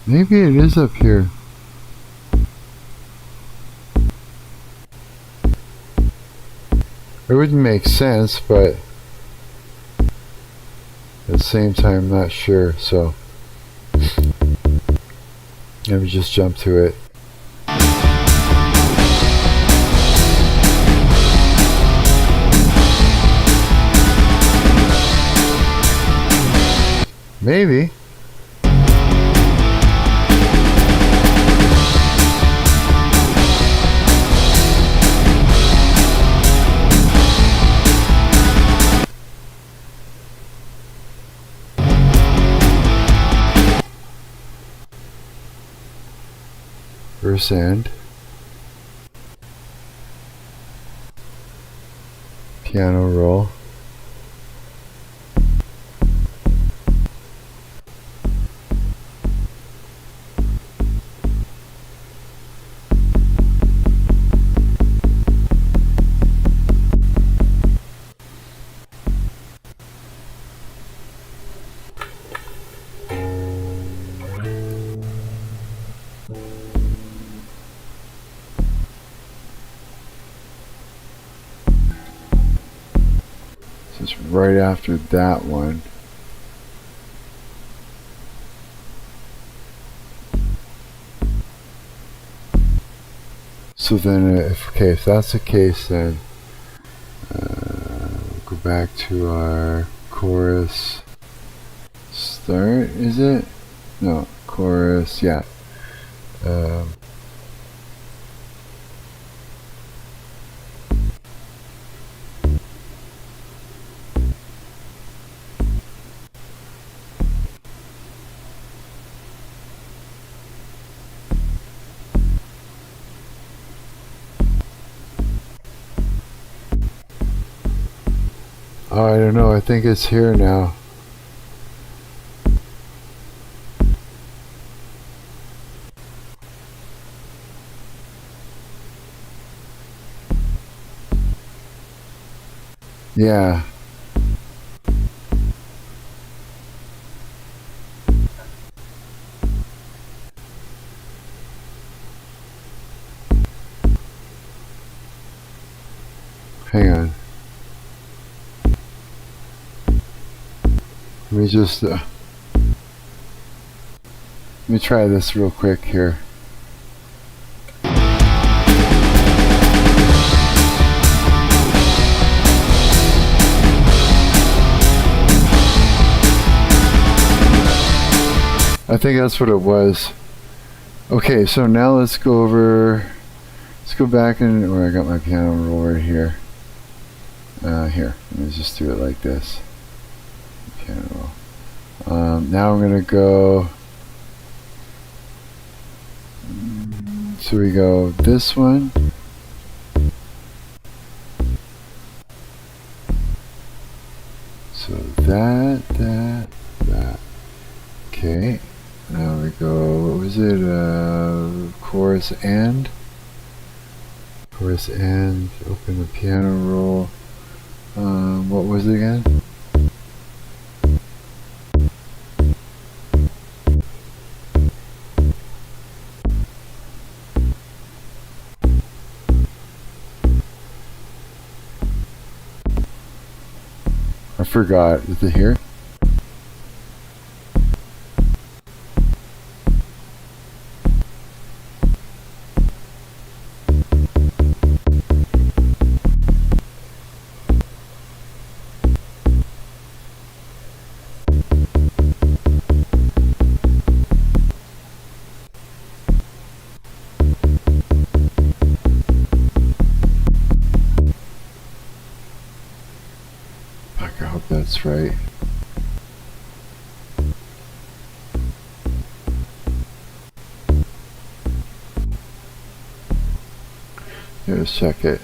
Maybe it is up here. It wouldn't make sense, but at the same time, I'm not sure, so let me just jump to it. Maybe. Verse end. Piano roll. Just right after that one. So then, if that's the case, then go back to our chorus start. Is it? No, chorus. Yeah. Oh, I don't know. I think it's here now. Yeah. Hang on. Let me just let me try this real quick here. I think that's what it was. Okay, so now let's go over. Let's go back and where I got my piano roll right here. Here, let me just do it like this. Piano roll. Now I'm gonna go. So we go this one. So that. Okay. Now we go. What was it? Chorus end. Chorus end. Open the piano roll. What was it again? I forgot. Is it here? Fuck, I hope that's right. Let's check it.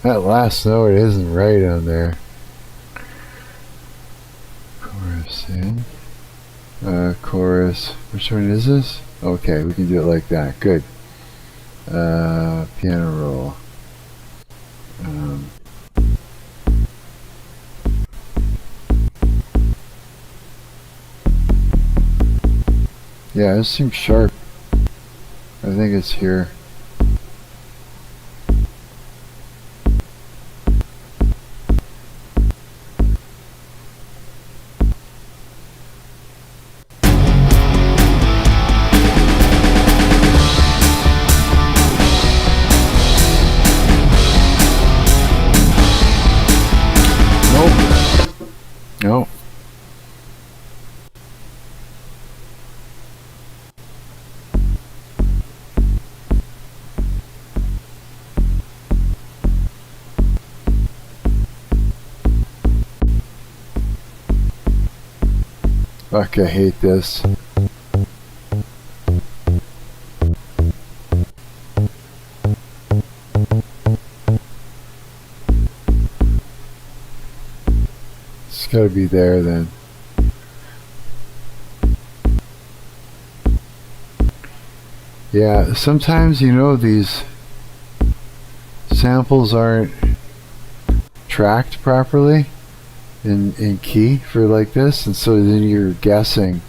That last note isn't right on there. Chorus in. Chorus. Which one is this? Okay, we can do it like that. Good. Piano roll. Yeah, this seems sharp. I think it's here. No. Fuck, I hate this. It's gotta be there then. Yeah, sometimes, you know, these samples aren't tracked properly in key for like this, and so then you're guessing.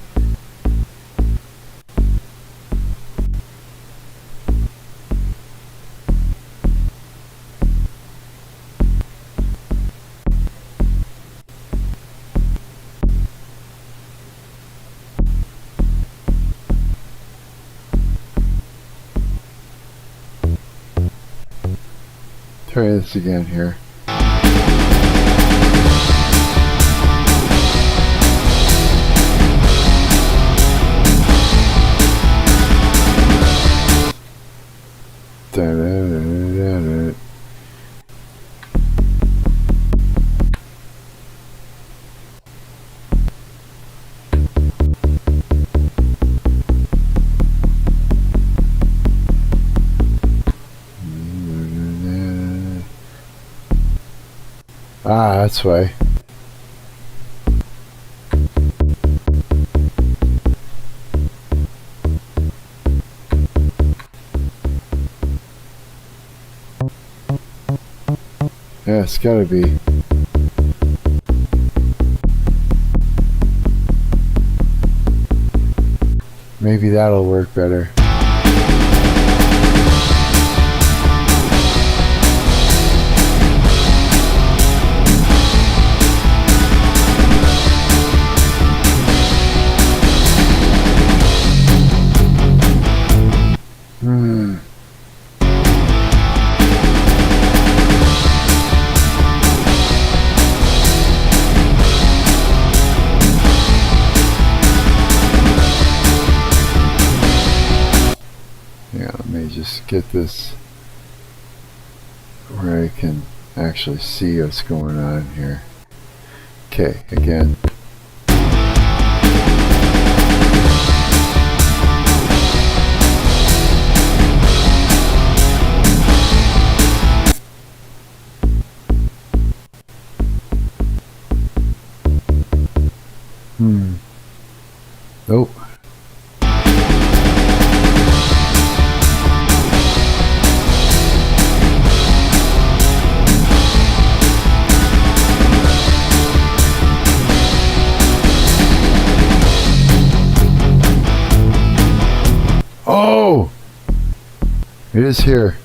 Try this again here. Da-da-da-da-da. Ah, that's why. Yeah, it's gotta be. Maybe that'll work better. Just get this where I can actually see what's going on here. Okay, again. Nope. Oh! It is here.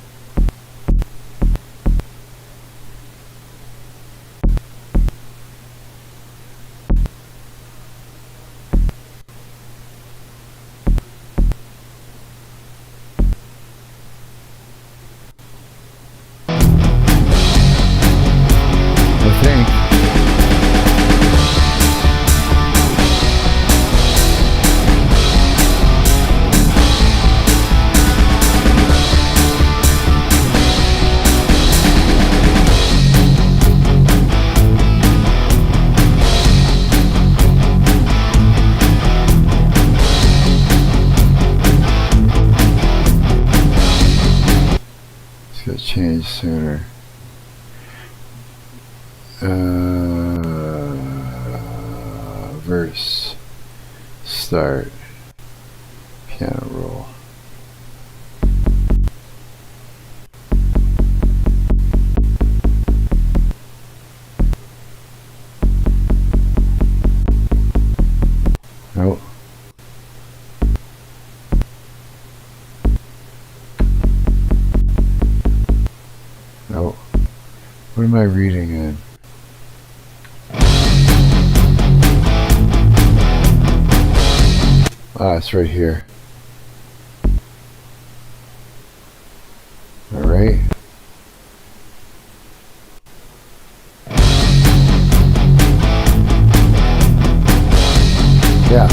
I sooner. Verse. Start. Piano roll. Nope. Nope. What am I reading in? Ah, it's right here. All right. Yeah.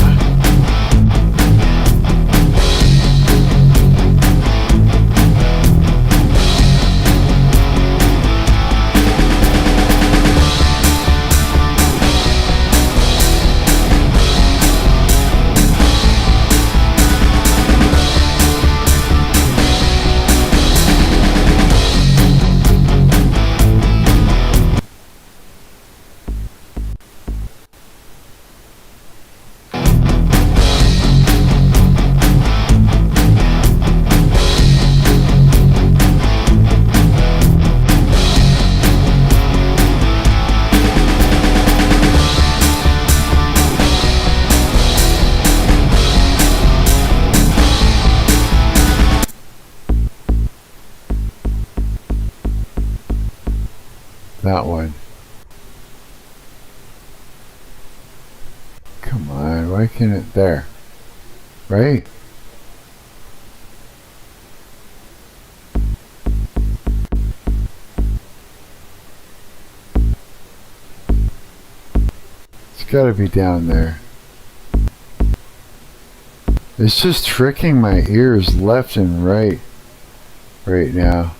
That one. Come on, why can't it? There. Right? It's gotta be down there. It's just tricking my ears left and right now.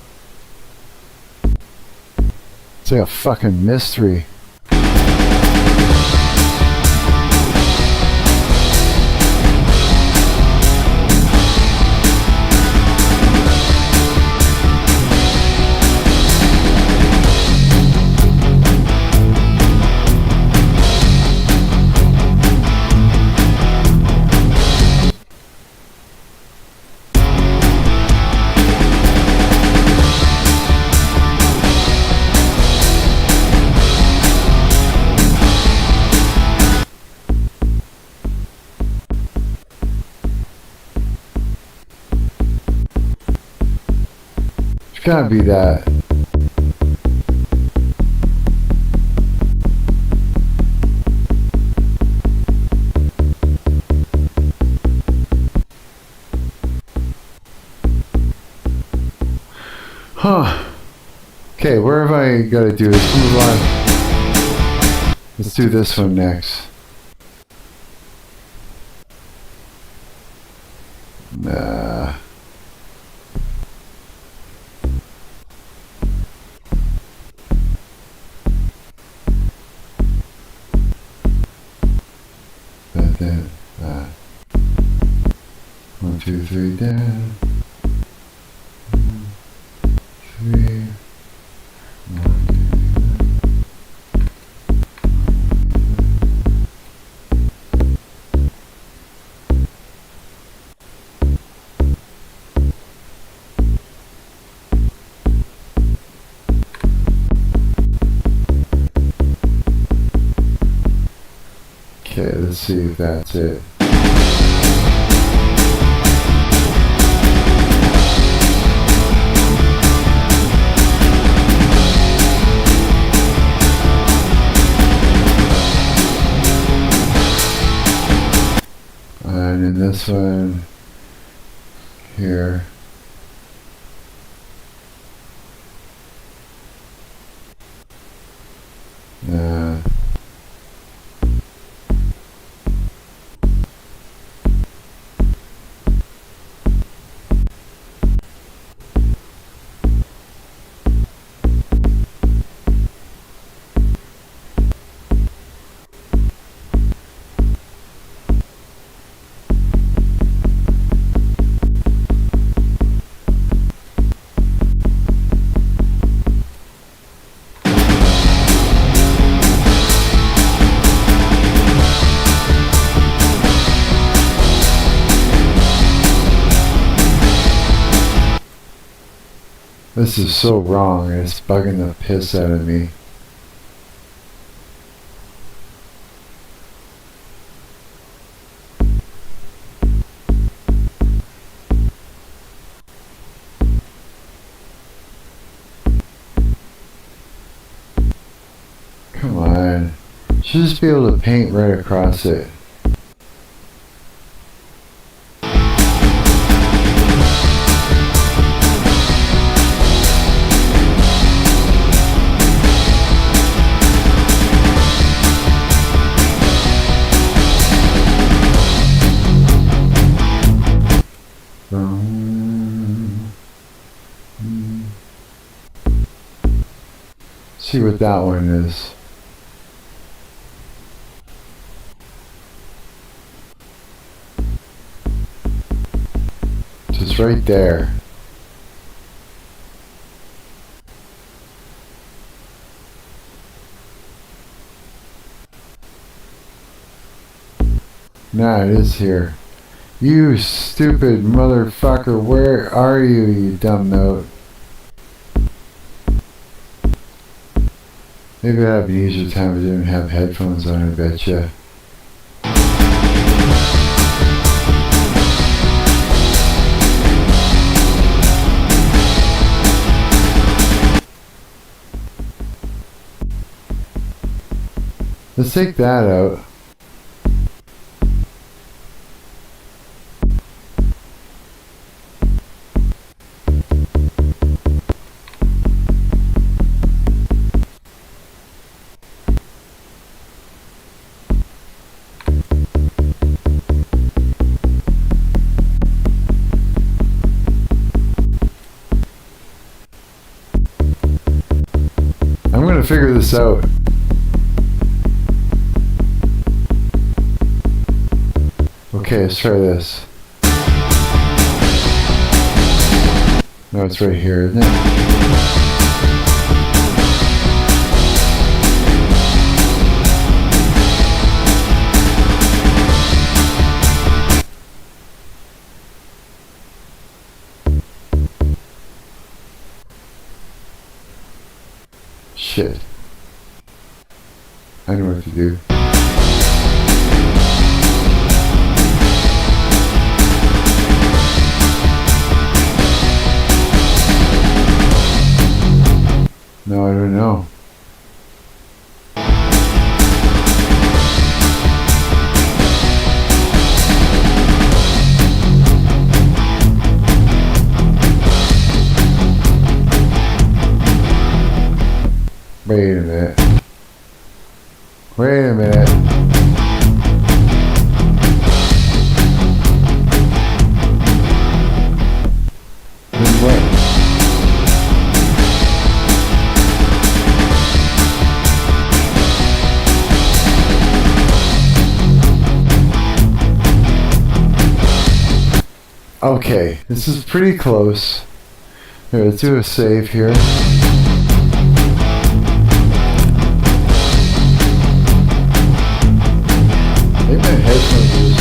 It's like a fucking mystery. It's gotta be that. Huh. Okay, where have I got to do? Let's move on. Let's do this one next. Nah. That. 1, 2, 3, down. 3. 1, 2, 3. Okay, let's see if that's it. And in this one here, This is so wrong. It's bugging the piss out of me. Come on. Should just be able to paint right across it. See what that one is. Just right there. Nah, it is here. You stupid motherfucker, where are you, you dumb note? Maybe I'd have an easier time if I didn't have headphones on, I betcha. Let's take that out. I'm gonna figure this out. Okay, let's try this. No, it's right here, isn't it? Shit. I know what to do. No, I don't know. Wait a minute. Wait a minute. Then what? Okay, this is pretty close. Here, let's do a save here. Maybe my headphones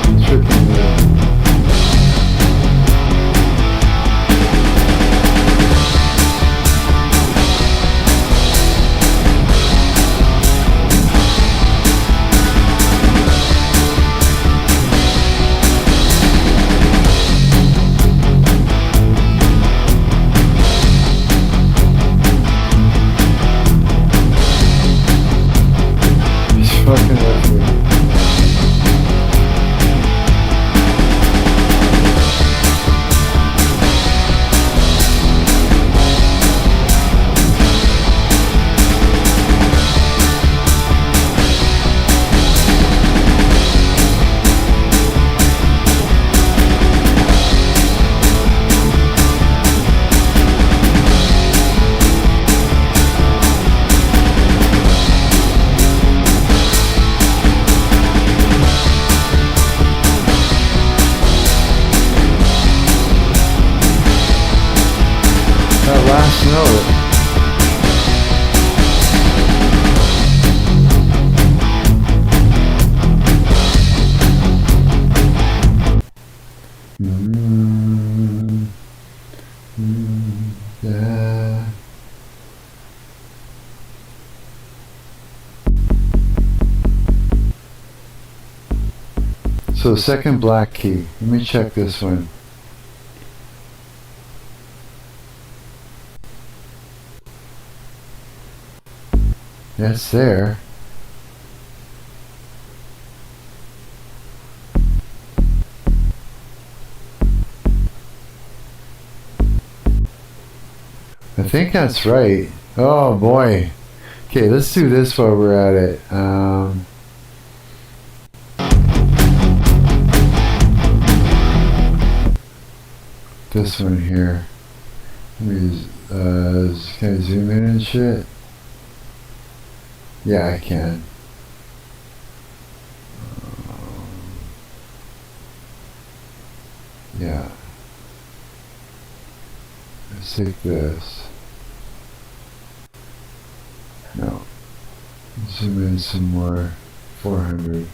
are tripping me out. So second black key. Let me check this one. That's there. I think that's right. Oh boy. Okay, let's do this while we're at it. This one here. Let me can I zoom in and shit? Yeah, I can. Yeah. Let's take this. No. Zoom in some more. 400.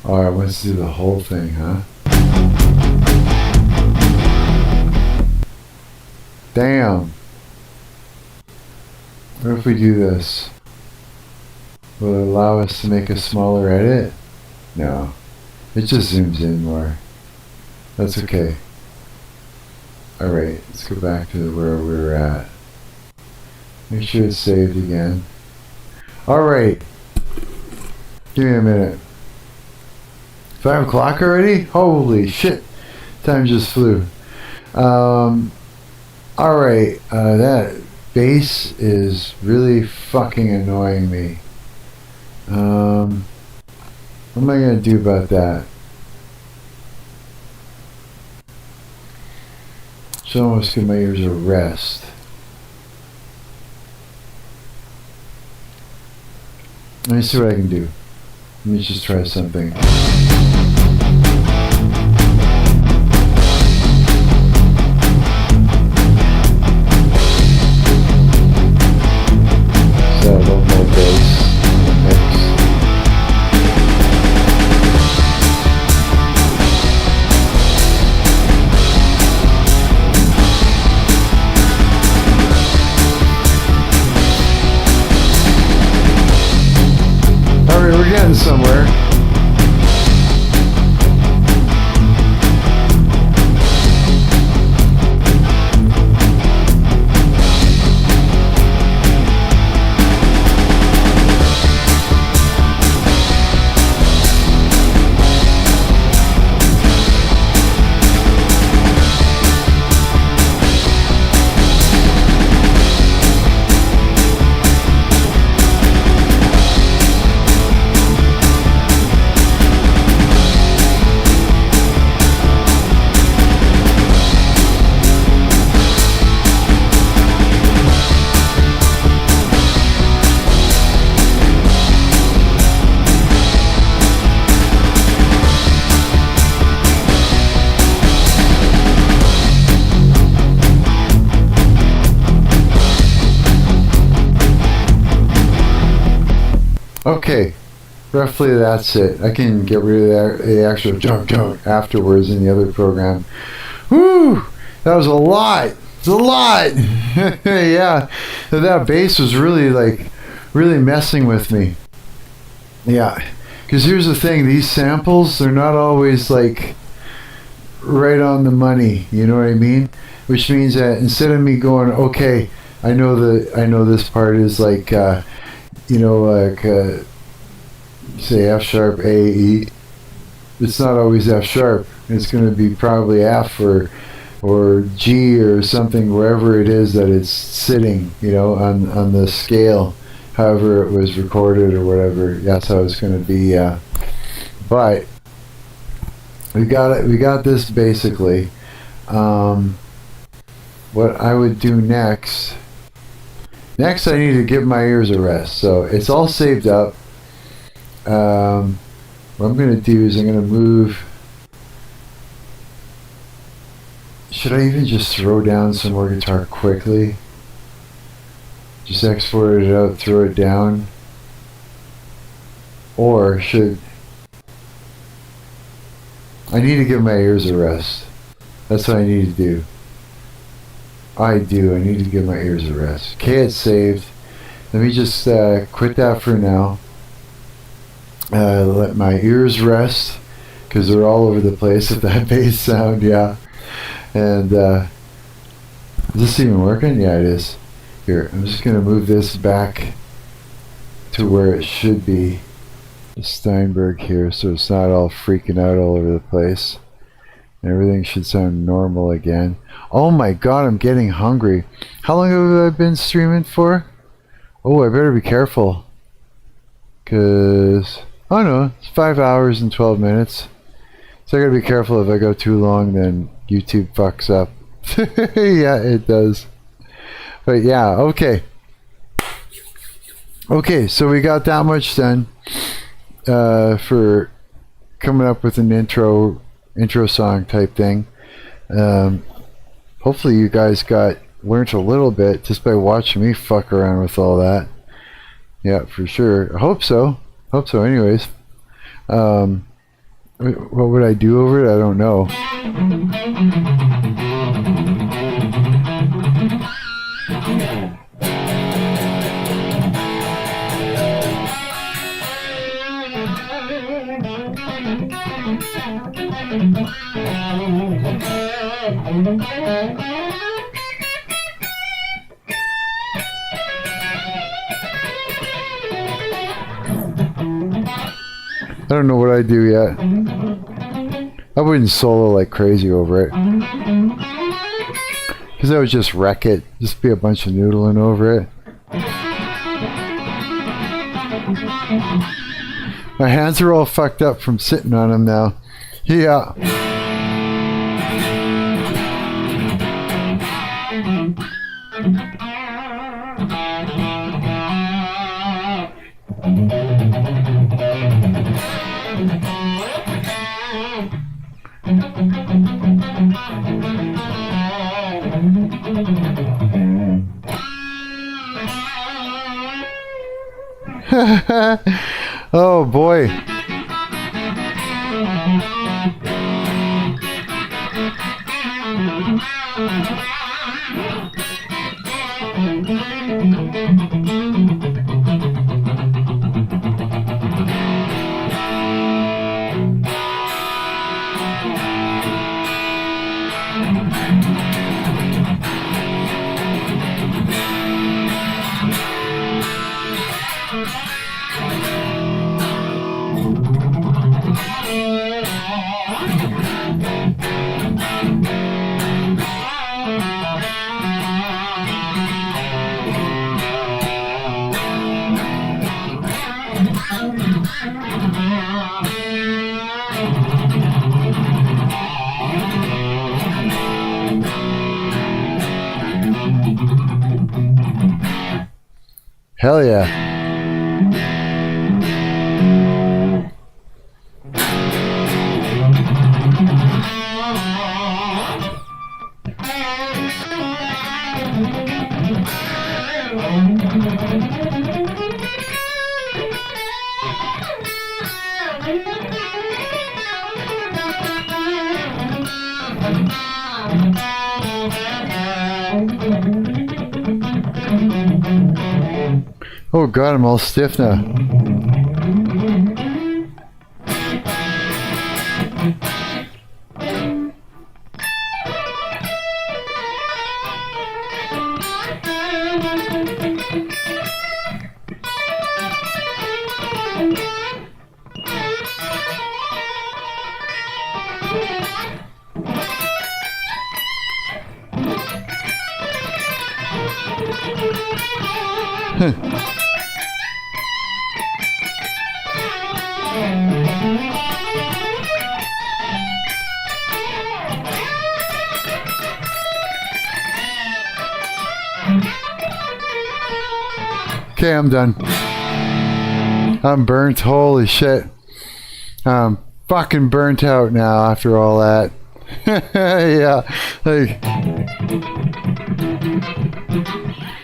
Alright, let's do the whole thing, huh? Damn. What if we do this? Will it allow us to make a smaller edit? No. It just zooms in more. That's okay. Alright, let's go back to where we were at. Make sure it's saved again. Alright. Give me a minute. 5 o'clock already? Holy shit. Time just flew. Alright, that bass is really fucking annoying me. What am I gonna do about that? Should almost give my ears a rest. Let me see what I can do. Let me just try something. So a little more bass in the mix. Alright, we're getting somewhere. Okay, roughly that's it. I can get rid of the actual junk afterwards in the other program. Woo! That was a lot. It's a lot. Yeah, that bass was really messing with me. Yeah, because here's the thing: these samples, they're not always like right on the money. You know what I mean? Which means that instead of me going, okay, I know this part is like. Say F sharp, A, E. It's not always F sharp. It's going to be probably F or G or something, wherever it is that it's sitting, on the scale, however it was recorded or whatever. That's how it's going to be. But we got it. We got this basically. What I would do next. Next, I need to give my ears a rest. So it's all saved up. What I'm going to do is I'm going to move. Should I even just throw down some more guitar quickly? Just export it out, throw it down? Or should... I need to give my ears a rest. That's what I need to do. I need to give my ears a rest. Okay, it's saved. let me just quit that for now. Let my ears rest, because they're all over the place with that bass sound, yeah. And is this even working? Yeah, it is. Here, I'm just going to move this back to where it should be. The Steinberg here, so it's not all freaking out all over the place. And everything should sound normal again. Oh my god, I'm getting hungry. How long have I been streaming for? Oh, I better be careful. Because, oh no, it's 5 hours and 12 minutes. So I gotta be careful. If I go too long, then YouTube fucks up. Yeah, it does. But yeah, okay. Okay, so we got that much done for coming up with an intro song type thing. Hopefully you guys learned a little bit just by watching me fuck around with all that. Yeah, for sure. I hope so. Anyways, what would I do over it? I don't know. I don't know what I do yet. I wouldn't solo like crazy over it. Because I would just wreck it. Just be a bunch of noodling over it. My hands are all fucked up from sitting on them now. Yeah. Oh boy. Hell yeah. Oh god, I'm all stiff now. Okay, I'm done. I'm burnt. Holy shit. I'm fucking burnt out now after all that. Yeah. Like.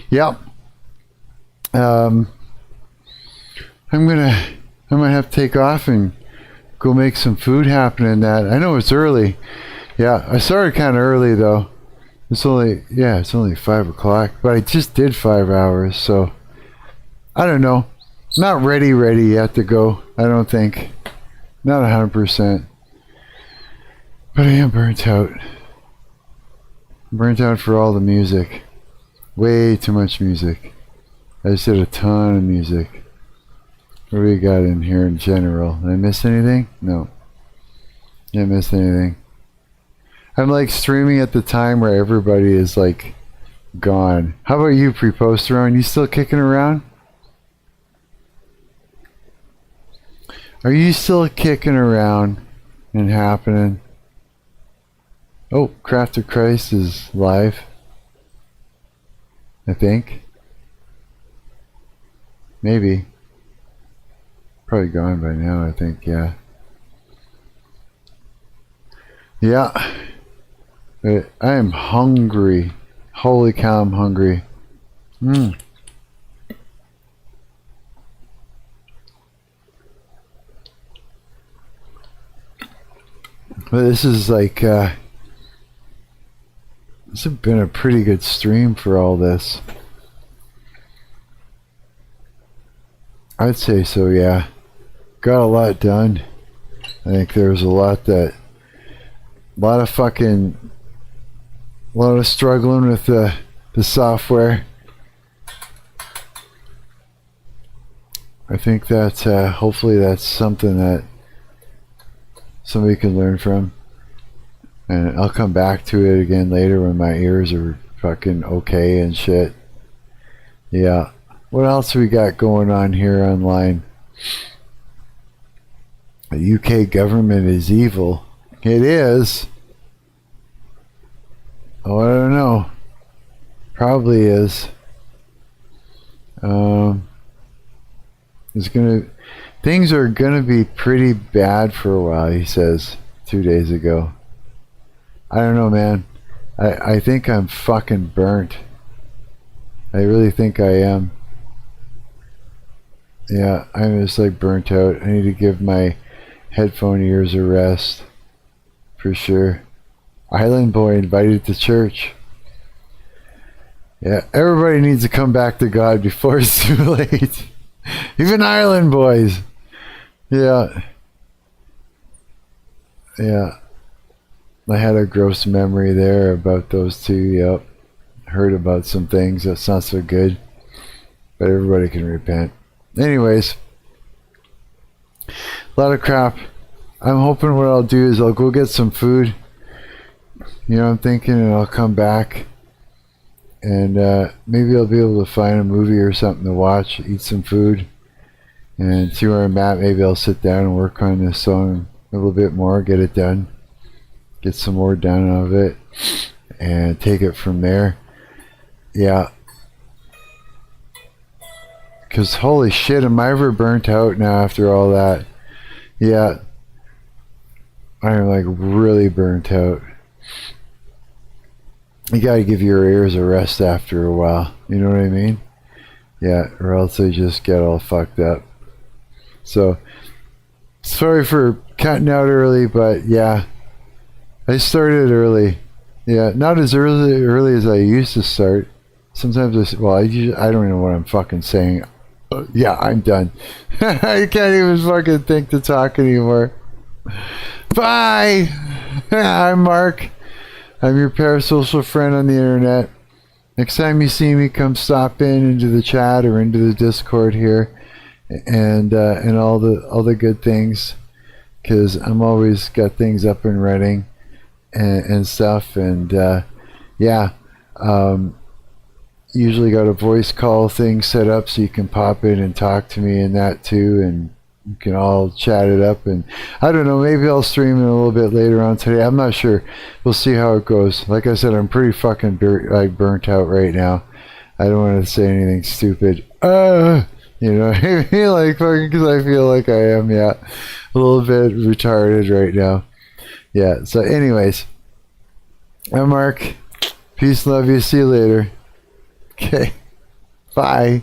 Yep. I might have to take off and go make some food happen in that. I know it's early. Yeah, I started kind of early though. It's only 5 o'clock, but I just did 5 hours, so I don't know. Not ready yet to go. I don't think. Not 100%. But I am burnt out. Burnt out for all the music. Way too much music. I just did a ton of music. What do we got in here in general? Did I miss anything? No. Didn't miss anything. I'm like streaming at the time where everybody is like gone. How about you, Preposterone? You still kicking around? Are you still kicking around and happening? Oh, Craft of Christ is live. I think. Maybe. Probably gone by now, I think, yeah. Yeah. But I am hungry. Holy cow, I'm hungry. But this is like, this has been a pretty good stream for all this. I'd say so, yeah. Got a lot done. I think there was a lot of struggling with the software. I think that hopefully that's something that somebody can learn from. And I'll come back to it again later when my ears are fucking okay and shit. Yeah. What else we got going on here online? The UK government is evil. It is. Oh, I don't know. Probably is. Things are gonna be pretty bad for a while, he says 2 days ago. I don't know, man. I think I'm fucking burnt. I really think I am. Yeah, I'm just like burnt out. I need to give my headphone ears a rest. For sure. Island Boy invited to church. Yeah, everybody needs to come back to God before it's too late. Even Island Boys. Yeah. Yeah. I had a gross memory there about those two. Yep. Heard about some things that's not so good. But everybody can repent. Anyways. A lot of crap. I'm hoping what I'll do is I'll go get some food. You know, I'm thinking, and I'll come back. And maybe I'll be able to find a movie or something to watch, eat some food, and see where I'm at. Maybe I'll sit down and work on this song a little bit more, get it done, get some more done out of it, and take it from there. Yeah. Because holy shit, am I ever burnt out now after all that? Yeah. I'm like really burnt out. You gotta give your ears a rest after a while. You know what I mean? Yeah, or else they just get all fucked up. So, sorry for cutting out early, but yeah. I started early. Yeah, not as early as I used to start. Sometimes I don't know what I'm fucking saying. Yeah, I'm done. I can't even fucking think to talk anymore. Bye! I'm Mark. I'm your parasocial friend on the internet. Next time you see me, come stop into the chat or into the Discord here, and all the good things, because I'm always got things up and running and stuff, and yeah, usually got a voice call thing set up so you can pop in and talk to me and that too, and you can all chat it up, and I don't know, maybe I'll stream it a little bit later on today. I'm not sure. We'll see how it goes. Like I said, I'm pretty fucking burnt out right now. I don't want to say anything stupid. You know, I feel like fucking, because I feel like I am, yeah, a little bit retarded right now. Yeah, so anyways, I'm Mark. Peace, love you, see you later. Okay, bye.